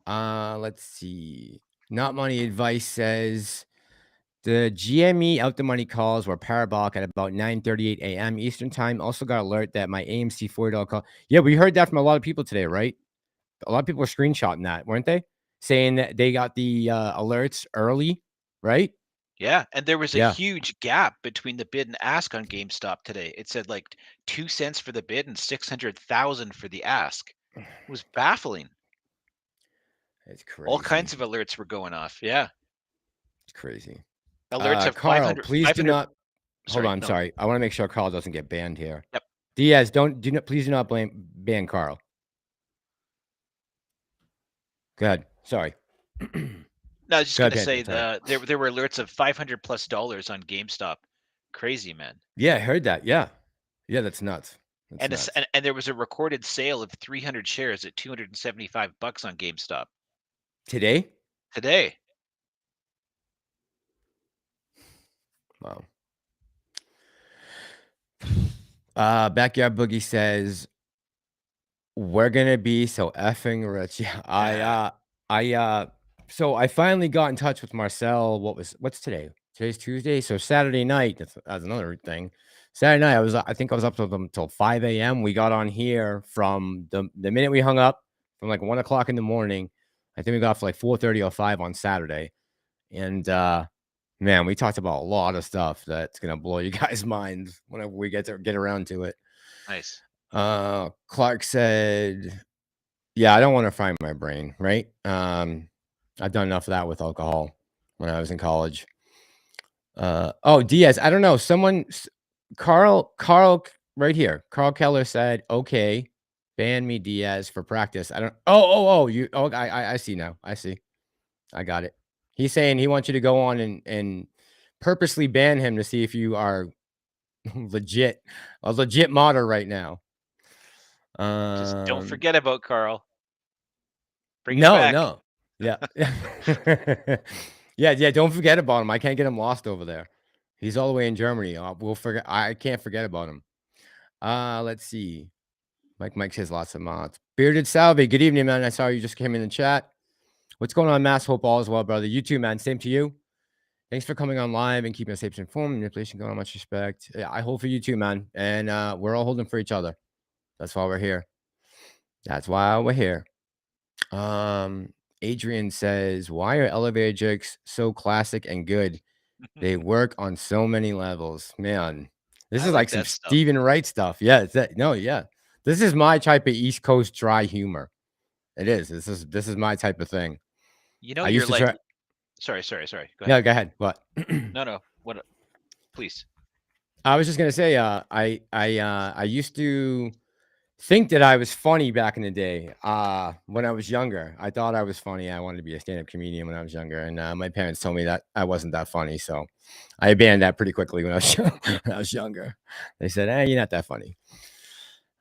Let's see. Not Money Advice says the GME out the money calls were parabolic at about 9:38 a.m. Eastern time. Also got alert that my AMC $40 call. Yeah, we heard that from a lot of people today, right? A lot of people were screenshotting that, weren't they? Saying that they got the alerts early, right? Yeah, and there was a huge gap between the bid and ask on GameStop today. It said like 2 cents for the bid and 600,000 for the ask. It was baffling. It's crazy. All kinds of alerts were going off. Yeah, it's crazy. Alerts of Carl, 500. Please do not. Hold on. No. Sorry, I want to make sure Carl doesn't get banned here. Yep. Diaz, please do not ban Carl. Go ahead. Sorry. No, I was just going to say there were alerts of $500+ on GameStop. Crazy, man. Yeah, I heard that. Yeah, that's nuts. And there was a recorded sale of 300 shares at $275 on GameStop. Today. Wow. Backyard Boogie says we're gonna be so effing rich. Yeah, so I finally got in touch with Marcel. What's today? Today's Tuesday. So Saturday night, that's another thing. Saturday night, I think I was up with them till 5 a.m. We got on here from the minute we hung up from like 1 o'clock in the morning. I think we got off for like 4:30 or 5 on Saturday. And man, we talked about a lot of stuff that's gonna blow you guys' minds whenever we get around to it. Nice. Clark said, yeah, I don't want to fry my brain, right? I've done enough of that with alcohol when I was in college. Oh, Diaz, I don't know. Carl right here. Carl Keller said, okay, ban me, Diaz, for practice. I don't. I see now. I see. I got it. He's saying he wants you to go on and purposely ban him to see if you are a legit modder right now. Just don't forget about Carl. Bring no, him back. No. Yeah. yeah. Don't forget about him. I can't get him lost over there. He's all the way in Germany. I can't forget about him. Let's see. Mike says lots of mods. Bearded Salvi, good evening, man. I saw you just came in the chat. What's going on, Mass? Hope all is well, brother. You too, man. Same to you. Thanks for coming on live and keeping us safe and informed. Manipulation going on, much respect. Yeah, I hold for you too, man. And we're all holding for each other. That's why we're here. Adrian says, why are elevator jokes so classic and good? They work on so many levels. Man, this I is like like some that stuff. Stephen Wright stuff. Yeah, it's that. No, yeah. This is my type of East Coast dry humor. It is. This is my type of thing. You know, I you're used to like, try. sorry. Go ahead. Yeah, go ahead. What? No. What? Please. I was just gonna say, I used to think that I was funny back in the day. When I was younger, I thought I was funny. I wanted to be a stand-up comedian when I was younger, and my parents told me that I wasn't that funny. So I abandoned that pretty quickly when I was when I was younger. They said, "Hey, you're not that funny."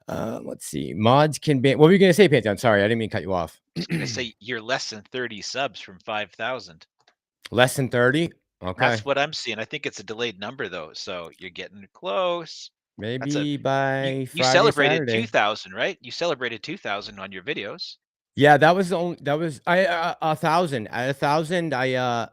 Let's see. Mods can ban. What were you gonna say, Pantheon? Sorry, I didn't mean to cut you off. I was gonna say you're less than 30 subs from 5,000. Less than 30. Okay. That's what I'm seeing. I think it's a delayed number though, so you're getting close. Maybe by You Friday, celebrated Saturday. 2,000, right? You celebrated 2,000 on your videos. Yeah, that was the only. That was 1,000. At 1,000, when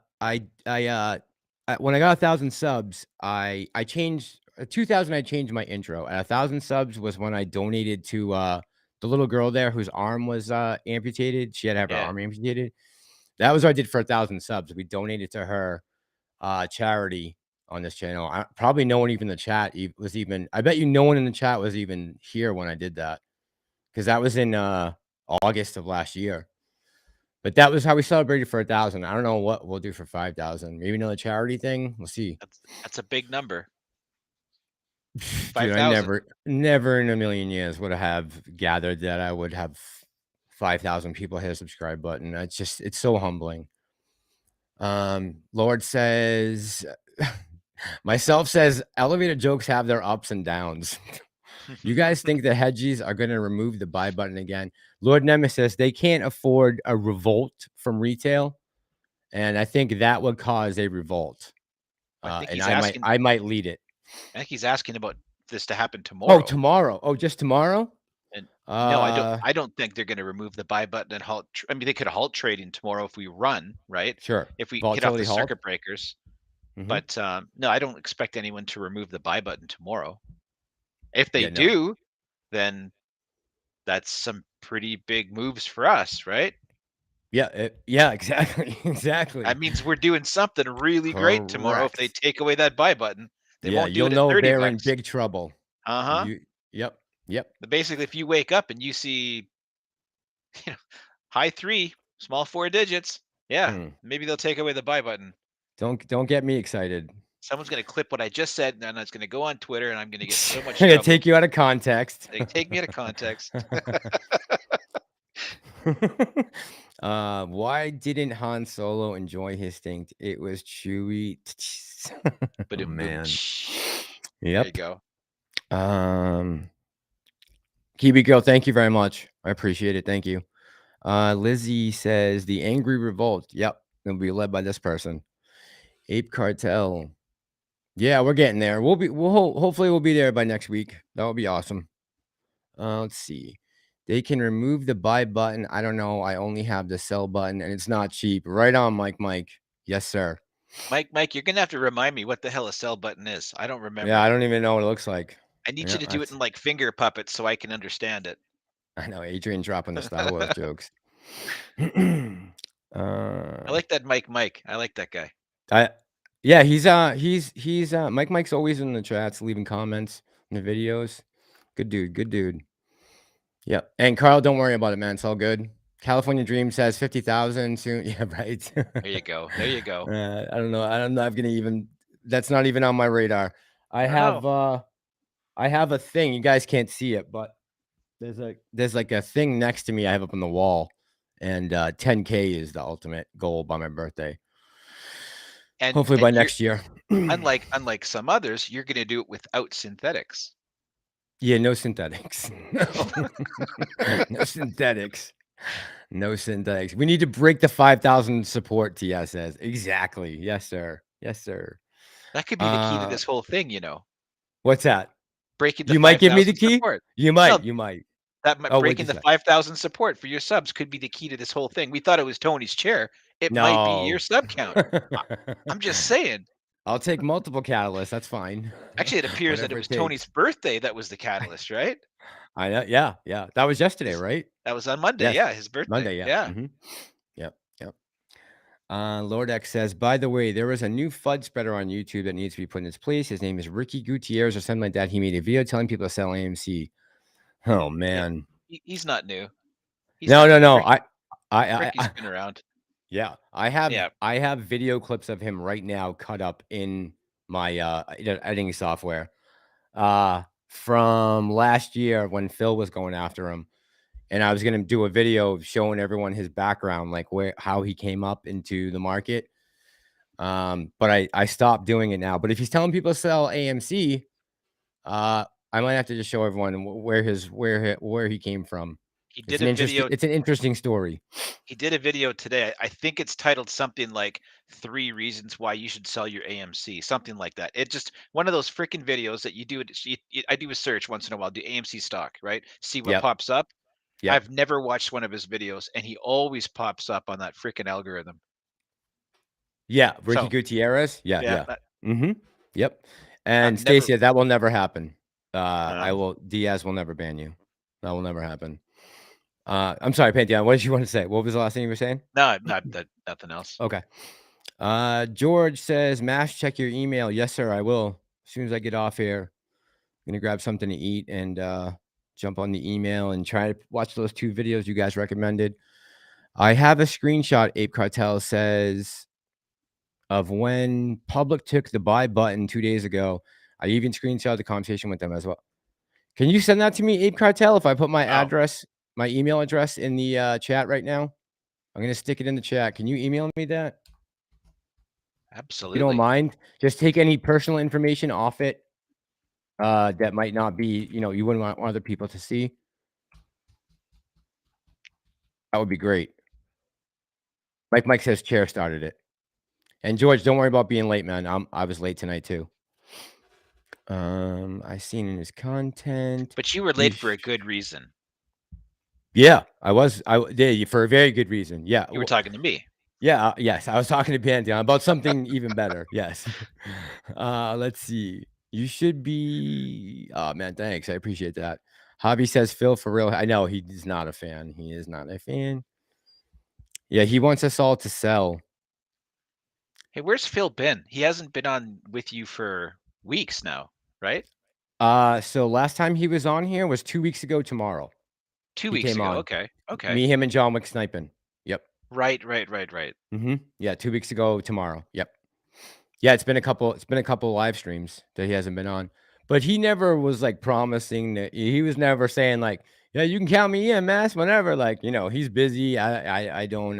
I got 1,000 subs, I changed 2,000. I changed my intro. At 1,000 subs was when I donated to the little girl there whose arm was amputated. She had to have her arm amputated. That was what I did for 1,000 subs. We donated to her charity on this channel. Probably no one even in the chat was even. I bet you no one in the chat was even here when I did that, because that was in August of last year. But that was how we celebrated for 1,000. I don't know what we'll do for 5,000. Maybe another charity thing. We'll see. That's a big number. Dude, I never in a million years would have gathered that I would have 5,000 people hit a subscribe button. It's so humbling. Lord says, myself says, elevator jokes have their ups and downs. You guys think the hedges are going to remove the buy button again? Lord Nemesis, they can't afford a revolt from retail, and I think that would cause a revolt. And I might lead it. I think he's asking about this to happen tomorrow. Oh, tomorrow. Oh, just tomorrow? And no, I don't think they're going to remove the buy button and halt. I mean, they could halt trading tomorrow if we run, right? Sure. If we get off the halt. circuit breakers. But no, I don't expect anyone to remove the buy button tomorrow. If they do, then that's some pretty big moves for us, right? Yeah, yeah, exactly. Exactly. That means we're doing something really great tomorrow if they take away that buy button. They won't do you'll it know at 30 they're bucks. in big trouble. Yep. But basically, if you wake up and you see, high 3, small 4 digits, maybe they'll take away the buy button. Don't get me excited. Someone's going to clip what I just said, and it's going to go on Twitter, and I'm going to get so much trouble. trouble. Take you out of context. They take me out of context. Why didn't Han Solo enjoy his stink? It was chewy. But man. There you go. Kiwi Girl, thank you very much. I appreciate it. Thank you. Lizzie says the Angry Revolt. Yep, it'll be led by this person. Ape Cartel. Yeah, we're getting there. Hopefully we'll be there by next week. That would be awesome. Let's see. They can remove the buy button. I don't know. I only have the sell button, and it's not cheap. Right on, Mike. Yes, sir. Mike, you're gonna have to remind me what the hell a sell button is. I don't remember. Yeah, I don't even know what it looks like. I need you to do it in like finger puppets so I can understand it. I know, Adrian dropping the Star Wars jokes. I like that Mike. I like that guy. Yeah, he's Mike's always in the chats, leaving comments in the videos. Good dude. Yep. And Carl, don't worry about it, man. It's all good. California Dream says 50,000 soon. Yeah, right. There you go. I don't know. I'm not gonna even. That's not even on my radar. I have a thing. You guys can't see it, but there's like a thing next to me I have up on the wall, and 10K is the ultimate goal by my birthday. And hopefully by next year. Unlike some others, you're gonna do it without synthetics. Yeah, no synthetics. No synthetics. No synthetics. We need to break the 5,000 support, TS says. Exactly. Yes, sir. That could be the key to this whole thing, What's that? Breaking the You might give me the key? Support. You might. Breaking the 5,000 support for your subs could be the key to this whole thing. We thought it was Tony's chair. It might be your sub count. I'm just saying. I'll take multiple catalysts. That's fine. Actually, it appears that it was Tony's birthday that was the catalyst, right? I know. Yeah. That was yesterday, right? That was on Monday. Yes. Yeah, his birthday. Monday. Yeah. Yep. Lord X says, by the way, there is a new FUD spreader on YouTube that needs to be put in its place. His name is Ricky Gutierrez or something like that. He made a video telling people to sell AMC. Oh man. He's not new. He's No, not no, new. no. Ricky's been around. Yeah, I have video clips of him right now cut up in my editing software from last year when Phil was going after him, and I was gonna do a video showing everyone his background, like how he came up into the market. But I stopped doing it now. But if he's telling people to sell AMC, I might have to just show everyone where he came from. He did a video. It's an interesting story. He did a video today. I think it's titled something like 3 reasons why you should sell your AMC, something like that. It just one of those freaking videos that you do. I do a search once in a while, do AMC stock, right? See what pops up. Yep. I've never watched one of his videos, and he always pops up on that freaking algorithm. Yeah, Ricky Gutierrez. Yeah. Yep. And Stacy, that will never happen. Diaz will never ban you. That will never happen. I'm sorry, Pantheon. What did you want to say? What was the last thing you were saying? No, nothing else. Okay. George says, Mash, check your email. Yes, sir, I will. As soon as I get off here, I'm gonna grab something to eat and jump on the email and try to watch those 2 videos you guys recommended. I have a screenshot, Ape Cartel says, of when Public took the buy button 2 days ago. I even screenshot the conversation with them as well. Can you send that to me, Ape Cartel, if I put my address, my email address in the chat right now? I'm going to stick it in the chat. Can you email me that? Absolutely. If you don't mind, just take any personal information off it that might not be, you wouldn't want other people to see. That would be great. Mike says chair started it. And George, don't worry about being late, man. I was late tonight too. I seen in his content. But you were late for a good reason. Yeah, I was. I did for a very good reason. Yeah. You were talking to me. Yeah. Yes, I was talking to Pantheon about something even better. Yes. Let's see. You should be. Oh man, thanks. I appreciate that. Hobby says Phil for real. I know he's not a fan. He is not a fan. Yeah, he wants us all to sell. Hey, where's Phil been? He hasn't been on with you for weeks now, right? So last time he was on here was 2 weeks ago tomorrow. 2 weeks ago. On. Okay. Me, him, and JOHNWICKSNIPIN. Yep. Right. Yeah, 2 weeks ago tomorrow. Yep. Yeah, it's been a couple live streams that he hasn't been on. But he never was like promising that he was never saying like, yeah, you can count me in, Mass, whenever. Like, he's busy. I don't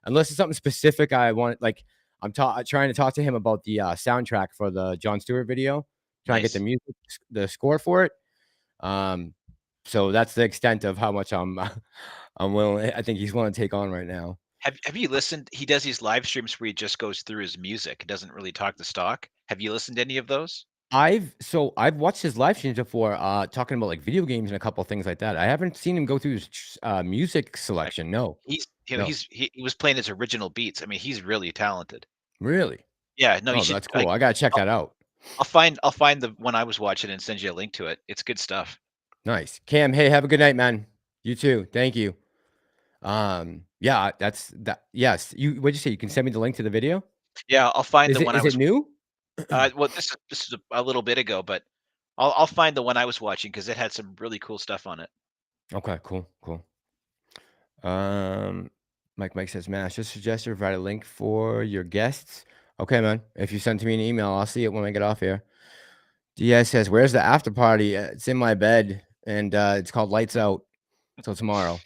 unless it's something specific I want, like I'm trying to talk to him about the soundtrack for the Jon Stewart video, trying to get the music, the score for it. So that's the extent of how much I'm willing. I think he's willing to take on right now. Have you listened? He does these live streams where he just goes through his music. He doesn't really talk the stock. Have you listened to any of those? I've watched his live streams before, talking about like video games and a couple of things like that. I haven't seen him go through his music selection. No, he was playing his original beats. I mean, he's really talented. Really? Yeah. No, that's cool. I gotta check that out. I'll find the one I was watching and send you a link to it. It's good stuff. Nice. Cam, hey, have a good night, man. You too. Thank you. Yeah, that's that. Yes. What'd you say? You can send me the link to the video? Yeah, I'll find the one. Is it new? Well, this is a little bit ago, but I'll find the one I was watching because it had some really cool stuff on it. Okay, cool. Mike says, Mash, just suggest you provide a link for your guests. Okay, man. If you send to me an email, I'll see it when I get off here. Diaz says, where's the after party? It's in my bed, and it's called Lights Out until tomorrow.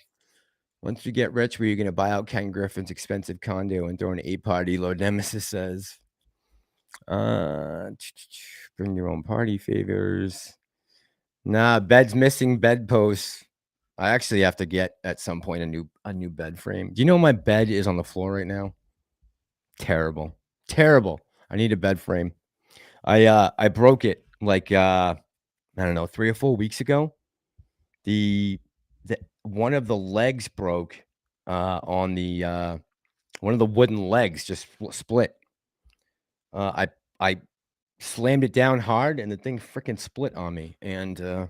Once you get rich, were you going to buy out Ken Griffin's expensive condo and throw an 8 party? Lord Nemesis says. Bring your own party favors. Nah, bed's missing bedposts. I actually have to get at some point a new bed frame. Do you know my bed is on the floor right now? Terrible. I need a bed frame. I broke it like I don't know, 3 or 4 weeks ago. The one of the legs broke on the one of the wooden legs just split. I slammed it down hard and the thing freaking split on me. And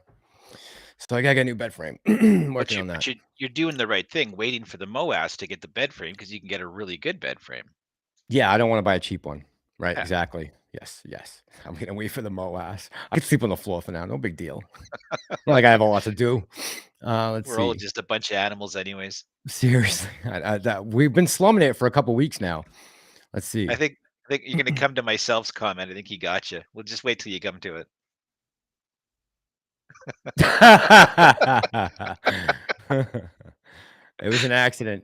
So I gotta get a new bed frame. But, Working on that. you're doing the right thing, waiting for the MOASS to get the bed frame because you can get a really good bed frame. Yeah, I don't want to buy a cheap one. Right, Yeah. exactly. Yes, yes. I'm gonna wait for the MOASS. I can sleep on the floor for now. No big deal. Not like I have a lot to do. Let's We're all see. just a bunch of animals anyways. Seriously, we've been slumming it for a couple weeks now. Let's see. I think you're gonna come to myself's comment. I think he got you. We'll just wait till you come to it. It was an accident.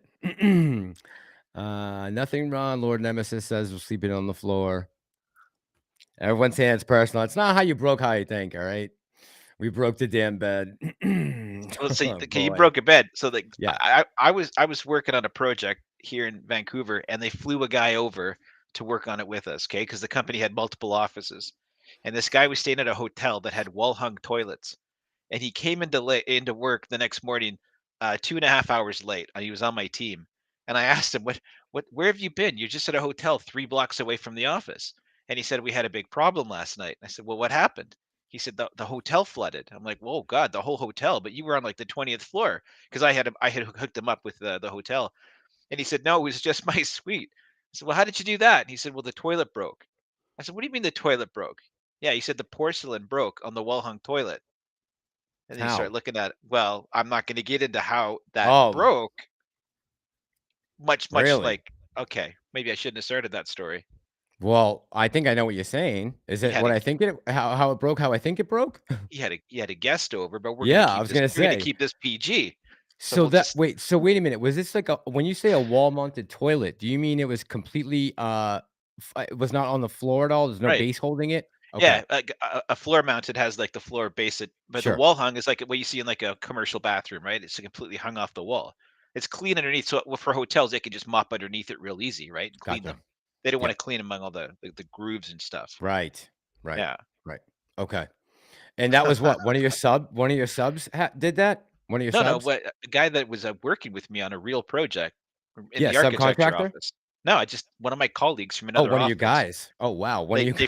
Nothing wrong. Lord Nemesis says we're sleeping on the floor. Everyone's saying it's personal. It's not how you broke how you think, all right? We broke the damn bed. Well, see, Oh, okay, you boy. broke a bed. So like, Yeah. I was working on a project here in Vancouver, and they flew a guy over to work on it with us. Okay, because the company had multiple offices, and this guy was staying at a hotel that had wall hung toilets, and he came into work the next morning, 2.5 hours late. He was on my team, and I asked him, where have you been? You're just at a hotel 3 blocks away from the office. And he said, we had a big problem last night. I said, well, what happened? He said, the hotel flooded. I'm like, whoa, God, the whole hotel, but you were on like the 20th floor because I had hooked him up with the hotel. And he said, no, it was just my suite. I said, well, how did you do that? And he said, well, the toilet broke. I said, what do you mean the toilet broke? Yeah, he said the porcelain broke on the wall hung toilet. And then you How? start looking at, well, I'm not going to get into how that Oh, broke. Much really? like, okay, maybe I shouldn't have started that story. Well, I think I know what you're saying. Is He it had what a I think it how it broke, how I think it broke? he had a guest over, but Yeah, I was gonna we're gonna say. keep this PG. So So we'll that just wait, so wait a minute. Was this like a when you say a wall-mounted toilet, do you mean it was completely it was not on the floor at all? There's no right. base holding it? Okay, Yeah, like a floor mounted has like the floor base it, but the sure. wall hung is like what you see in like a commercial bathroom, right? It's completely hung off the wall. It's clean underneath, so for hotels they can just mop underneath it real easy, right? And clean Gotcha. them. They don't want Yep. to clean among all the grooves and stuff. Right. Right. Yeah. Right. Okay. And that was what? One of your subs did that? One of your No, no, subs? what the guy that was working with me on a real project in Yeah, the architecture subcontractor? office. No, I just one of my colleagues from Oh, another one of you office. guys. Oh, wow. One of you guys.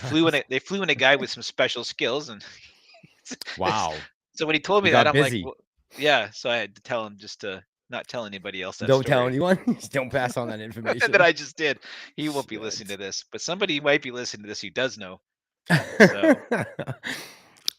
They flew in a guy with some special skills, and Wow. so when he told You me that, got I'm like, busy. well, yeah. So I had to tell him just to not tell anybody else that Don't tell story anyone. Just don't pass on that that information. I just did. He won't be listening Shit. to this, but somebody might be listening to this who does know. So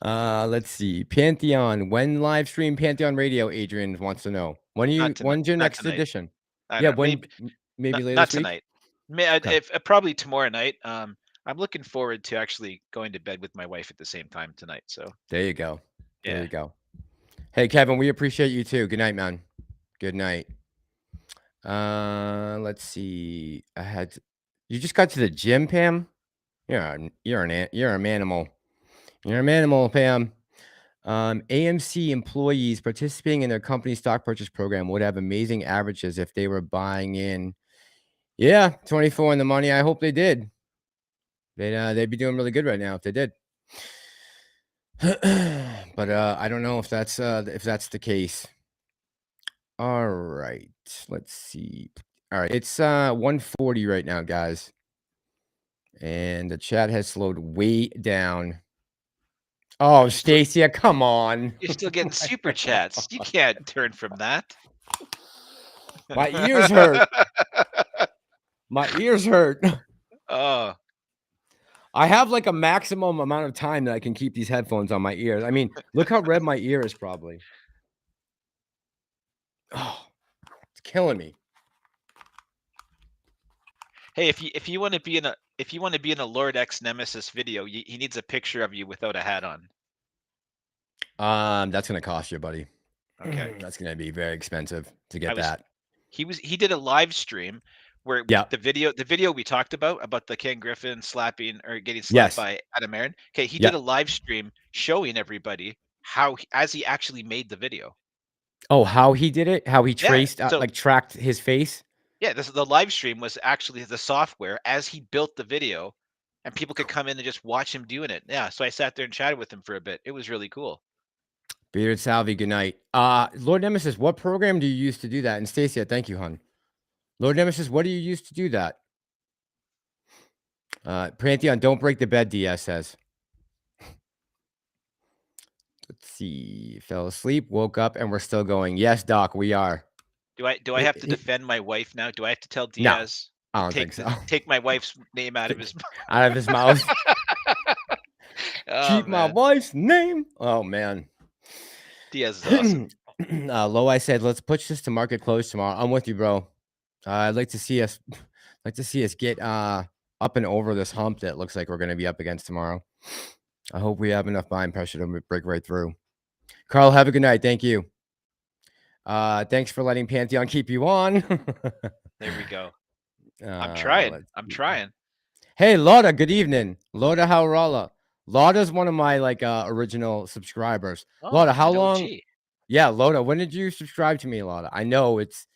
Let's see. Pantheon. When live stream Pantheon Radio, Adrian wants to know. not tonight. When's your Not next tonight. edition? I Yeah, don't know. when Maybe maybe later not this week? tonight. Okay. If probably tomorrow night. I'm looking forward to actually going to bed with my wife at the same time tonight. So There you go. There yeah. you go. Hey Kevin, we appreciate you too. Good night, man. Good night. Let's see. You just got to the gym, Pam? You're a manimal. You're a manimal, Pam. AMC employees participating in their company stock purchase program would have amazing averages if they were buying in. Yeah, 24 in the money. I hope they did. They'd be doing really good right now if they did. But I don't know if that's the case. All right, let's see. All right, it's 1:40 right now, guys, and the chat has slowed way down. Oh, Stacia, come on. You're still getting super chats. You can't turn from that. My ears hurt. My ears hurt. Oh, I have like a maximum amount of time that I can keep these headphones on my ears. I mean, look how red my ear is probably. Oh, it's killing me. hey, if you want to be in a Lord X Nemesis video, he needs a picture of you without a hat on. That's gonna cost you, buddy. Okay. That's gonna be very expensive to get that. He did a live stream where Yeah. the video we talked about the Ken Griffin slapping or getting Yes. slapped by Adam Aaron. Okay, he Yeah. did a live stream showing everybody how as he actually made the video. Oh, how he did it? How he traced, so- like tracked his face? Yeah, the live stream was actually the software as he built the video, and people could come in and just watch him doing it. Yeah, so I sat there and chatted with him for a bit. It was really cool. Bearded Salvi, good night. Lord Nemesis, what program do you use to do that? And Stacia, thank you, hon. Lord Nemesis, what do you use to do that? Pantheon, don't break the bed, DS says. Let's see. Fell asleep, woke up, and we're still going. Yes, Doc, we are. Do I have to defend my wife now? Do I have to tell No, Diaz I to don't think so. take my wife's name out of his Out of his mouth. Oh, Keep my man. wife's name. Oh man. Diaz is awesome. Low, I said, let's push this to market close tomorrow. I'm with you, bro. I'd like to see us get up and over this hump that looks like we're going to be up against tomorrow. I hope we have enough buying pressure to break right through. Carl, have a good night. Thank you. Thanks for letting Pantheon keep you on. There we go. I'm trying. I'm trying. Hey, Loda, good evening. Loda Haurala. Loda's one of my original subscribers. Oh, Loda, he's how an long? OG. Yeah, Loda, when did you subscribe to me, Loda? I know it's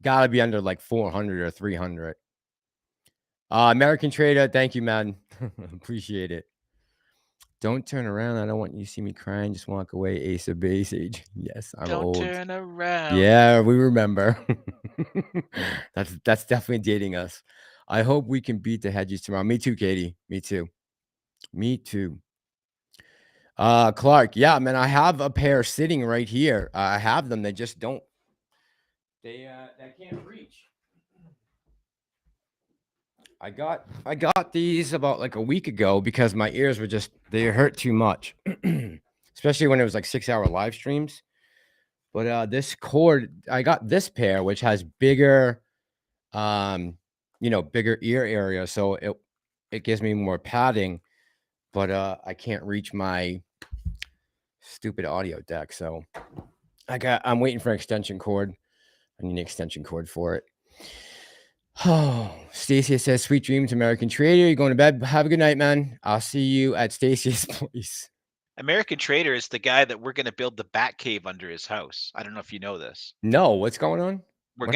got to be under like 400 or 300. American Trader, thank you, man. Appreciate it. Don't turn around. I don't want you to see me crying. Just walk away. Ace of Base Age. Yes, I'm Don't old. turn around. Yeah, we remember. That's definitely dating us. I hope we can beat the hedges tomorrow. Me too, Katie. Me too. Me too. Clark, yeah, man, I have a pair sitting right here. I have them. They just don't. They can't reach. I got these about like a week ago because my ears were they hurt too much, especially when it was like 6-hour live streams. But this cord, I got this pair, which has bigger, bigger ear area, so it gives me more padding. But I can't reach my stupid audio deck, so I'm waiting for an extension cord. I need an extension cord for it. Oh, Stacia says, sweet dreams, American Trader. You going to bed? Have a good night, man. I'll see you at Stacia's place. American Trader is the guy that we're going to build the bat cave under his house. I don't know if you know this. No, what's going on? We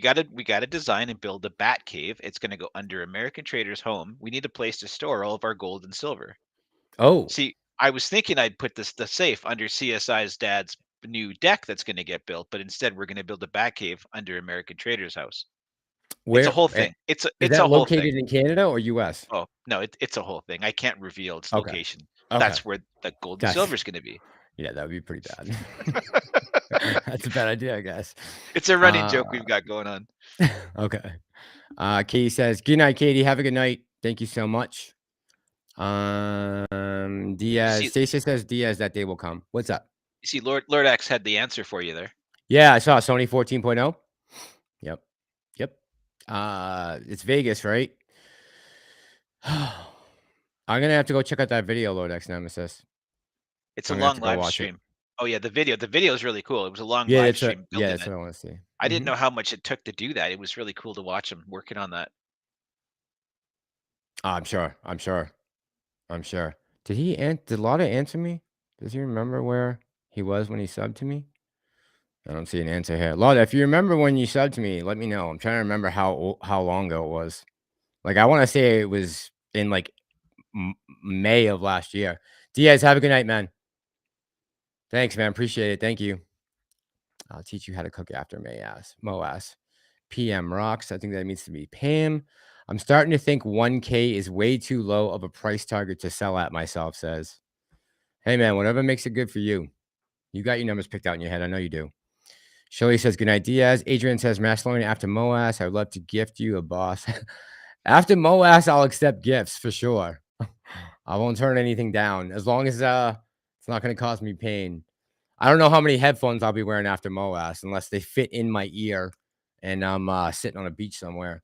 got to design and build a bat cave. It's going to go under American Trader's home. We need a place to store all of our gold and silver. Oh, see, I was thinking I'd put the safe under CSI's dad's new deck that's going to get built, but instead we're going to build a bat cave under American Trader's house. It's a whole thing. It's a whole thing. Located in Canada or US? Oh no, it's a whole thing. I can't reveal its location. Okay. That's where the gold and silver is going to be. Yeah, that would be pretty bad. That's a bad idea, I guess. It's a running joke we've got going on. Okay. Katie says, good night, Katie. Have a good night. Thank you so much. Diaz. Stacia says Diaz that day will come. What's up? You see, Lord X had the answer for you there. Yeah, I saw Sony 14.0. Yep. It's Vegas, right? I'm gonna have to go check out that video, Lord X Nemesis. It's a long live stream. Oh yeah, the video is really cool. It was a long live stream. That's what I want to see. I didn't know how much it took to do that. It was really cool to watch him working on that. I'm sure. Did Lotta answer me? Does he remember where he was when he subbed to me? I don't see an answer here. Lotta, if you remember when you subbed to me, let me know. I'm trying to remember how long ago it was. Like, I want to say it was in like May of last year. Diaz, have a good night, man. Thanks, man. Appreciate it. Thank you. I'll teach you how to cook after MOASS. PM rocks. I think that means to be Pam. I'm starting to think 1K is way too low of a price target to sell at myself, says. Hey, man, whatever makes it good for you. You got your numbers picked out in your head. I know you do. Shelly says, good night, Diaz. Adrian says, Massalorian after MOASS. I'd love to gift you a boss. After MOASS, I'll accept gifts for sure. I won't turn anything down as long as it's not going to cause me pain. I don't know how many headphones I'll be wearing after MOASS unless they fit in my ear and I'm sitting on a beach somewhere,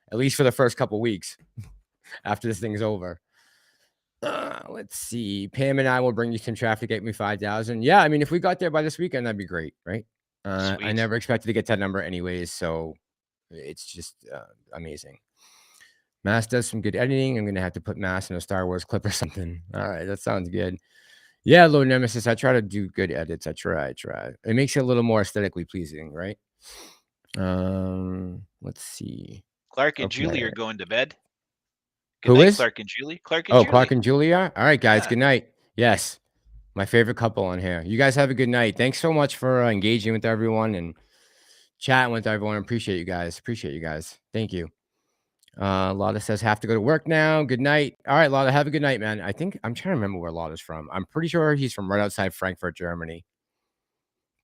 at least for the first couple weeks after this thing's over. Let's see. Pam and I will bring you some traffic, get me 5,000. Yeah, I mean, if we got there by this weekend, that'd be great, right? I never expected to get that number anyways, so it's just amazing. Mass does some good editing. I'm going to have to put Mass in a Star Wars clip or something. All right, that sounds good. Yeah, Lord Nemesis, I try to do good edits. I try. It makes it a little more aesthetically pleasing, right? Let's see. Clark and Julie are going to bed. Good night, Clark and Julie? Clark and Julie are? All right, guys. Yeah. Good night. Yes. My favorite couple on here. You guys have a good night. Thanks so much for engaging with everyone and chatting with everyone. Appreciate you guys. Thank you. Lotta says, have to go to work now. Good night. All right, Lotta, have a good night, man. I think I'm trying to remember where Lotta's from. I'm pretty sure he's from right outside Frankfurt, Germany.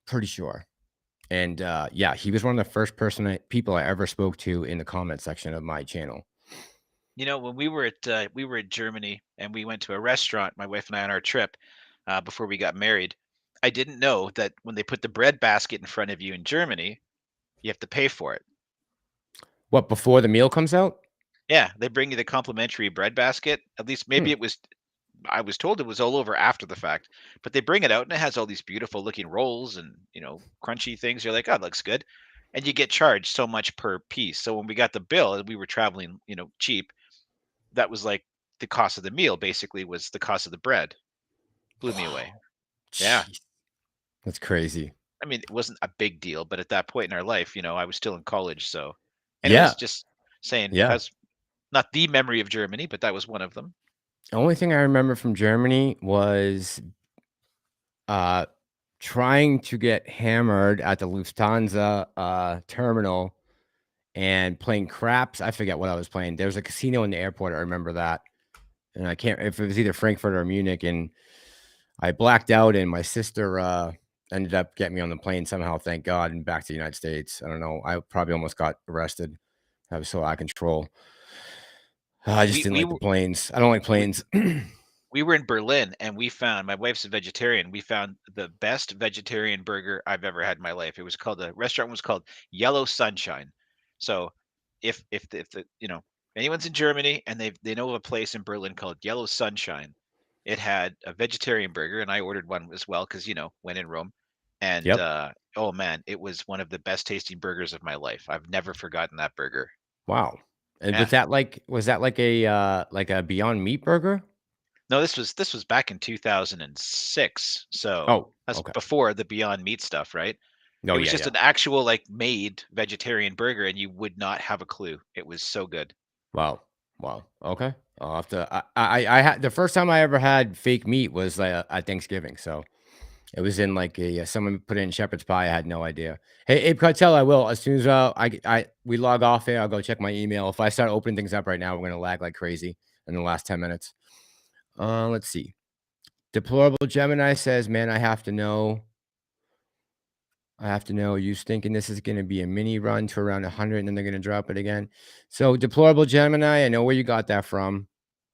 Pretty sure. And yeah, he was one of the first people I ever spoke to in the comment section of my channel. You know, when we were at Germany and we went to a restaurant, my wife and I on our trip before we got married, I didn't know that when they put the bread basket in front of you in Germany, you have to pay for it. What, before the meal comes out? Yeah, they bring you the complimentary bread basket. At least maybe it was, I was told it was all over after the fact, but they bring it out and it has all these beautiful looking rolls and, you know, crunchy things. You're like, oh, it looks good. And you get charged so much per piece. So when we got the bill and we were traveling, you know, cheap, that was like the cost of the meal basically was the cost of the bread. Blew me away. Yeah. Jeez. That's crazy. I mean, it wasn't a big deal, but at that point in our life, you know, I was still in college. So, Yeah. anyways, just saying, Yeah. that's not the memory of Germany, but that was one of them. The only thing I remember from Germany was trying to get hammered at the Lufthansa terminal and playing craps. I forget what I was playing. There was a casino in the airport. I remember that. And I can't, if it was either Frankfurt or Munich. And I blacked out, and my sister ended up getting me on the plane somehow, thank God, and back to the United States. I don't know. I probably almost got arrested. I was so out of control. I just didn't like the planes. I don't like planes. We were in Berlin and we found, my wife's a vegetarian. We found the best vegetarian burger I've ever had in my life. It was called, the restaurant was called Yellow Sunshine. So if the you know, anyone's in Germany and they know of a place in Berlin called Yellow Sunshine, it had a vegetarian burger and I ordered one as well because, you know, when in Rome. And oh man, it was one of the best tasting burgers of my life. I've never forgotten that burger. Wow. And Yeah. was that like a Beyond Meat burger? No, this was back in 2006. So that's okay. before the Beyond Meat stuff, right? No, it was just an actual like made vegetarian burger, and you would not have a clue. It was so good. Wow. Okay. I'll have to. I had the first time I ever had fake meat was at Thanksgiving. So it was in like someone put it in shepherd's pie. I had no idea. Hey, Abe Cartel, I will as soon as we log off here. I'll go check my email. If I start opening things up right now, we're gonna lag like crazy in the last 10 minutes. Let's see. Deplorable Gemini says, man, I have to know. You thinking this is going to be a mini run to around 100 and then they're going to drop it again. So Deplorable Gemini, I know where you got that from.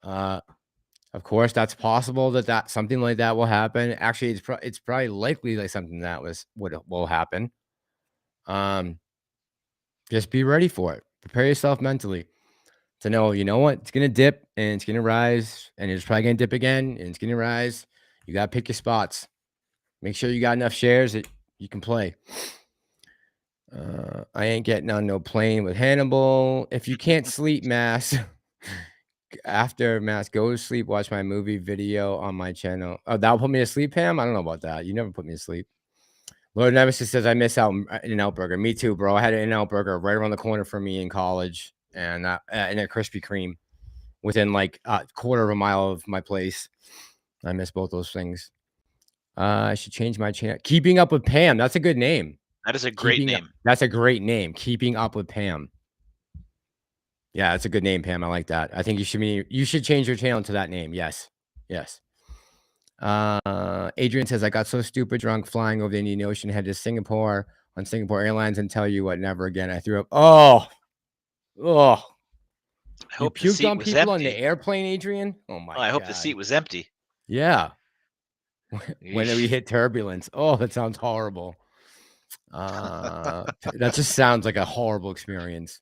Of course, that's possible that something like that will happen. Actually, it's probably likely like something that will happen. Just be ready for it. Prepare yourself mentally to know, you know what, it's going to dip and it's going to rise and it's probably going to dip again and it's going to rise. You got to pick your spots. Make sure you got enough shares that you can play. I ain't getting on no plane with Hannibal. If you can't sleep, Mass, after Mass, go to sleep, watch my movie video on my channel. Oh, that'll put me to sleep, Pam? I don't know about that. You never put me to sleep. Lord Nemesis says, I miss out In-N-Out Burger. Me too, bro. I had an In-N-Out Burger right around the corner from me in college, and a Krispy Kreme within like a quarter of a mile of my place. I miss both those things. I should change my channel. Keeping Up with Pam. That's a good name. That is a great name. That's a great name. Keeping Up with Pam. Yeah, that's a good name, Pam. I like that. I think you should change your channel to that name. Yes. Adrian says, I got so stupid drunk flying over the Indian Ocean, head to Singapore on Singapore Airlines, and tell you what, never again. I threw up. Oh. I hope you puked on people empty. On the airplane, Adrian. Oh my God. I hope the seat was empty. Yeah. When we hit turbulence. Oh, that sounds horrible. That just sounds like a horrible experience.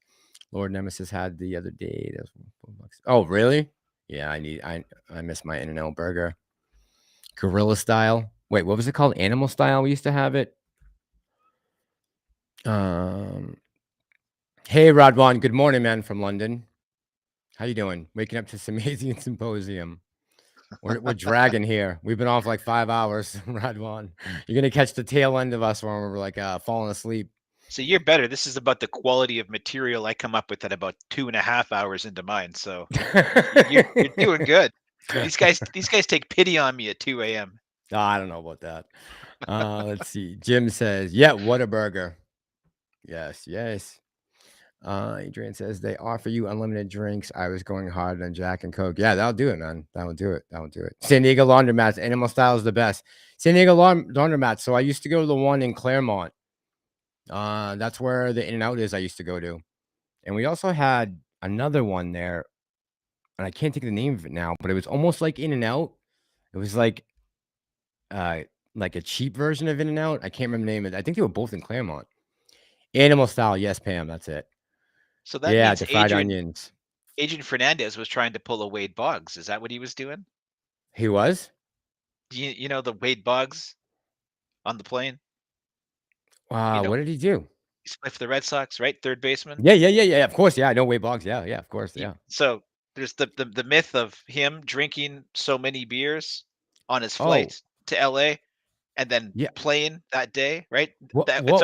Lord Nemesis had the other day. Oh, really? Yeah, I miss my In-N-Out Burger. Gorilla style. Wait, what was it called? Animal style. We used to have it. Hey, Rodwan. Good morning, man, from London. How you doing? Waking up to this amazing symposium. We're dragging here. We've been off like 5 hours, Rodwan. You're gonna catch the tail end of us when we're like falling asleep. So you're better. This is about the quality of material I come up with at about 2.5 hours into mine. So you're doing good. These guys take pity on me at 2 a.m. Oh, I don't know about that. Let's see. Jim says, yeah, what a burger. Yes. Adrian says they offer you unlimited drinks. I was going hard on Jack and Coke. Yeah, that'll do it, man. That'll do it. That'll do it. San Diego laundromats. Animal style is the best. San Diego laundromats. So I used to go to the one in Claremont. That's where the In-N-Out is. I used to go to, and we also had another one there, and I can't think of the name of it now. But it was almost like In-N-Out. It was like a cheap version of In-N-Out. I can't remember the name of it. I think they were both in Claremont. Animal style. Yes, Pam. That's it. So that Yeah, means the fried onions. Adrian Fernandez was trying to pull a Wade Boggs. Is that what he was doing? He was? You know the Wade Boggs on the plane? Wow, what did he do? He played for the Red Sox, right? Third baseman. Yeah. Of course, yeah. I know Wade Boggs. Yeah, of course, yeah. So there's the myth of him drinking so many beers on his flight to LA and then playing that day, right? It's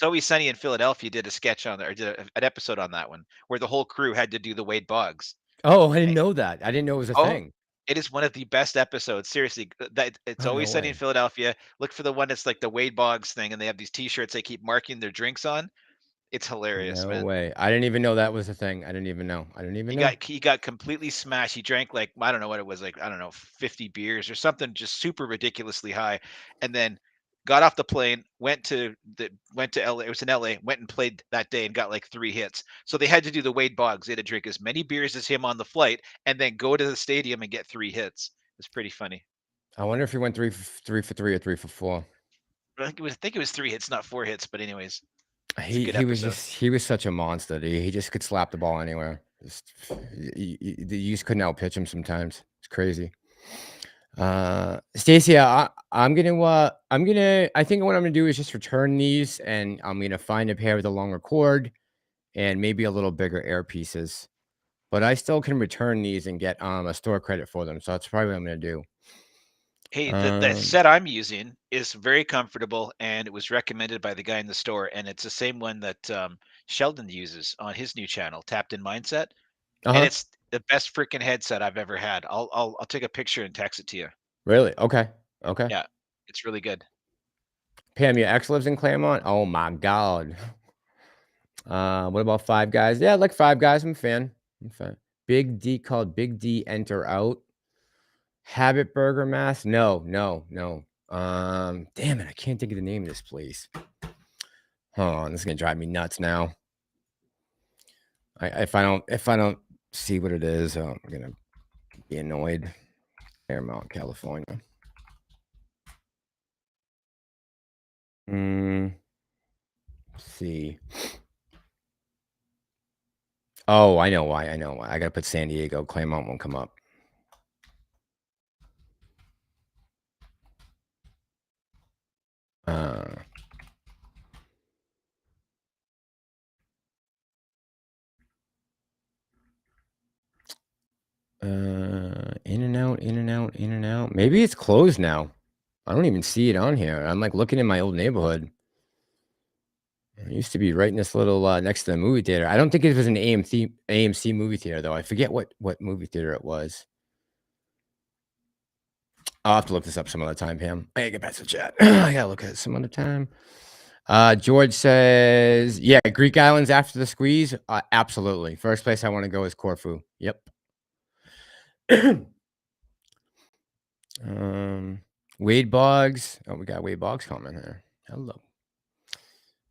Always Sunny in Philadelphia did a sketch on there, or did an episode on that one where the whole crew had to do the Wade Boggs. Oh, I didn't know that. I didn't know it was a thing. It is one of the best episodes. Seriously, it's Always Sunny in Philadelphia. Look for the one that's like the Wade Boggs thing, and they have these T-shirts they keep marking their drinks on. It's hilarious, man. No way. I didn't even know that was a thing. I didn't even know. He got completely smashed. He drank like, I don't know what it was, like, I don't know, 50 beers or something just super ridiculously high, and then got off the plane, went to LA. It was in LA, went and played that day and got like 3 hits. So they had to do the Wade Boggs. They had to drink as many beers as him on the flight and then go to the stadium and get 3 hits. It's pretty funny. I wonder if he went 3 for 3 or 3 for 4. I think it was 3 hits, not 4 hits, but anyways. He was such a monster. He just could slap the ball anywhere. You just couldn't outpitch him sometimes. It's crazy. Stacy, I think what I'm gonna do is just return these, and I'm gonna find a pair with a longer cord and maybe a little bigger air pieces. But I still can return these and get a store credit for them. So that's probably what I'm gonna do. Hey, the set I'm using is very comfortable, and it was recommended by the guy in the store, and it's the same one that Sheldon uses on his new channel, Tapped In Mindset. And it's the best freaking headset I've ever had. I'll take a picture and text it to you. Really? Okay. Yeah, it's really good. Pam, your ex lives in Claremont? Oh my God. What about Five Guys? Yeah, I like Five Guys. I'm a fan. Big D called Big D Enter Out. Habit Burger Mass? No. Damn it, I can't think of the name of this place. Hold on, this is gonna drive me nuts now. If I don't see what it is, I'm gonna be annoyed. Fairmount, California. Let's see. Oh, I know why. I gotta put San Diego. Claremont won't come up. In and out. Maybe it's closed now. I don't even see it on here. I'm like looking in my old neighborhood. It used to be right in this little next to the movie theater. I don't think it was an AMC movie theater though. I forget what movie theater it was. I'll have to look this up some other time, Pam. I gotta get back to the chat. I gotta look at it some other time. George says, yeah, Greek islands after the squeeze. Absolutely. First place I want to go is Corfu. Yep. Wade Boggs. Oh, we got Wade Boggs comment here. Hello.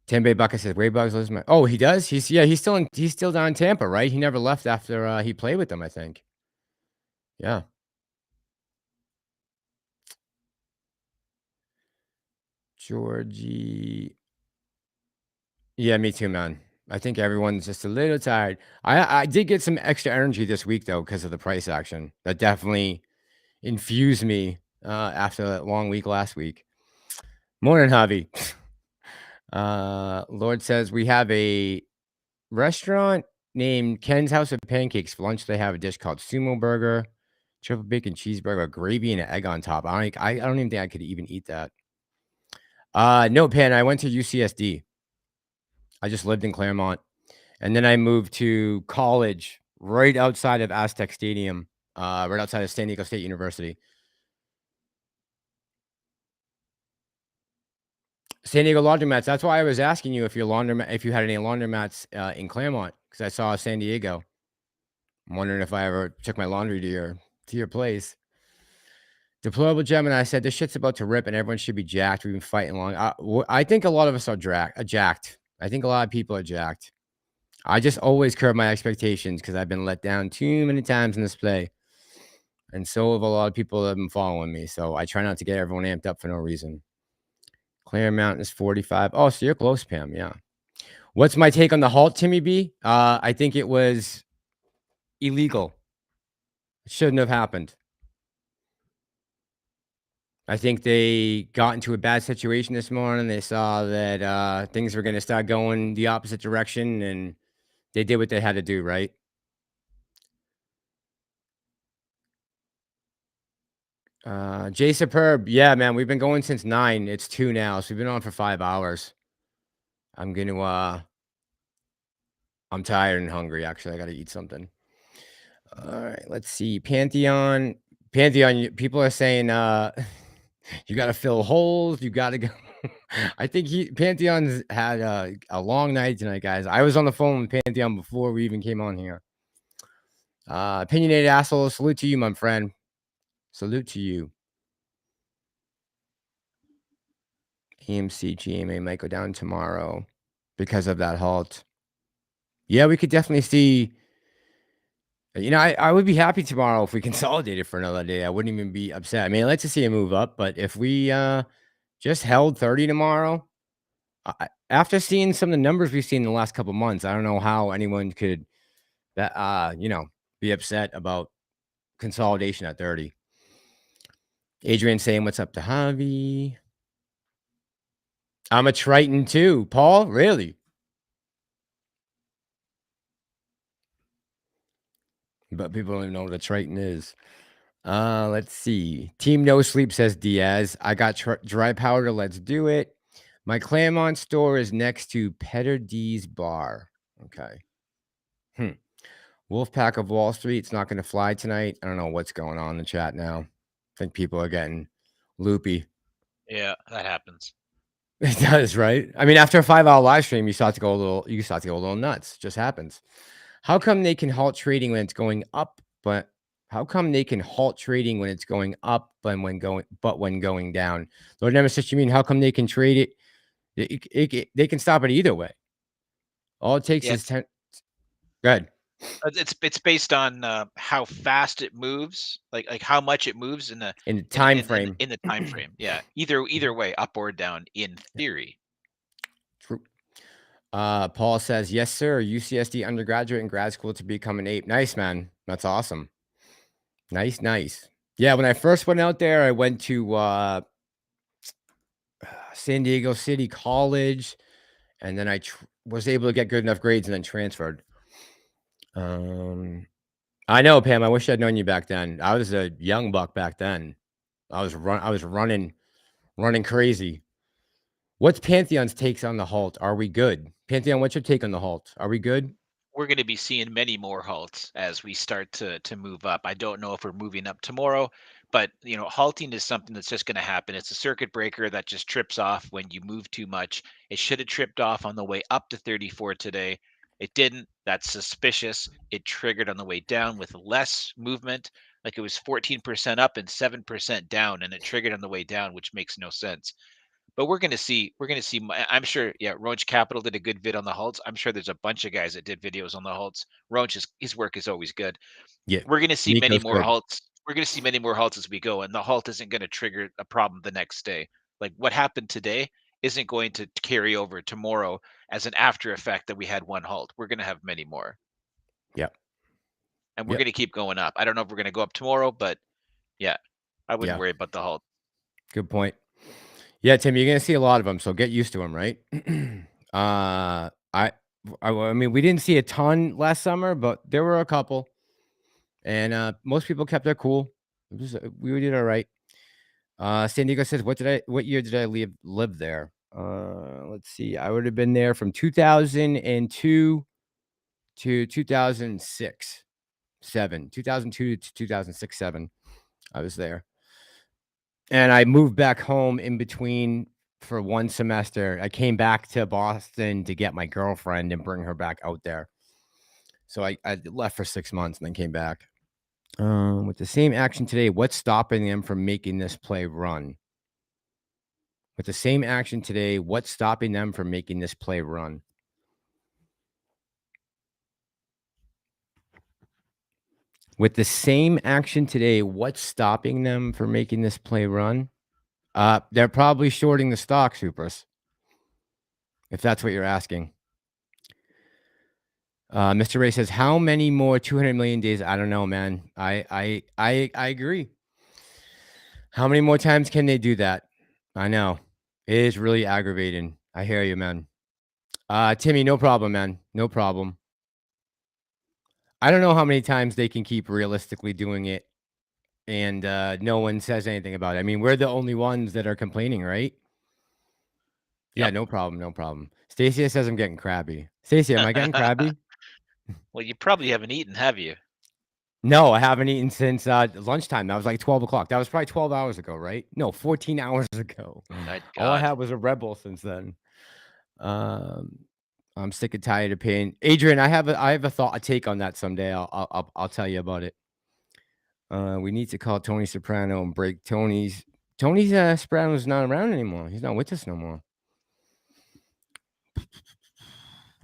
Bay Bucket says Wade Boggs lives my. Oh, he does. He's still down in Tampa, right? He never left after he played with them, I think. Yeah. Georgie. Yeah, me too, man. I think everyone's just a little tired. I did get some extra energy this week though because of the price action. That definitely infused me after that long week last week. Morning, Javi. Lord says we have a restaurant named Ken's House of Pancakes. For lunch, they have a dish called Sumo Burger, triple bacon cheeseburger, gravy, and an egg on top. I don't even think I could even eat that. No, Pan. I went to UCSD. I just lived in Claremont, and then I moved to college right outside of Aztec Stadium, right outside of San Diego State University. San Diego laundromats. That's why I was asking you if your laundromat, if you had any laundromats in Claremont, because I saw San Diego. I'm wondering if I ever took my laundry to your place. Deplorable Gemini said this shit's about to rip and everyone should be jacked. We've been fighting long. I think a lot of us are jacked. I think a lot of people are jacked. I just always curb my expectations because I've been let down too many times in this play. And so have a lot of people that have been following me. So I try not to get everyone amped up for no reason. Claremont is 45. Oh, so you're close, Pam. Yeah. What's my take on the halt, Timmy B? I think it was illegal. It shouldn't have happened. I think they got into a bad situation this morning. They saw that things were going to start going the opposite direction, and they did what they had to do, right? Jay Superb. Yeah, man, we've been going since 9. It's 2 now, so we've been on for 5 hours. I'm going to, I'm tired and hungry, actually. I got to eat something. All right, let's see. Pantheon, people are saying, you got to fill holes. You got to go. I think Pantheon's had a long night tonight, guys. I was on the phone with Pantheon before we even came on here. Opinionated asshole. Salute to you, my friend. Salute to you. AMC GMA might go down tomorrow because of that halt. Yeah, we could definitely see. You know, I would be happy tomorrow if we consolidated for another day. I wouldn't even be upset. I mean, I'd like to see a move up, but if we just held 30 tomorrow, after seeing some of the numbers we've seen in the last couple months, I don't know how anyone could, you know, be upset about consolidation at 30. Adrian saying, "What's up to Javi?" I'm a Triton too, Paul. Really? But people don't even know what a Triton is. Let's see. Team No Sleep says Diaz. I got dry powder. Let's do it. My Claremont store is next to Petter D's bar. Okay. Wolfpack of Wall Street. It's not going to fly tonight. I don't know what's going on in the chat now. I think people are getting loopy. Yeah, that happens. It does, right? I mean, after a 5-hour live stream, you start to go a little nuts. It just happens. How come they can halt trading when it's going up, but how come they can halt trading when it's going up, but when going down? Lord Nemesis, you mean how come they can trade it? They can stop it either way. All it takes is 10. Go ahead. It's based on how fast it moves, like how much it moves in the time frame. In the time frame, yeah. Either way, up or down, in theory. True. Paul says, yes, sir. UCSD undergraduate and grad school to become an ape. Nice, man. That's awesome. Nice. Yeah, when I first went out there, I went to San Diego City College, and then I was able to get good enough grades and then transferred. I know, Pam. I wish I'd known you back then. I was a young buck back then. I was running crazy. What's Pantheon's takes on the halt? Are we good? Pantheon, what's your take on the halt? Are we good? We're going to be seeing many more halts as we start to move up. I don't know if we're moving up tomorrow, but you know, halting is something that's just going to happen. It's a circuit breaker that just trips off when you move too much. It should have tripped off on the way up to 34 today. It didn't. That's suspicious. It triggered on the way down with less movement. Like it was 14% up and 7% down, and it triggered on the way down, which makes no sense. But we're going to see, I'm sure, yeah, Roach Capital did a good vid on the halts. I'm sure there's a bunch of guys that did videos on the halts. Roach, his work is always good. Yeah. We're going to see many more good. halts. We're going to see many more halts as we go, and the halt isn't going to trigger a problem the next day. Like what happened today isn't going to carry over tomorrow as an after effect that we had one halt. We're going to have many more. Yep. And we're going to keep going up. I don't know if we're going to go up tomorrow, but yeah, I wouldn't worry about the halt. Good point. Yeah, Tim, you're going to see a lot of them, so get used to them, right? I mean, we didn't see a ton last summer, but there were a couple. And most people kept their cool. We did all right. San Diego says, what year did I live there? Let's see. I would have been there from 2002 to 2006, 7. 2002 to 2006, 7. I was there. And I moved back home in between for 1 semester. I came back to Boston to get my girlfriend and bring her back out there. So I left for 6 months and then came back. With the same action today, what's stopping them from making this play run? With the same action today, what's stopping them from making this play run? With the same action today, what's stopping them from making this play run? They're probably shorting the stock, Supers. If that's what you're asking. Mr. Ray says, how many more 200 million days? I don't know, man. I agree. How many more times can they do that? I know. It is really aggravating. I hear you, man. Timmy, no problem, man. No problem. I don't know how many times they can keep realistically doing it and no one says anything about it. I mean, we're the only ones that are complaining, right? Yeah, Yep. no problem. No problem. Stacia says I'm getting crabby. Stacia, am I getting crabby? Well, you probably haven't eaten, have you? No, I haven't eaten since lunchtime. That was like 12 o'clock. That was probably 12 hours ago, right? No, 14 hours ago. All I had was a Red Bull since then. I'm sick and tired of paying. Adrian, I have a take on that someday. I'll tell you about it. We need to call Tony Soprano and break Tony's Soprano's not around anymore. He's not with us no more.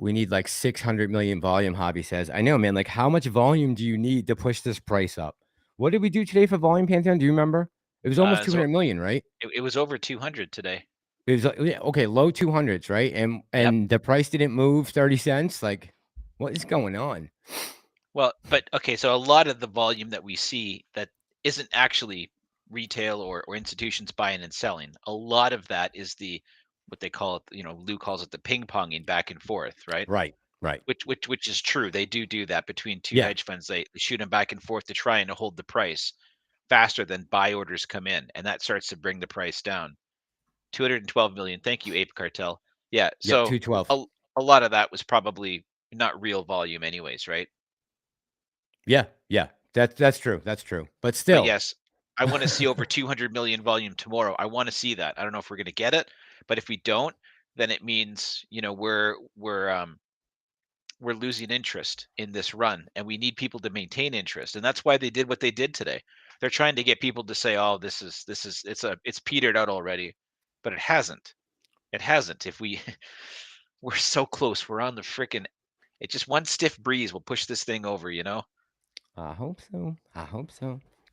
We need like 600 million volume, Hobby says. I know, man. Like, how much volume do you need to push this price up? What did we do today for volume, Pantheon? Do you remember? It was almost 200 million, right? It was over 200 today. It was okay, low 200s, right? And the price didn't move 30 cents. Like, what is going on? Well, but okay, so a lot of the volume that we see that isn't actually retail or institutions buying and selling. A lot of that is what they call it, Lou calls it the ping ponging back and forth, right? Right. Which is true. They do that between two Yeah. hedge funds. They shoot them back and forth to try and hold the price faster than buy orders come in, and that starts to bring the price down. 212 million. Thank you, Ape Cartel. Yeah. So 212. a lot of that was probably not real volume, anyways, right? Yeah. That's true. That's true. But still, But yes, I want to see over 200 million volume tomorrow. I want to see that. I don't know if we're going to get it, but if we don't, then it means we're losing interest in this run, and we need people to maintain interest, and that's why they did what they did today. They're trying to get people to say, "Oh, it's petered out already," but it hasn't. It hasn't. If we're so close, we're on the frickin'. It's just one stiff breeze will push this thing over, I hope so.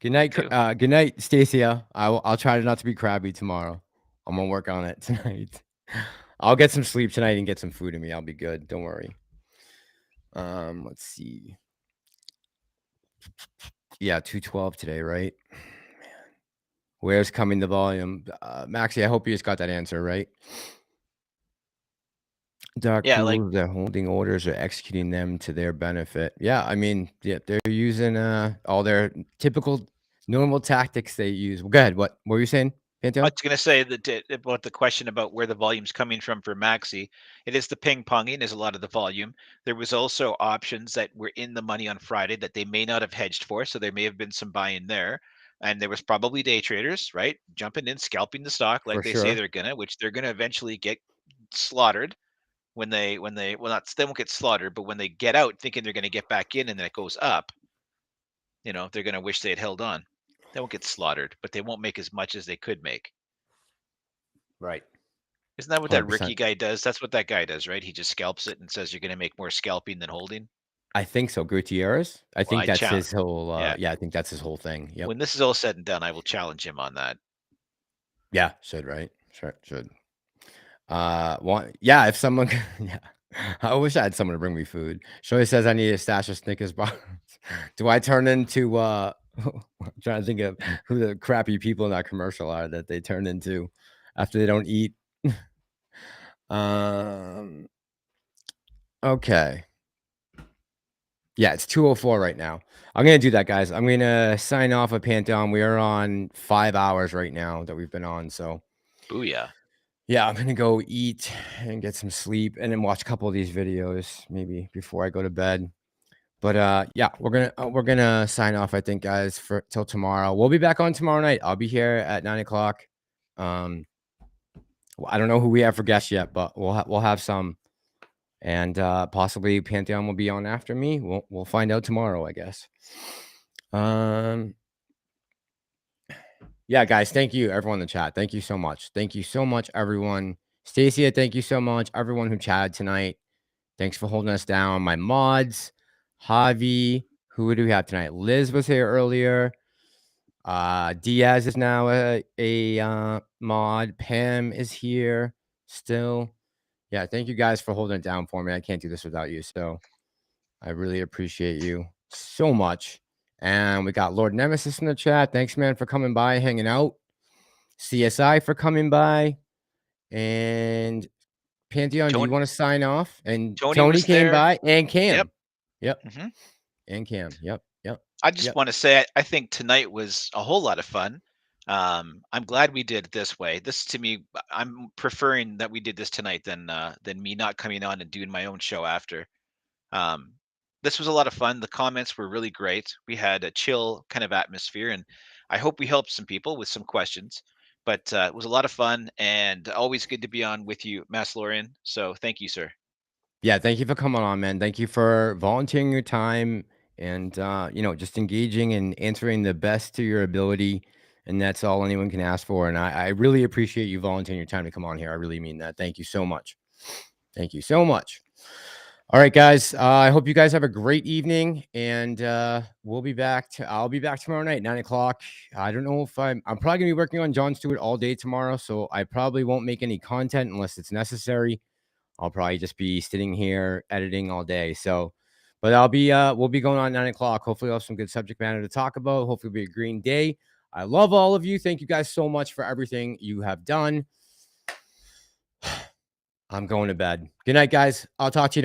Good night. Good night, Stacia. I'll try not to be crabby tomorrow. I'm gonna work on it tonight. I'll get some sleep tonight and get some food in me. I'll be good. Don't worry. Let's see. Yeah, 212 today, right? Man. Where's coming the volume? Maxie, I hope you just got that answer, right? Dark pools, they're holding orders or executing them to their benefit. Yeah, I mean, yeah, they're using all their typical normal tactics they use. Well, go ahead. What were you saying, Pantheon? I was going to say that about the question about where the volume's coming from for Maxi. It is the ping ponging is a lot of the volume. There was also options that were in the money on Friday that they may not have hedged for, so there may have been some buying there. And there was probably day traders, right, jumping in, scalping the stock like they say they're gonna, which they're gonna eventually get slaughtered when they they won't get slaughtered, but when they get out thinking they're gonna get back in and then it goes up, they're gonna wish they had held on. They won't get slaughtered, but they won't make as much as they could make. Right. Isn't that what 100%. That Ricky guy does? That's what that guy does, right? He just scalps it and says you're going to make more scalping than holding. I think so. Gutierrez. I think that's his whole. Yeah, I think that's his whole thing. Yep. When this is all said and done, I will challenge him on that. Yeah, should right. Should. Yeah, if someone. Yeah, I wish I had someone to bring me food. Shoei says I need a stash of Snickers bars. Do I turn into? I'm trying to think of who the crappy people in that commercial are that they turn into after they don't eat. Okay. Yeah, it's 2:04 right now. I'm gonna do that, guys. I'm gonna sign off of Pantheon. We are on 5 hours right now that we've been on. So, booyah. Yeah, I'm gonna go eat and get some sleep, and then watch a couple of these videos maybe before I go to bed. But yeah, we're gonna sign off. I think, guys, for till tomorrow. We'll be back on tomorrow night. I'll be here at 9 o'clock. I don't know who we have for guests yet, but we'll have some, and possibly Pantheon will be on after me. We'll find out tomorrow, I guess. Yeah, guys, thank you, everyone in the chat. Thank you so much. Thank you so much, everyone. Stacia, thank you so much. Everyone who chatted tonight, thanks for holding us down. My mods, Javi, who do we have tonight? Liz was here earlier. Diaz is now a mod. Pam is here still. Yeah, thank you guys for holding it down for me. I can't do this without you, so I really appreciate you so much. And we got Lord Nemesis in the chat. Thanks, man, for coming by, hanging out. CSI for coming by. And Pantheon, do you want to sign off? And Tony came by, and Cam. Yep. And Cam. Yep. I just want to say, I think tonight was a whole lot of fun. I'm glad we did it this way. This, to me, I'm preferring that we did this tonight than me not coming on and doing my own show after. This was a lot of fun. The comments were really great. We had a chill kind of atmosphere, and I hope we helped some people with some questions. But it was a lot of fun, and always good to be on with you, Massalorian. So thank you, sir. Yeah, thank you for coming on, man. Thank you for volunteering your time and, you know, just engaging and answering the best to your ability. And that's all anyone can ask for. And I really appreciate you volunteering your time to come on here. I really mean that. Thank you so much. Thank you so much. All right, guys. I hope you guys have a great evening, and we'll be back. I'll be back tomorrow night, 9 o'clock. I don't know if I'm probably gonna be working on Jon Stewart all day tomorrow, so I probably won't make any content unless it's necessary. I'll probably just be sitting here editing all day. So, but I'll be we'll be going on 9 o'clock. Hopefully, we'll have some good subject matter to talk about. Hopefully, it'll be a green day. I love all of you. Thank you guys so much for everything you have done. I'm going to bed. Good night, guys. I'll talk to you tomorrow.